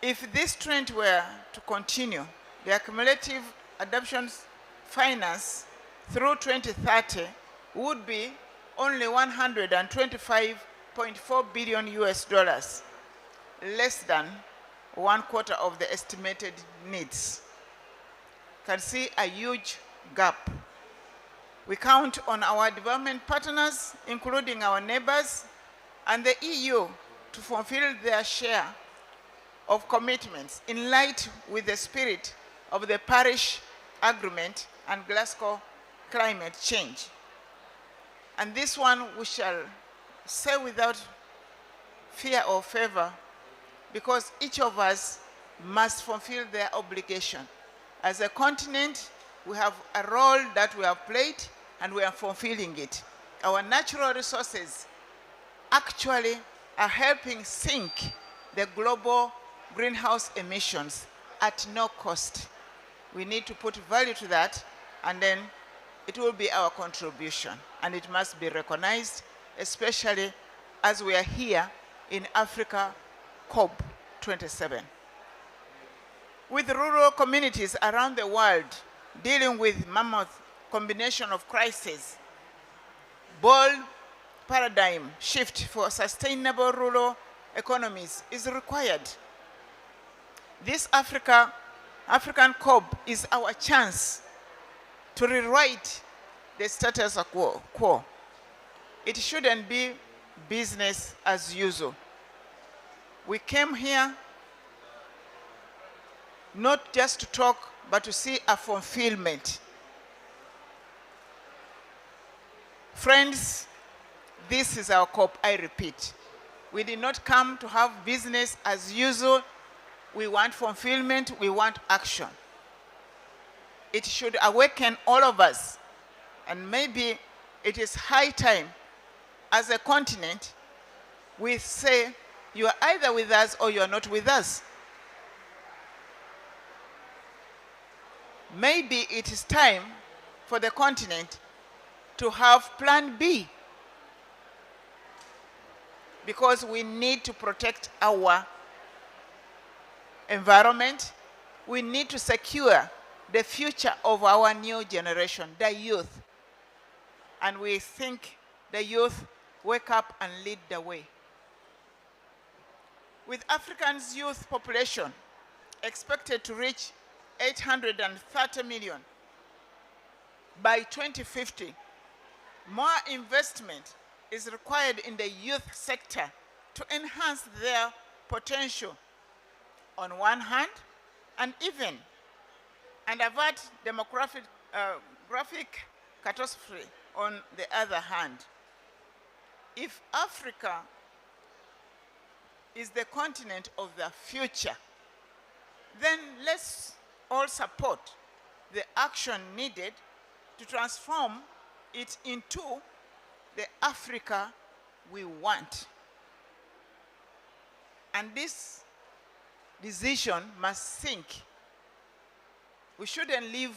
If this trend were to continue, the cumulative adaptation finance through 2030 would be only $125.4 billion US, less than 1/4 of the estimated needs. You can see a huge gap. We count on our development partners, including our neighbors, and the EU to fulfill their share of commitments in light with the spirit of the Paris Agreement and Glasgow climate change. And this one we shall say without fear or favor, because each of us must fulfill their obligation. As a continent, we have a role that we have played and we are fulfilling it. Our natural resources actually are helping sink the global greenhouse emissions at no cost. We need to put value to that, and then it will be our contribution, and it must be recognized, especially as we are here in Africa COP27. With rural communities around the world dealing with mammoth combination of crises, bold paradigm shift for sustainable rural economies is required. This African COP is our chance to rewrite the status quo. It shouldn't be business as usual. We came here not just to talk, but to see a fulfillment. Friends, this is our COP, I repeat. We did not come to have business as usual. We want fulfillment, we want action. It should awaken all of us. And maybe it is high time, as a continent, we say, you are either with us or you are not with us. Maybe it is time for the continent to have plan B, because we need to protect our environment. We need to secure the future of our new generation, the youth. And we think the youth wake up and lead the way. With Africa's youth population expected to reach 830 million by 2050, More investment is required in the youth sector to enhance their potential on one hand, and avert demographic graphic catastrophe on the other hand. If Africa is the continent of the future, then let's all support the action needed to transform it into the Africa we want. And this decision must sink. We shouldn't leave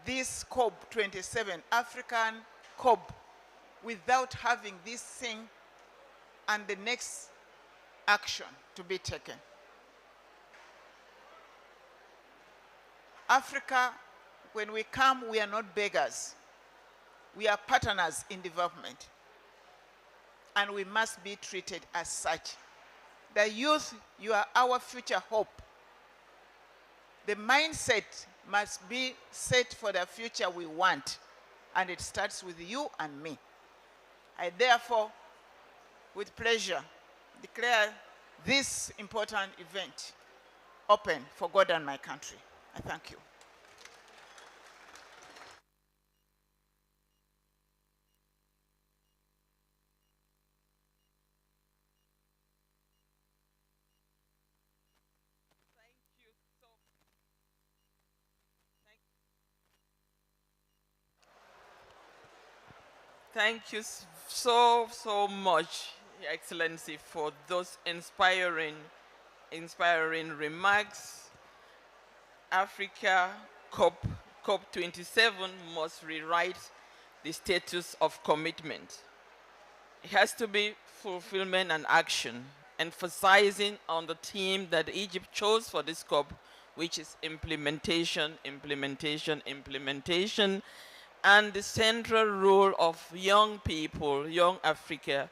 this COP27, African COP, without having this thing and the next action to be taken. Africa, when we come, we are not beggars. We are partners in development. And we must be treated as such. The youth, you are our future hope. The mindset must be set for the future we want. And it starts with you and me. I therefore, with pleasure, declare this important event open for God and my country. I thank you. Thank you so much, Your Excellency, for those inspiring remarks. Africa COP27 must rewrite the status of commitment. It has to be fulfillment and action, emphasizing on the theme that Egypt chose for this COP, which is implementation, implementation, implementation, and the central role of young people, young Africa,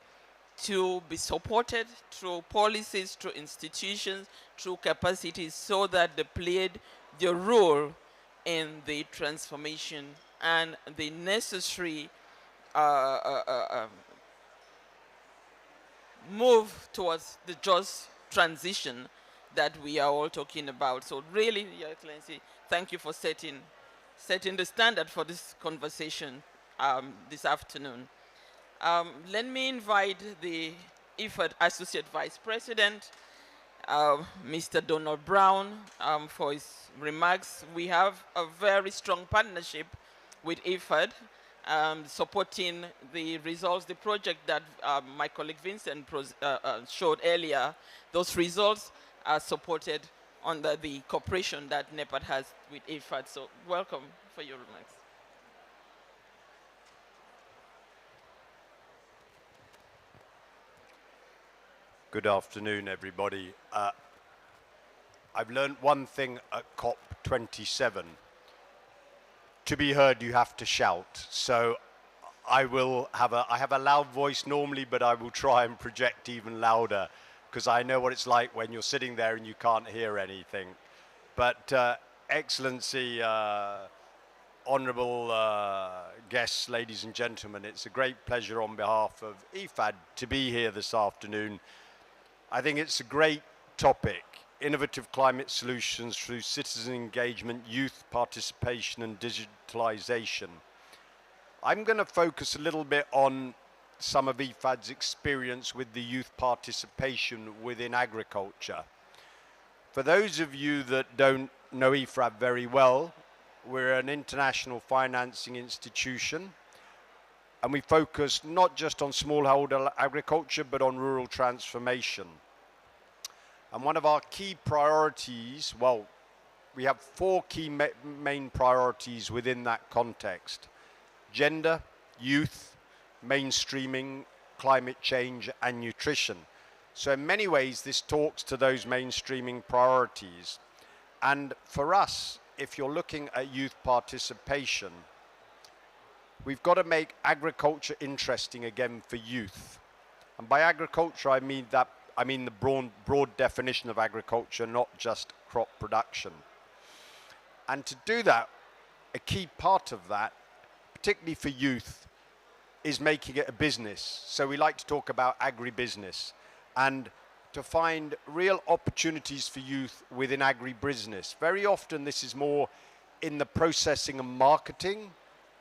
to be supported through policies, through institutions, through capacities, so that they played their role in the transformation and the necessary move towards the just transition that we are all talking about. So really, Your Excellency, thank you for setting the standard for this conversation this afternoon. Let me invite the IFAD Associate Vice President, Mr. Donald Brown, for his remarks. We have a very strong partnership with IFAD, supporting the results, the project that my colleague Vincent showed earlier. Those results are supported under the cooperation that NEPAD has with IFAD. So welcome for your remarks. Good afternoon, everybody. I've learned one thing at COP27. To be heard, you have to shout. So I have a loud voice normally, but I will try and project even louder, because I know what it's like when you're sitting there and you can't hear anything. But Excellency, honourable guests, ladies and gentlemen, it's a great pleasure on behalf of IFAD to be here this afternoon. I think it's a great topic, innovative climate solutions through citizen engagement, youth participation and digitalization. I'm going to focus a little bit on some of IFAD's experience with the youth participation within agriculture. For those of you that don't know IFAD very well, we're an international financing institution, and we focus not just on smallholder agriculture, but on rural transformation. And one of our key priorities, well, we have four key main priorities within that context: gender, youth, mainstreaming, climate change, and nutrition. So in many ways, this talks to those mainstreaming priorities. And for us, if you're looking at youth participation, we've got to make agriculture interesting again for youth. And by agriculture, I mean the broad definition of agriculture, not just crop production. And to do that, a key part of that, particularly for youth, is making it a business. So we like to talk about agribusiness and to find real opportunities for youth within agribusiness. Very often this is more in the processing and marketing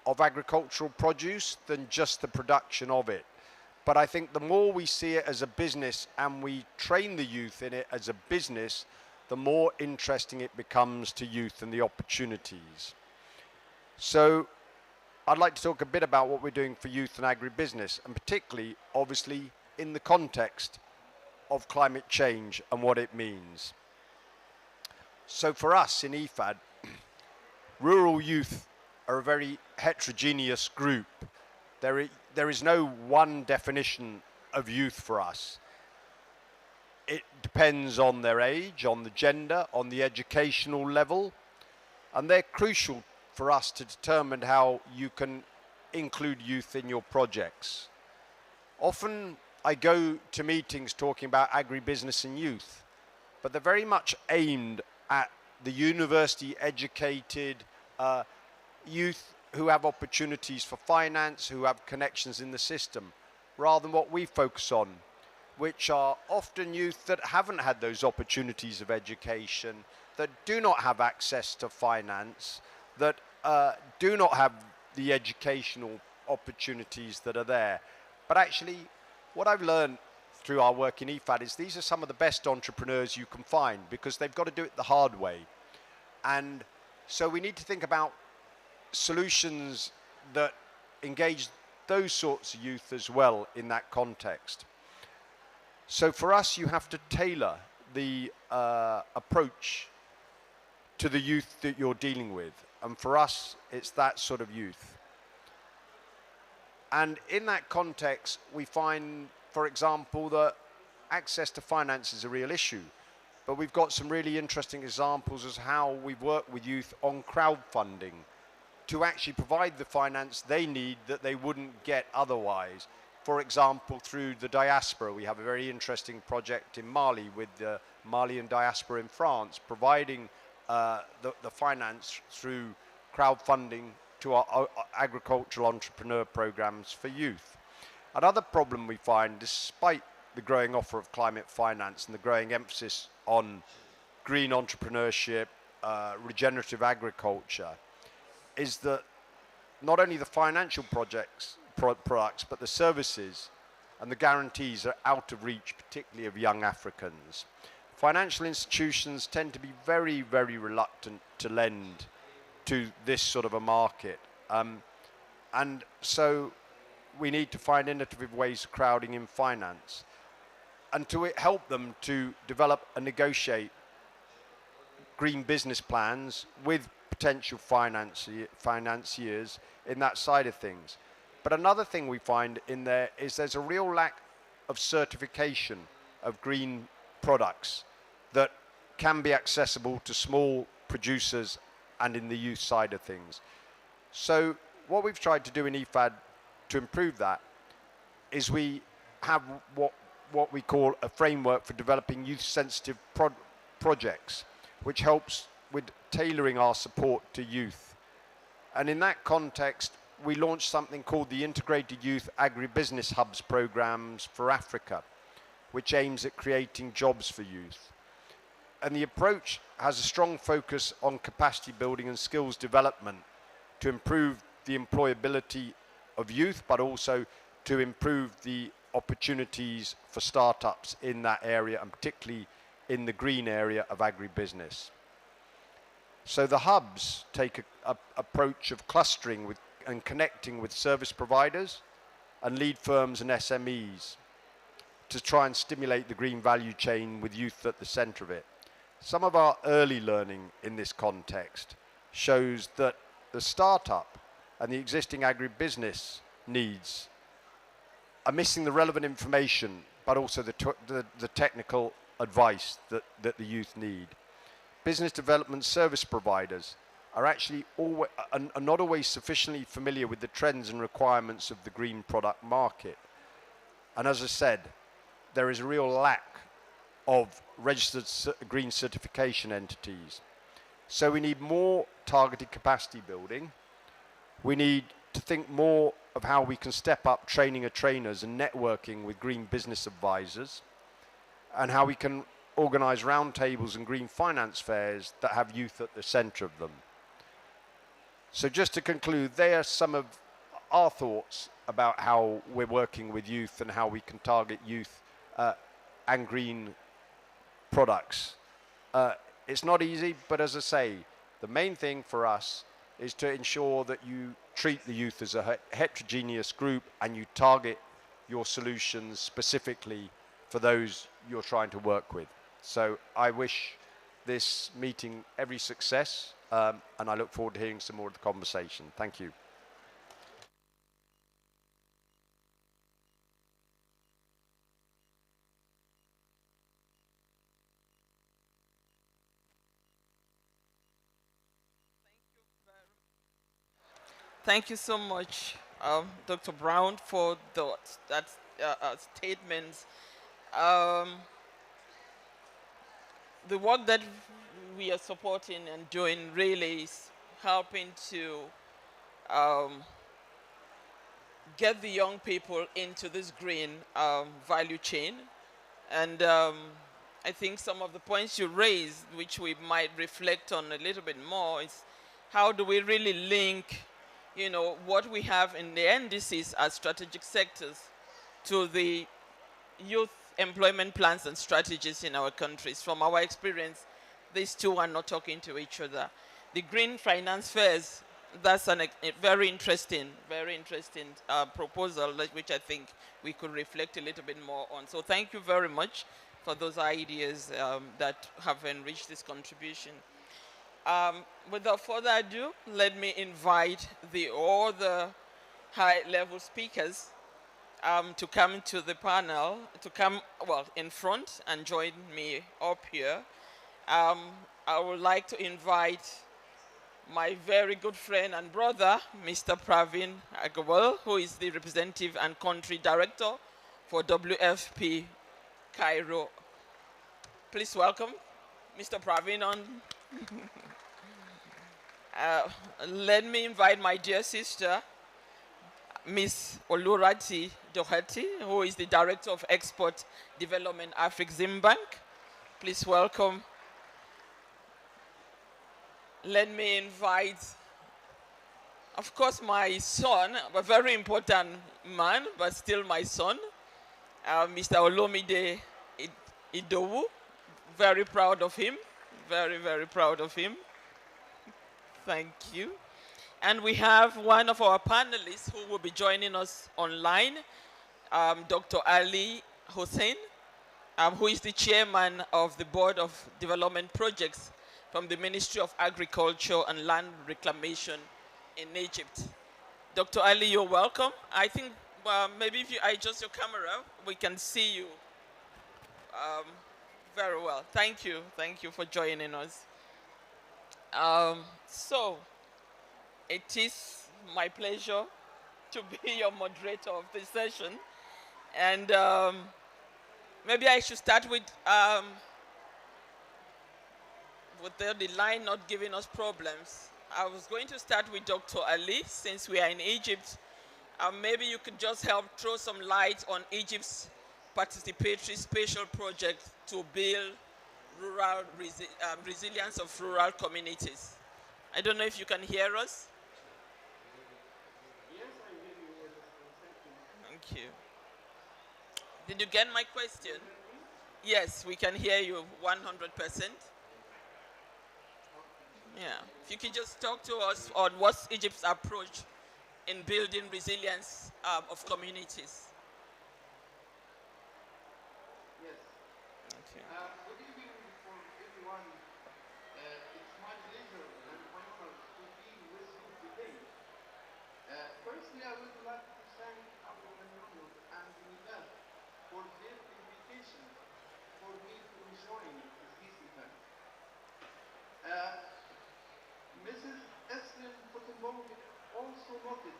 of agricultural produce than just the production of it. But I think the more we see it as a business and we train the youth in it as a business, the more interesting it becomes to youth and the opportunities. So I'd like to talk a bit about what we're doing for youth and agribusiness, and particularly, obviously, in the context of climate change and what it means. So for us in IFAD, rural youth are a very heterogeneous group. There is no one definition of youth for us. It depends on their age, on the gender, on the educational level, and they're crucial for us to determine how you can include youth in your projects. Often I go to meetings talking about agribusiness and youth, but they're very much aimed at the university educated youth who have opportunities for finance, who have connections in the system, rather than what we focus on, which are often youth that haven't had those opportunities of education, that do not have access to finance, that do not have the educational opportunities that are there. But actually, what I've learned through our work in IFAD is these are some of the best entrepreneurs you can find, because they've got to do it the hard way. And so we need to think about solutions that engage those sorts of youth as well in that context. So for us, you have to tailor the approach to the youth that you're dealing with. And for us, it's that sort of youth. And in that context, we find, for example, that access to finance is a real issue. But we've got some really interesting examples as how we've worked with youth on crowdfunding to actually provide the finance they need that they wouldn't get otherwise. For example, through the diaspora, we have a very interesting project in Mali with the Malian diaspora in France, providing the finance through crowdfunding to our agricultural entrepreneur programs for youth. Another problem we find, despite the growing offer of climate finance and the growing emphasis on green entrepreneurship, regenerative agriculture, is that not only the financial products, but the services and the guarantees are out of reach, particularly of young Africans. Financial institutions tend to be very, very reluctant to lend to this sort of a market. And so we need to find innovative ways of crowding in finance and to help them to develop and negotiate green business plans with potential financiers in that side of things. But another thing we find in there is there's a real lack of certification of green products that can be accessible to small producers and in the youth side of things. So what we've tried to do in IFAD to improve that is we have what we call a framework for developing youth-sensitive projects, which helps with tailoring our support to youth. And in that context, we launched something called the Integrated Youth Agribusiness Hubs Programs for Africa, which aims at creating jobs for youth. And the approach has a strong focus on capacity building and skills development to improve the employability of youth, but also to improve the opportunities for startups in that area, and particularly in the green area of agribusiness. So the hubs take an approach of clustering with and connecting with service providers and lead firms and SMEs to try and stimulate the green value chain with youth at the center of it. Some of our early learning in this context shows that the startup and the existing agribusiness needs are missing the relevant information, but also the technical advice that the youth need. Business development service providers are actually are not always sufficiently familiar with the trends and requirements of the green product market. And as I said, there is a real lack of registered green certification entities. So we need more targeted capacity building. We need to think more of how we can step up training of trainers and networking with green business advisors, and how we can organise roundtables and green finance fairs that have youth at the centre of them. So just to conclude, they are some of our thoughts about how we're working with youth and how we can target youth and green products. It's not easy, but as I say, the main thing for us is to ensure that you treat the youth as a heterogeneous group and you target your solutions specifically for those you're trying to work with. So I wish this meeting every success, and I look forward to hearing some more of the conversation. Thank you. Thank you so much, Dr. Brown, for that statement. The work that we are supporting and doing really is helping to get the young people into this green value chain. And I think some of the points you raised, which we might reflect on a little bit more, is how do we really link, you know, what we have in the NDCs as strategic sectors to the youth employment plans and strategies in our countries. From our experience, these two are not talking to each other. The green finance fairs, that's a very interesting proposal, which I think we could reflect a little bit more on. So thank you very much for those ideas that have enriched this contribution. Without further ado, let me invite all the high-level speakers to come to the panel, to come, well, in front and join me up here. I would like to invite my very good friend and brother, Mr. Pravin Agarwal, who is the representative and country director for WFP Cairo. Please welcome Mr. Pravin on. Let me invite my dear sister, Ms. Olurati Doherty, who is the Director of Export Development Afreximbank. Please welcome. Let me invite, of course, my son, a very important man, but still my son, Mr. Olomide Idowu. Very proud of him, very, very proud of him. Thank you. And we have one of our panelists who will be joining us online, Dr. Ali Hussein, who is the chairman of the Board of Development Projects from the Ministry of Agriculture and Land Reclamation in Egypt. Dr. Ali, you're welcome. I think maybe if you adjust your camera, we can see you very well. Thank you for joining us. So, it is my pleasure to be your moderator of this session. And maybe I should start with the line not giving us problems. I was going to start with Dr. Ali, since we are in Egypt. Maybe you could just help throw some light on Egypt's participatory spatial project to build rural resilience of rural communities. I don't know if you can hear us. Thank you. Did you get my question? Yes, we can hear you 100%. Yeah, if you could just talk to us on what's Egypt's approach in building resilience of communities. Yes. Okay. Good evening for everyone. It's my pleasure and honor to be with you today. Firstly, I would like to thank African Union and UNICEF for their invitation for me to join this event. Mrs. Eslen Fotenbong also noted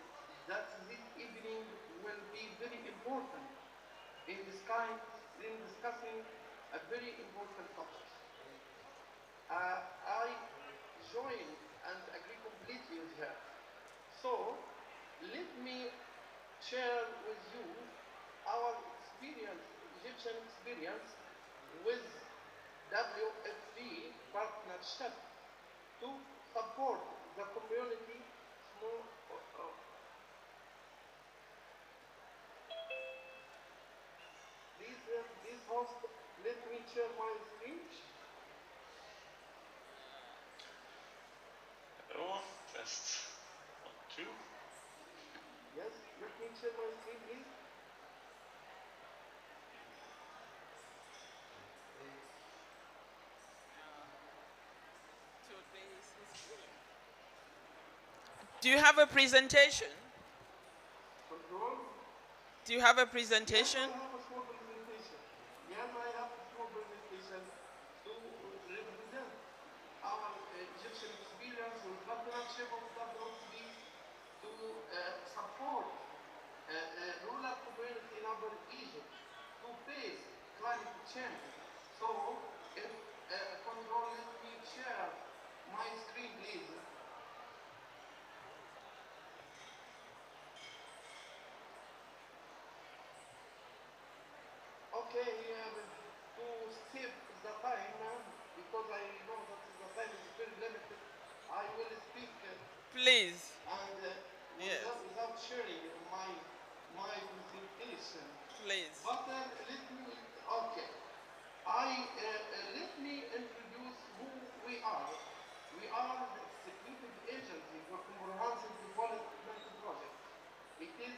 that this evening will be very important in discussing a very important topic. I join and agree completely with her. So, let me share with you our experience, Egyptian experience with WFP partnership to support the community small. Please host, let me share my screen. Hello, test 1, 2. Yes, let me share my screen, please. Do you have a presentation? Control. Do you have a presentation? Yes, I have a small presentation. Yes, I have a small presentation to represent our Egyptian experience with partnership of WFP to support rural community in Upper Egypt to face climate change. So, if control, let me share my screen, please. Okay, to save the time, because I know that the time is very limited, I will speak. Please. And Yes. without sharing my presentation. Please. But let me, okay. Let me introduce who we are. We are the Executive Agency for Comprehensive Development Project. It is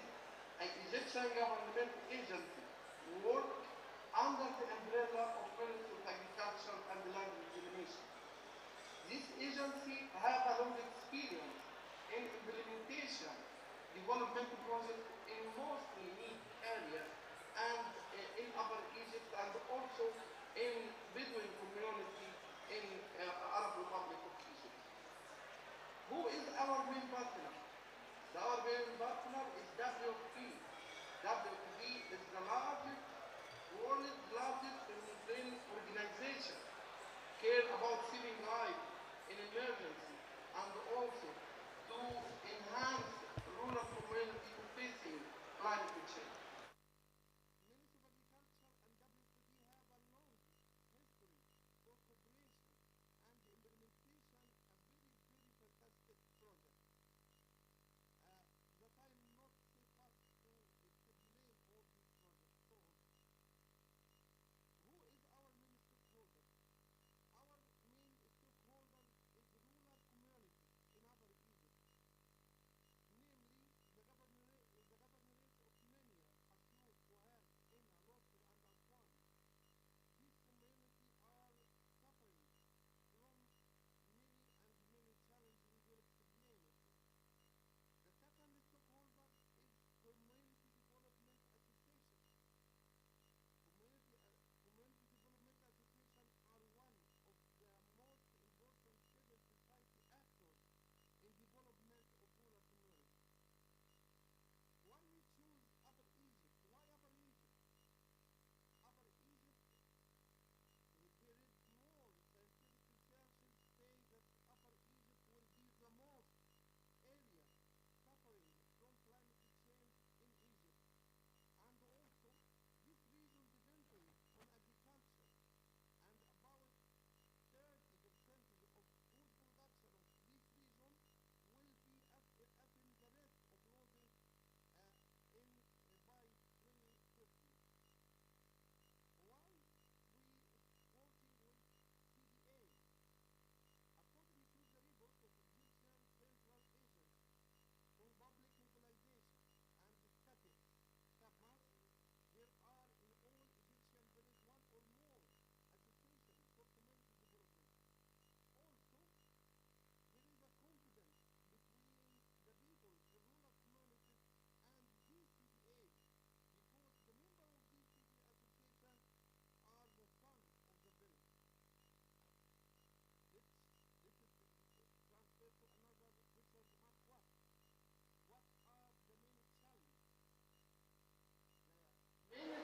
an Egyptian government agency work under the umbrella of Ministry of Agriculture and Land Reclamation. This agency has a long experience in implementation, development projects in mostly need areas and in Upper Egypt and also in Bedouin community in Arab Republic of Egypt. Who is our main partner? Our main partner is WFP. WFP is the world's largest humanitarian organization, care about saving lives in emergency and also to enhance rural community facing climate change.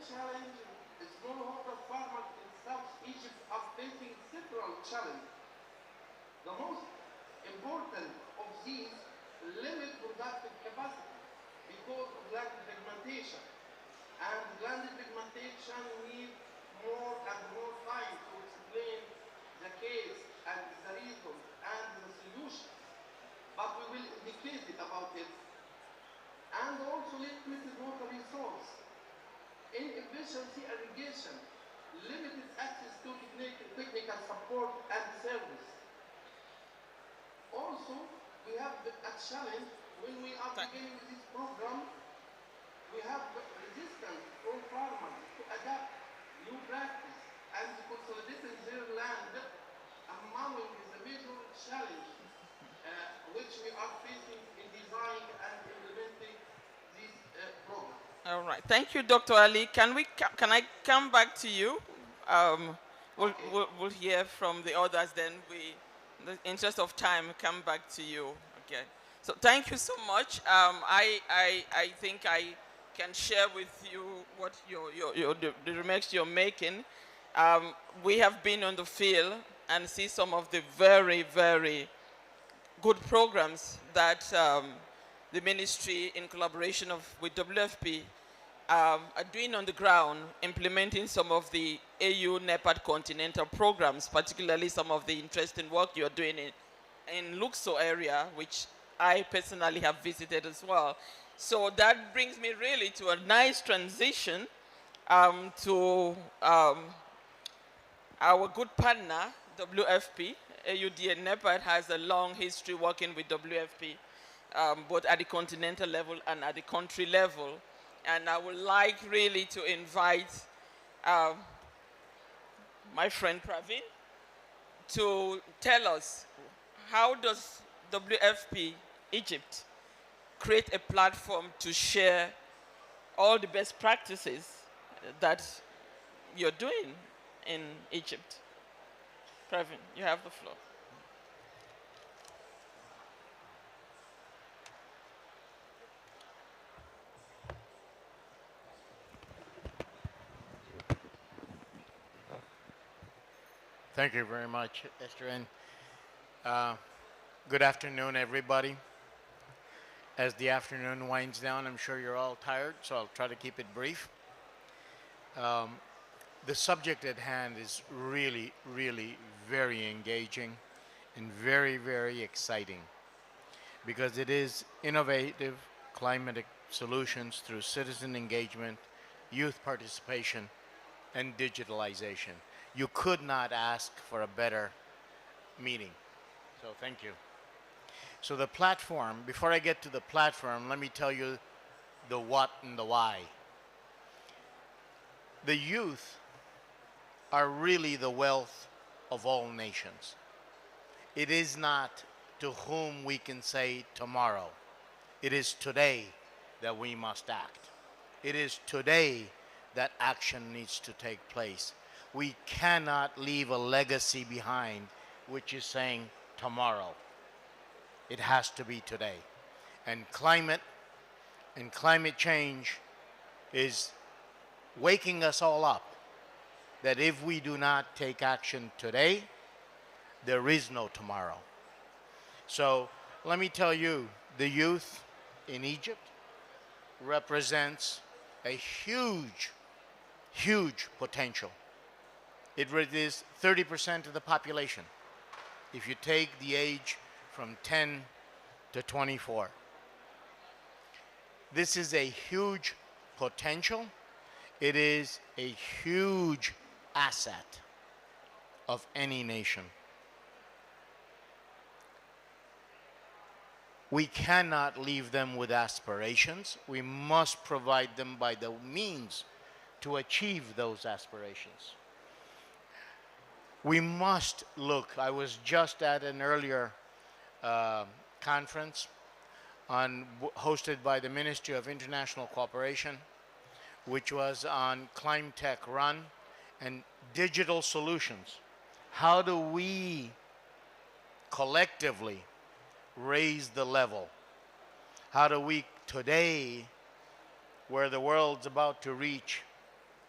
Challenge, smallholder farmers in South Egypt are facing several challenges. The most importance of these limit productive capacity because of land fragmentation. And land fragmentation needs more and more time to explain the case and the reason and the solution. But we will indicate it about it. And also limited water resource, inefficiency irrigation, limited access to technical support and service. Also, we have a challenge when we are beginning with this program. We have resistance from farmers to adapt new practice and to consolidating their land among the major challenge which we are facing in design and implementing this program. All right. Thank you, Dr. Ali. Can I come back to you? We'll hear from the others, then in the interest of time, come back to you. Okay. So thank you so much. I think I can share with you what the remarks you're making. We have been on the field and see some of the very, very good programs that the ministry, in collaboration with WFP, are doing on the ground, implementing some of the AU NEPAD continental programs, particularly some of the interesting work you're doing in Luxor area, which I personally have visited as well. So that brings me really to a nice transition to our good partner, WFP. AUD and NEPAD has a long history working with WFP, both at the continental level and at the country level. And I would like really to invite my friend Praveen to tell us, how does WFP Egypt create a platform to share all the best practices that you're doing in Egypt? Praveen, you have the floor. Thank you very much, Esther. And good afternoon, everybody. As the afternoon winds down, I'm sure you're all tired, so I'll try to keep it brief. The subject at hand is really, really very engaging and very, very exciting, because it is innovative climatic solutions through citizen engagement, youth participation, and digitalization. You could not ask for a better meeting. So thank you. So the platform, before I get to the platform, let me tell you the what and the why. The youth are really the wealth of all nations. It is not to whom we can say tomorrow. It is today that we must act. It is today that action needs to take place. We cannot leave a legacy behind which is saying tomorrow. It has to be today. And climate change is waking us all up that if we do not take action today, there is no tomorrow. So let me tell you, the youth in Egypt represents a huge, huge potential. It is 30% of the population if you take the age from 10 to 24. This is a huge potential. It is a huge asset of any nation. We cannot leave them with aspirations. We must provide them by the means to achieve those aspirations. We must look. I was just at an earlier conference hosted by the Ministry of International Cooperation, which was on Climetech Run and digital solutions. How do we collectively raise the level? How do we today, where the world's about to reach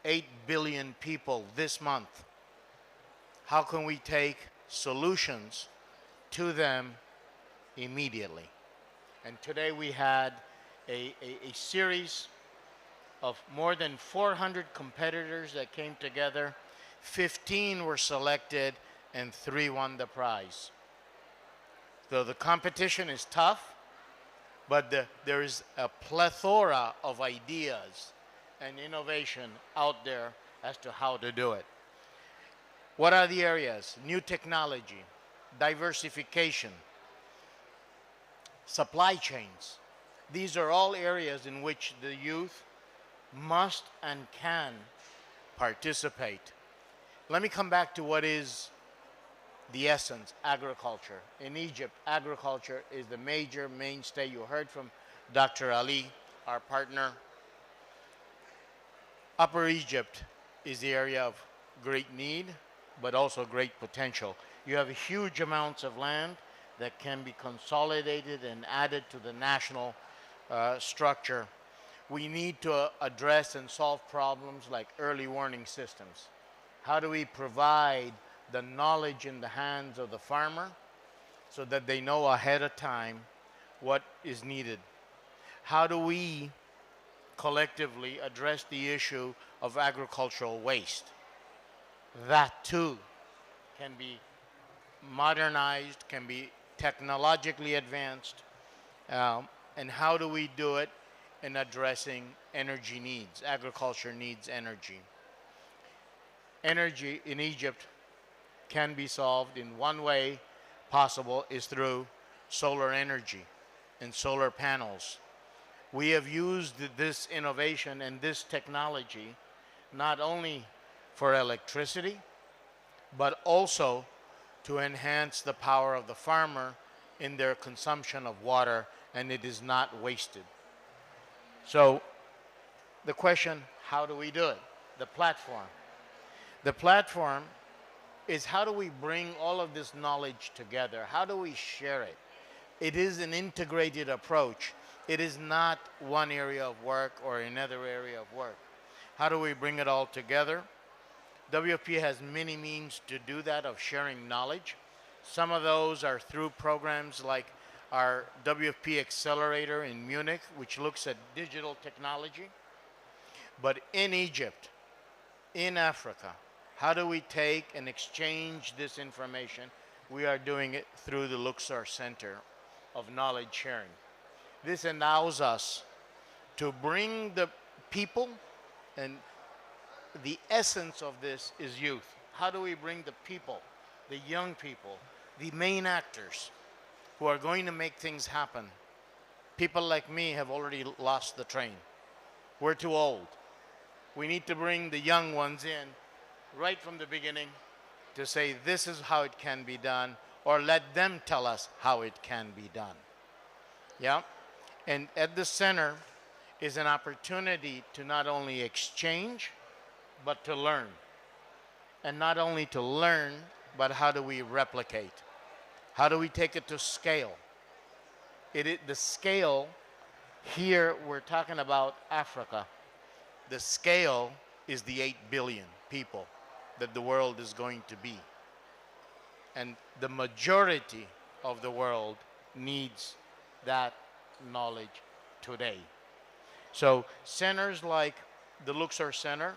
8 billion people this month, how can we take solutions to them immediately. And today we had a series of more than 400 competitors that came together. 15 were selected and 3 won the prize. So the competition is tough, but there is a plethora of ideas and innovation out there as to how to do it. What are the areas? New technology, diversification, supply chains. These are all areas in which the youth must and can participate. Let me come back to what is the essence, agriculture. In Egypt, agriculture is the major mainstay. You heard from Dr. Ali, our partner. Upper Egypt is the area of great need, but also great potential. You have huge amounts of land that can be consolidated and added to the national structure. We need to address and solve problems like early warning systems. How do we provide the knowledge in the hands of the farmer so that they know ahead of time what is needed? How do we collectively address the issue of agricultural waste? That too can be modernized, can be technologically advanced, and how do we do it in addressing energy needs? Agriculture needs energy. Energy in Egypt can be solved in one way possible is through solar energy and solar panels. We have used this innovation and this technology not only for electricity, but also to enhance the power of the farmer in their consumption of water, and it is not wasted. So the question, how do we do it? The platform. The platform is how do we bring all of this knowledge together? How do we share it? It is an integrated approach. It is not one area of work or another area of work. How do we bring it all together? WFP has many means to do that, of sharing knowledge. Some of those are through programs like our WFP Accelerator in Munich, which looks at digital technology. But in Egypt, in Africa, how do we take and exchange this information? We are doing it through the Luxor Center of Knowledge Sharing. This allows us to bring the people, and the essence of this is youth. How do we bring the people, the young people, the main actors who are going to make things happen? People like me have already lost the train. We're too old. We need to bring the young ones in right from the beginning to say this is how it can be done, or let them tell us how it can be done. Yeah? And at the center is an opportunity to not only exchange, but to learn. And not only to learn, but how do we replicate? How do we take it to scale? The scale, here we're talking about Africa. The scale is the 8 billion people that the world is going to be. And the majority of the world needs that knowledge today. So centers like the Luxor Center,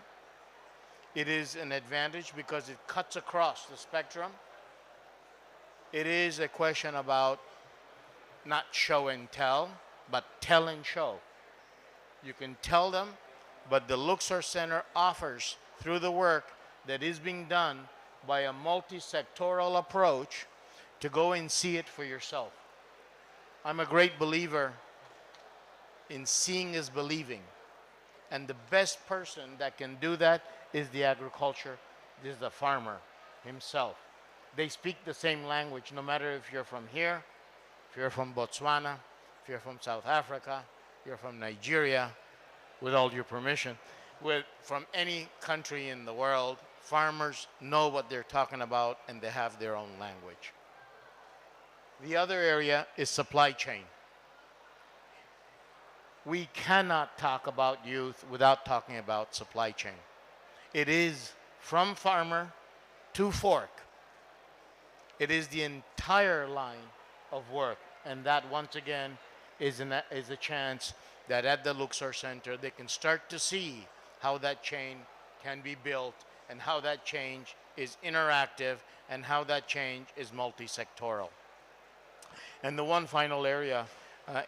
it is an advantage because it cuts across the spectrum. It is a question about not show and tell, but tell and show. You can tell them, but the Luxor Center offers, through the work that is being done by a multi-sectoral approach, to go and see it for yourself. I'm a great believer in seeing is believing. And the best person that can do that is the agriculture, is the farmer himself. They speak the same language, no matter if you're from here, if you're from Botswana, if you're from South Africa, you're from Nigeria, with all your permission, from any country in the world, farmers know what they're talking about and they have their own language. The other area is supply chain. We cannot talk about youth without talking about supply chain. It is from farmer to fork. It is the entire line of work. And that, once again, is a chance that at the Luxor Center, they can start to see how that chain can be built and how that change is interactive and how that change is multi-sectoral. And the one final area,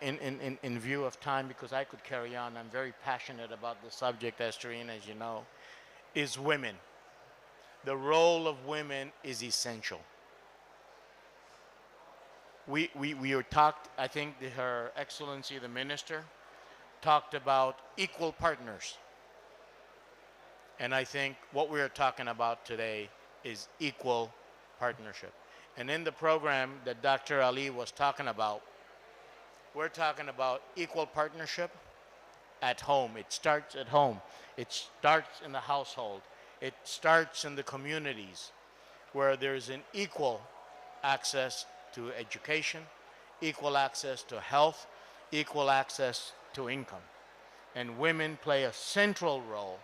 in view of time, because I could carry on, I'm very passionate about the subject, Esterine, as you know, is women. The role of women is essential. We were talked, I think Her Excellency the Minister talked about equal partners. And I think what we are talking about today is equal partnership. And in the program that Dr. Ali was talking about, we're talking about equal partnership at home. It starts at home. It starts in the household. It starts in the communities where there's an equal access to education, equal access to health, equal access to income. And women play a central role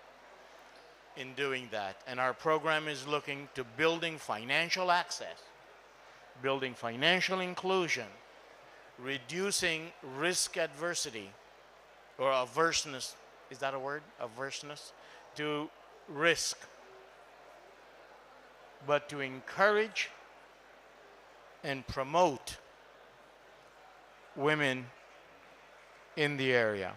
in doing that. And our program is looking to building financial access, building financial inclusion, reducing risk adversity, or averseness, is that a word? Averseness to risk, but to encourage and promote women in the area.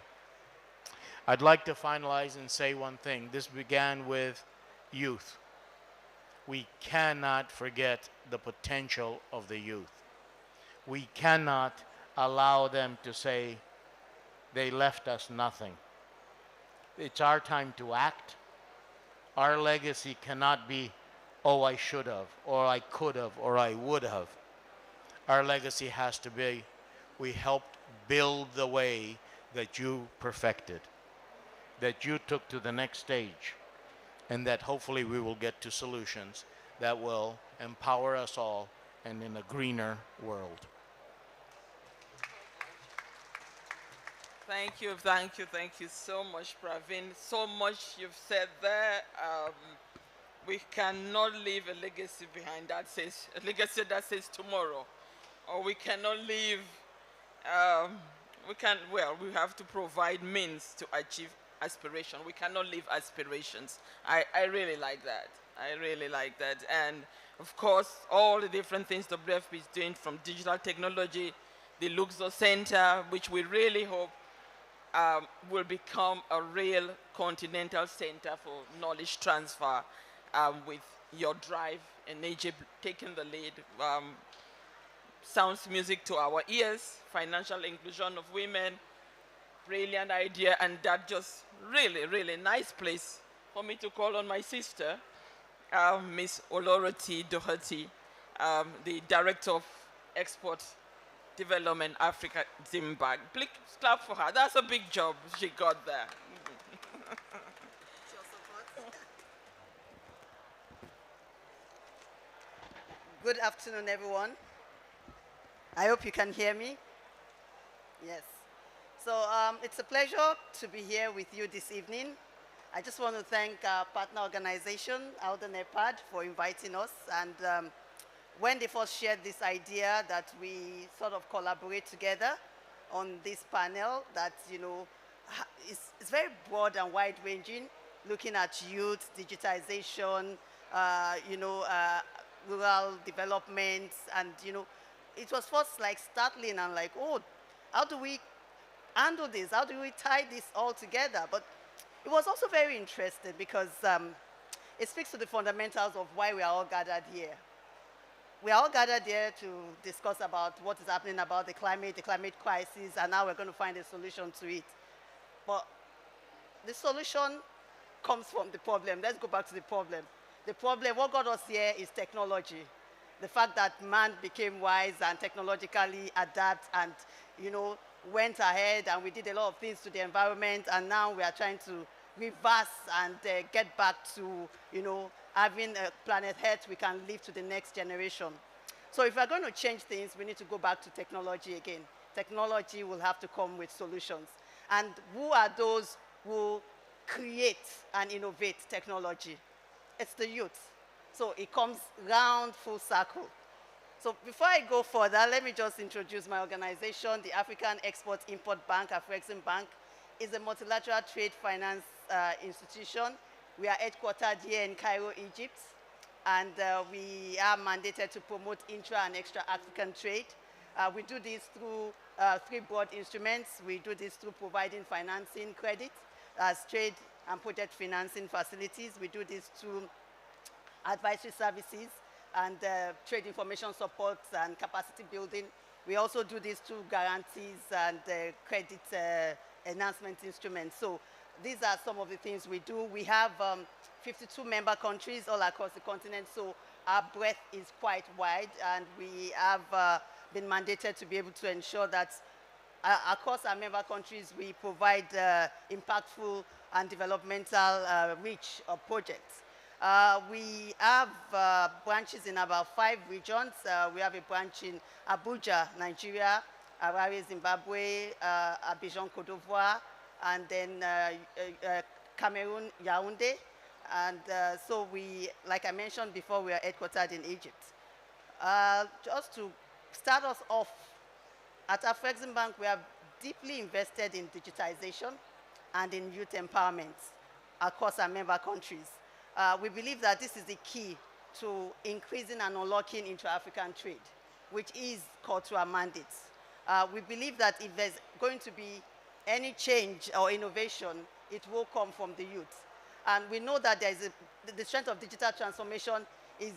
I'd like to finalize and say one thing. This began with youth. We cannot forget the potential of the youth. We cannot allow them to say they left us nothing. It's our time to act. Our legacy cannot be, oh, I should have, or I could have, or I would have. Our legacy has to be, we helped build the way that you perfected, that you took to the next stage, and that hopefully we will get to solutions that will empower us all and in a greener world. Thank you so much, Praveen. So much you've said there. We cannot leave a legacy behind that says, a legacy that says tomorrow. Or we cannot leave, we have to provide means to achieve aspiration. We cannot leave aspirations. I really like that. I really like that. And of course, all the different things WFP is doing, from digital technology, the Luxor Center, which we really hope will become a real continental center for knowledge transfer, with your drive and Egypt taking the lead. Sounds music to our ears, financial inclusion of women, brilliant idea, and that just really, really nice place for me to call on my sister, Miss Oloroti Doherty, the Director of Export Development Africa Zimbabwe. Please clap for her. That's a big job she got there. Good afternoon, everyone. I hope you can hear me. Yes. So it's a pleasure to be here with you this evening. I just want to thank our partner organization, Alden EPAD, for inviting us. And when they first shared this idea that we sort of collaborate together on this panel that, you know, it's very broad and wide-ranging, looking at youth, digitization, rural development, and, you know, it was first like startling and like, oh, how do we handle this? How do we tie this all together? But it was also very interesting because it speaks to the fundamentals of why we are all gathered here. We are all gathered here to discuss about what is happening about the climate crisis, and how we're going to find a solution to it. But the solution comes from the problem. Let's go back to the problem. The problem, what got us here is technology. The fact that man became wise and technologically adapt and, you know, went ahead, and we did a lot of things to the environment, and now we are trying to reverse and get back to, you know, having a planet Earth we can leave to the next generation. So if we're going to change things, we need to go back to technology again. Technology will have to come with solutions. And who are those who create and innovate technology? It's the youth. So it comes round full circle. So before I go further, let me just introduce my organization. The African Export-Import Bank, Afrexim Bank, is a multilateral trade finance institution. We are headquartered here in Cairo, Egypt, and we are mandated to promote intra and extra-African trade. We do this through three broad instruments. We do this through providing financing credit as trade and project financing facilities. We do this through advisory services and trade information support and capacity building. We also do this through guarantees and credit enhancement instruments. So these are some of the things we do. We have 52 member countries all across the continent, so our breadth is quite wide, and we have been mandated to be able to ensure that across our member countries we provide impactful and developmental reach of projects. We have branches in about 5 regions. We have a branch in Abuja, Nigeria, Harare, Zimbabwe, Abidjan, Cote d'Ivoire, and then Cameroon, Yaoundé. And so we, like I mentioned before, we are headquartered in Egypt. Just to start us off, at Afrexim Bank, we have deeply invested in digitization and in youth empowerment across our member countries. We believe that this is the key to increasing and unlocking intra-African trade, which is core to our mandates. We believe that if there's going to be any change or innovation, it will come from the youth. And we know that the strength of digital transformation is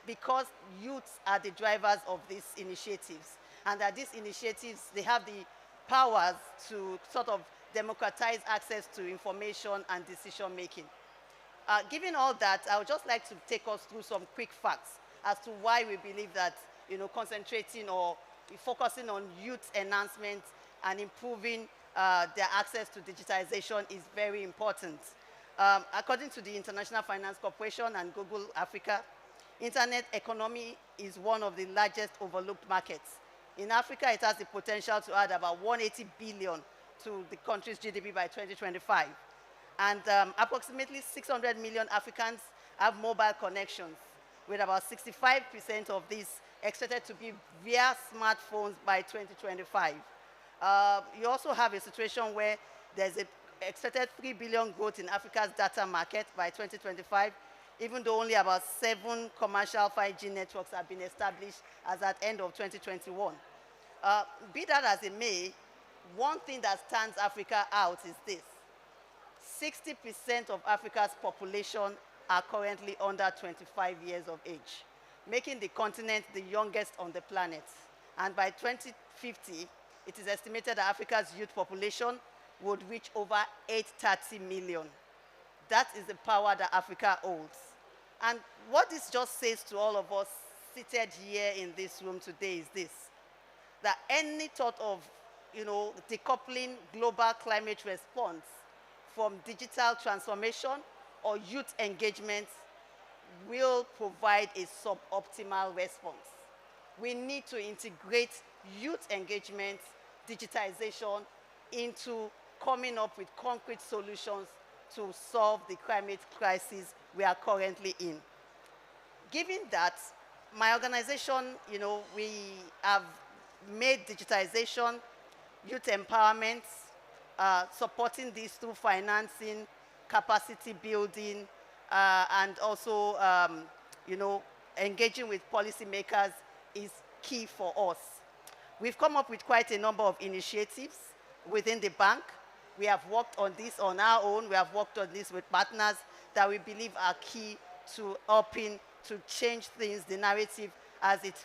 because youths are the drivers of these initiatives, and that these initiatives, they have the powers to sort of democratize access to information and decision making. Given all that, I would just like to take us through some quick facts as to why we believe that concentrating or focusing on youth enhancement and improving their access to digitization is very important. According to the International Finance Corporation and Google Africa, internet economy is one of the largest overlooked markets. In Africa, it has the potential to add about 180 billion to the country's GDP by 2025. And approximately 600 million Africans have mobile connections, with about 65% of these expected to be via smartphones by 2025. You also have a situation where there's an expected 3 billion growth in Africa's data market by 2025, even though only about 7 commercial 5G networks have been established as at end of 2021. Be that as it may, one thing that stands Africa out is this: 60% of Africa's population are currently under 25 years of age, making the continent the youngest on the planet. And by 2050, it is estimated that Africa's youth population would reach over 830 million. That is the power that Africa holds. And what this just says to all of us seated here in this room today is this: that any thought of decoupling global climate response from digital transformation or youth engagement will provide a suboptimal response. We need to integrate youth engagement, digitization into coming up with concrete solutions to solve the climate crisis we are currently in. Given that, my organization, we have made digitization, youth empowerment, supporting this through financing, capacity building, and also, engaging with policymakers is key for us. We've come up with quite a number of initiatives within the bank. We have worked on this on our own. We have worked on this with partners that we believe are key to helping to change things, the narrative, as it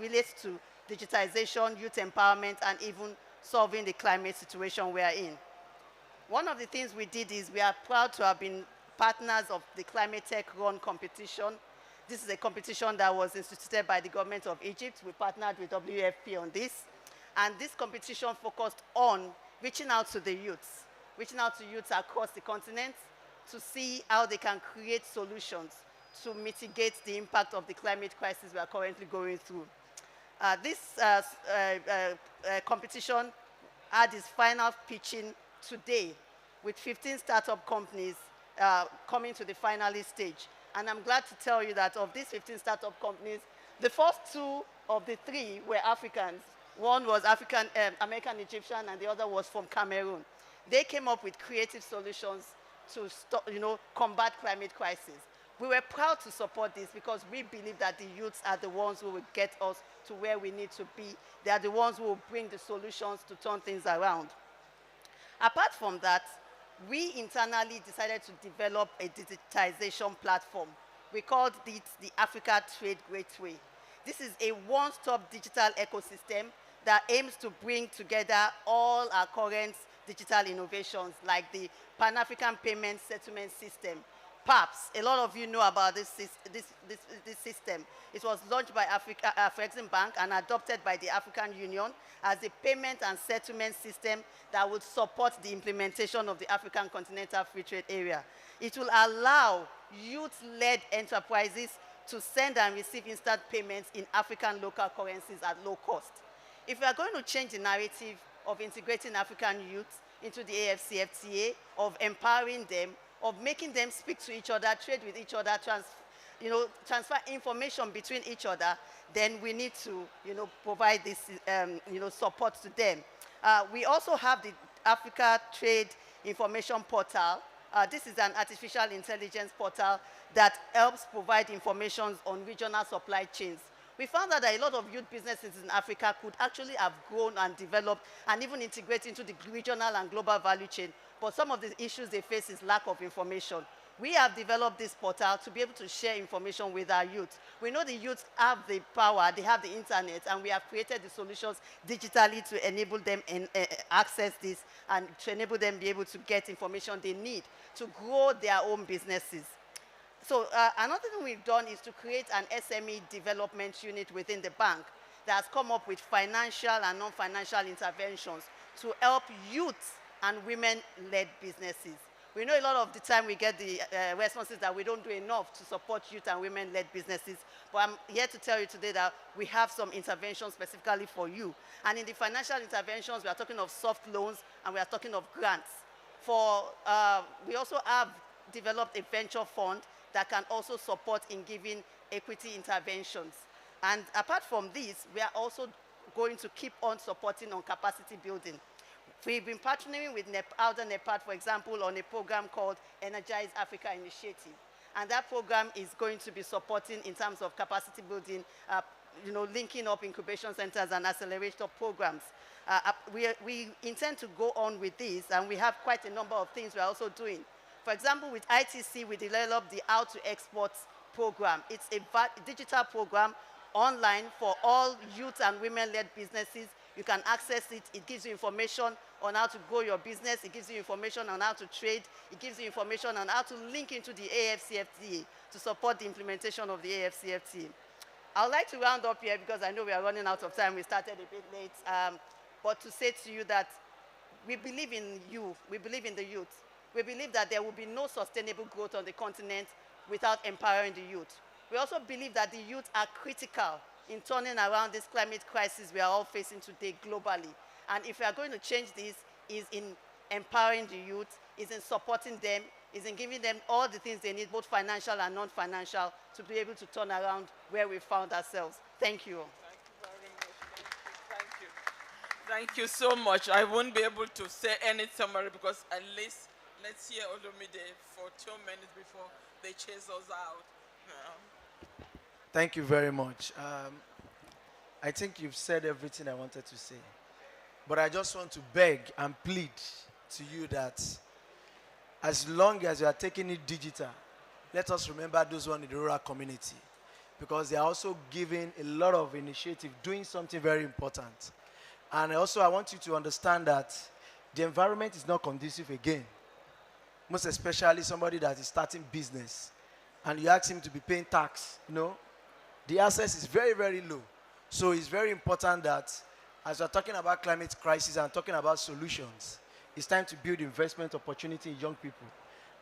relates to digitization, youth empowerment, and even solving the climate situation we are in. One of the things we did is we are proud to have been partners of the Climate Tech Run competition. This is a competition that was instituted by the government of Egypt. We partnered with WFP on this. And this competition focused on reaching out to the youths, across the continent to see how they can create solutions to mitigate the impact of the climate crisis we are currently going through. This competition had its final pitching today, with 15 startup companies coming to the finalist stage. And I'm glad to tell you that of these 15 startup companies, The first two of the three were Africans. One was American Egyptian, and the other was from Cameroon. They came up with creative solutions to stop, combat climate crisis. We were proud to support this because we believe that the youths are the ones who will get us to where we need to be. They are the ones who will bring the solutions to turn things around. Apart from that, we internally decided to develop a digitization platform. We called it the Africa Trade Gateway. This is a one-stop digital ecosystem that aims to bring together all our current digital innovations like the Pan-African Payment Settlement System, PAPS. A lot of you know about this system. It was launched by Afrexim Bank and adopted by the African Union as a payment and settlement system that would support the implementation of the African Continental Free Trade Area. It will allow youth-led enterprises to send and receive instant payments in African local currencies at low cost. If we are going to change the narrative of integrating African youth into the AFCFTA, of empowering them, of making them speak to each other, trade with each other, transfer information between each other, then we need to, provide this, support to them. We also have the Africa Trade Information Portal. This is an artificial intelligence portal that helps provide information on regional supply chains. We found out that a lot of youth businesses in Africa could actually have grown and developed and even integrate into the regional and global value chain. But some of the issues they face is lack of information. We have developed this portal to be able to share information with our youth. We know the youth have the power, they have the internet, and we have created the solutions digitally to enable them access this and to enable them be able to get information they need to grow their own businesses. So another thing we've done is to create an SME development unit within the bank that has come up with financial and non-financial interventions to help youth and women-led businesses. We know a lot of the time we get the responses that we don't do enough to support youth and women-led businesses, but I'm here to tell you today that we have some interventions specifically for you. And in the financial interventions, we are talking of soft loans and we are talking of grants. We also have developed a venture fund that can also support in giving equity interventions. And apart from this, we are also going to keep on supporting on capacity building. We've been partnering with NEPAD, for example, on a program called Energize Africa Initiative. And that program is going to be supporting in terms of capacity building, linking up incubation centers and accelerator programs. We intend to go on with this, and we have quite a number of things we're also doing. For example, with ITC, we developed the How to Export program. It's a digital program online for all youth and women-led businesses. You can access it. It gives you information on how to grow your business. It gives you information on how to trade. It gives you information on how to link into the AFCFTA to support the implementation of the AFCFTA. I would like to round up here because I know we are running out of time. We started a bit late. But to say to you that we believe in you. We believe in the youth. We believe that there will be no sustainable growth on the continent without empowering the youth. We also believe that the youth are critical in turning around this climate crisis we are all facing today globally. And if we are going to change this, is in empowering the youth, is in supporting them, is in giving them all the things they need, both financial and non-financial, to be able to turn around where we found ourselves. Thank you. Thank you very much. Thank you. Thank you so much. I won't be able to say any summary because at least let's hear Olumide for 2 minutes before they chase us out. Thank you very much. I think you've said everything I wanted to say. But I just want to beg and plead to you that as long as you are taking it digital, let us remember those one in the rural community, because they are also giving a lot of initiative, doing something very important. And also I want you to understand that the environment is not conducive again. Most especially somebody that is starting business and you ask him to be paying tax, the access is very, very low. So it's very important that as we're talking about climate crisis and talking about solutions, it's time to build investment opportunity in young people.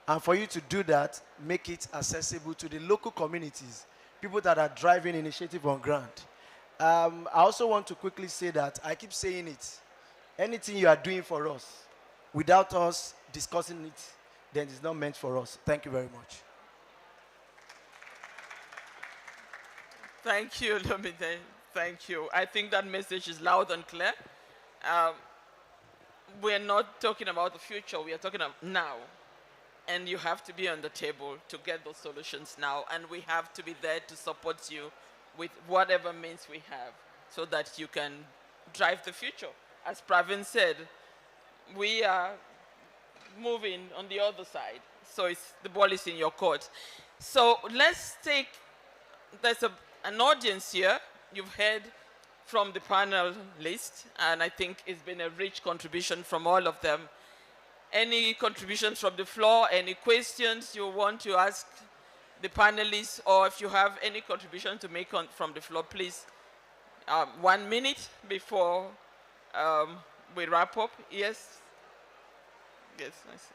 And for you to do that, make it accessible to the local communities, people that are driving initiative on ground. I also want to quickly say that, I keep saying it, anything you are doing for us, without us discussing it, then it's not meant for us. Thank you very much. Thank you, Lomide. Thank you. I think that message is loud and clear. Um, we're not talking about the future, we are talking about now. And you have to be on the table to get those solutions now. And we have to be there to support you with whatever means we have so that you can drive the future. As Pravin said, we are moving on the other side. So the ball is in your court. So let's take, there's an audience here. You've heard from the panel list, and I think it's been a rich contribution from all of them. Any contributions from the floor, any questions you want to ask the panelists, or if you have any contribution to make from the floor, please. 1 minute before we wrap up. Yes? Yes, my sister.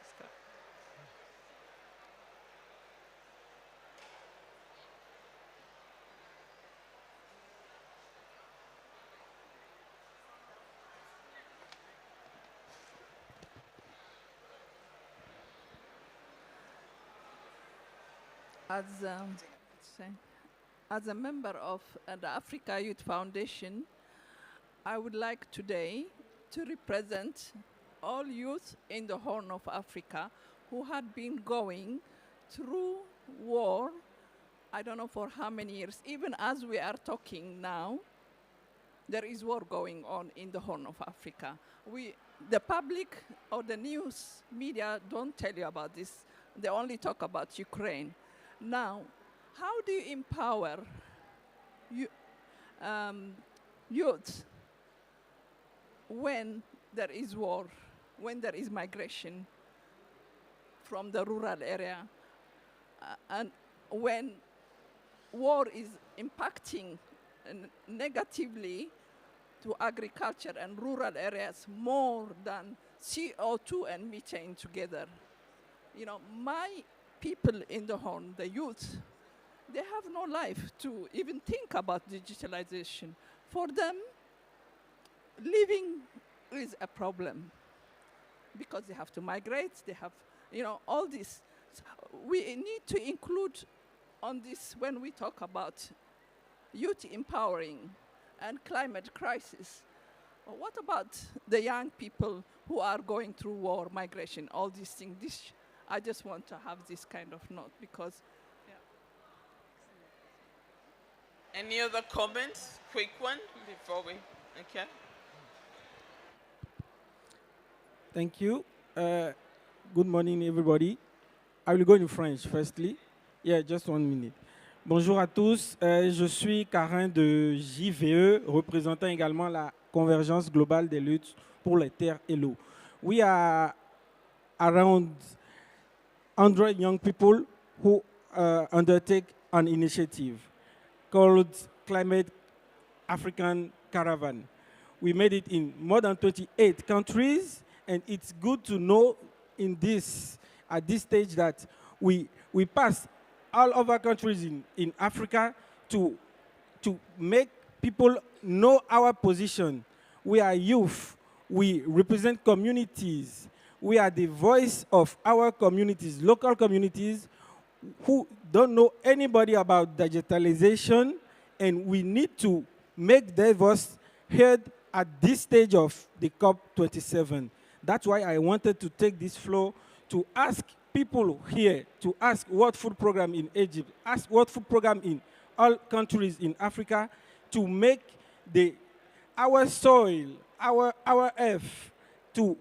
As a member of the Africa Youth Foundation, I would like today to represent all youth in the Horn of Africa who had been going through war, I don't know for how many years. Even as we are talking now, there is war going on in the Horn of Africa. The public or the news media don't tell you about this. They only talk about Ukraine. Now, how do you empower youth when there is war, when there is migration from the rural area, and when war is impacting negatively to agriculture and rural areas more than CO2 and methane together? You know, my people in the Horn, the youth, they have no life to even think about digitalization. For them, living is a problem because they have to migrate, they have, you know, all this. So we need to include on this when we talk about youth empowering and climate crisis. What about the young people who are going through war, migration, all these things? I just want to have this kind of note because, yeah. Any other comments? Quick one before we, okay. Thank you. Good morning, everybody. I will go in French, firstly. Yeah, just 1 minute. Bonjour à tous. Je suis Carin de JVE, représentant également la Convergence globale des luttes pour les terres et l'eau. We are around 100 young people who undertake an initiative called Climate African Caravan. We made it in more than 28 countries, and it's good to know at this stage that we pass all over countries in Africa to make people know our position. We are youth. We represent communities. We are the voice of our communities, local communities who don't know anybody about digitalization, and we need to make their voice heard at this stage of the COP27. That's why I wanted to take this floor to ask people here, to ask World Food Program in Egypt, ask World Food Program in all countries in Africa to make our soil, our earth, to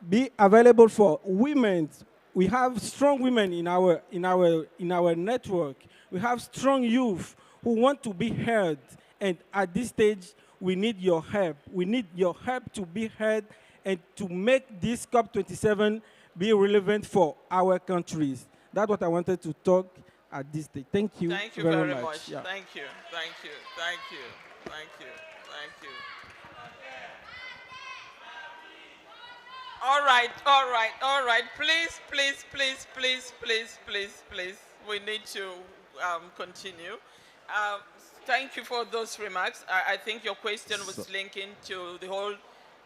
be available for women. We have strong women in our network. We have strong youth who want to be heard. And at this stage, we need your help. We need your help to be heard and to make this COP27 be relevant for our countries. That's what I wanted to talk at this stage. Thank you. Thank you very much. Yeah. Thank you. Thank you. Thank you. Thank you. Thank you. All right, all right, all right. Please, please, please, please, please, please, please. We need to continue. Thank you for those remarks. I think your question was linking to the whole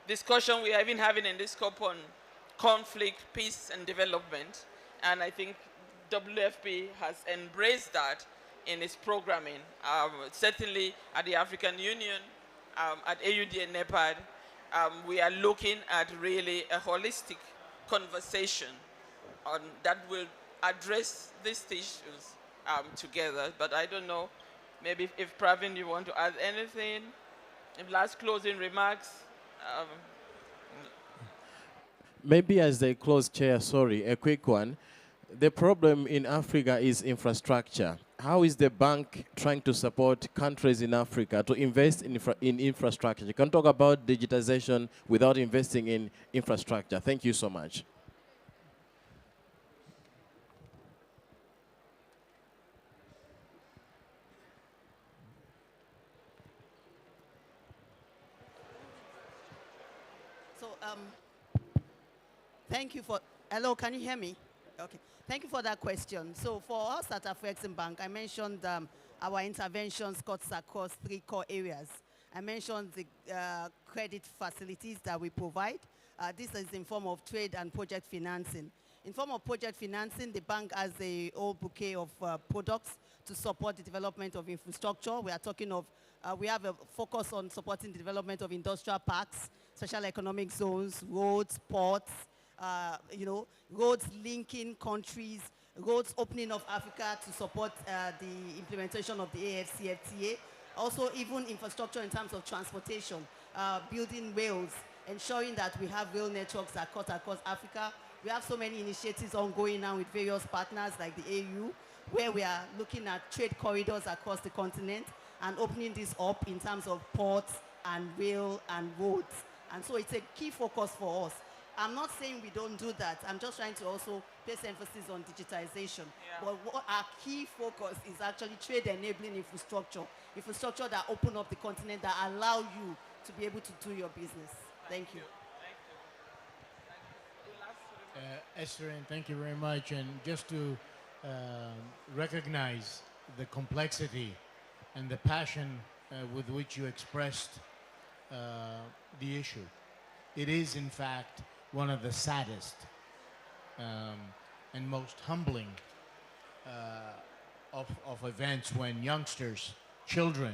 discussion we have been having in this COP on conflict, peace, and development. And I think WFP has embraced that in its programming. Certainly at the African Union, at AUD and NEPAD, we are looking at really a holistic conversation that will address these issues together. But I don't know, maybe if Pravin, you want to add anything? Last closing remarks? Maybe as a close, Chair, sorry, a quick one. The problem in Africa is infrastructure. How is the bank trying to support countries in Africa to invest in infrastructure? You can talk about digitization without investing in infrastructure. Thank you so much. So, thank you for, hello, can you hear me? Okay, thank you for that question. So for us at Afrexim Bank, I mentioned our interventions cuts across 3 core areas. I mentioned the credit facilities that we provide. This is in form of trade and project financing. In form of project financing, the bank has a whole bouquet of products to support the development of infrastructure. We are talking of, we have a focus on supporting the development of industrial parks, special economic zones, roads, ports, roads linking countries, roads opening of Africa to support the implementation of the AFCFTA. Also, even infrastructure in terms of transportation, building rails, ensuring that we have rail networks that cut across Africa. We have so many initiatives ongoing now with various partners like the AU, where we are looking at trade corridors across the continent and opening this up in terms of ports and rail and roads. And so it's a key focus for us. I'm not saying we don't do that. I'm just trying to also place emphasis on digitization. Yeah. But what our key focus is actually trade enabling infrastructure that open up the continent, that allow you to be able to do your business. Thank you. Esther, thank you very much. And just to recognize the complexity and the passion with which you expressed the issue. It is, in fact, one of the saddest and most humbling of events when youngsters, children,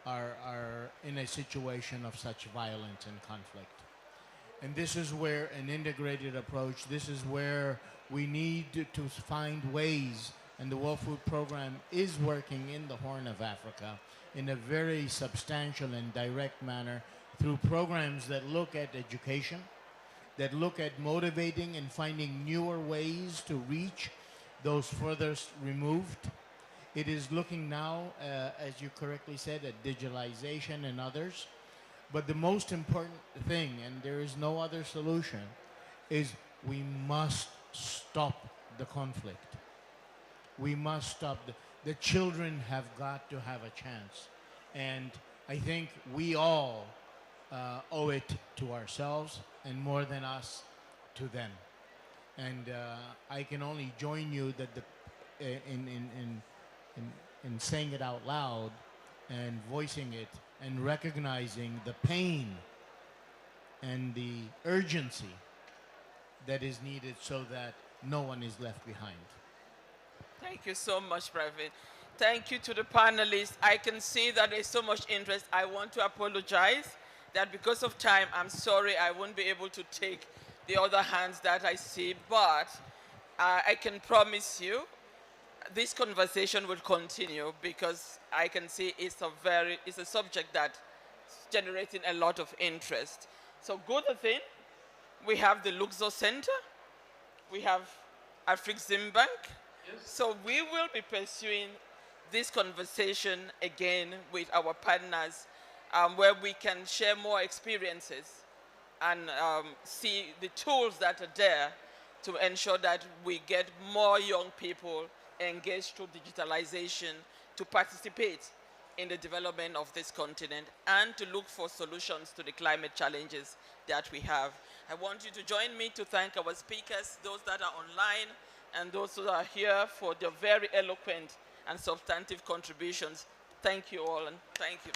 are in a situation of such violence and conflict. And this is where an integrated approach, this is where we need to find ways, and the World Food Program is working in the Horn of Africa in a very substantial and direct manner through programs that look at education, that look at motivating and finding newer ways to reach those furthest removed. It is looking now, as you correctly said, at digitalization and others. But the most important thing, and there is no other solution, is we must stop the conflict. We must stop. The children have got to have a chance. And I think we all owe it to ourselves, and more than us, to them. And I can only join you that in saying it out loud and voicing it and recognizing the pain and the urgency that is needed so that no one is left behind. Thank you so much, Pravin. Thank you to the panelists. I can see that there's so much interest. I want to apologize that because of time, I'm sorry I won't be able to take the other hands that I see, but I can promise you this conversation will continue, because I can see it's a subject that's generating a lot of interest. So good thing, we have the Luxor Center, we have Afrexim Bank. Yes. So we will be pursuing this conversation again with our partners, where we can share more experiences and see the tools that are there to ensure that we get more young people engaged through digitalization to participate in the development of this continent and to look for solutions to the climate challenges that we have. I want you to join me to thank our speakers, those that are online and those who are here, for their very eloquent and substantive contributions. Thank you all, and thank you.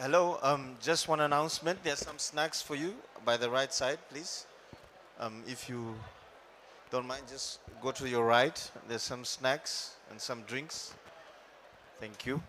Hello, just one announcement. There's some snacks for you by the right side, please. If you don't mind, just go to your right. There's some snacks and some drinks. Thank you.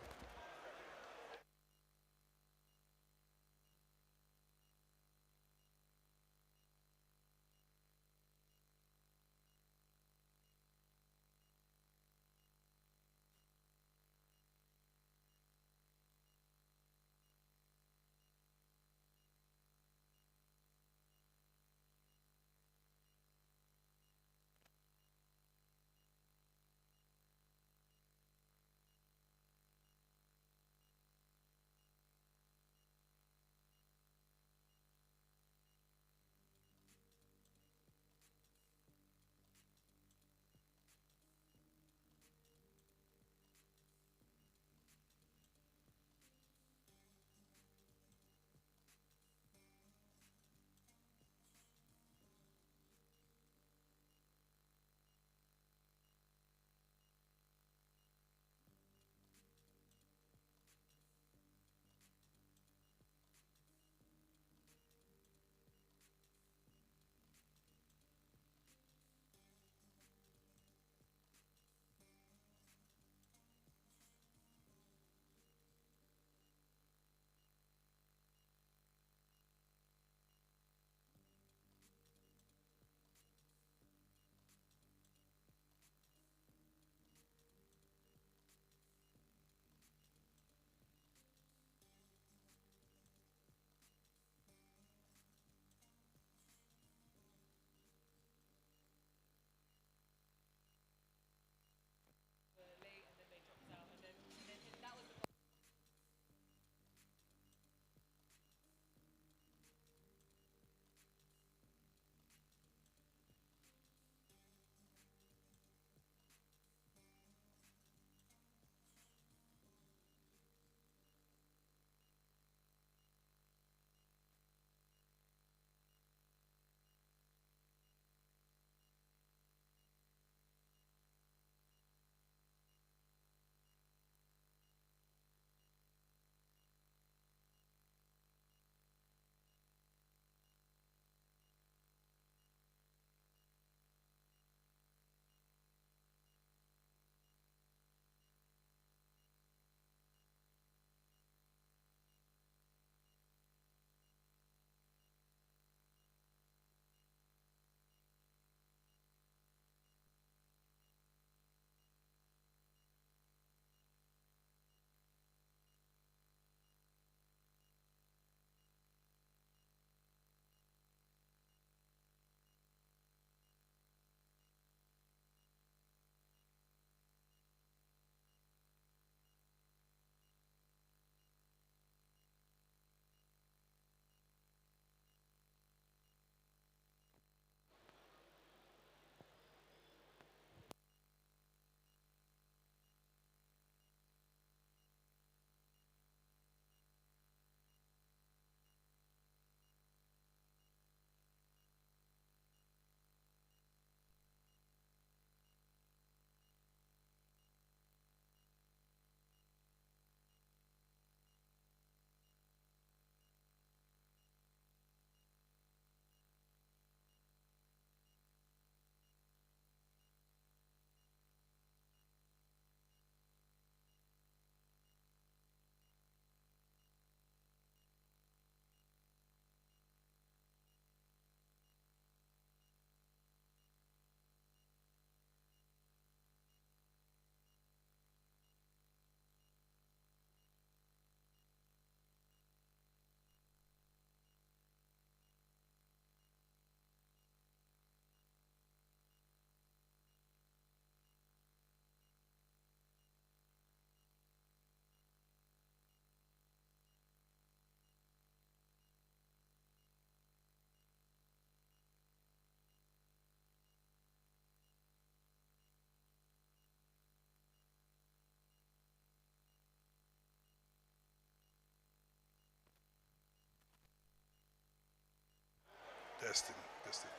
Testing, testing.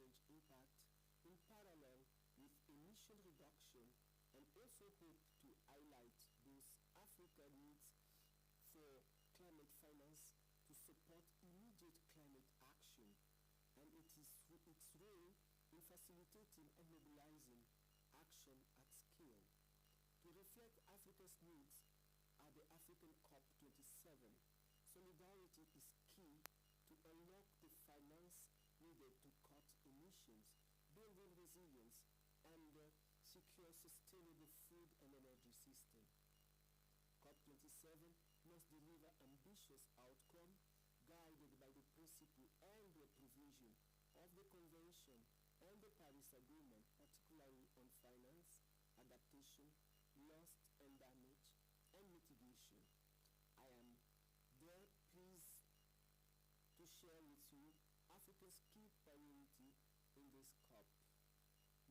change impact in parallel with emission reduction, and also hope to highlight those Africa needs for climate finance to support immediate climate action and its role in facilitating and mobilizing action at scale. To reflect Africa's needs at the African COP27, solidarity is key to unlock the finance needed to cut emissions, building resilience, and secure sustainable food and energy system. COP27 must deliver ambitious outcomes guided by the principle and the provision of the Convention and the Paris Agreement, particularly on finance, adaptation, loss and damage, and mitigation. I am very pleased to share with you Africa's key priority in this COP.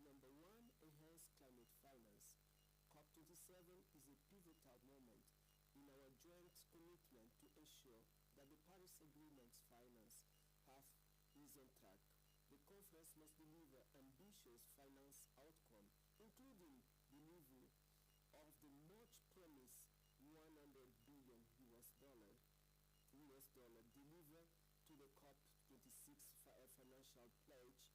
Number one, enhance climate finance. COP27 is a pivotal moment in our joint commitment to ensure that the Paris Agreement's finance path is on track. The conference must deliver ambitious finance outcomes, including delivery of the much promised $100 billion delivered to the COP26 financial pledge,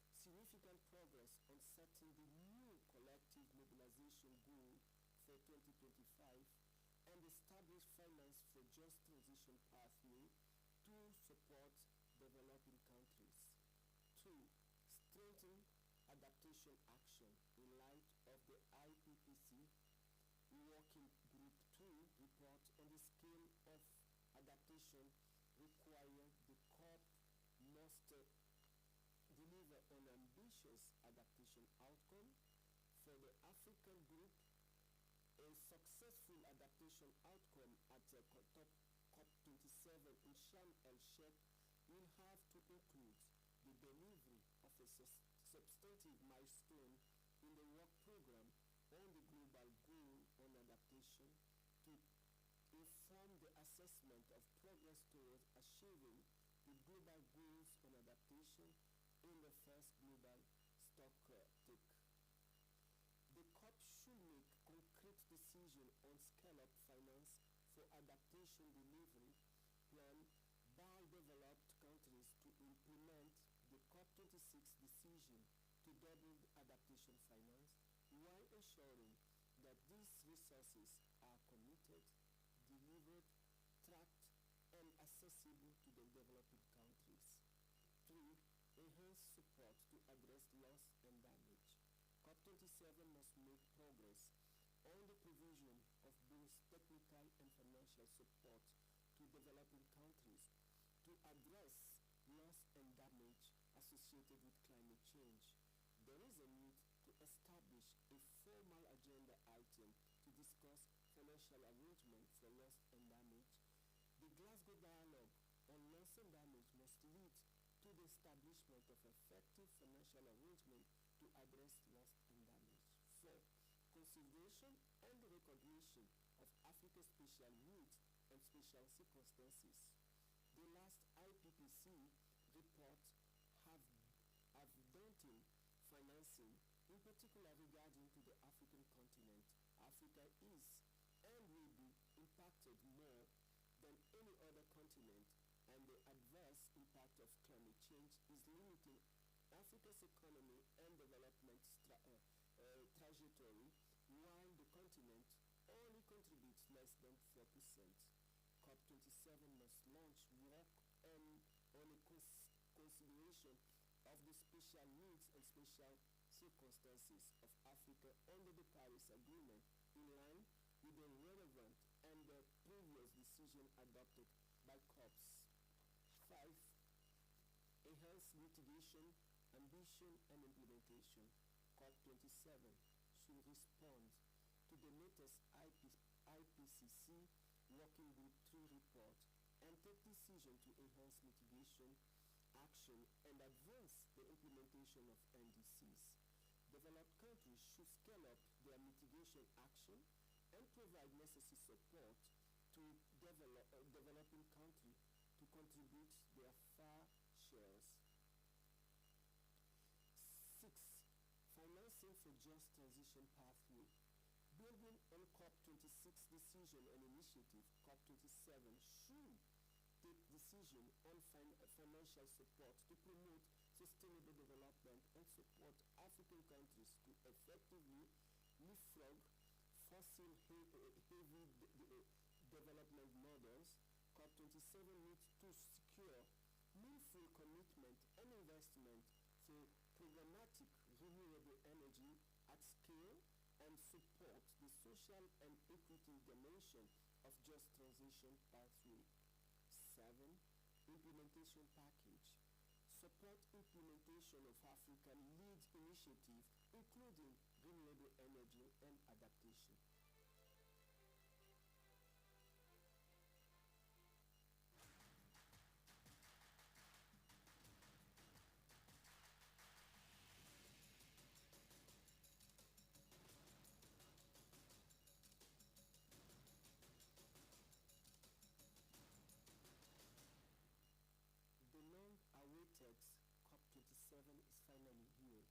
significant progress on setting the new collective mobilization goal for 2025, and establish finance for just transition pathway to support developing countries. 2. Strengthen adaptation action in light of the IPPC Working Group 2 report on the scale of adaptation required. The COP must deliver an ambitious adaptation outcome for the African group. A successful adaptation outcome at the COP27 in Sharm el-Sheikh will have to include the delivery of a substantive milestone in the work program on the global goal on adaptation to inform the assessment of progress towards achieving the global goals on adaptation in the first global stock take. The COP should make concrete decisions on scale-up finance for adaptation delivery plan by developed countries to implement the COP26 decision to double the adaptation finance while ensuring that these resources are committed, delivered, tracked, and accessible to the developing countries. 3. Enhance support to address loss and damage. COP27 must make progress on the provision of both technical and financial support to developing countries to address loss and damage associated with climate change. There is a need to establish a formal agenda item to discuss financial arrangement for loss and damage. The Glasgow Dialogue on Loss and Damage must lead to the establishment of effective financial arrangement to address loss and damage. 4. Consideration and recognition of Africa's special needs and special circumstances. The last IPPC report have daunting financing, in particular regarding to the African continent. Africa is and will be impacted more than any other continent, and the adverse impact of climate change is limiting Africa's economy and development trajectory, while the continent only contributes less than 4%. COP27 must launch work on a consideration of the special needs and special circumstances of Africa under the Paris Agreement, in line with the relevant and the previous decision adopted by COPs. 5. Enhance mitigation, ambition, and implementation. COP27 should respond to the latest IPCC Working Group 2 report and take decision to enhance mitigation action and advance the implementation of NDCs. Developed countries should scale up their mitigation action and provide necessary support to developing countries to contribute their fair shares. a just transition pathway. Building on COP26 decision and initiative, COP27 should take decision on financial support to promote sustainable development and support African countries to effectively leapfrog fossil heavy development models. COP27 needs to secure meaningful commitment and investment for programmatic renewable energy at scale and support the social and equity dimension of just transition pathway. 7. Implementation package. Support implementation of African lead initiative, including renewable energy and adaptation. The long-awaited COP27 is finally here.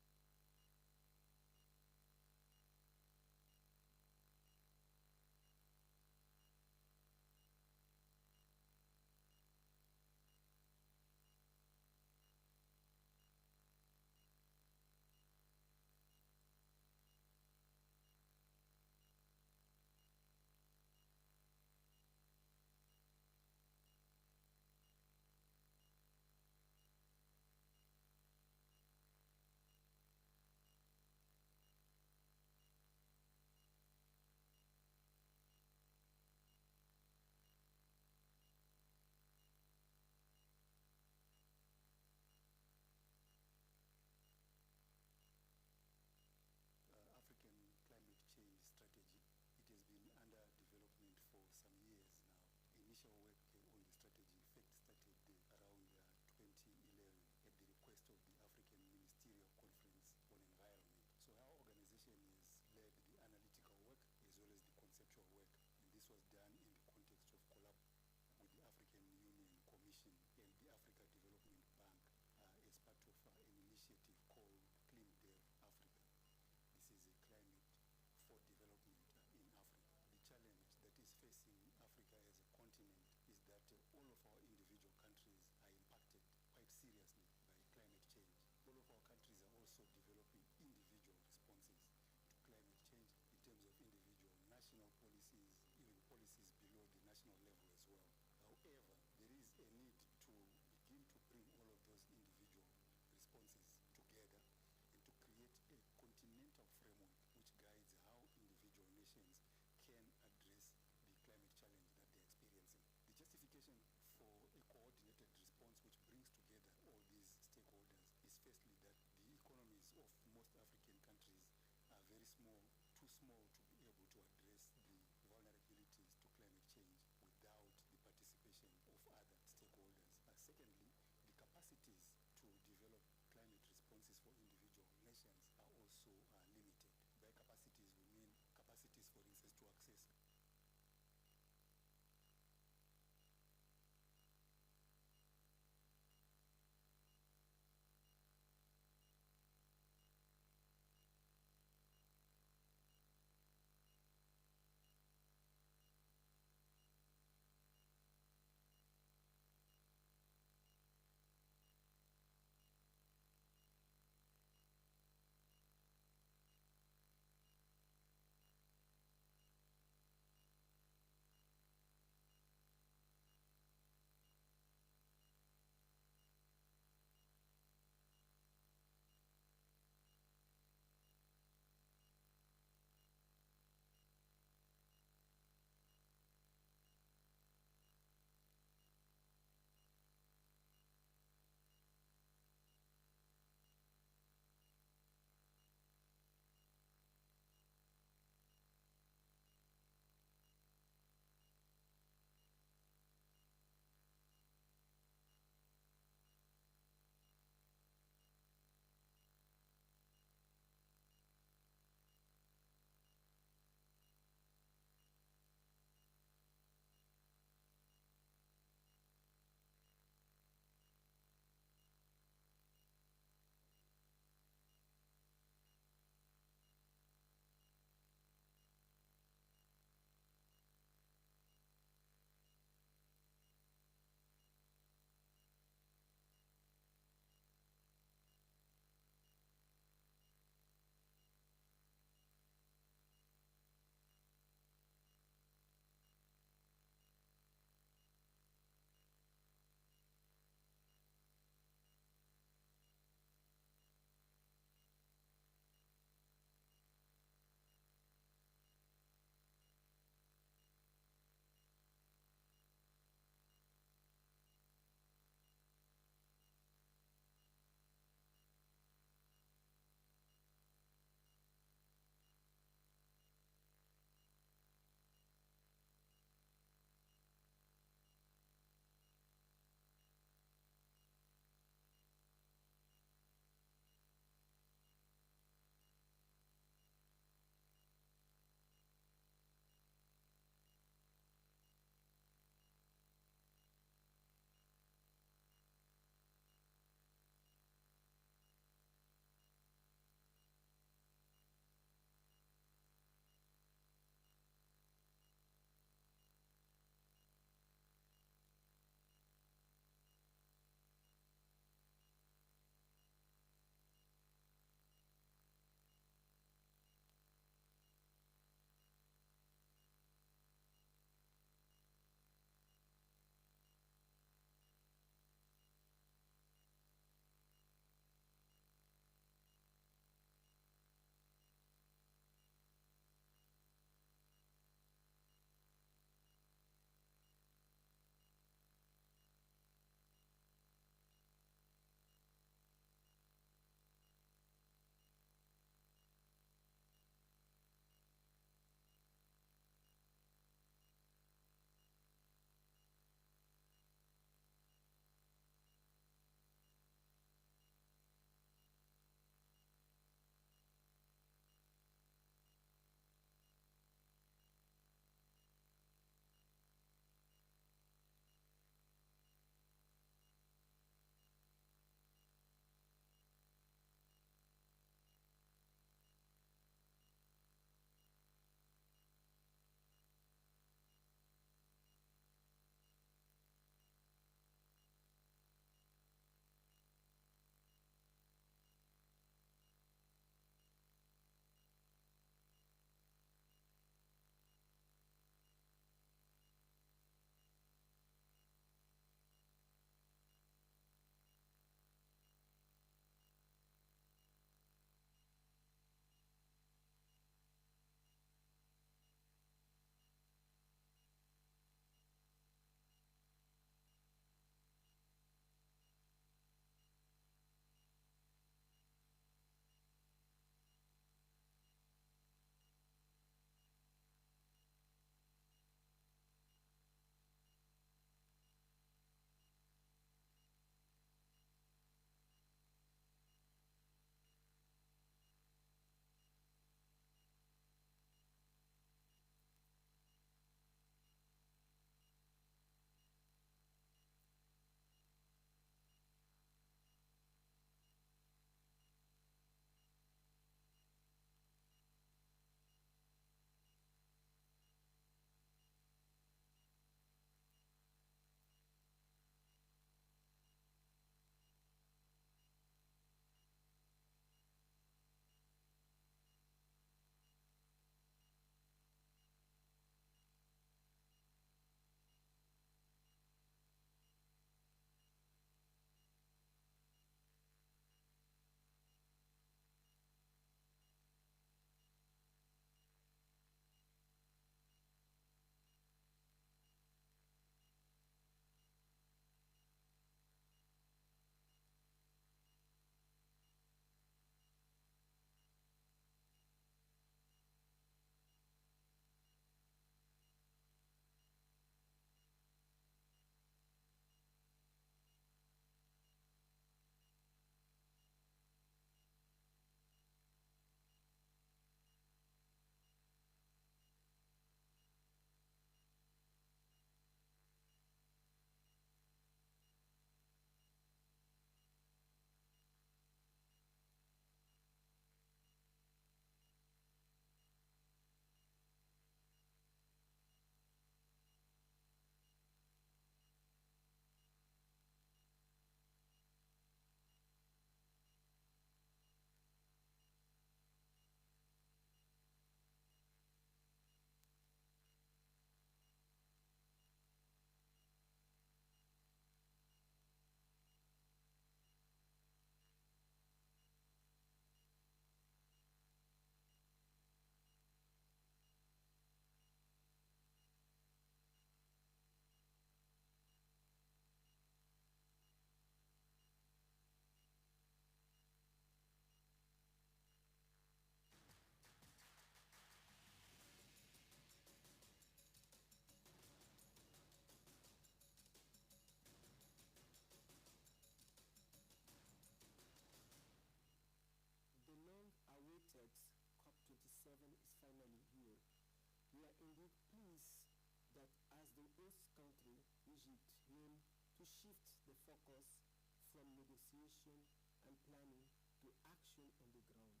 that as the host country, Egypt aims to shift the focus from negotiation and planning to action on the ground,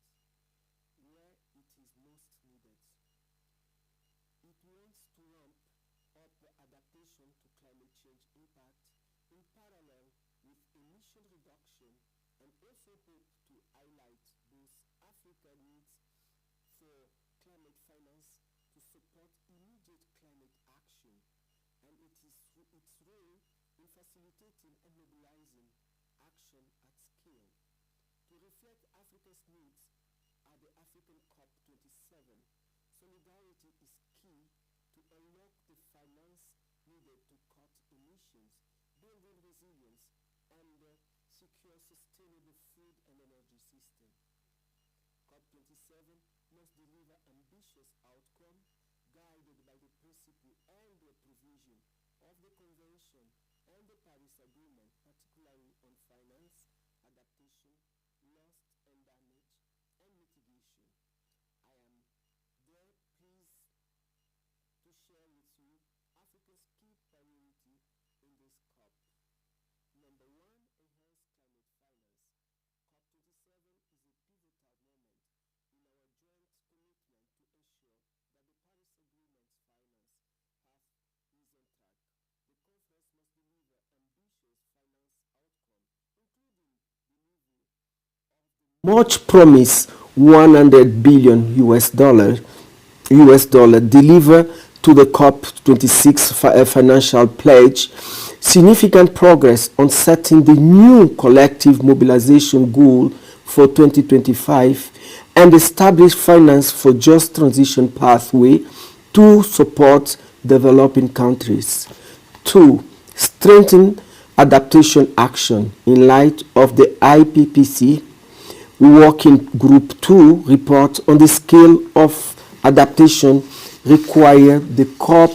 where it is most needed. It wants to ramp up adaptation to climate change impact in parallel with emission reduction, and also hope to highlight both Africa's needs for climate finance to support immediate climate action, and its role in facilitating and mobilizing action at scale. To reflect Africa's needs at the African COP27, solidarity is key to unlock the finance needed to cut emissions, building resilience, and secure sustainable food and energy system. COP27 must deliver ambitious outcomes guided by the principle and the provision of the Convention and the Paris Agreement, particularly on finance, adaptation, loss and damage, and mitigation. I am there pleased to share with you Africa's key priority in this COP. Number one, enhance climate finance. COP27 is a pivotal moment in our joint commitment to ensure that the Paris Agreement's finance path is on track. The conference must deliver ambitious finance outcomes, including delivery of the much promised $100 billion US dollar deliver to the COP26 financial pledge, significant progress on setting the new collective mobilization goal for 2025, and establish finance for just transition pathway to support developing countries. 2. Strengthen adaptation action in light of the IPPC Working Group 2 report on the scale of adaptation required. The COP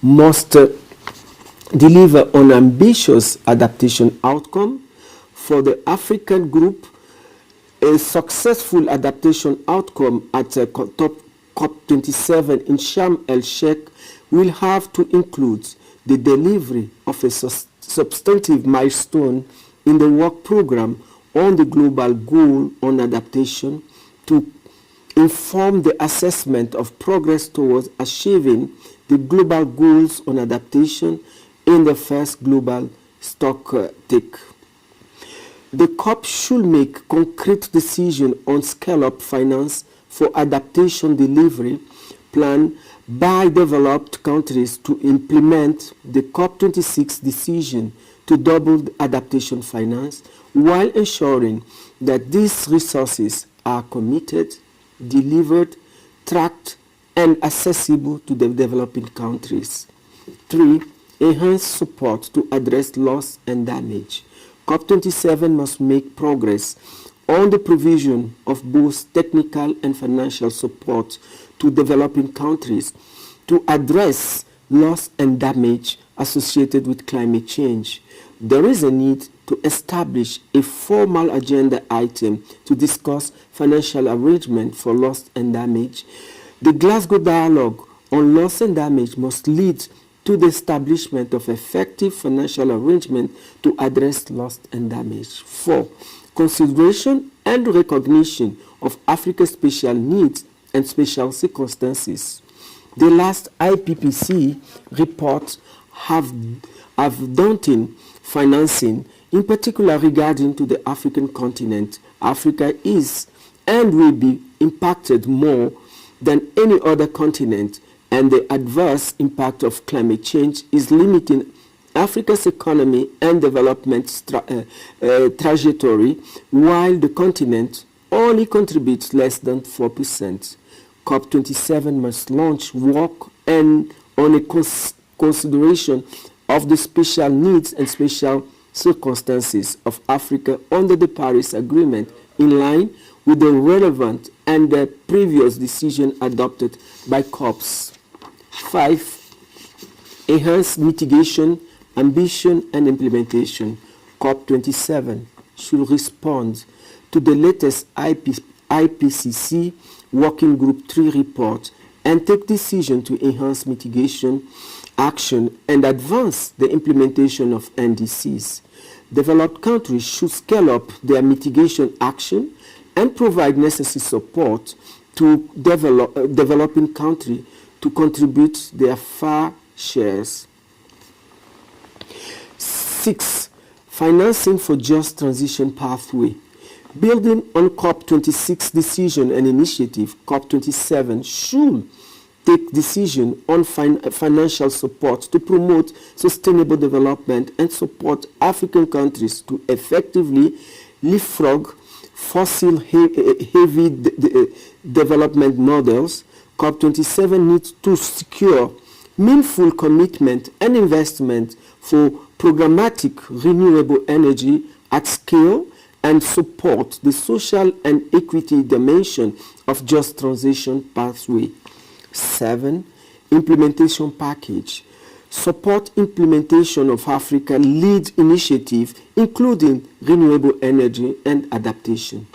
must deliver on ambitious adaptation outcome. For the African group, a successful adaptation outcome at COP27 in Sharm el-Sheikh will have to include the delivery of a substantive milestone in the work program on the global goal on adaptation, to inform the assessment of progress towards achieving the global goals on adaptation in the first global stock take. The COP should make concrete decisions on scale-up finance for adaptation delivery plan by developed countries to implement the COP26 decision to double the adaptation finance, while ensuring that these resources are committed, delivered, tracked, and accessible to the developing countries. 3. Enhance support to address loss and damage. COP27 must make progress on the provision of both technical and financial support to developing countries to address loss and damage associated with climate change. There is a need to establish a formal agenda item to discuss financial arrangement for loss and damage. The Glasgow Dialogue on Loss and Damage must lead to the establishment of effective financial arrangement to address loss and damage. 4. Consideration and recognition of Africa's special needs and special circumstances. The last IPPC report have daunting financing, in particular regarding to the African continent. Africa is and will be impacted more than any other continent, and the adverse impact of climate change is limiting Africa's economy and development trajectory, while the continent only contributes less than 4%. COP27 must launch work and on a consideration of the special needs and special circumstances of Africa under the Paris Agreement, in line with the relevant and the previous decision adopted by COPs. 5. Enhance mitigation, ambition, and implementation. COP27 should respond to the latest IPCC Working Group 3 report and take decision to enhance mitigation action and advance the implementation of NDCs. Developed countries should scale up their mitigation action and provide necessary support to developing countries to contribute their fair shares. 6. Financing for just transition pathway. Building on COP26 decision and initiative, COP27 should take decision on financial support to promote sustainable development and support African countries to effectively leapfrog fossil heavy development models. COP27 needs to secure meaningful commitment and investment for programmatic renewable energy at scale and support the social and equity dimension of just transition pathway. 7. Implementation package. Support implementation of Africa lead initiative, including renewable energy and adaptation.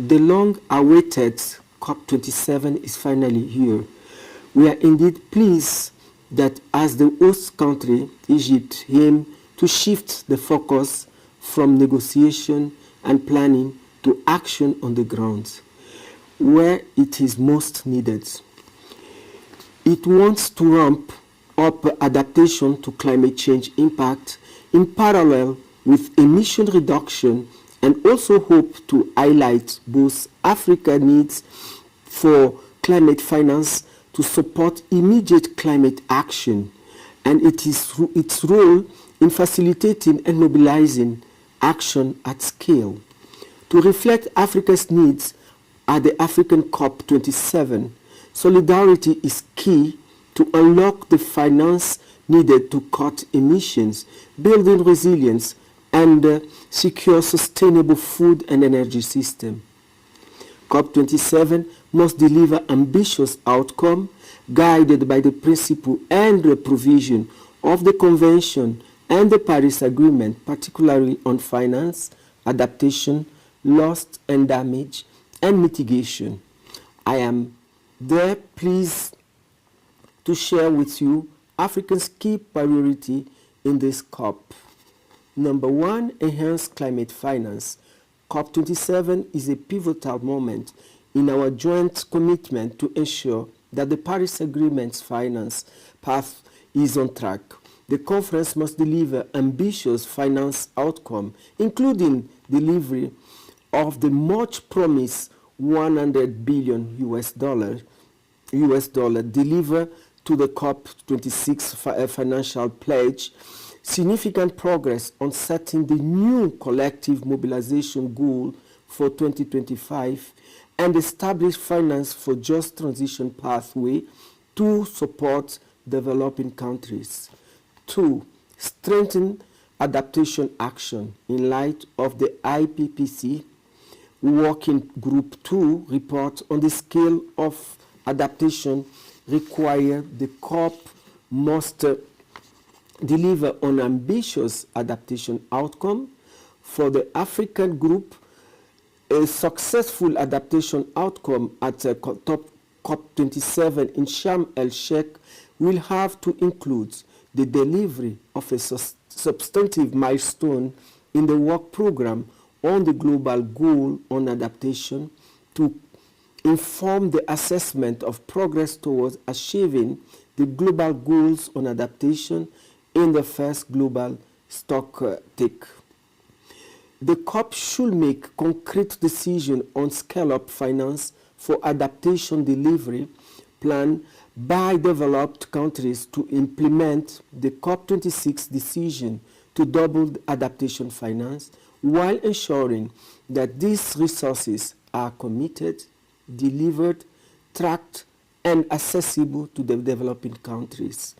the long-awaited COP27 is finally here. We are indeed pleased that as the host country, Egypt aimed to shift the focus from negotiation and planning to action on the ground, where it is most needed. It wants to ramp up adaptation to climate change impact in parallel with emission reduction, and also hope to highlight both Africa's needs for climate finance to support immediate climate action and its role in facilitating and mobilizing action at scale. To reflect Africa's needs at the African COP27, solidarity is key to unlock the finance needed to cut emissions, building resilience, and secure sustainable food and energy system. COP27 must deliver ambitious outcomes guided by the principle and the provision of the Convention and the Paris Agreement, particularly on finance, adaptation, loss and damage, and mitigation. I am there pleased to share with you Africa's key priority in this COP. Number one, enhance climate finance. COP27 is a pivotal moment in our joint commitment to ensure that the Paris Agreement's finance path is on track. The conference must deliver ambitious finance outcomes, including delivery of the much promised $100 billion delivered to the COP26 financial pledge, significant progress on setting the new collective mobilization goal for 2025, and establish finance for just transition pathway to support developing countries. 2. Strengthen adaptation action in light of the IPPC Working Group 2 report on the scale of adaptation required. The COP must deliver on ambitious adaptation outcome. For the African group, a successful adaptation outcome at COP27 in Sharm el-Sheikh will have to include the delivery of a substantive milestone in the work program on the global goal on adaptation to inform the assessment of progress towards achieving the global goals on adaptation in the first global stock take. The COP should make concrete decisions on scale-up finance for adaptation delivery plan by developed countries to implement the COP26 decision to double the adaptation finance, while ensuring that these resources are committed, delivered, tracked, and accessible to the developing countries.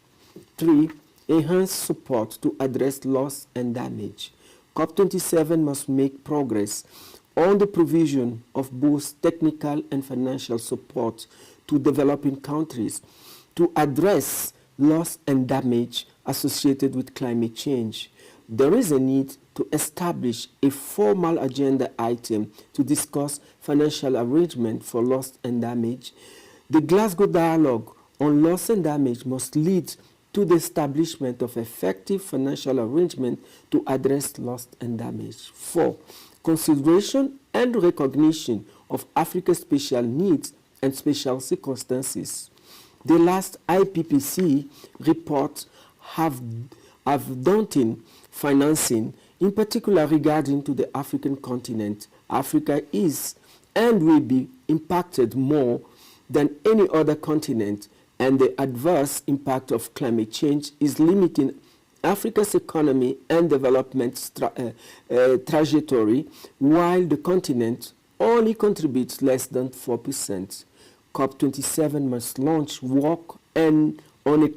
3. Enhance support to address loss and damage. COP27 must make progress on the provision of both technical and financial support to developing countries to address loss and damage associated with climate change. There is a need to establish a formal agenda item to discuss financial arrangement for loss and damage. The Glasgow Dialogue on Loss and Damage must lead to the establishment of effective financial arrangement to address loss and damage. 4. Consideration and recognition of Africa's special needs and special circumstances. The last IPPC report have daunting financing, in particular regarding to the African continent. Africa is and will be impacted more than any other continent, and the adverse impact of climate change is limiting Africa's economy and development trajectory, while the continent only contributes less than 4%. COP27 must launch work and on a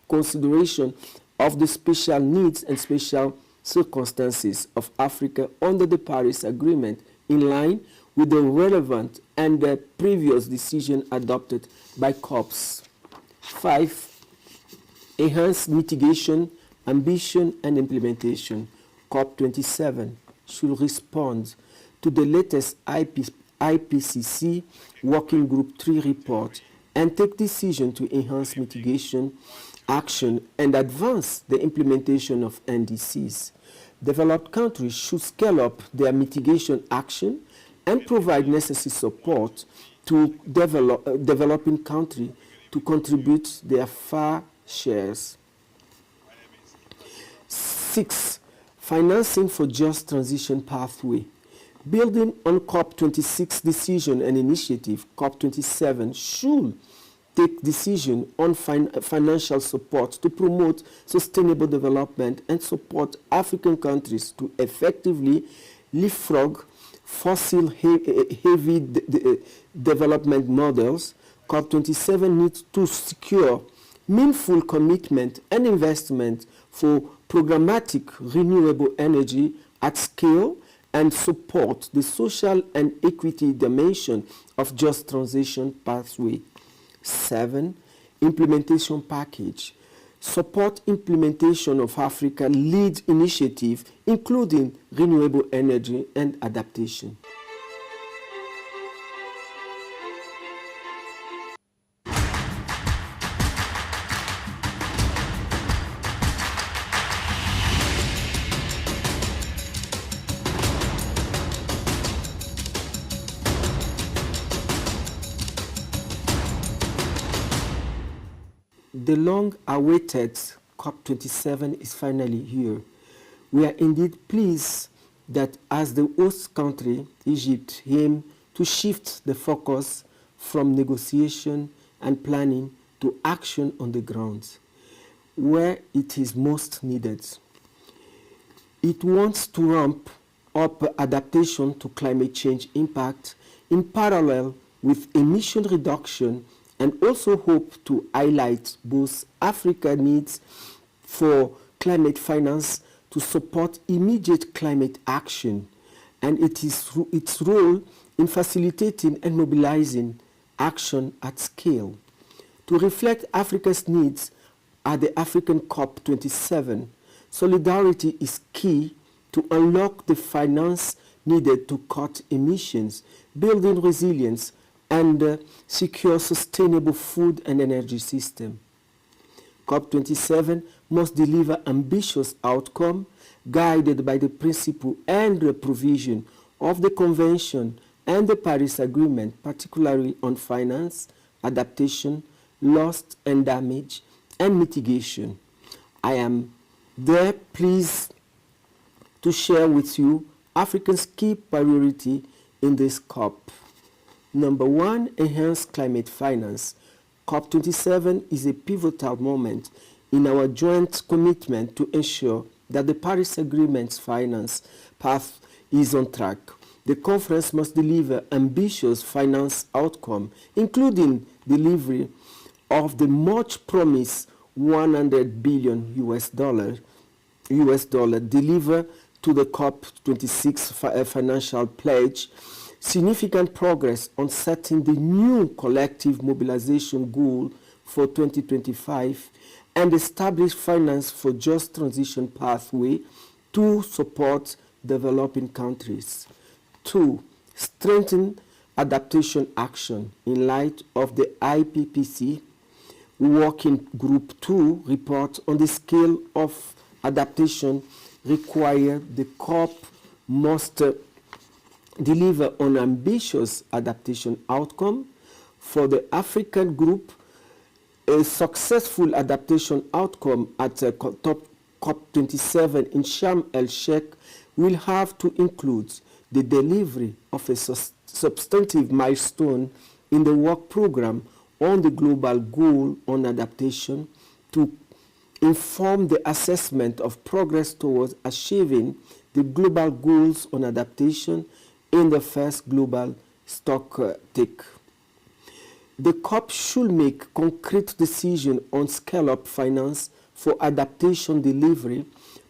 consideration of the special needs and special circumstances of Africa under the Paris Agreement, in line with the relevant and the previous decision adopted by COPs. 5. Enhance mitigation, ambition, and implementation. COP27 should respond to the latest IPCC Working Group 3 report and take decision to enhance mitigation action and advance the implementation of NDCs. Developed countries should scale up their mitigation action and provide necessary support to developing countries to contribute their fair shares. 6. Financing for just transition pathway. Building on COP26 decision and initiative, COP27 should take decision on financial support to promote sustainable development and support African countries to effectively leapfrog fossil-heavy development models. COP27 needs to secure meaningful commitment and investment for programmatic renewable energy at scale and support the social and equity dimension of just transition pathway. 7. Implementation package. Support implementation of Africa lead initiative, including renewable energy and adaptation. The long-awaited COP27 is finally here. We are indeed pleased that as the host country, Egypt aimed to shift the focus from negotiation and planning to action on the ground, where it is most needed. It wants to ramp up adaptation to climate change impact in parallel with emission reduction, and also hope to highlight both Africa's needs for climate finance to support immediate climate action and its role in facilitating and mobilizing action at scale. To reflect Africa's needs at the African COP27, solidarity is key to unlock the finance needed to cut emissions, building resilience, and secure sustainable food and energy system. COP27 must deliver ambitious outcomes guided by the principle and the provision of the Convention and the Paris Agreement, particularly on finance, adaptation, loss and damage, and mitigation. I am there pleased to share with you Africa's key priority in this COP. Number 1, enhance climate finance. COP27 is a pivotal moment in our joint commitment to ensure that the Paris Agreement's finance path is on track. The conference must deliver ambitious finance outcomes, including delivery of the much promised $100 billion delivered to the COP26 financial pledge, significant progress on setting the new collective mobilization goal for 2025, and establish finance for just transition pathway to support developing countries. 2, strengthen adaptation action in light of the IPCC Working Group 2 report on the scale of adaptation required. The COP must deliver on ambitious adaptation outcome. For the African group, a successful adaptation outcome at the COP27 in Sharm el-Sheikh will have to include the delivery of a substantive milestone in the work program on the global goal on adaptation to inform the assessment of progress towards achieving the global goals on adaptation in the first global stock take. The COP should make concrete decisions on scale-up finance for adaptation delivery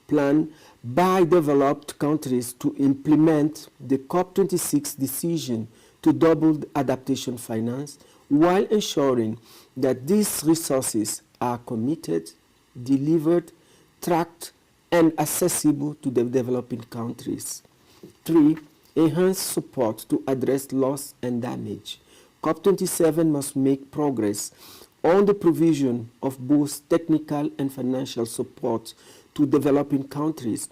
plan by developed countries to implement the COP26 decision to double adaptation finance, while ensuring that these resources are committed, delivered, tracked, and accessible to the developing countries. 3, enhance support to address loss and damage. COP27 must make progress on the provision of both technical and financial support to developing countries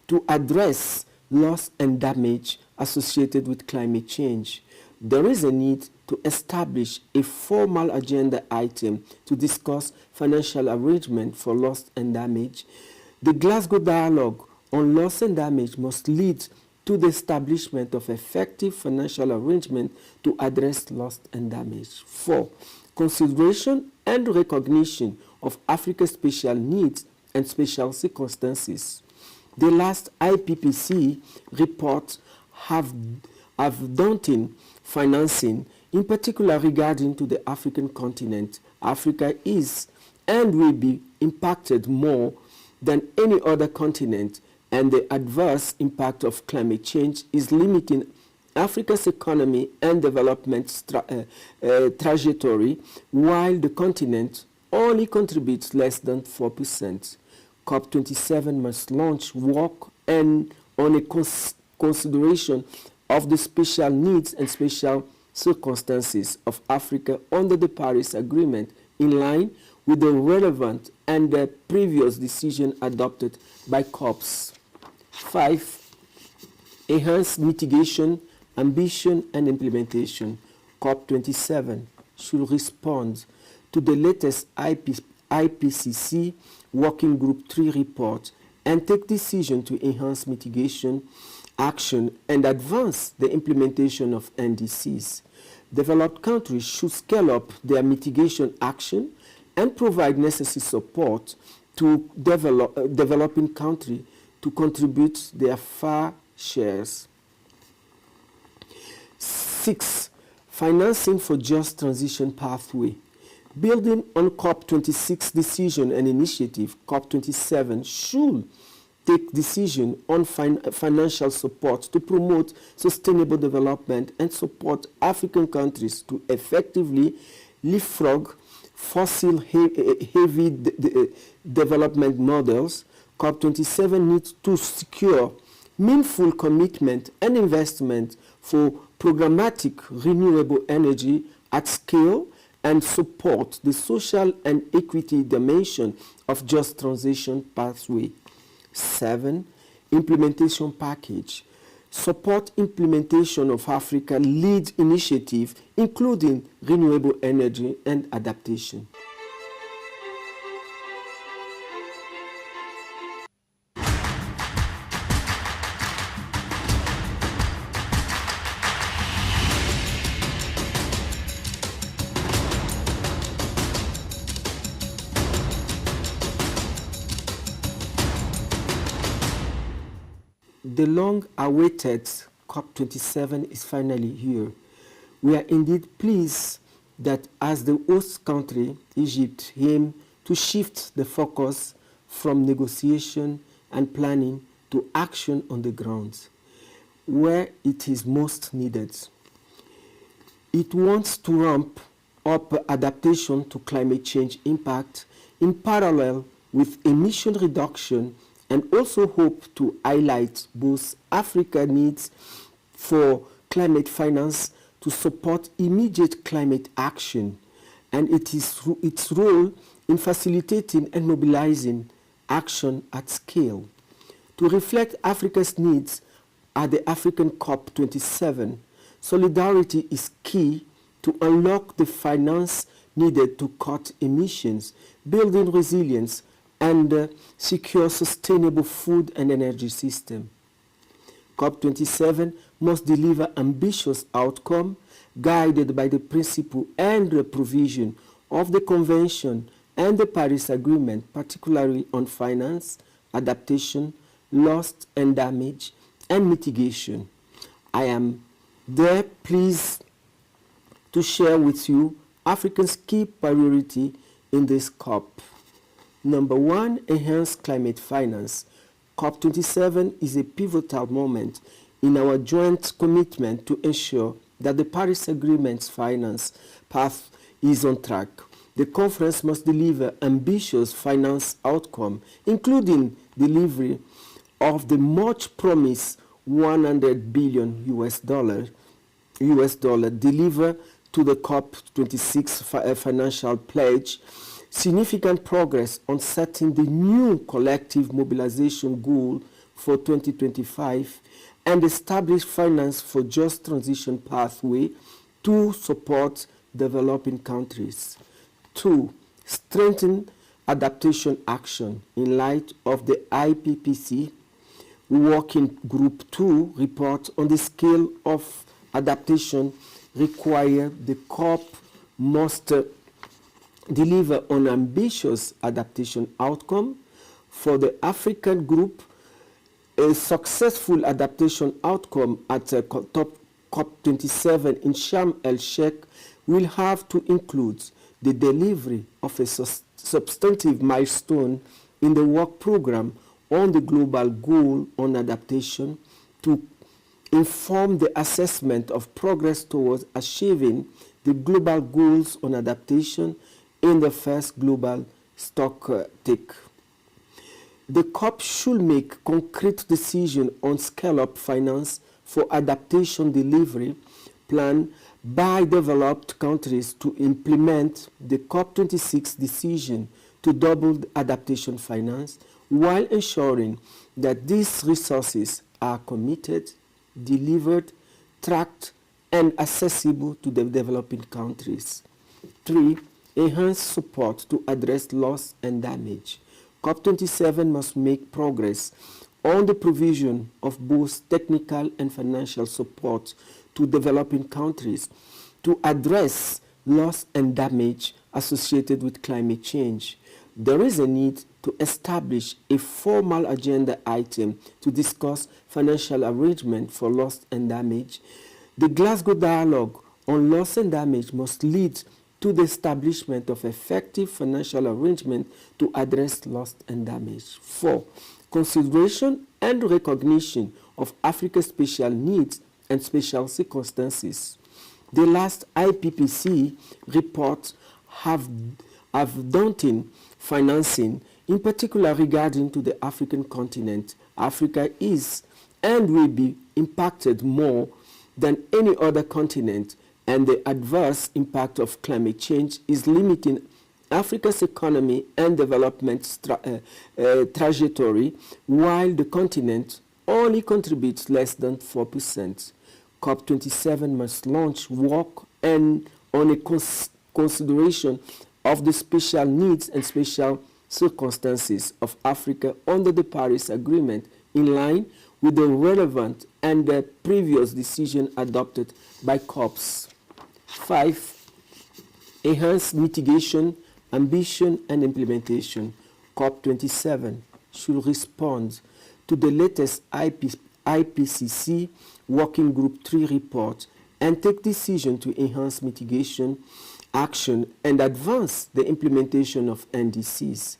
to address loss and damage associated with climate change. There is a need to establish a formal agenda item to discuss financial arrangement for loss and damage. The Glasgow Dialogue on Loss and Damage must lead to the establishment of effective financial arrangement to address loss and damage. 4. Consideration and recognition of Africa's special needs and special circumstances. The last IPPC report have daunting financing, in particular regarding to the African continent. Africa is and will be impacted more than any other continent, and the adverse impact of climate change is limiting Africa's economy and development trajectory, while the continent only contributes less than 4%. COP27 must launch work on a consideration of the special needs and special circumstances of Africa under the Paris Agreement, in line with the relevant and the previous decision adopted by COPs. 5. Enhance mitigation, ambition, and implementation. COP27 should respond to the latest IPCC Working Group 3 report and take decision to enhance mitigation action and advance the implementation of NDCs. Developed countries should scale up their mitigation action and provide necessary support to developing countries to contribute their fair shares. 6. Financing for just transition pathway. Building on COP26 decision and initiative, COP27 should take decision on financial support to promote sustainable development and support African countries to effectively leapfrog fossil-heavy development models. COP27 needs to secure meaningful commitment and investment for programmatic renewable energy at scale and support the social and equity dimension of just transition pathway. 7. Implementation package. Support implementation of Africa Lead initiative, including renewable energy and adaptation. The long-awaited COP27 is finally here. We are indeed pleased that as the host country, Egypt aimed to shift the focus from negotiation and planning to action on the ground, where it is most needed. It wants to ramp up adaptation to climate change impact in parallel with emission reduction, and also hope to highlight both Africa's needs for climate finance to support immediate climate action and its role in facilitating and mobilizing action at scale. To reflect Africa's needs at the African COP27, solidarity is key to unlock the finance needed to cut emissions, building resilience, and secure sustainable food and energy system. COP27 must deliver ambitious outcomes guided by the principle and the provision of the Convention and the Paris Agreement, particularly on finance, adaptation, loss and damage, and mitigation. I am there pleased to share with you Africa's key priority in this COP. Number 1, enhance climate finance. COP27 is a pivotal moment in our joint commitment to ensure that the Paris Agreement's finance path is on track. The conference must deliver ambitious finance outcomes, including delivery of the much promised 100 billion US dollar deliver to the COP26 financial pledge, significant progress on setting the new collective mobilization goal for 2025, and establish finance for just transition pathway to support developing countries. 2. Strengthen adaptation action in light of the IPPC Working Group 2 report on the scale of adaptation required. The COP must deliver on ambitious adaptation outcome. For the African group, a successful adaptation outcome at COP27 in Sharm el-Sheikh will have to include the delivery of a substantive milestone in the work program on the global goal on adaptation to inform the assessment of progress towards achieving the global goals on adaptation in the first global stock take. The COP should make concrete decisions on scale-up finance for adaptation delivery plan by developed countries to implement the COP26 decision to double the adaptation finance, while ensuring that these resources are committed, delivered, tracked, and accessible to the developing countries. 3. Enhance support to address loss and damage. COP27 must make progress on the provision of both technical and financial support to developing countries to address loss and damage associated with climate change. There is a need to establish a formal agenda item to discuss financial arrangement for loss and damage. The Glasgow Dialogue on Loss and Damage must lead to the establishment of effective financial arrangement to address loss and damage. 4. Consideration and recognition of Africa's special needs and special circumstances. The last IPPC report have daunting financing, in particular regarding to the African continent. Africa is and will be impacted more than any other continent, and the adverse impact of climate change is limiting Africa's economy and development trajectory, while the continent only contributes less than 4%. COP27 must launch work and on a consideration of the special needs and special circumstances of Africa under the Paris Agreement, in line with the relevant and the previous decision adopted by COPs. 5. Enhance mitigation, ambition, and implementation. COP27 should respond to the latest IPCC Working Group 3 report and take decision to enhance mitigation action and advance the implementation of NDCs.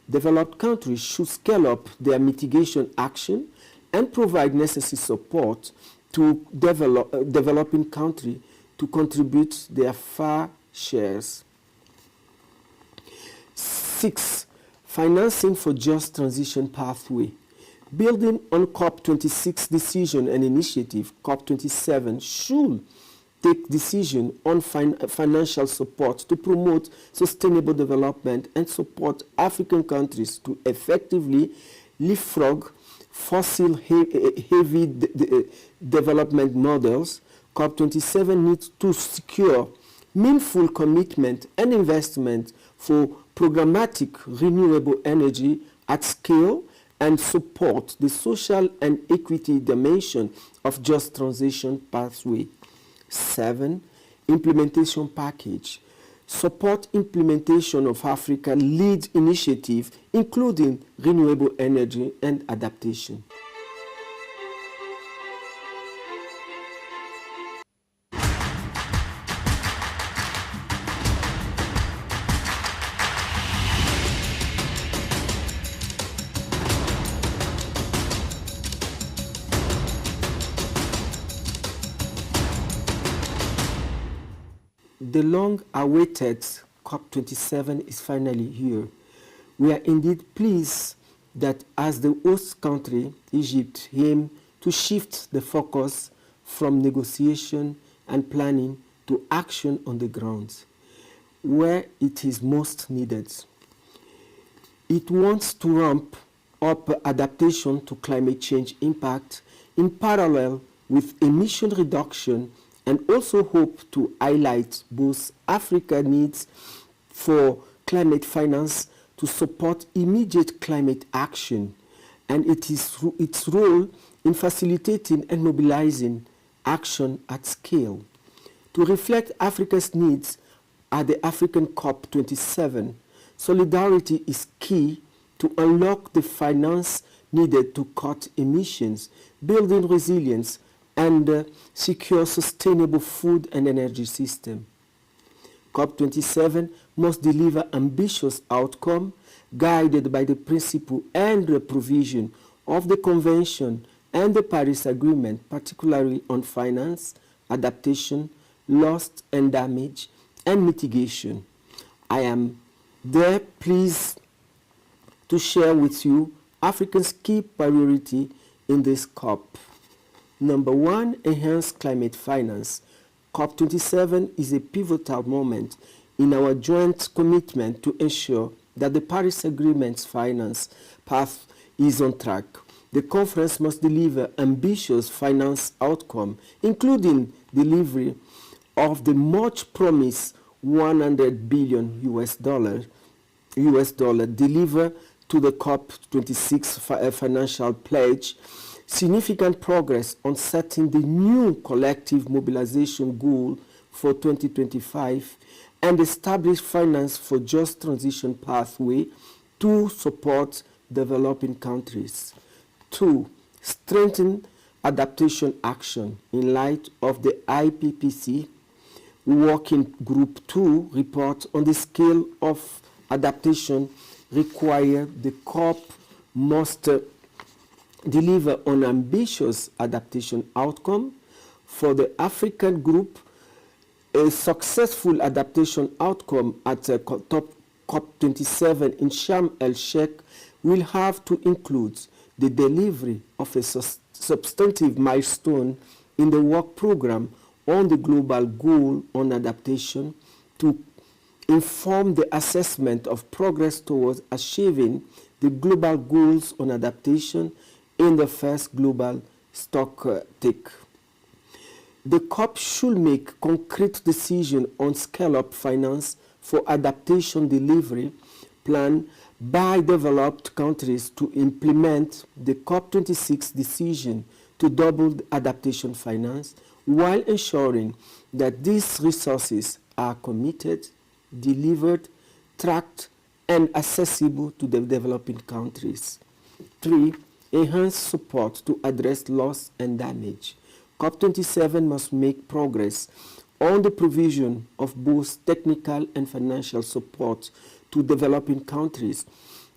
Developed countries should scale up their mitigation action and provide necessary support to developing countries to contribute their fair shares. 6. Financing for just transition pathway. Building on COP26 decision and initiative, COP27 should take decision on financial support to promote sustainable development and support African countries to effectively leapfrog fossil-heavy development models. COP27 needs to secure meaningful commitment and investment for programmatic renewable energy at scale and support the social and equity dimension of just transition pathway. 7. Implementation package. Support implementation of Africa lead initiative, including renewable energy and adaptation. The long-awaited COP27 is finally here. We are indeed pleased that as the host country, Egypt aimed to shift the focus from negotiation and planning to action on the ground, where it is most needed. It wants to ramp up adaptation to climate change impact in parallel with emission reduction, and also hope to highlight both Africa's needs for climate finance to support immediate climate action and its role in facilitating and mobilizing action at scale. To reflect Africa's needs at the African COP27, solidarity is key to unlock the finance needed to cut emissions, building resilience, and secure sustainable food and energy system. COP27 must deliver ambitious outcomes guided by the principle and the provision of the Convention and the Paris Agreement, particularly on finance, adaptation, loss and damage, and mitigation. I am there pleased to share with you Africa's key priority in this COP. Number one, enhance climate finance. COP27 is a pivotal moment in our joint commitment to ensure that the Paris Agreement's finance path is on track. The conference must deliver ambitious finance outcomes, including delivery of the much promised $100 billion deliver to the COP26 financial pledge, significant progress on setting the new collective mobilization goal for 2025, and establish finance for just transition pathway to support developing countries. 2. Strengthen adaptation action in light of the IPPC Working Group 2 report on the scale of adaptation required. The COP must deliver on ambitious adaptation outcome. For the African group, a successful adaptation outcome at the COP27 in Sharm el-Sheikh will have to include the delivery of a substantive milestone in the work program on the global goal on adaptation to inform the assessment of progress towards achieving the global goals on adaptation in the first global stock take. The COP should make concrete decisions on scale-up finance for adaptation delivery plan by developed countries to implement the COP26 decision to double adaptation finance, while ensuring that these resources are committed, delivered, tracked, and accessible to the developing countries. 3. Enhance support to address loss and damage. COP27 must make progress on the provision of both technical and financial support to developing countries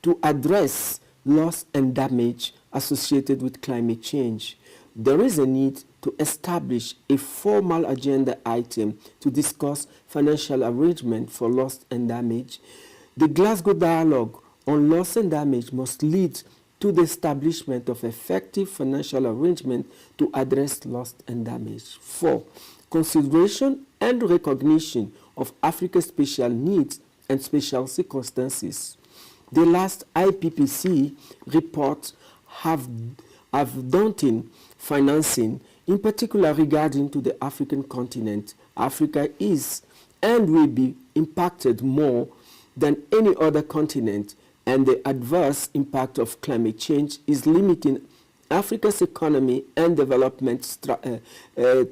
to address loss and damage associated with climate change. There is a need to establish a formal agenda item to discuss financial arrangement for loss and damage. The Glasgow Dialogue on Loss and Damage must lead to the establishment of effective financial arrangement to address loss and damage. 4. Consideration and recognition of Africa's special needs and special circumstances. The last IPPC report have daunting financing, in particular regarding to the African continent. Africa is and will be impacted more than any other continent, and the adverse impact of climate change is limiting Africa's economy and development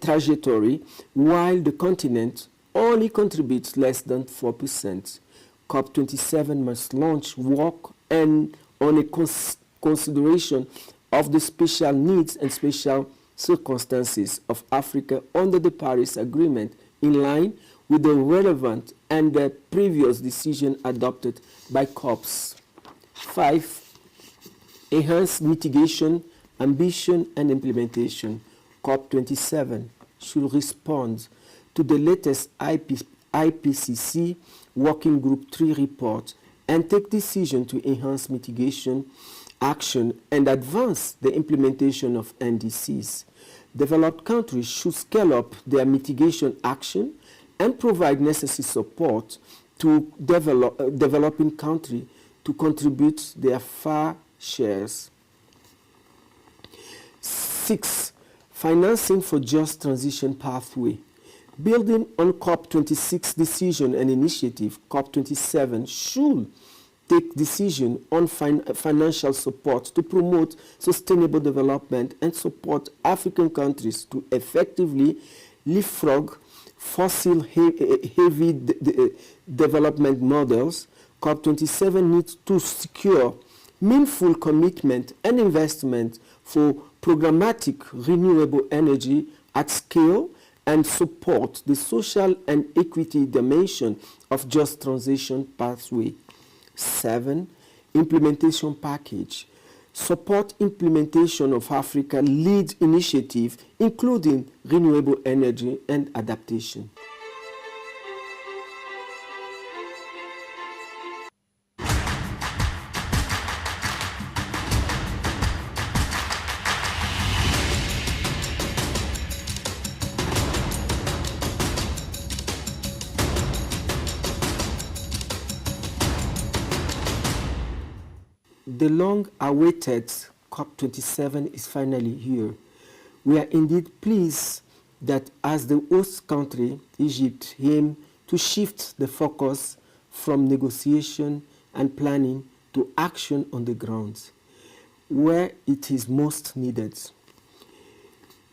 trajectory, while the continent only contributes less than 4%. COP27 must launch work and on a consideration of the special needs and special circumstances of Africa under the Paris Agreement, in line with the relevant and the previous decision adopted by COPs. 5. Enhance mitigation, ambition, and implementation. COP27 should respond to the latest IPCC Working Group 3 report and take decision to enhance mitigation action and advance the implementation of NDCs. Developed countries should scale up their mitigation action and provide necessary support to developing countries to contribute their fair shares. 6. Financing for just transition pathway. Building on COP26 decision and initiative, COP27 should take decision on financial support to promote sustainable development and support African countries to effectively leapfrog fossil-heavy development models. COP27 needs to secure meaningful commitment and investment for programmatic renewable energy at scale and support the social and equity dimension of just transition pathway. 7. Implementation package. Support implementation of Africa lead initiative, including renewable energy and adaptation. The long-awaited COP27 is finally here. We are indeed pleased that as the host country, Egypt aimed to shift the focus from negotiation and planning to action on the ground, where it is most needed.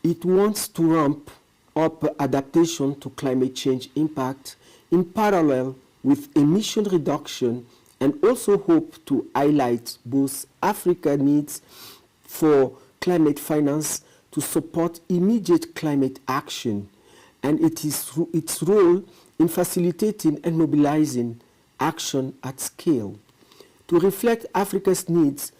It wants to ramp up adaptation to climate change impact in parallel with emission reduction, and also hope to highlight both Africa's needs for climate finance to support immediate climate action and its role in facilitating and mobilizing action at scale. To reflect Africa's needs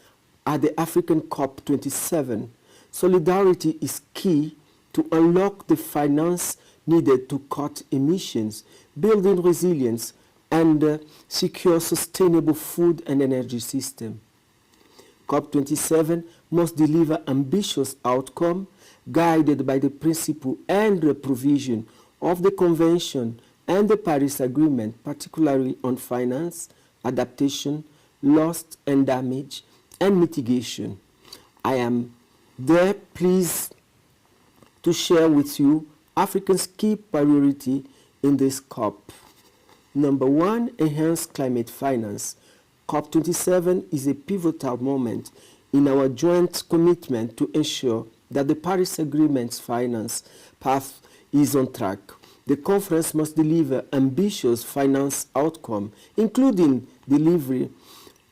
at the African COP27, solidarity is key to unlock the finance needed to cut emissions, building resilience, and secure sustainable food and energy system. COP27 must deliver ambitious outcomes guided by the principle and the provision of the Convention and the Paris Agreement, particularly on finance, adaptation, loss and damage, and mitigation. I am there pleased to share with you Africa's key priority in this COP. Number 1, enhance climate finance. COP27 is a pivotal moment in our joint commitment to ensure that the Paris Agreement's finance path is on track. The conference must deliver ambitious finance outcomes, including delivery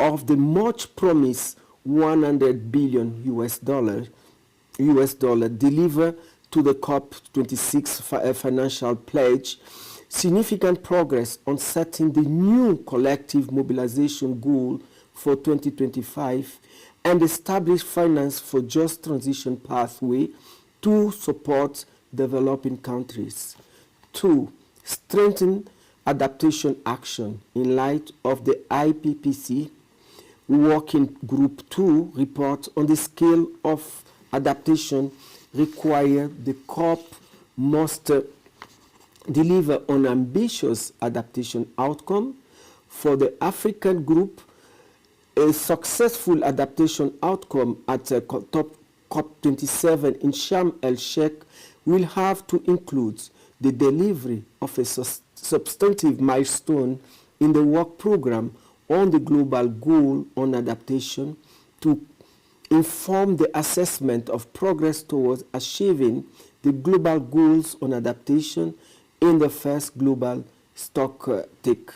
of the much promised $100 billion delivered to the COP26 financial pledge, significant progress on setting the new collective mobilization goal for 2025, and establish finance for just transition pathway to support developing countries. 2, strengthen adaptation action in light of the IPPC Working Group 2 report on the scale of adaptation required. The COP must deliver on ambitious adaptation outcome. For the African group, a successful adaptation outcome at COP27 in Sharm el-Sheikh will have to include the delivery of a substantive milestone in the work program on the global goal on adaptation to inform the assessment of progress towards achieving the global goals on adaptation in the first global stock take.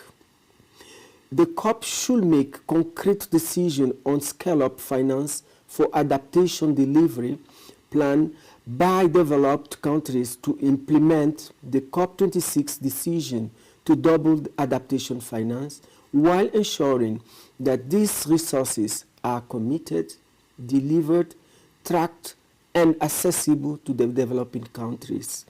The COP should make concrete decisions on scale-up finance for adaptation delivery plan by developed countries to implement the COP26 decision to double the adaptation finance, while ensuring that these resources are committed, delivered, tracked, and accessible to the developing countries.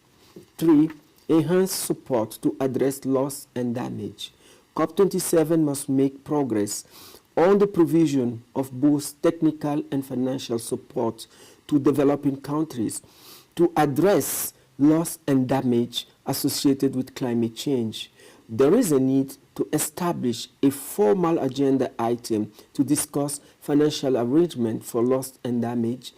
3, enhance support to address loss and damage. COP27 must make progress on the provision of both technical and financial support to developing countries to address loss and damage associated with climate change. There is a need to establish a formal agenda item to discuss financial arrangement for loss and damage.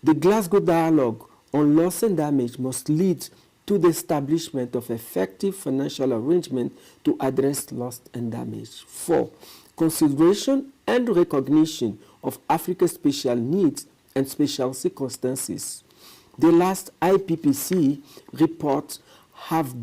The Glasgow Dialogue on Loss and Damage must lead to the establishment of effective financial arrangement to address loss and damage. 4. Consideration and recognition of Africa's special needs and special circumstances. The last IPPC report have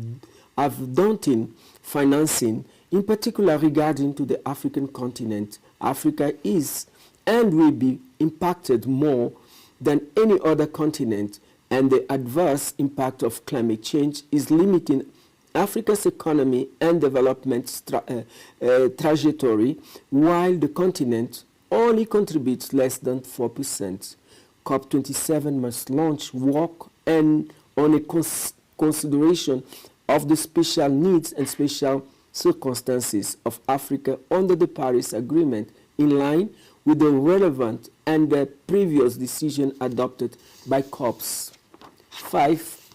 daunting financing, in particular regarding to the African continent. Africa is and will be impacted more than any other continent, and the adverse impact of climate change is limiting Africa's economy and development trajectory, while the continent only contributes less than 4%. COP27 must launch work and on a consideration of the special needs and special circumstances of Africa under the Paris Agreement, in line with the relevant and the previous decision adopted by COPs. 5.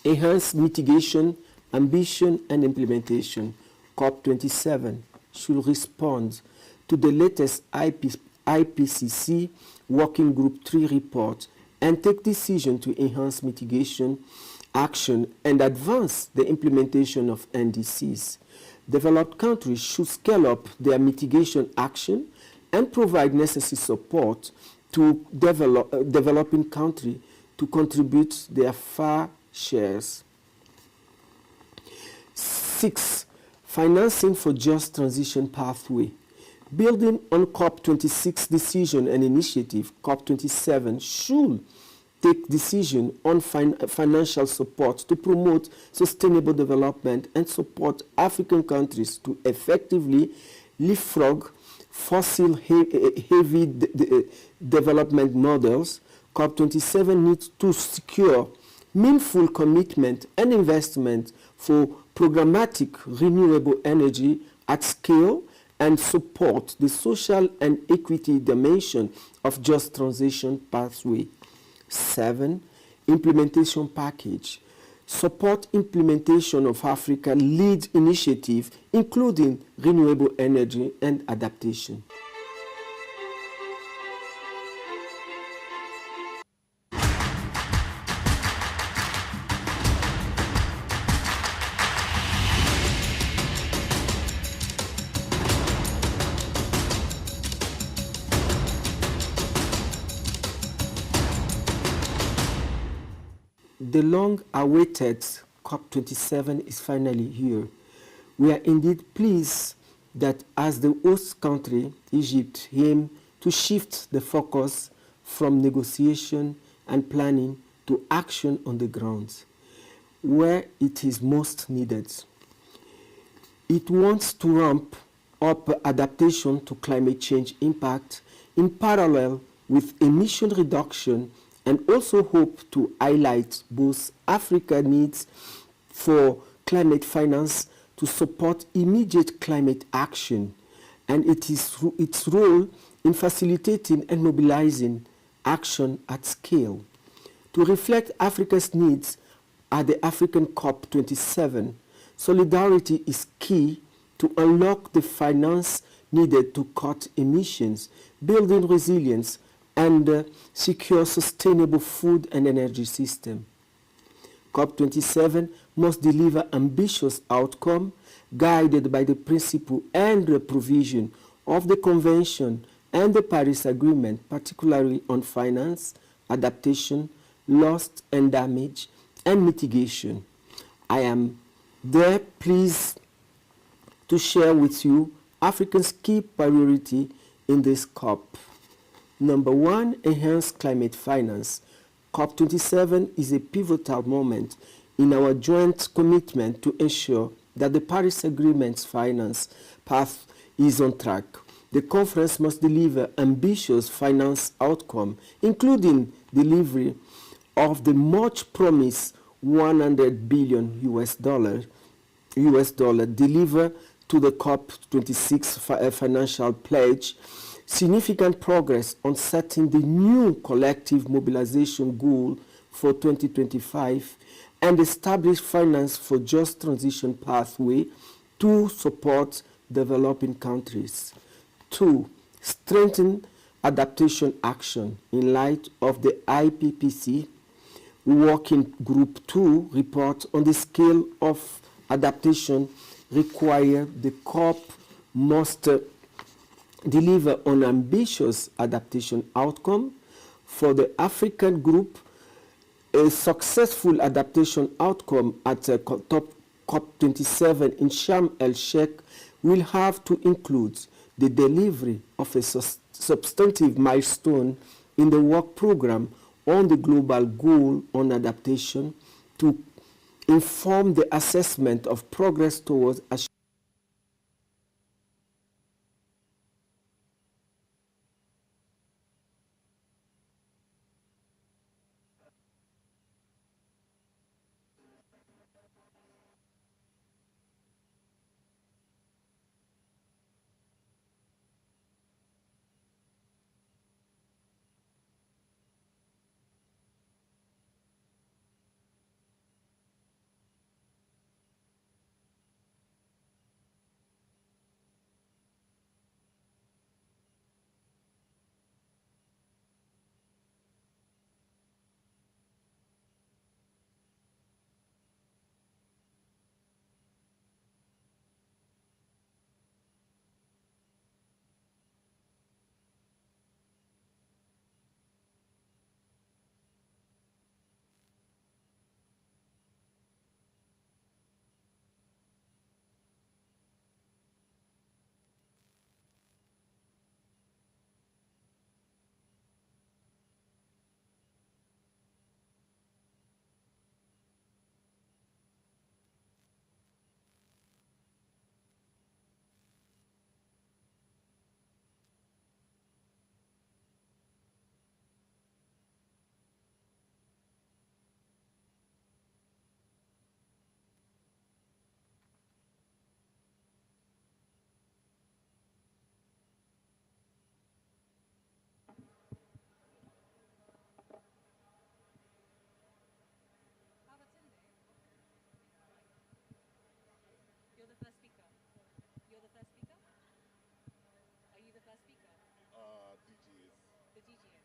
Enhanced mitigation, ambition, and implementation. COP27 should respond to the latest IPCC Working Group 3 report and take decision to enhance mitigation action and advance the implementation of NDCs. Developed countries should scale up their mitigation action and provide necessary support to developing countries to contribute their fair shares. 6. Financing for just transition pathway. Building on COP26 decision and initiative, COP27 should take decision on financial support to promote sustainable development and support African countries to effectively leapfrog fossil-heavy development models. COP27 needs to secure meaningful commitment and investment for programmatic renewable energy at scale and support the social and equity dimension of just transition pathway. 7. Implementation package. Support implementation of Africa lead initiative, including renewable energy and adaptation. The long-awaited COP27 is finally here. We are indeed pleased that as the host country, Egypt aimed to shift the focus from negotiation and planning to action on the ground, where it is most needed. It wants to ramp up adaptation to climate change impact in parallel with emission reduction, and also hope to highlight both Africa's needs for climate finance to support immediate climate action and its role in facilitating and mobilizing action at scale. To reflect Africa's needs at the African COP27, solidarity is key to unlock the finance needed to cut emissions, building resilience, and secure sustainable food and energy system. COP27 must deliver ambitious outcome guided by the principle and the provision of the Convention and the Paris Agreement, particularly on finance, adaptation, loss and damage, and mitigation. I am there pleased to share with you Africa's key priority in this COP. Number 1, enhanced climate finance. COP27 is a pivotal moment in our joint commitment to ensure that the Paris Agreement's finance path is on track. The conference must deliver ambitious finance outcomes, including delivery of the much promised $100 billion deliver to the COP26 financial pledge, significant progress on setting the new collective mobilization goal for 2025, and establish finance for just transition pathway to support developing countries. 2. Strengthen adaptation action in light of the IPPC Working Group 2 report on the scale of adaptation required. The COP must deliver on ambitious adaptation outcome. For the African group, a successful adaptation outcome at COP27 in Sharm el-Sheikh will have to include the delivery of a substantive milestone in the work program on the global goal on adaptation to inform the assessment of progress towards achieving.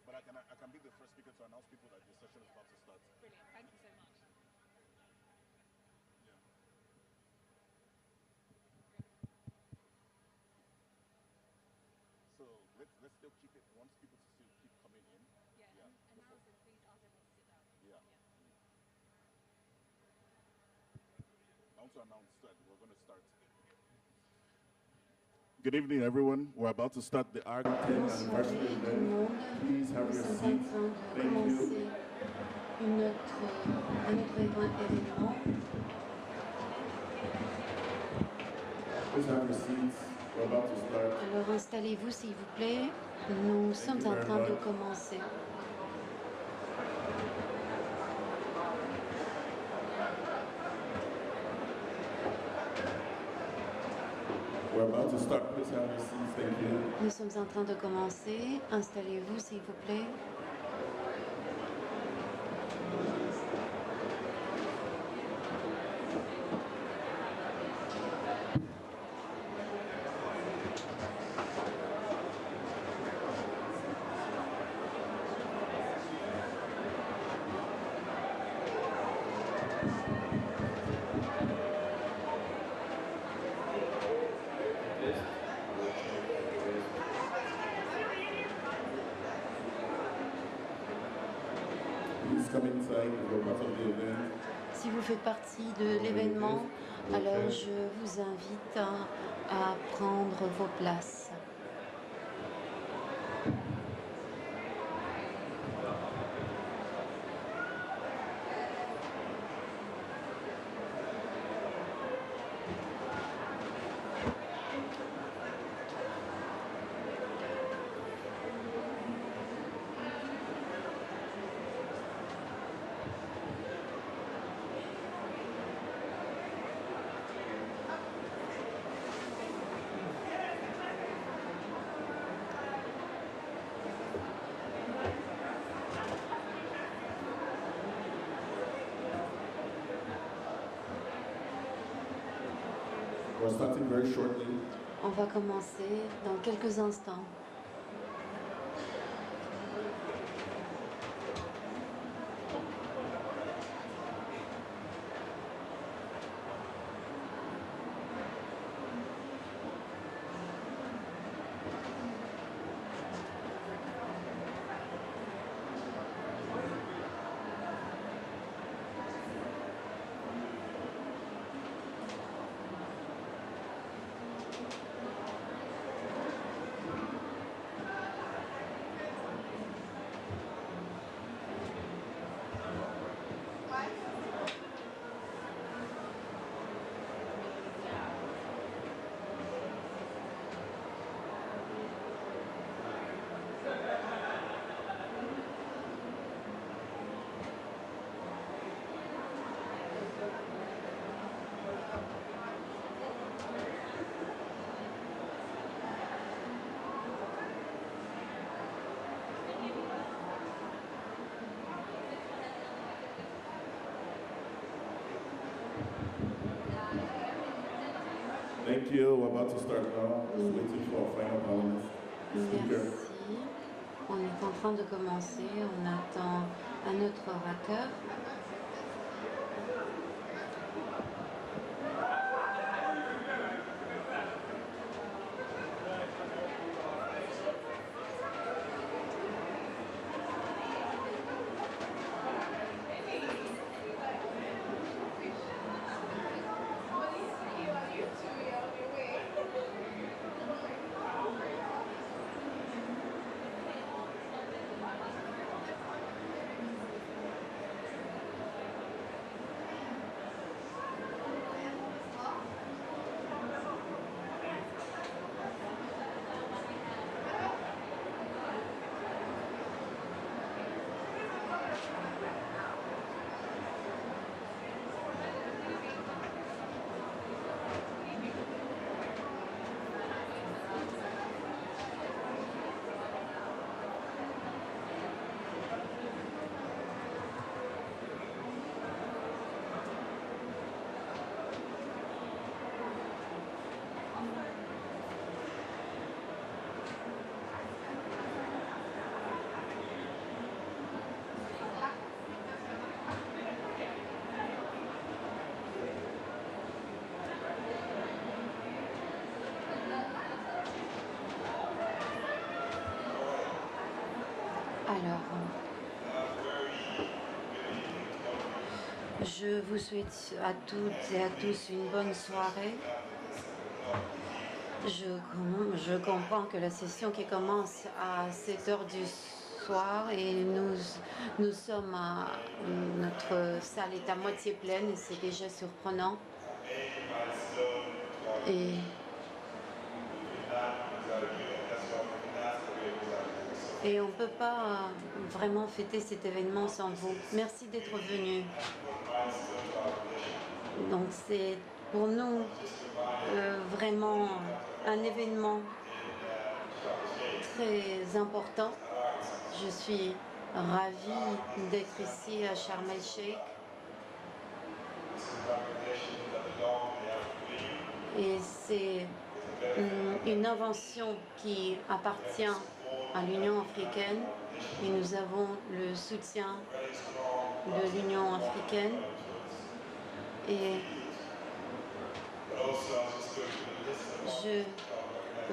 But I can be the first speaker to announce people that the session is about to start. Brilliant. Thank you so much. So let's still keep it. Once people to still keep coming in. Yeah. And announce it. Please ask everyone to sit down. Yeah. I want to announce that we're going to start. Good evening, everyone. We're about to start the ARC 10 anniversary event. Please have your seats. Thank you. Un autre événement. Please have your seats. We're about to start. Alors installez-vous s'il vous plaît. Nous sommes en train de commencer. We're about to start. Please have your seats. Thank you. Nous sommes en train de commencer. Installez-vous s'il vous plaît. Si vous faites partie de l'événement, alors je vous invite à prendre vos places. We're starting very shortly. On va commencer dans quelques instants. Thank you. We're about to start now. Just waiting for our final panelist. Speaker. Merci. On est en train de commencer. On attend un autre orateur. Alors, je vous souhaite à toutes et à tous une bonne soirée. Je comprends que la session qui commence à 7 heures du soir et nous sommes notre salle est à moitié pleine et c'est déjà surprenant. Et on ne peut pas vraiment fêter cet événement sans vous. Merci d'être venus. Donc c'est pour nous vraiment un événement très important. Je suis ravie d'être ici à Sharm el-Sheikh. Et c'est une invention qui appartient à l'Union africaine et nous avons le soutien de l'Union africaine. Et je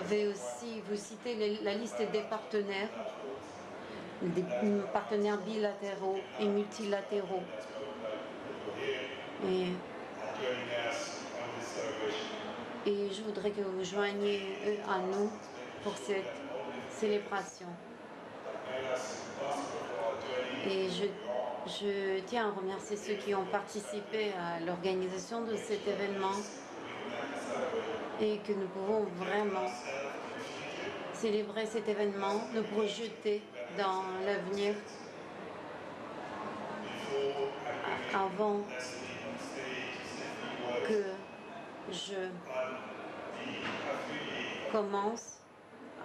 vais aussi vous citer la liste des partenaires bilatéraux et multilatéraux. Et je voudrais que vous joigniez à nous pour cette célébration. Et je tiens à remercier ceux qui ont participé à l'organisation de cet événement et que nous pouvons vraiment célébrer cet événement, nous projeter dans l'avenir avant que je commence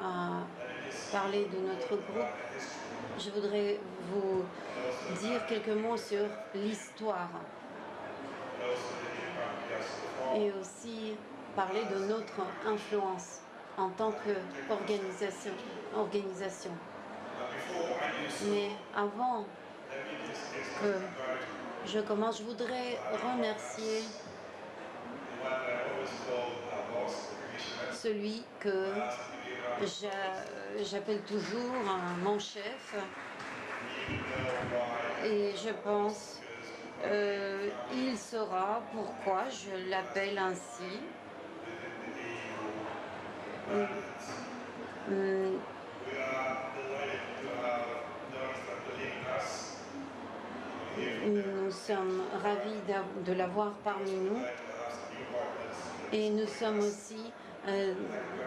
à parler de notre groupe. Je voudrais vous dire quelques mots sur l'histoire et aussi parler de notre influence en tant qu'organisation. Mais avant que je commence, je voudrais remercier celui que j'appelle toujours mon chef. Et je pense il saura pourquoi je l'appelle ainsi. Nous sommes ravis de l'avoir parmi nous et nous sommes aussi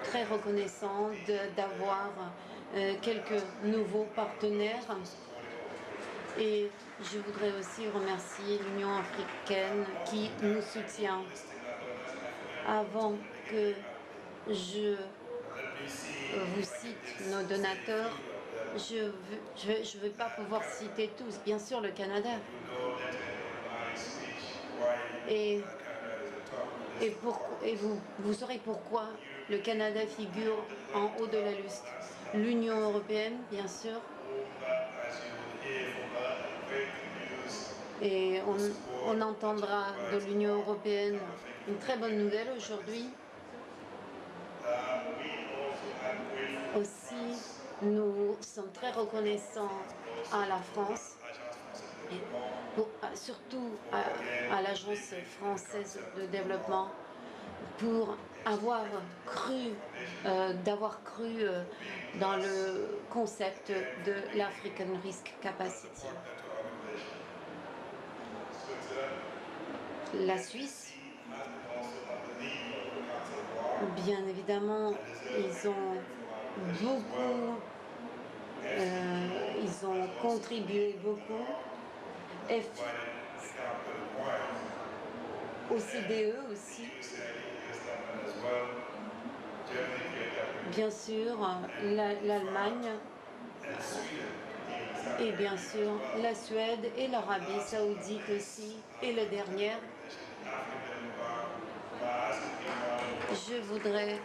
très reconnaissants d'avoir quelques nouveaux partenaires. Et je voudrais aussi remercier l'Union africaine qui nous soutient. Avant que je vous cite nos donateurs, je ne vais pas pouvoir citer tous. Bien sûr, le Canada. Et vous saurez pourquoi le Canada figure en haut de la liste. L'Union européenne, bien sûr. Et on entendra de l'Union européenne une très bonne nouvelle aujourd'hui. Aussi, nous sommes très reconnaissants à la France, et surtout à l'Agence française de développement, pour d'avoir cru dans le concept de l'African Risk Capacity. La Suisse, bien évidemment, ils ont contribué beaucoup. OCDE aussi. Bien sûr, l'Allemagne et bien sûr la Suède et l'Arabie saoudite aussi. Et le dernier, je voudrais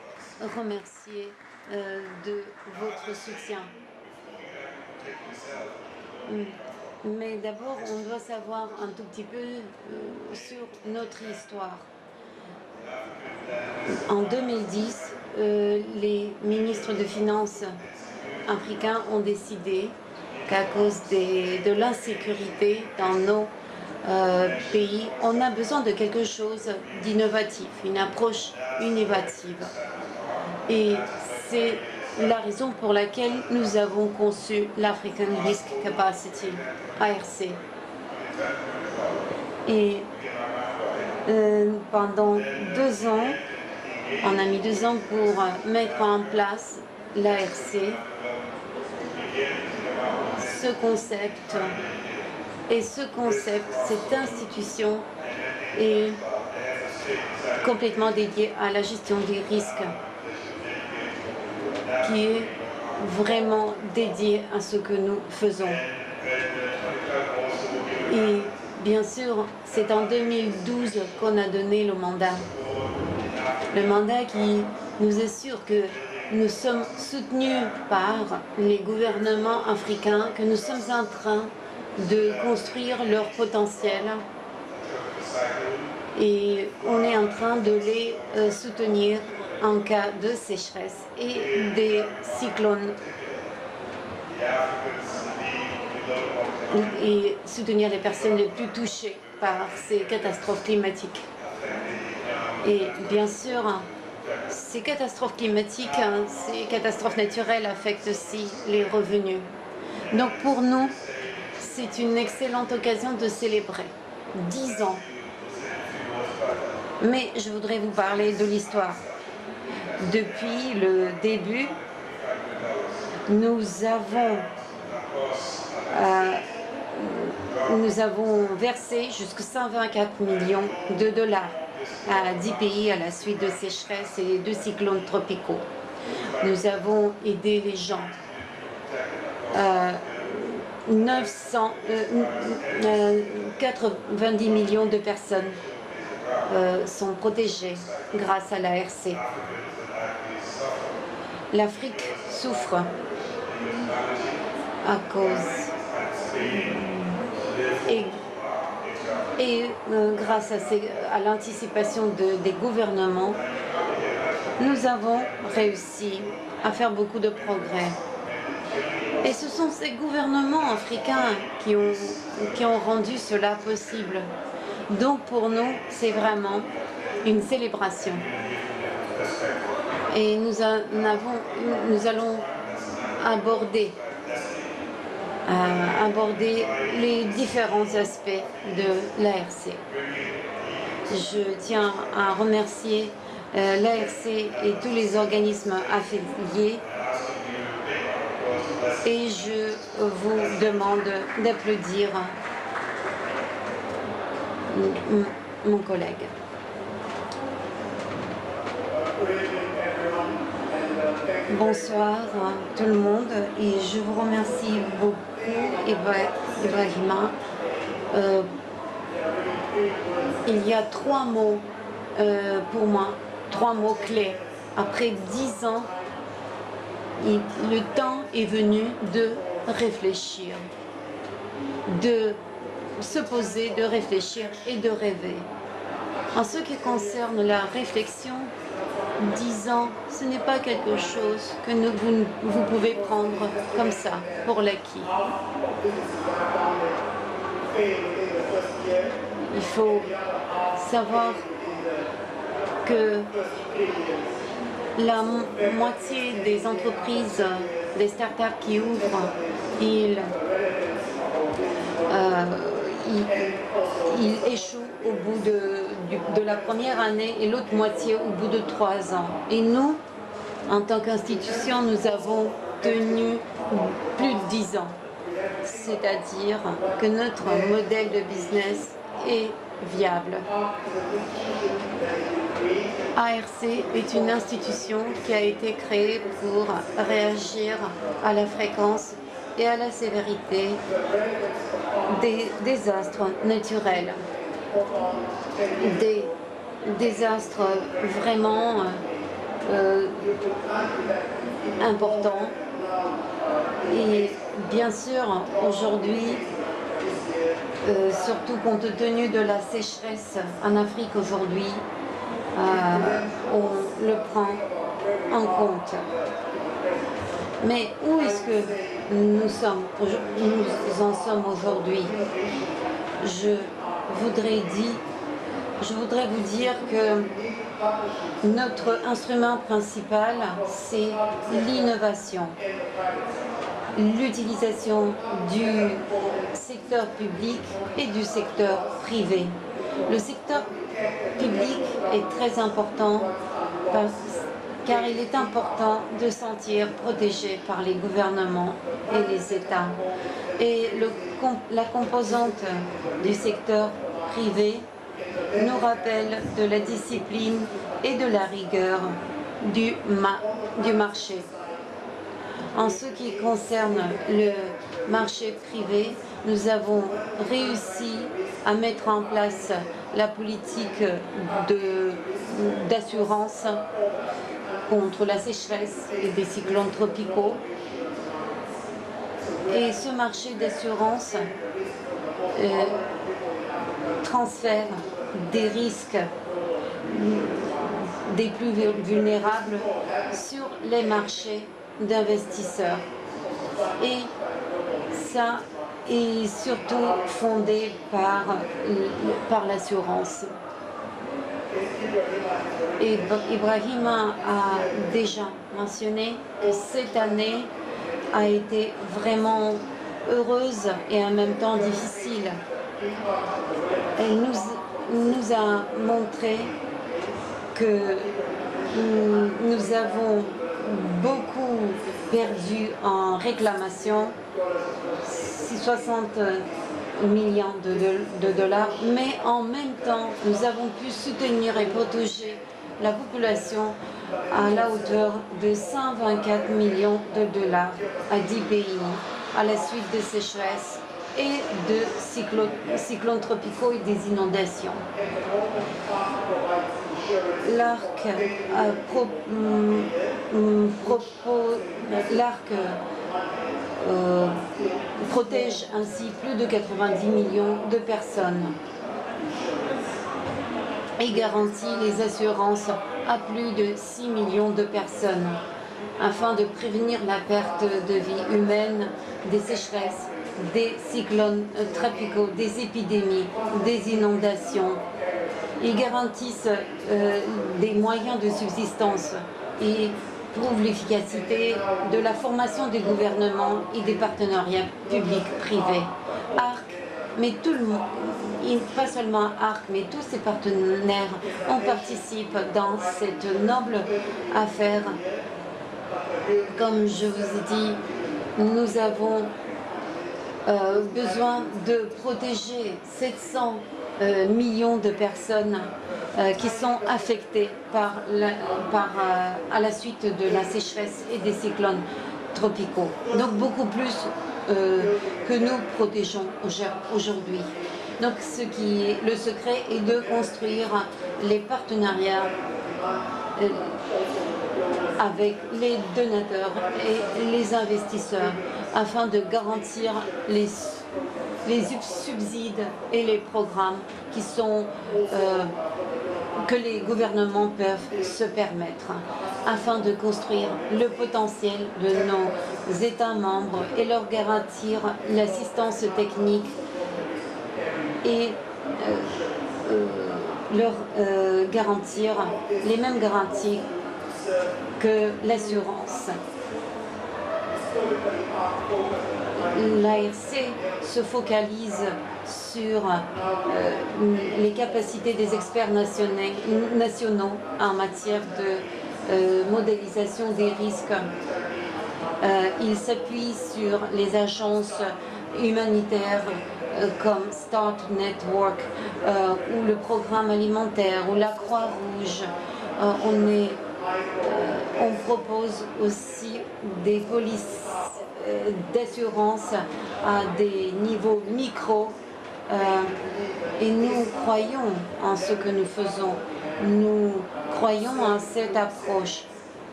remercier de votre soutien. Mais d'abord, on doit savoir un tout petit peu sur notre histoire. En 2010, les ministres de Finances africains ont décidé qu'à cause de l'insécurité dans nos pays, on a besoin de quelque chose d'innovatif, une approche innovative. Et c'est la raison pour laquelle nous avons conçu l'African Risk Capacity, ARC. Et pendant 2 ans, on a mis 2 ans pour mettre en place l'ARC, ce concept. Et ce concept, cette institution est complètement dédiée à la gestion des risques, qui est vraiment dédiée à ce que nous faisons. Et bien sûr, c'est en 2012 qu'on a donné le mandat. Le mandat qui nous assure que nous sommes soutenus par les gouvernements africains, que nous sommes en train de construire leur potentiel et on est en train de les soutenir en cas de sécheresse et des cyclones et soutenir les personnes les plus touchées par ces catastrophes climatiques. Et bien sûr, ces catastrophes climatiques, ces catastrophes naturelles affectent aussi les revenus. Donc pour nous, c'est une excellente occasion de célébrer 10 ans. Mais je voudrais vous parler de l'histoire. Depuis le début, nous avons versé jusqu'à 124 millions de dollars à 10 pays à la suite de sécheresses et de cyclones tropicaux. Nous avons aidé les gens. 90 millions de personnes sont protégés grâce à l'ARC. L'Afrique souffre à cause et grâce à l'anticipation des gouvernements, nous avons réussi à faire beaucoup de progrès. Et ce sont ces gouvernements africains qui ont rendu cela possible. Donc pour nous, c'est vraiment une célébration. Et nous allons aborder les différents aspects de l'ARC. Je tiens à remercier l'ARC et tous les organismes affiliés et je vous demande d'applaudir mon collègue. Bonsoir tout le monde et je vous remercie beaucoup Ibrahima. Il y a 3 mots pour moi, 3 mots clés. Après 10 ans, le temps est venu de réfléchir, de se poser, de réfléchir et de rêver. En ce qui concerne la réflexion, 10 ans, ce n'est pas quelque chose que vous pouvez prendre comme ça, pour l'acquis. Il faut savoir que la moitié des entreprises, des startups qui ouvrent, ils échouent au bout de la première année et l'autre moitié au bout de 3 ans. Et nous, en tant qu'institution, nous avons tenu plus de 10 ans. C'est-à-dire que notre modèle de business est viable. ARC est une institution qui a été créée pour réagir à la fréquence et à la sévérité des désastres naturels. Des désastres vraiment importants. Et bien sûr, aujourd'hui, surtout compte tenu de la sécheresse en Afrique aujourd'hui, on le prend en compte. Mais où est-ce que nous en sommes aujourd'hui? Je voudrais vous dire que notre instrument principal, c'est l'innovation. L'utilisation du secteur public et du secteur privé. Le secteur public est très important car il est important de se sentir protégé par les gouvernements et les États. Et la composante du secteur privé nous rappelle de la discipline et de la rigueur du marché. En ce qui concerne le marché privé, nous avons réussi à mettre en place la politique d'assurance contre la sécheresse et des cyclones tropicaux. Et ce marché d'assurance transfère des risques des plus vulnérables sur les marchés d'investisseurs. Et ça est surtout fondé par l'assurance. Et Ibrahima a déjà mentionné que cette année a été vraiment heureuse et en même temps difficile. Elle nous a montré que nous avons beaucoup perdu en réclamation, 60 millions de dollars, mais en même temps, nous avons pu soutenir et protéger la population à la hauteur de 124 millions de dollars à 10 pays à la suite de sécheresse et de cyclones tropicaux et des inondations. L'ARC protège ainsi plus de 90 millions de personnes et garantit les assurances à plus de 6 millions de personnes afin de prévenir la perte de vie humaine, des sécheresses, des cyclones tropicaux, des épidémies, des inondations. Ils garantissent des moyens de subsistance et prouvent l'efficacité de la formation des gouvernements et des partenariats publics-privés. ARC, mais tout le monde, pas seulement ARC, mais tous ses partenaires, on participe dans cette noble affaire. Comme je vous ai dit, nous avons besoin de protéger 700 millions de personnes qui sont affectées à la suite de la sécheresse et des cyclones tropicaux. Donc beaucoup plus que nous protégeons aujourd'hui. Donc le secret est de construire les partenariats avec les donateurs et les investisseurs afin de garantir les subsides et les programmes que les gouvernements peuvent se permettre afin de construire le potentiel de nos États membres et leur garantir l'assistance technique et leur garantir les mêmes garanties que l'assurance. L'ARC se focalise sur les capacités des experts nationaux en matière de modélisation des risques. Il s'appuie sur les agences humanitaires comme Start Network ou le programme alimentaire ou la Croix-Rouge. On propose aussi des polices d'assurance à des niveaux micro et nous croyons en ce que nous faisons. Nous croyons en cette approche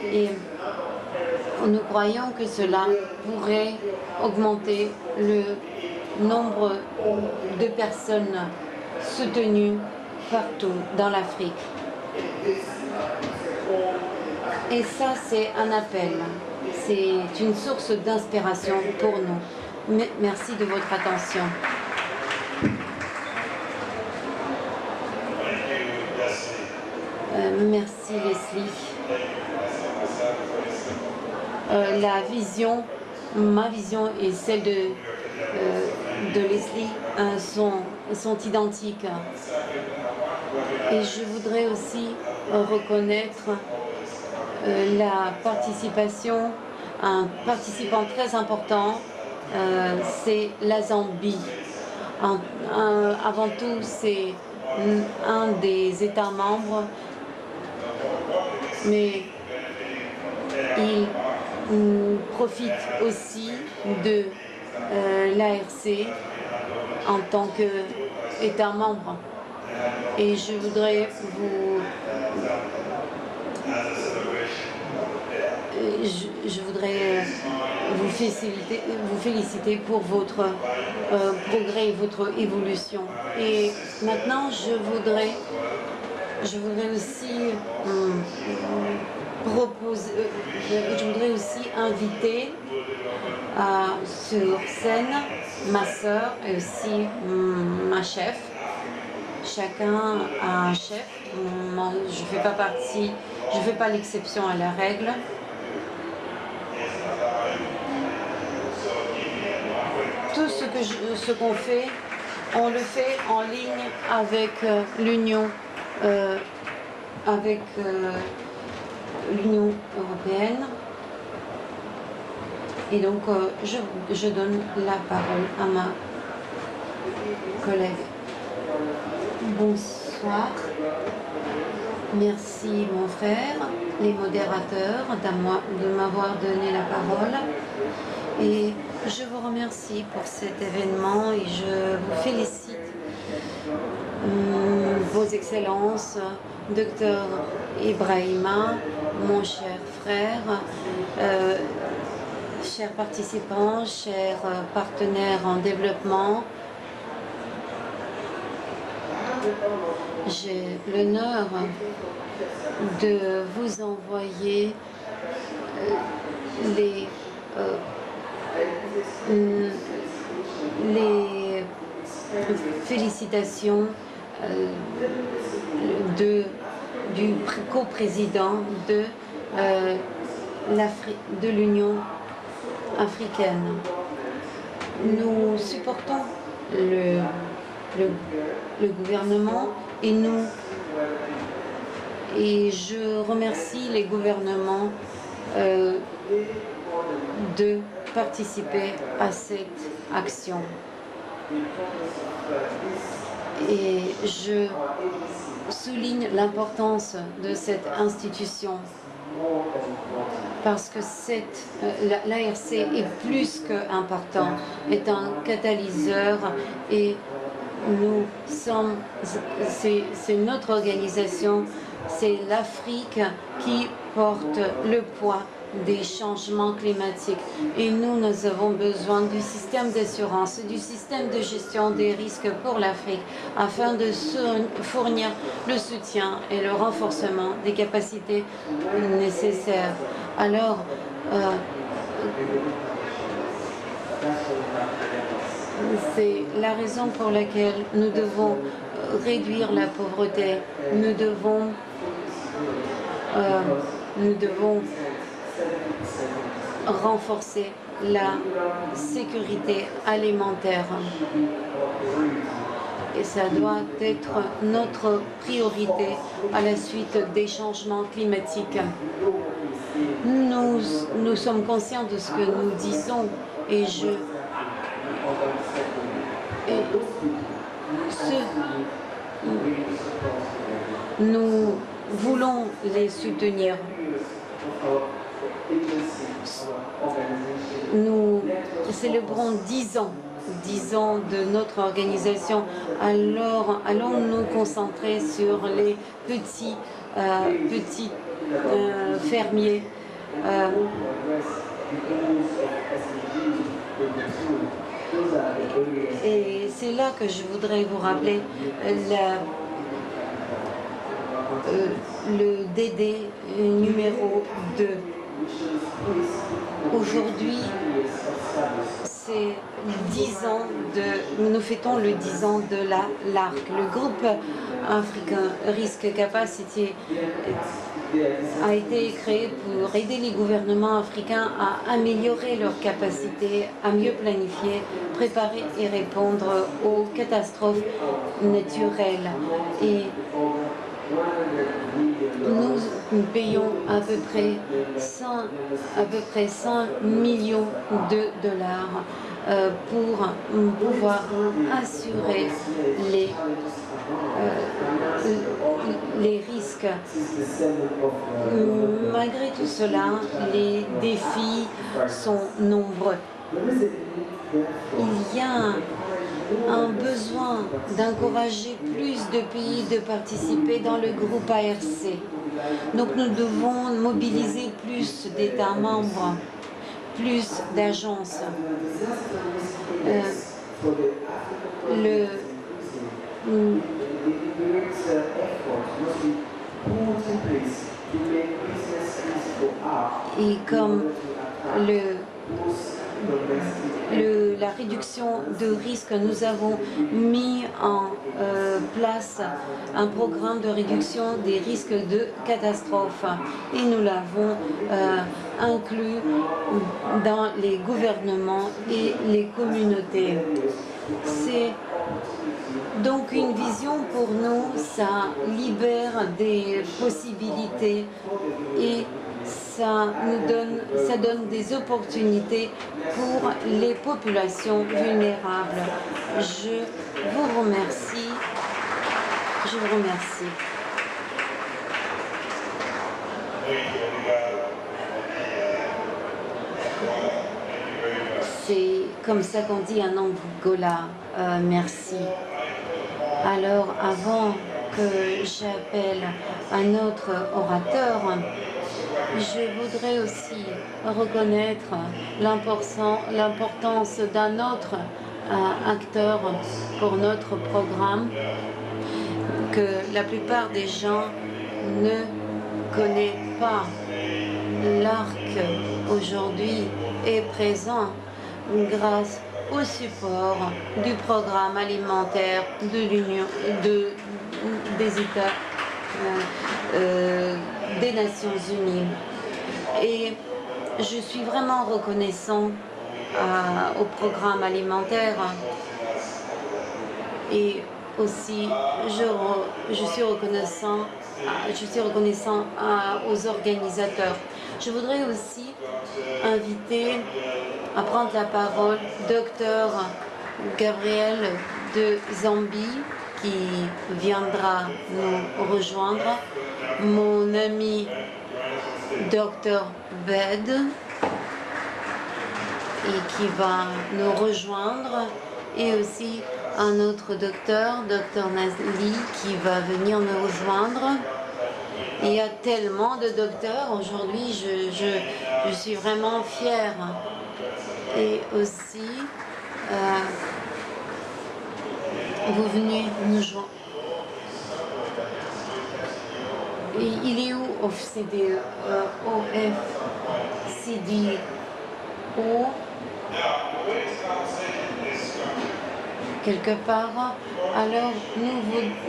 et nous croyons que cela pourrait augmenter le nombre de personnes soutenues partout dans l'Afrique. Et ça, c'est un appel. C'est une source d'inspiration pour nous. Merci de votre attention. Merci Leslie. Ma vision et celle de Leslie sont identiques. Et je voudrais aussi reconnaître la participation, un participant très important, c'est la Zambie. Avant tout, c'est un des États membres, mais il profite aussi de l'ARC en tant qu'État membre. Et je voudrais vous féliciter pour votre progrès et votre évolution. Et maintenant, je voudrais aussi inviter sur scène ma sœur et aussi ma chef. Chacun a un chef. Je fais pas l'exception à la règle. Tout ce qu'on fait, on le fait en ligne avec l'Union européenne. Et donc, je donne la parole à ma collègue. Bonsoir. Merci mon frère, les modérateurs, de m'avoir donné la parole. Et je vous remercie pour cet événement et je vous félicite, Vos Excellences, Docteur Ibrahima, mon cher frère, chers participants, chers partenaires en développement. J'ai l'honneur de vous envoyer les félicitations du coprésident de l'Union africaine. Nous supportons le gouvernement et je remercie les gouvernements de participer à cette action. Et je souligne l'importance de cette institution parce que l'ARC est plus qu'important, est un catalyseur et c'est notre organisation, c'est l'Afrique qui porte le poids des changements climatiques. Et nous avons besoin du système d'assurance, du système de gestion des risques pour l'Afrique afin de fournir le soutien et le renforcement des capacités nécessaires. Alors, c'est la raison pour laquelle nous devons réduire la pauvreté. Nous devons renforcer la sécurité alimentaire. Et ça doit être notre priorité à la suite des changements climatiques. Nous sommes conscients de ce que nous disons et nous voulons les soutenir. Nous célébrons 10 ans de notre organisation. Alors, allons nous concentrer sur les petits fermiers. Et c'est là que je voudrais vous rappeler le DD numéro 2. Aujourd'hui, c'est 10 ans nous fêtons le 10 ans de l'ARC. Le groupe africain Risk Capacity a été créé pour aider les gouvernements africains à améliorer leurs capacités, à mieux planifier, préparer et répondre aux catastrophes naturelles. Et nous payons à peu près 100 millions de dollars pour pouvoir assurer les risques. Malgré tout cela, les défis sont nombreux. Il y a un besoin d'encourager plus de pays de participer dans le groupe ARC. Donc nous devons mobiliser plus d'États membres, plus d'agences. Et comme la réduction de risque, nous avons mis en place un programme de réduction des risques de catastrophe et nous l'avons inclus dans les gouvernements et les communautés. C'est donc une vision pour nous, ça libère des possibilités et ça donne des opportunités pour les populations vulnérables. Je vous remercie. Je vous remercie. Thank you very much. comme ça qu'on dit en Angola, merci. Alors, avant que j'appelle un autre orateur, je voudrais aussi reconnaître l'importance d'un autre acteur pour notre programme que la plupart des gens ne connaissent pas. L'ARC aujourd'hui est présent grâce au support du programme alimentaire de l'Union des États des Nations Unies. Et je suis vraiment reconnaissant au programme alimentaire et aussi je suis reconnaissant aux organisateurs. Je voudrais aussi inviter à prendre la parole Dr Gabriel de Zambie qui viendra nous rejoindre, mon ami Dr Bed et qui va nous rejoindre, et aussi un autre docteur, Dr Nazli, qui va venir nous rejoindre. Il y a tellement de docteurs aujourd'hui, je suis vraiment fière. Et aussi, vous venez nous joindre. Il est où OFCDE, quelque part. Alors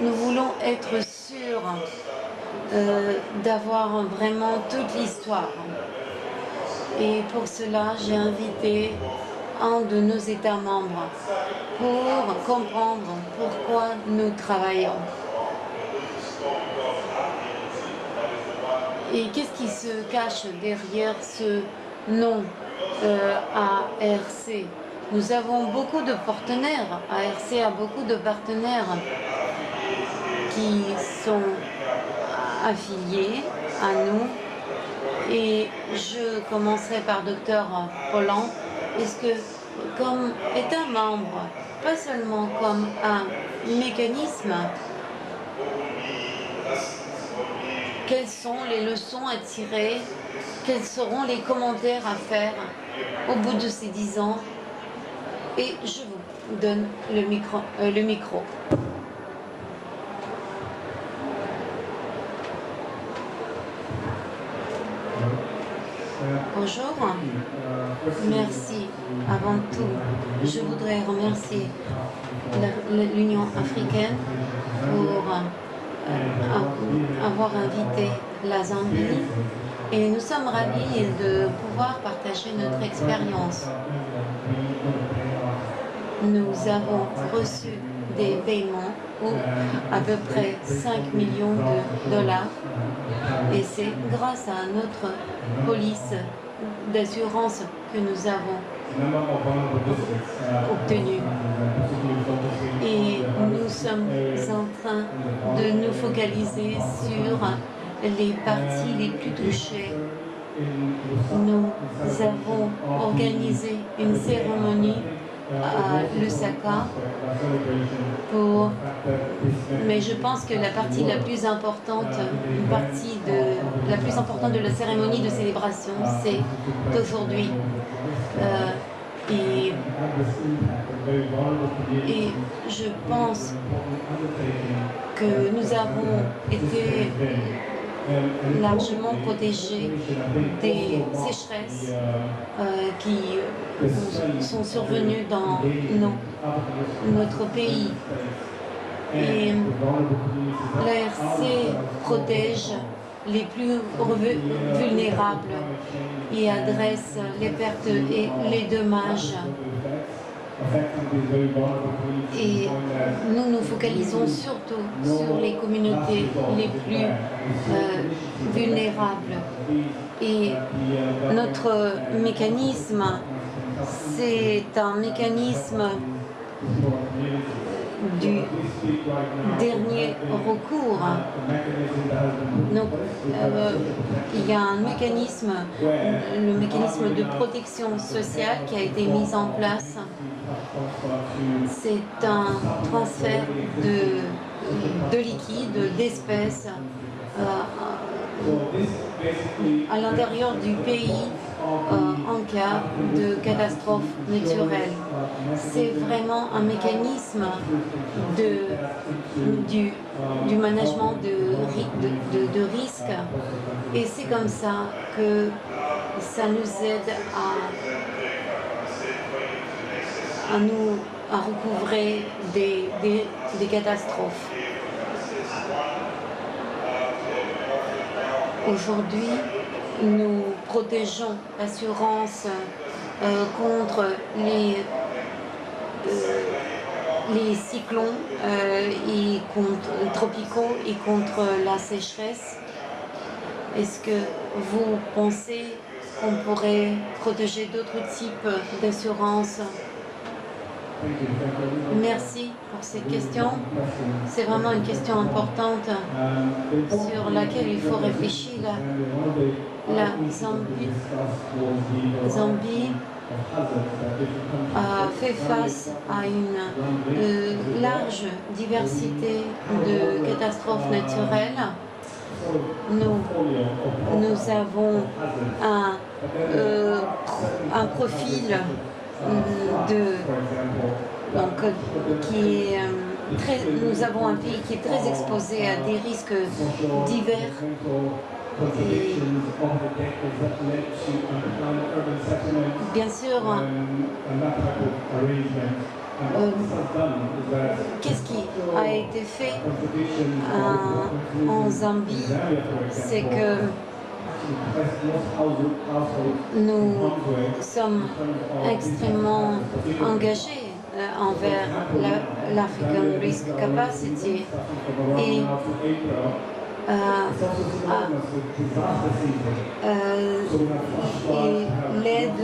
nous voulons être sûrs d'avoir vraiment toute l'histoire. Et pour cela, j'ai invité un de nos États membres pour comprendre pourquoi nous travaillons. Et qu'est-ce qui se cache derrière ce nom ARC? Nous avons beaucoup de partenaires. ARC a beaucoup de partenaires qui sont affiliés à nous. Et je commencerai par Dr Pollan. Est-ce que, comme État membre, pas seulement comme un mécanisme, quelles sont les leçons à tirer? Quels seront les commentaires à faire au bout de ces 10 ans? Et je vous donne le micro. Bonjour, merci. Avant tout, je voudrais remercier l'Union africaine pour avoir invité la Zambie, et nous sommes ravis de pouvoir partager notre expérience. Nous avons reçu des paiements pour à peu près 5 millions de dollars, et c'est grâce à notre police d'assurance que nous avons obtenu. Et nous sommes en train de nous focaliser sur les parties les plus touchées. Nous avons organisé une cérémonie à Lusaka mais je pense que la partie la plus importante, la plus importante de la cérémonie de célébration, c'est aujourd'hui. Et je pense que nous avons été largement protégés des sécheresses qui sont survenues dans notre pays. Et l'ARC protège les plus vulnérables et adresse les pertes et les dommages. Et nous nous focalisons surtout sur les communautés les plus vulnérables. Et notre mécanisme, c'est un mécanisme dernier recours. Donc, il y a un mécanisme, le mécanisme de protection sociale qui a été mis en place. C'est un transfert de liquide, d'espèces à l'intérieur du pays en cas de catastrophe naturelle. C'est vraiment un mécanisme du management de risque et c'est comme ça que ça nous aide à recouvrer des catastrophes. Aujourd'hui, nous protégeons l'assurance contre les cyclones tropicaux et contre la sécheresse. Est-ce que vous pensez qu'on pourrait protéger d'autres types d'assurance? Merci pour cette question. C'est vraiment une question importante sur laquelle il faut réfléchir. La Zambie a fait face à une large diversité de catastrophes naturelles. Nous avons un profil nous avons un pays qui est très exposé à des risques divers. Et bien sûr, qu'est-ce qui a été fait en Zambie? C'est que nous sommes extrêmement engagés envers l'African Risk Capacity et l'aide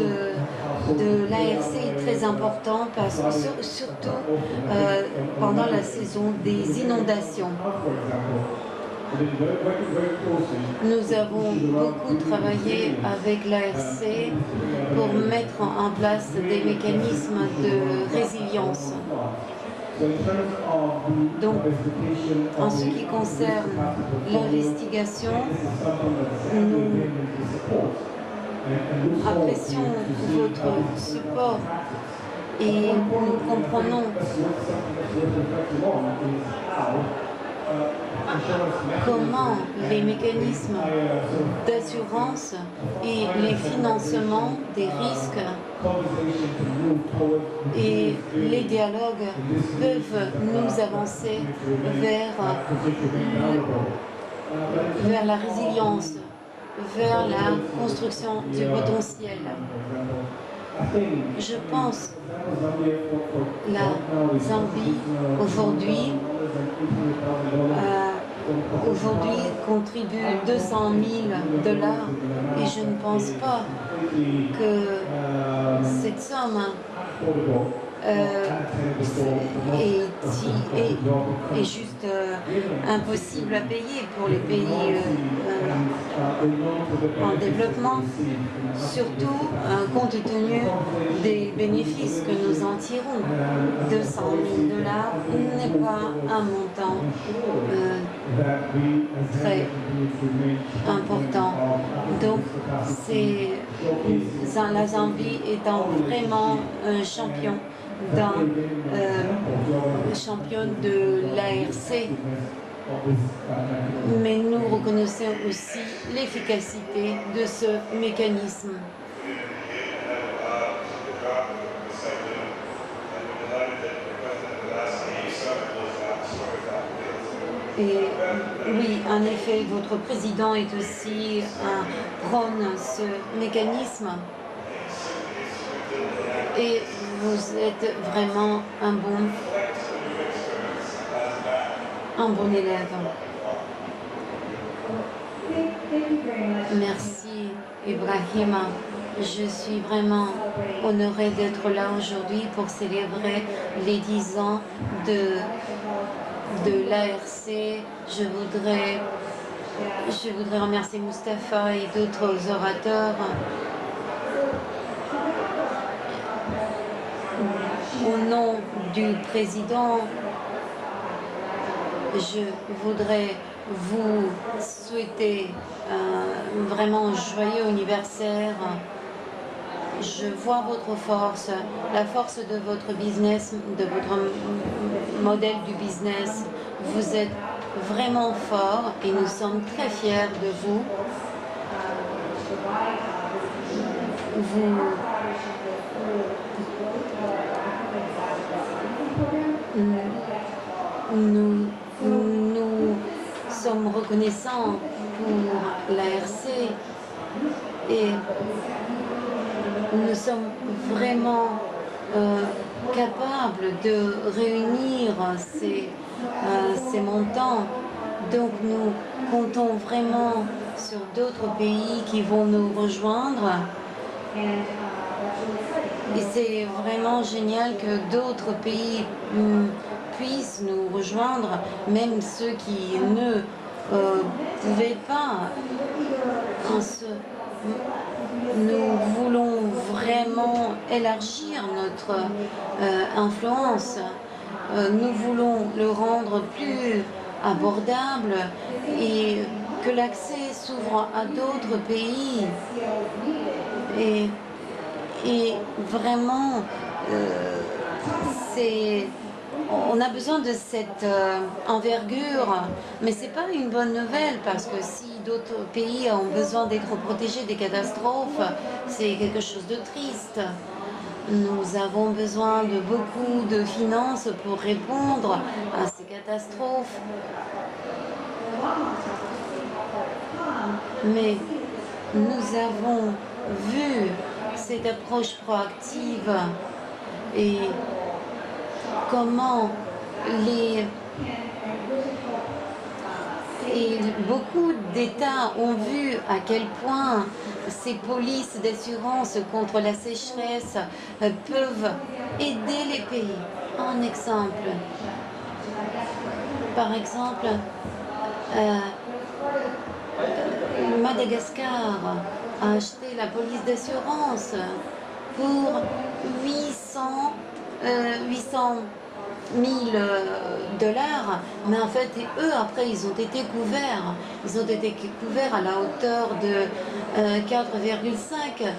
de l'ARC est très importante parce que surtout pendant la saison des inondations. Nous avons beaucoup travaillé avec l'ARC pour mettre en place des mécanismes de résilience. Donc, en ce qui concerne l'investigation, nous apprécions votre support et nous comprenons comment les mécanismes d'assurance et les financements des risques et les dialogues peuvent nous avancer vers la résilience, vers la construction du potentiel. Je pense que la Zambie aujourd'hui contribue 200 000 $ et je ne pense pas que cette somme est juste impossible à payer pour les pays en développement, surtout compte tenu des bénéfices que nous en tirons. 200 000 $ n'est pas un montant très important. Donc la Zambie étant vraiment un champion championne de l'ARC. Mais nous reconnaissons aussi l'efficacité de ce mécanisme. Et oui, en effet, votre président est aussi prône ce mécanisme. Et vous êtes vraiment un bon élève. Merci, Ibrahima. Je suis vraiment honorée d'être là aujourd'hui pour célébrer les 10 ans de l'ARC. Je voudrais remercier Mustapha et d'autres orateurs. Au nom du président, je voudrais vous souhaiter vraiment un joyeux anniversaire. Je vois votre force, la force de votre business, de votre modèle du business. Vous êtes vraiment fort et nous sommes très fiers de vous. Nous sommes reconnaissants pour l'ARC et nous sommes vraiment capables de réunir ces montants. Donc nous comptons vraiment sur d'autres pays qui vont nous rejoindre. Et c'est vraiment génial que d'autres pays puissent nous rejoindre, même ceux qui ne pouvaient pas. Nous voulons vraiment élargir notre influence. Nous voulons le rendre plus abordable et que l'accès s'ouvre à d'autres pays. Et vraiment, on a besoin de cette envergure, mais ce n'est pas une bonne nouvelle parce que si d'autres pays ont besoin d'être protégés des catastrophes, c'est quelque chose de triste. Nous avons besoin de beaucoup de finances pour répondre à ces catastrophes. Mais nous avons vu cette approche proactive et comment beaucoup d'États ont vu à quel point ces polices d'assurance contre la sécheresse peuvent aider les pays. Un exemple. Par exemple, Madagascar a acheté la police d'assurance pour 800 000 dollars, mais en fait, eux, après, ils ont été couverts. Ils ont été couverts à la hauteur de 4,5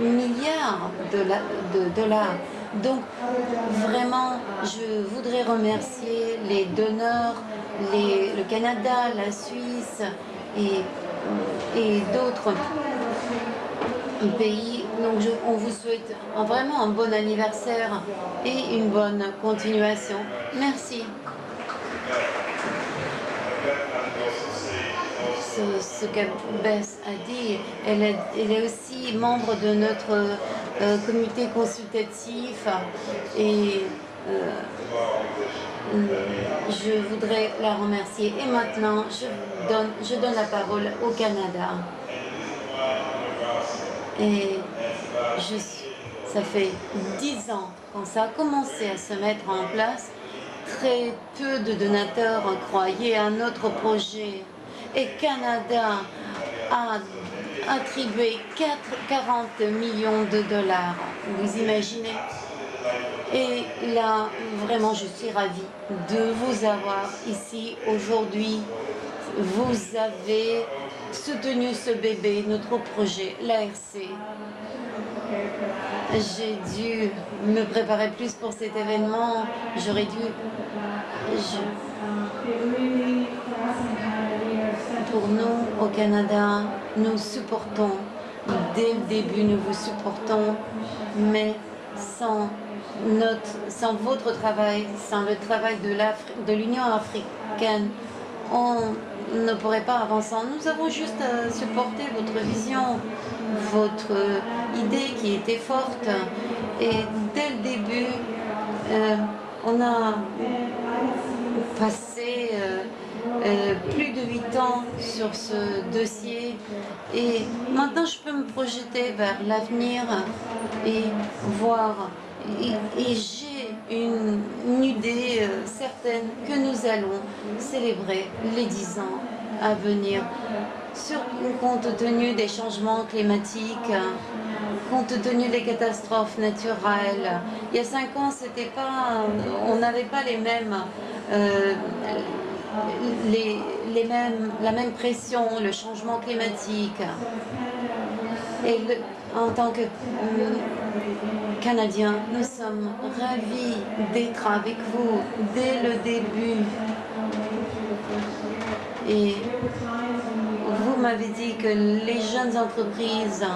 milliards de dollars. Donc, vraiment, je voudrais remercier les donneurs, le Canada, la Suisse et d'autres pays. Donc on vous souhaite vraiment un bon anniversaire et une bonne continuation. Merci. Ce qu'Abbas a dit, elle est aussi membre de notre comité consultatif et je voudrais la remercier. Et maintenant, je donne la parole au Canada. Et ça fait 10 ans quand ça a commencé à se mettre en place. Très peu de donateurs croyaient à notre projet. Et Canada a attribué 40 millions de dollars. Vous imaginez? Et là, vraiment, je suis ravie de vous avoir ici aujourd'hui. Vous avez soutenu ce bébé, notre projet, l'ARC. J'ai dû me préparer plus pour cet événement. J'aurais dû... Pour nous, au Canada, nous supportons. Dès le début, nous vous supportons. Mais sans votre travail, sans le travail de l'Union africaine, on ne pourrait pas avancer. Nous avons juste supporté votre vision, votre idée qui était forte. Et dès le début, on a passé plus de 8 ans sur ce dossier et maintenant je peux me projeter vers l'avenir et voir. Et j'ai une idée certaine que nous allons célébrer les 10 ans à venir, compte tenu des changements climatiques, compte tenu des catastrophes naturelles. Il y a 5 ans, c'était pas, on n'avait pas les mêmes, la même pression, le changement climatique. Et en tant que Canadiens, nous sommes ravis d'être avec vous dès le début. Et vous m'avez dit que les jeunes entreprises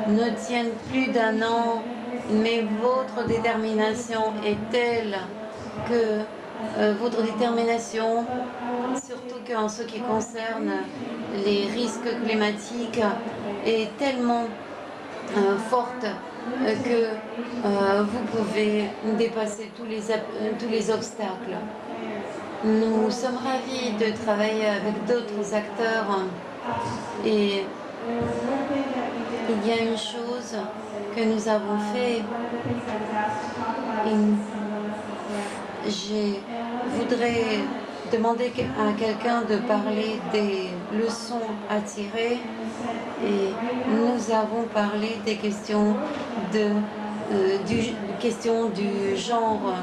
ne tiennent plus d'1 an, mais votre détermination est telle que votre détermination, surtout qu'en ce qui concerne les risques climatiques, est tellement forte que vous pouvez dépasser tous les obstacles. Nous sommes ravis de travailler avec d'autres acteurs et il y a une chose que nous avons fait. Je voudrais demander à quelqu'un de parler des leçons à tirer et nous avons parlé des questions du genre.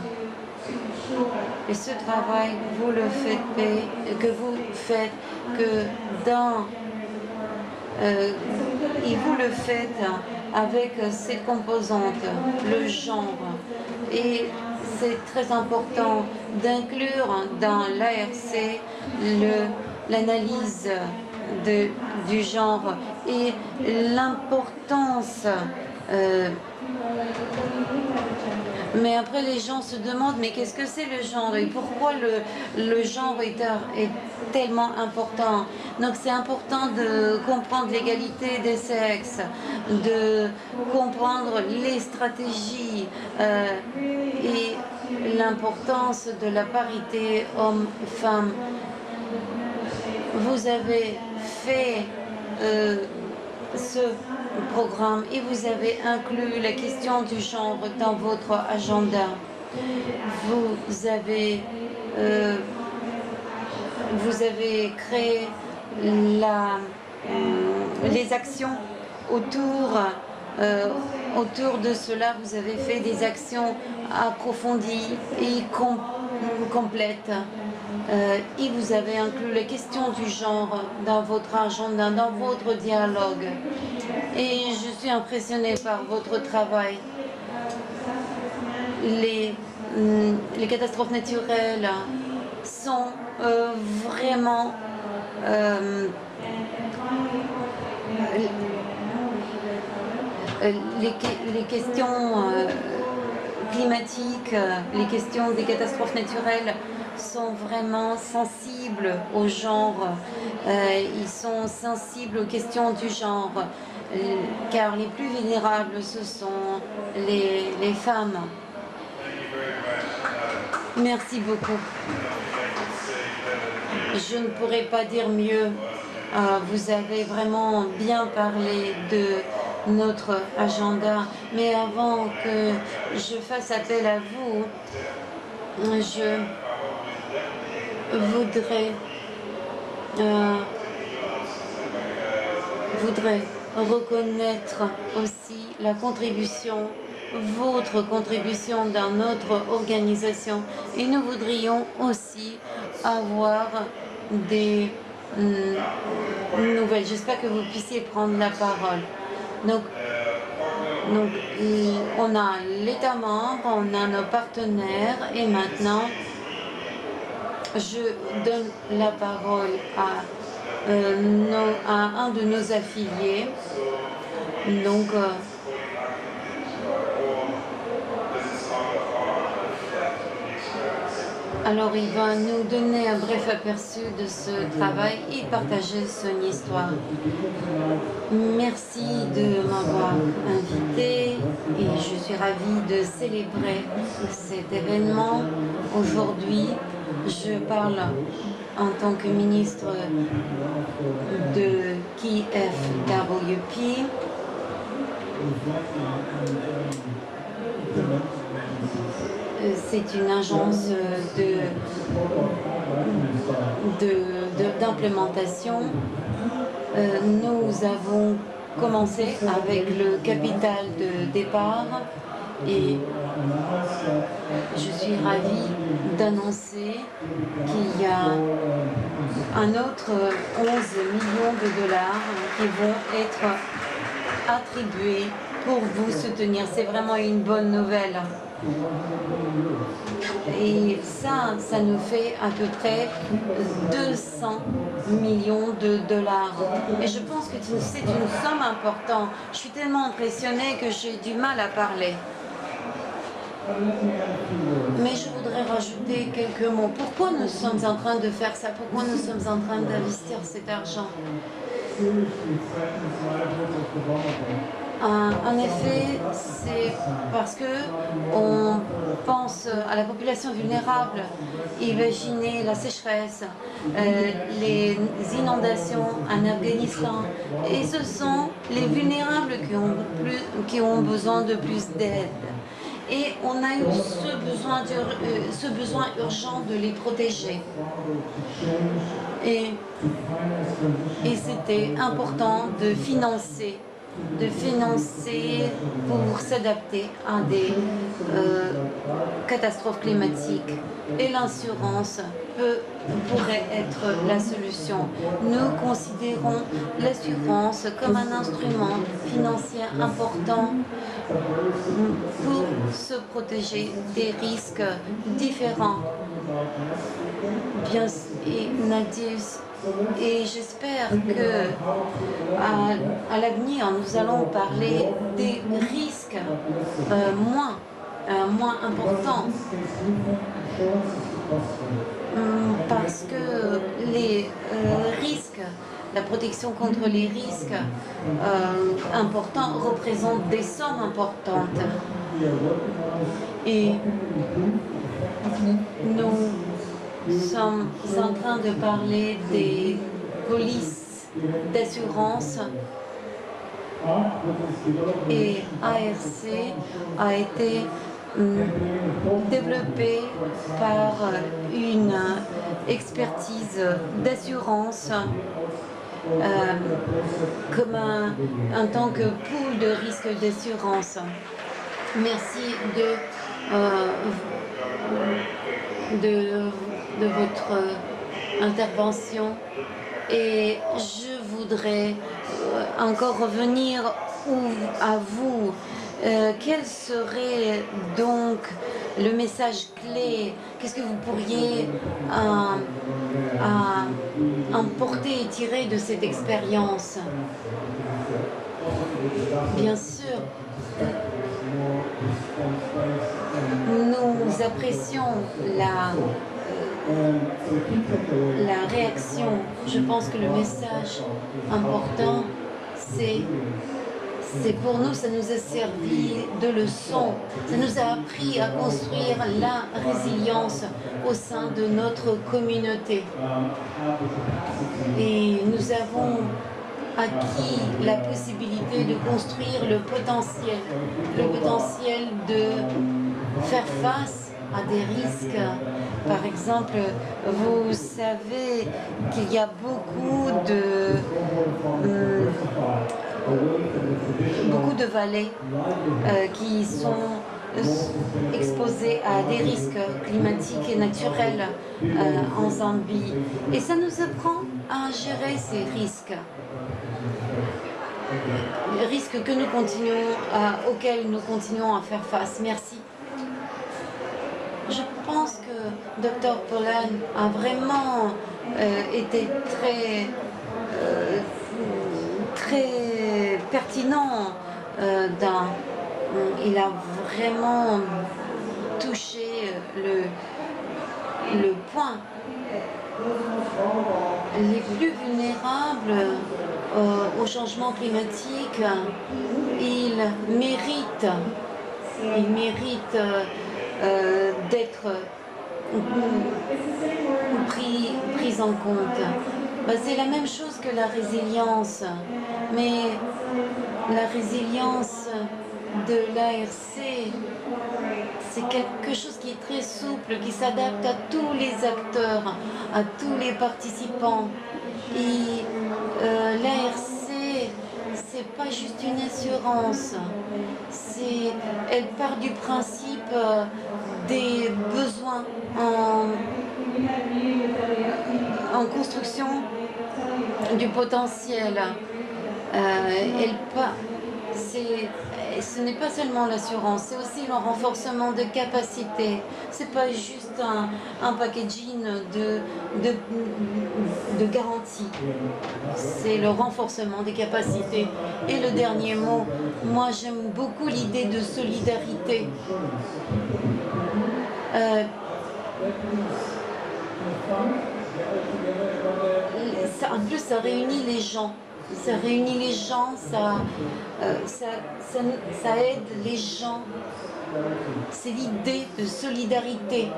Et ce travail, vous le faites, et vous le faites avec cette composante, le genre. Et c'est très important d'inclure dans l'ARC l'analyse du genre et l'importance. Mais après, les gens se demandent, mais qu'est-ce que c'est le genre et pourquoi le genre est tellement important. Donc c'est important de comprendre l'égalité des sexes, de comprendre les stratégies et l'importance de la parité homme-femme. Vous avez fait ce programme et vous avez inclus la question du genre dans votre agenda. Vous avez créé les actions autour de cela. Vous avez fait des actions approfondies et complètes. Et vous avez inclus les questions du genre dans votre agenda, dans votre dialogue. Et je suis impressionnée par votre travail. Les catastrophes naturelles sont vraiment les questions climatiques, les questions des catastrophes naturelles sont vraiment sensibles au genre. Ils sont sensibles aux questions du genre, car les plus vulnérables, ce sont les femmes. Merci beaucoup. Je ne pourrais pas dire mieux. Vous avez vraiment bien parlé de notre agenda. Mais avant que je fasse appel à vous, je voudrais reconnaître aussi la contribution, votre contribution dans notre organisation. Et nous voudrions aussi avoir des nouvelles. J'espère que vous puissiez prendre la parole. Donc, on a l'État membre, on a nos partenaires et maintenant, je donne la parole à un de nos affiliés. Donc, alors il va nous donner un bref aperçu de ce travail et partager son histoire. Merci de m'avoir invité et je suis ravie de célébrer cet événement. Aujourd'hui, je parle en tant que ministre de KFWP. C'est une agence d'implémentation. Nous avons commencé avec le capital de départ et je suis ravie d'annoncer qu'il y a un autre 11 millions de dollars qui vont être attribués pour vous soutenir. C'est vraiment une bonne nouvelle. Et ça nous fait à peu près 200 millions de dollars. Et je pense que c'est une somme importante. Je suis tellement impressionnée que j'ai du mal à parler. Mais je voudrais rajouter quelques mots. Pourquoi nous sommes en train de faire ça? Pourquoi nous sommes en train d'investir cet argent? En effet, c'est parce que on pense à la population vulnérable. Imaginez la sécheresse, les inondations en Afghanistan. Et ce sont les vulnérables qui ont besoin de plus d'aide. Et on a eu ce besoin urgent de les protéger. Et c'était important de financer pour s'adapter à des catastrophes climatiques. Et l'assurance pourrait être la solution. Nous considérons l'assurance comme un instrument financier important pour se protéger des risques différents. Bien, et Nadius, et j'espère que à l'avenir nous allons parler des risques moins importants, parce que les risques, la protection contre les risques importants représentent des sommes importantes. Et nous sommes en train de parler des polices d'assurance et ARC a été développé par une expertise d'assurance comme en tant que pool de risque d'assurance. Merci de votre intervention et je voudrais encore revenir à vous. Quel serait donc le message clé? Qu'est-ce que vous pourriez emporter et tirer de cette expérience? Bien sûr, nous apprécions la réaction. Je pense que le message important, c'est pour nous, ça nous a servi de leçon. Ça nous a appris à construire la résilience au sein de notre communauté. Et nous avons acquis la possibilité de construire le potentiel de faire face à des risques. Par exemple, vous savez qu'il y a beaucoup de vallées qui sont exposées à des risques climatiques et naturels en Zambie. Et ça nous apprend à gérer ces risques. Les risques que auxquels nous continuons à faire face. Merci. Je pense que Dr. Polan a vraiment été très pertinent. Il a vraiment touché le point. Les plus vulnérables au changement climatique, ils méritent d'être pris prise en compte. C'est la même chose que la résilience, mais la résilience de l'ARC, c'est quelque chose qui est très souple, qui s'adapte à tous les acteurs, à tous les participants. Et l'ARC, c'est pas juste une assurance, elle part du principe des besoins en construction du potentiel. Ce n'est pas seulement l'assurance, c'est aussi le renforcement de capacités. C'est pas juste un packaging de garantie. C'est le renforcement des capacités. Et le dernier mot, moi j'aime beaucoup l'idée de solidarité. En plus, ça réunit les gens. Ça réunit les gens, ça aide les gens. C'est l'idée de solidarité.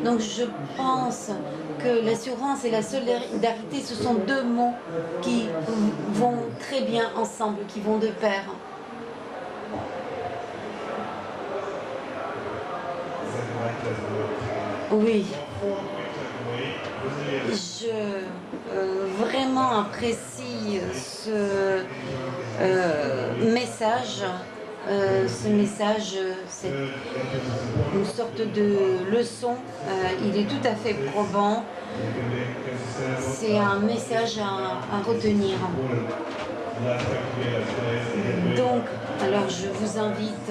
Donc je pense que l'assurance et la solidarité, ce sont deux mots qui vont très bien ensemble, qui vont de pair. Oui. Je vraiment apprécie ce message. Ce message, c'est une sorte de leçon. Il est tout à fait probant. C'est un message à retenir. Donc, alors je vous invite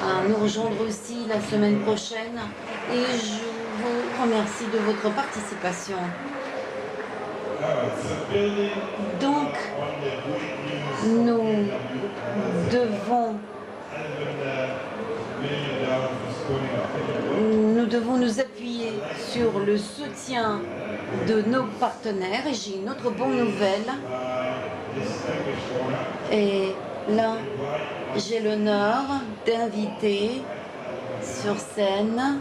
à nous rejoindre aussi la semaine prochaine et je vous remercie de votre participation. Donc, nous devons nous appuyer sur le soutien de nos partenaires. Et j'ai une autre bonne nouvelle. Et là, j'ai l'honneur d'inviter sur scène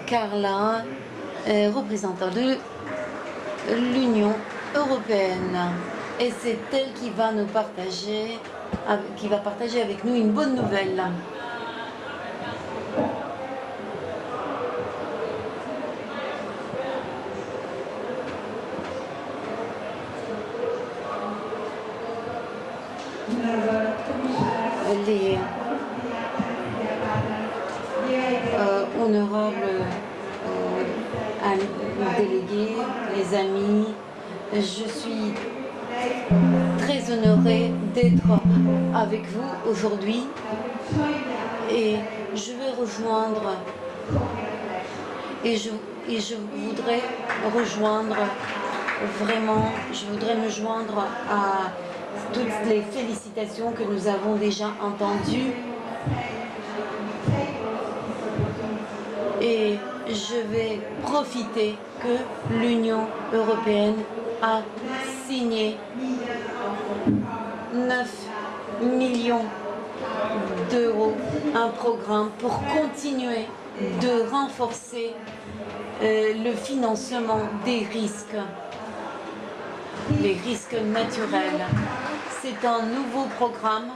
Carla, représentant de l'Union européenne. Et c'est elle qui va nous partager, avec nous une bonne nouvelle. Les honorables délégués, les amis, je suis très honorée d'être avec vous aujourd'hui et je vais rejoindre et je voudrais rejoindre vraiment, je voudrais me joindre à toutes les félicitations que nous avons déjà entendues. Et je vais profiter que l'Union européenne a signé 9 millions d'euros, un programme pour continuer de renforcer le financement des risques, les risques naturels. C'est un nouveau programme.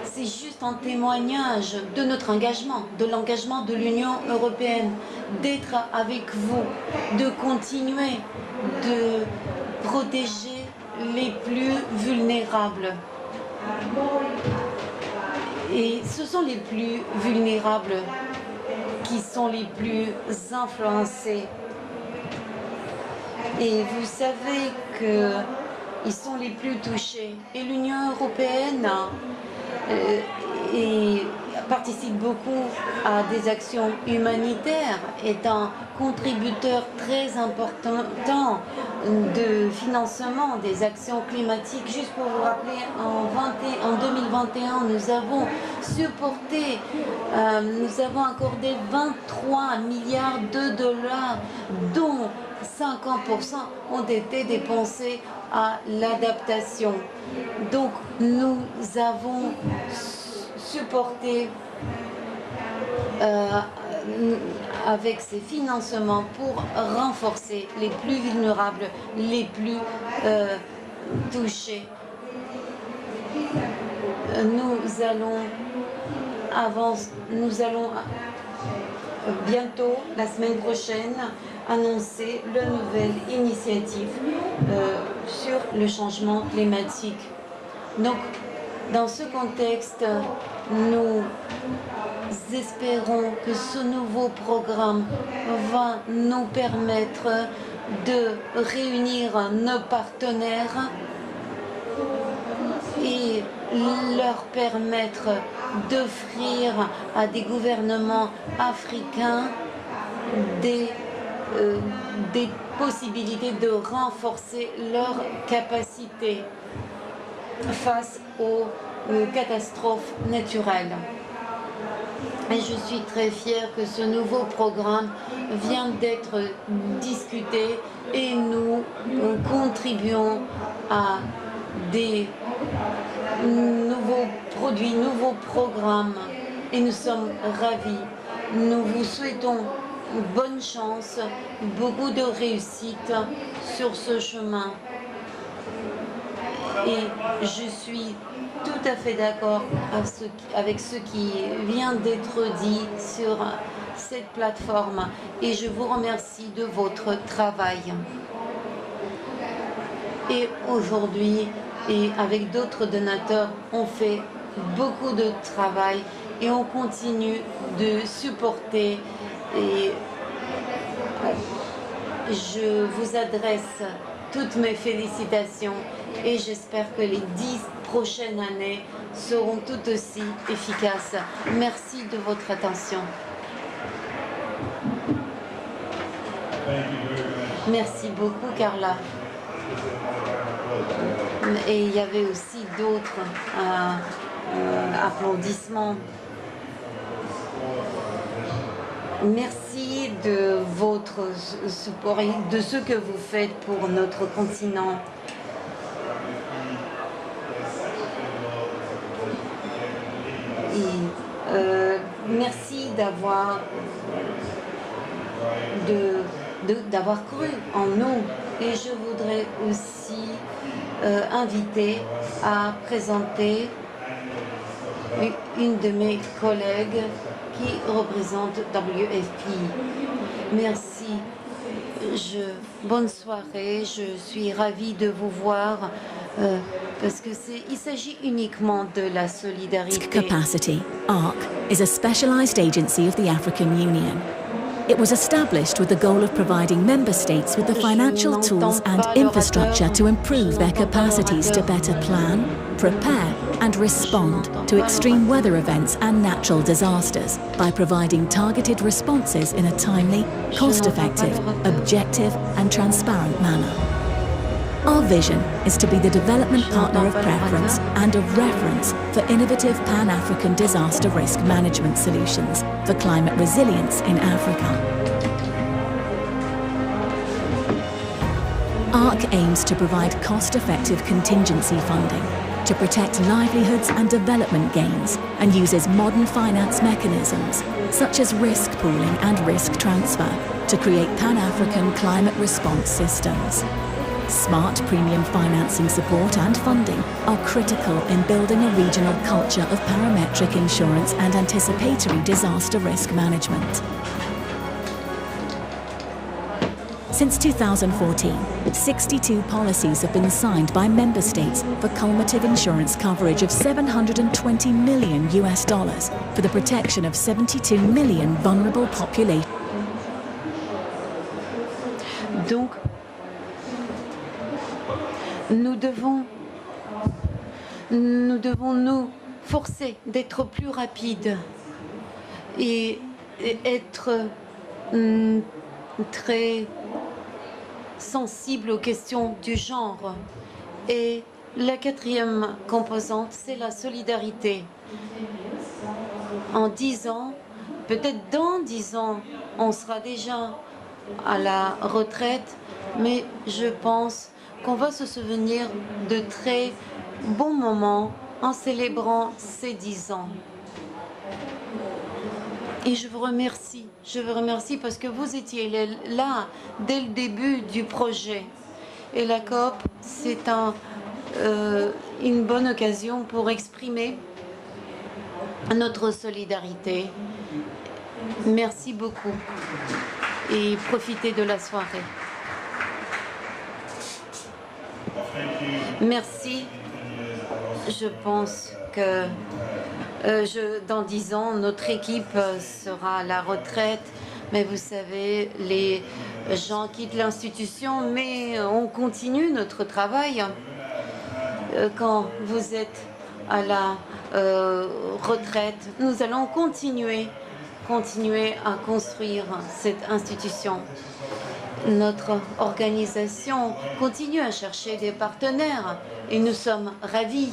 C'est juste un témoignage de notre engagement, de l'engagement de l'Union européenne, d'être avec vous, de continuer de protéger les plus vulnérables. Et ce sont les plus vulnérables qui sont les plus influencés. Et vous savez qu'ils sont les plus touchés. Et l'Union européenne participe beaucoup à des actions humanitaires, est un contributeur très important de financement des actions climatiques. Juste pour vous rappeler, en 2021, nous avons supporté, nous avons accordé 23 milliards de dollars, dont 50% ont été dépensés à l'adaptation. Donc nous avons supporté avec ces financements pour renforcer les plus vulnérables, les plus touchés. Nous allons bientôt, la semaine prochaine, annoncer la nouvelle initiative sur le changement climatique. Donc, dans ce contexte, nous espérons que ce nouveau programme va nous permettre de réunir nos partenaires et leur permettre d'offrir à des gouvernements africains des possibilités de renforcer leurs capacités face aux catastrophes naturelles. Et je suis très fière que ce nouveau programme vient d'être discuté et nous contribuons à des nouveaux produits, nouveaux programmes et nous sommes ravis. Nous vous souhaitons bonne chance, beaucoup de réussite sur ce chemin. Et je suis tout à fait d'accord avec ce qui vient d'être dit sur cette plateforme et je vous remercie de votre travail. Et aujourd'hui, et avec d'autres donateurs, on fait beaucoup de travail et on continue de supporter. Et je vous adresse toutes mes félicitations et j'espère que les 10 prochaines années seront tout aussi efficaces. Merci de votre attention. Merci beaucoup, Carla. Et il y avait aussi d'autres applaudissements. Merci de votre support et de ce que vous faites pour notre continent. Et merci d'avoir cru en nous. Et je voudrais aussi inviter à présenter une de mes collègues qui représente WFP. Merci. Bonne soirée. Je suis ravie de vous voir parce que il s'agit uniquement de la solidarité. Capacity, ARC, is a specialized agency of the African Union. It was established with the goal of providing member states with the financial tools and infrastructure to improve their capacities to better plan, prepare and respond to extreme weather events and natural disasters by providing targeted responses in a timely, cost-effective, objective and transparent manner. Our vision is to be the development partner of preference and of reference for innovative Pan-African disaster risk management solutions for climate resilience in Africa. ARC aims to provide cost-effective contingency funding to protect livelihoods and development gains and uses modern finance mechanisms such as risk pooling and risk transfer to create Pan-African climate response systems. Smart premium financing support and funding are critical in building a regional culture of parametric insurance and anticipatory disaster risk management. Since 2014, 62 policies have been signed by member states for cumulative insurance coverage of $720 million for the protection of 72 million vulnerable populations. Donc, nous devons nous forcer d'être plus rapides et être très sensibles aux questions du genre. Et la quatrième composante, c'est la solidarité. En 10 ans, peut-être dans 10 ans, on sera déjà à la retraite, mais je pense qu'on va se souvenir de très bons moments en célébrant ces 10 ans. Et je vous remercie parce que vous étiez là dès le début du projet. Et la COP, c'est une bonne occasion pour exprimer notre solidarité. Merci beaucoup et profitez de la soirée. Merci. Je pense que dans 10 ans, notre équipe sera à la retraite. Mais vous savez, les gens quittent l'institution, mais on continue notre travail. Quand vous êtes à la retraite, nous allons continuer à construire cette institution. Notre organisation continue à chercher des partenaires et nous sommes ravis.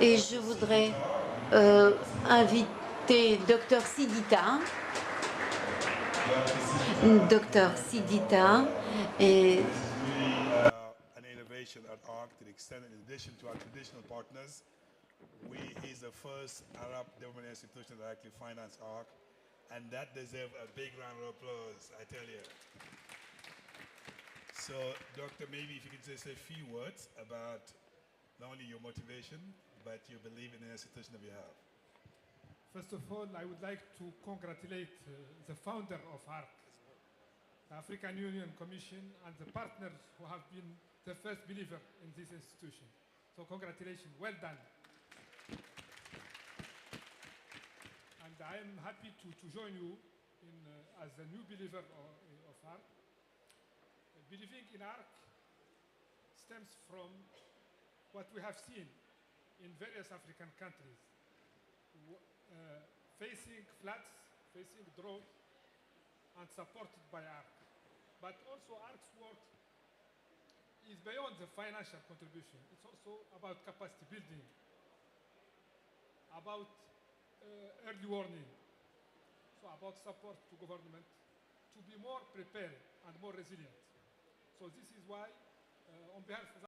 Et je voudrais inviter Dr Sidita. Dr Sidita et an innovation at ARC to the extent, in addition to our traditional partners, he's the first Arab government institution that actually financed ARC, and that deserves a big round of applause, I tell you. So, Doctor, maybe if you could just say a few words about not only your motivation, but your belief in the institution that we have. First of all, I would like to congratulate the founder of ARC, the African Union Commission, and the partners who have been the first believer in this institution. So congratulations, well done. And I am happy to join you as a new believer of ARC. Believing in ARC stems from what we have seen in various African countries. Facing floods, facing drought, and supported by ARC. But also ARC's work is beyond the financial contribution. It's also about capacity building, about early warning, so about support to government to be more prepared and more resilient. So this is why, on behalf of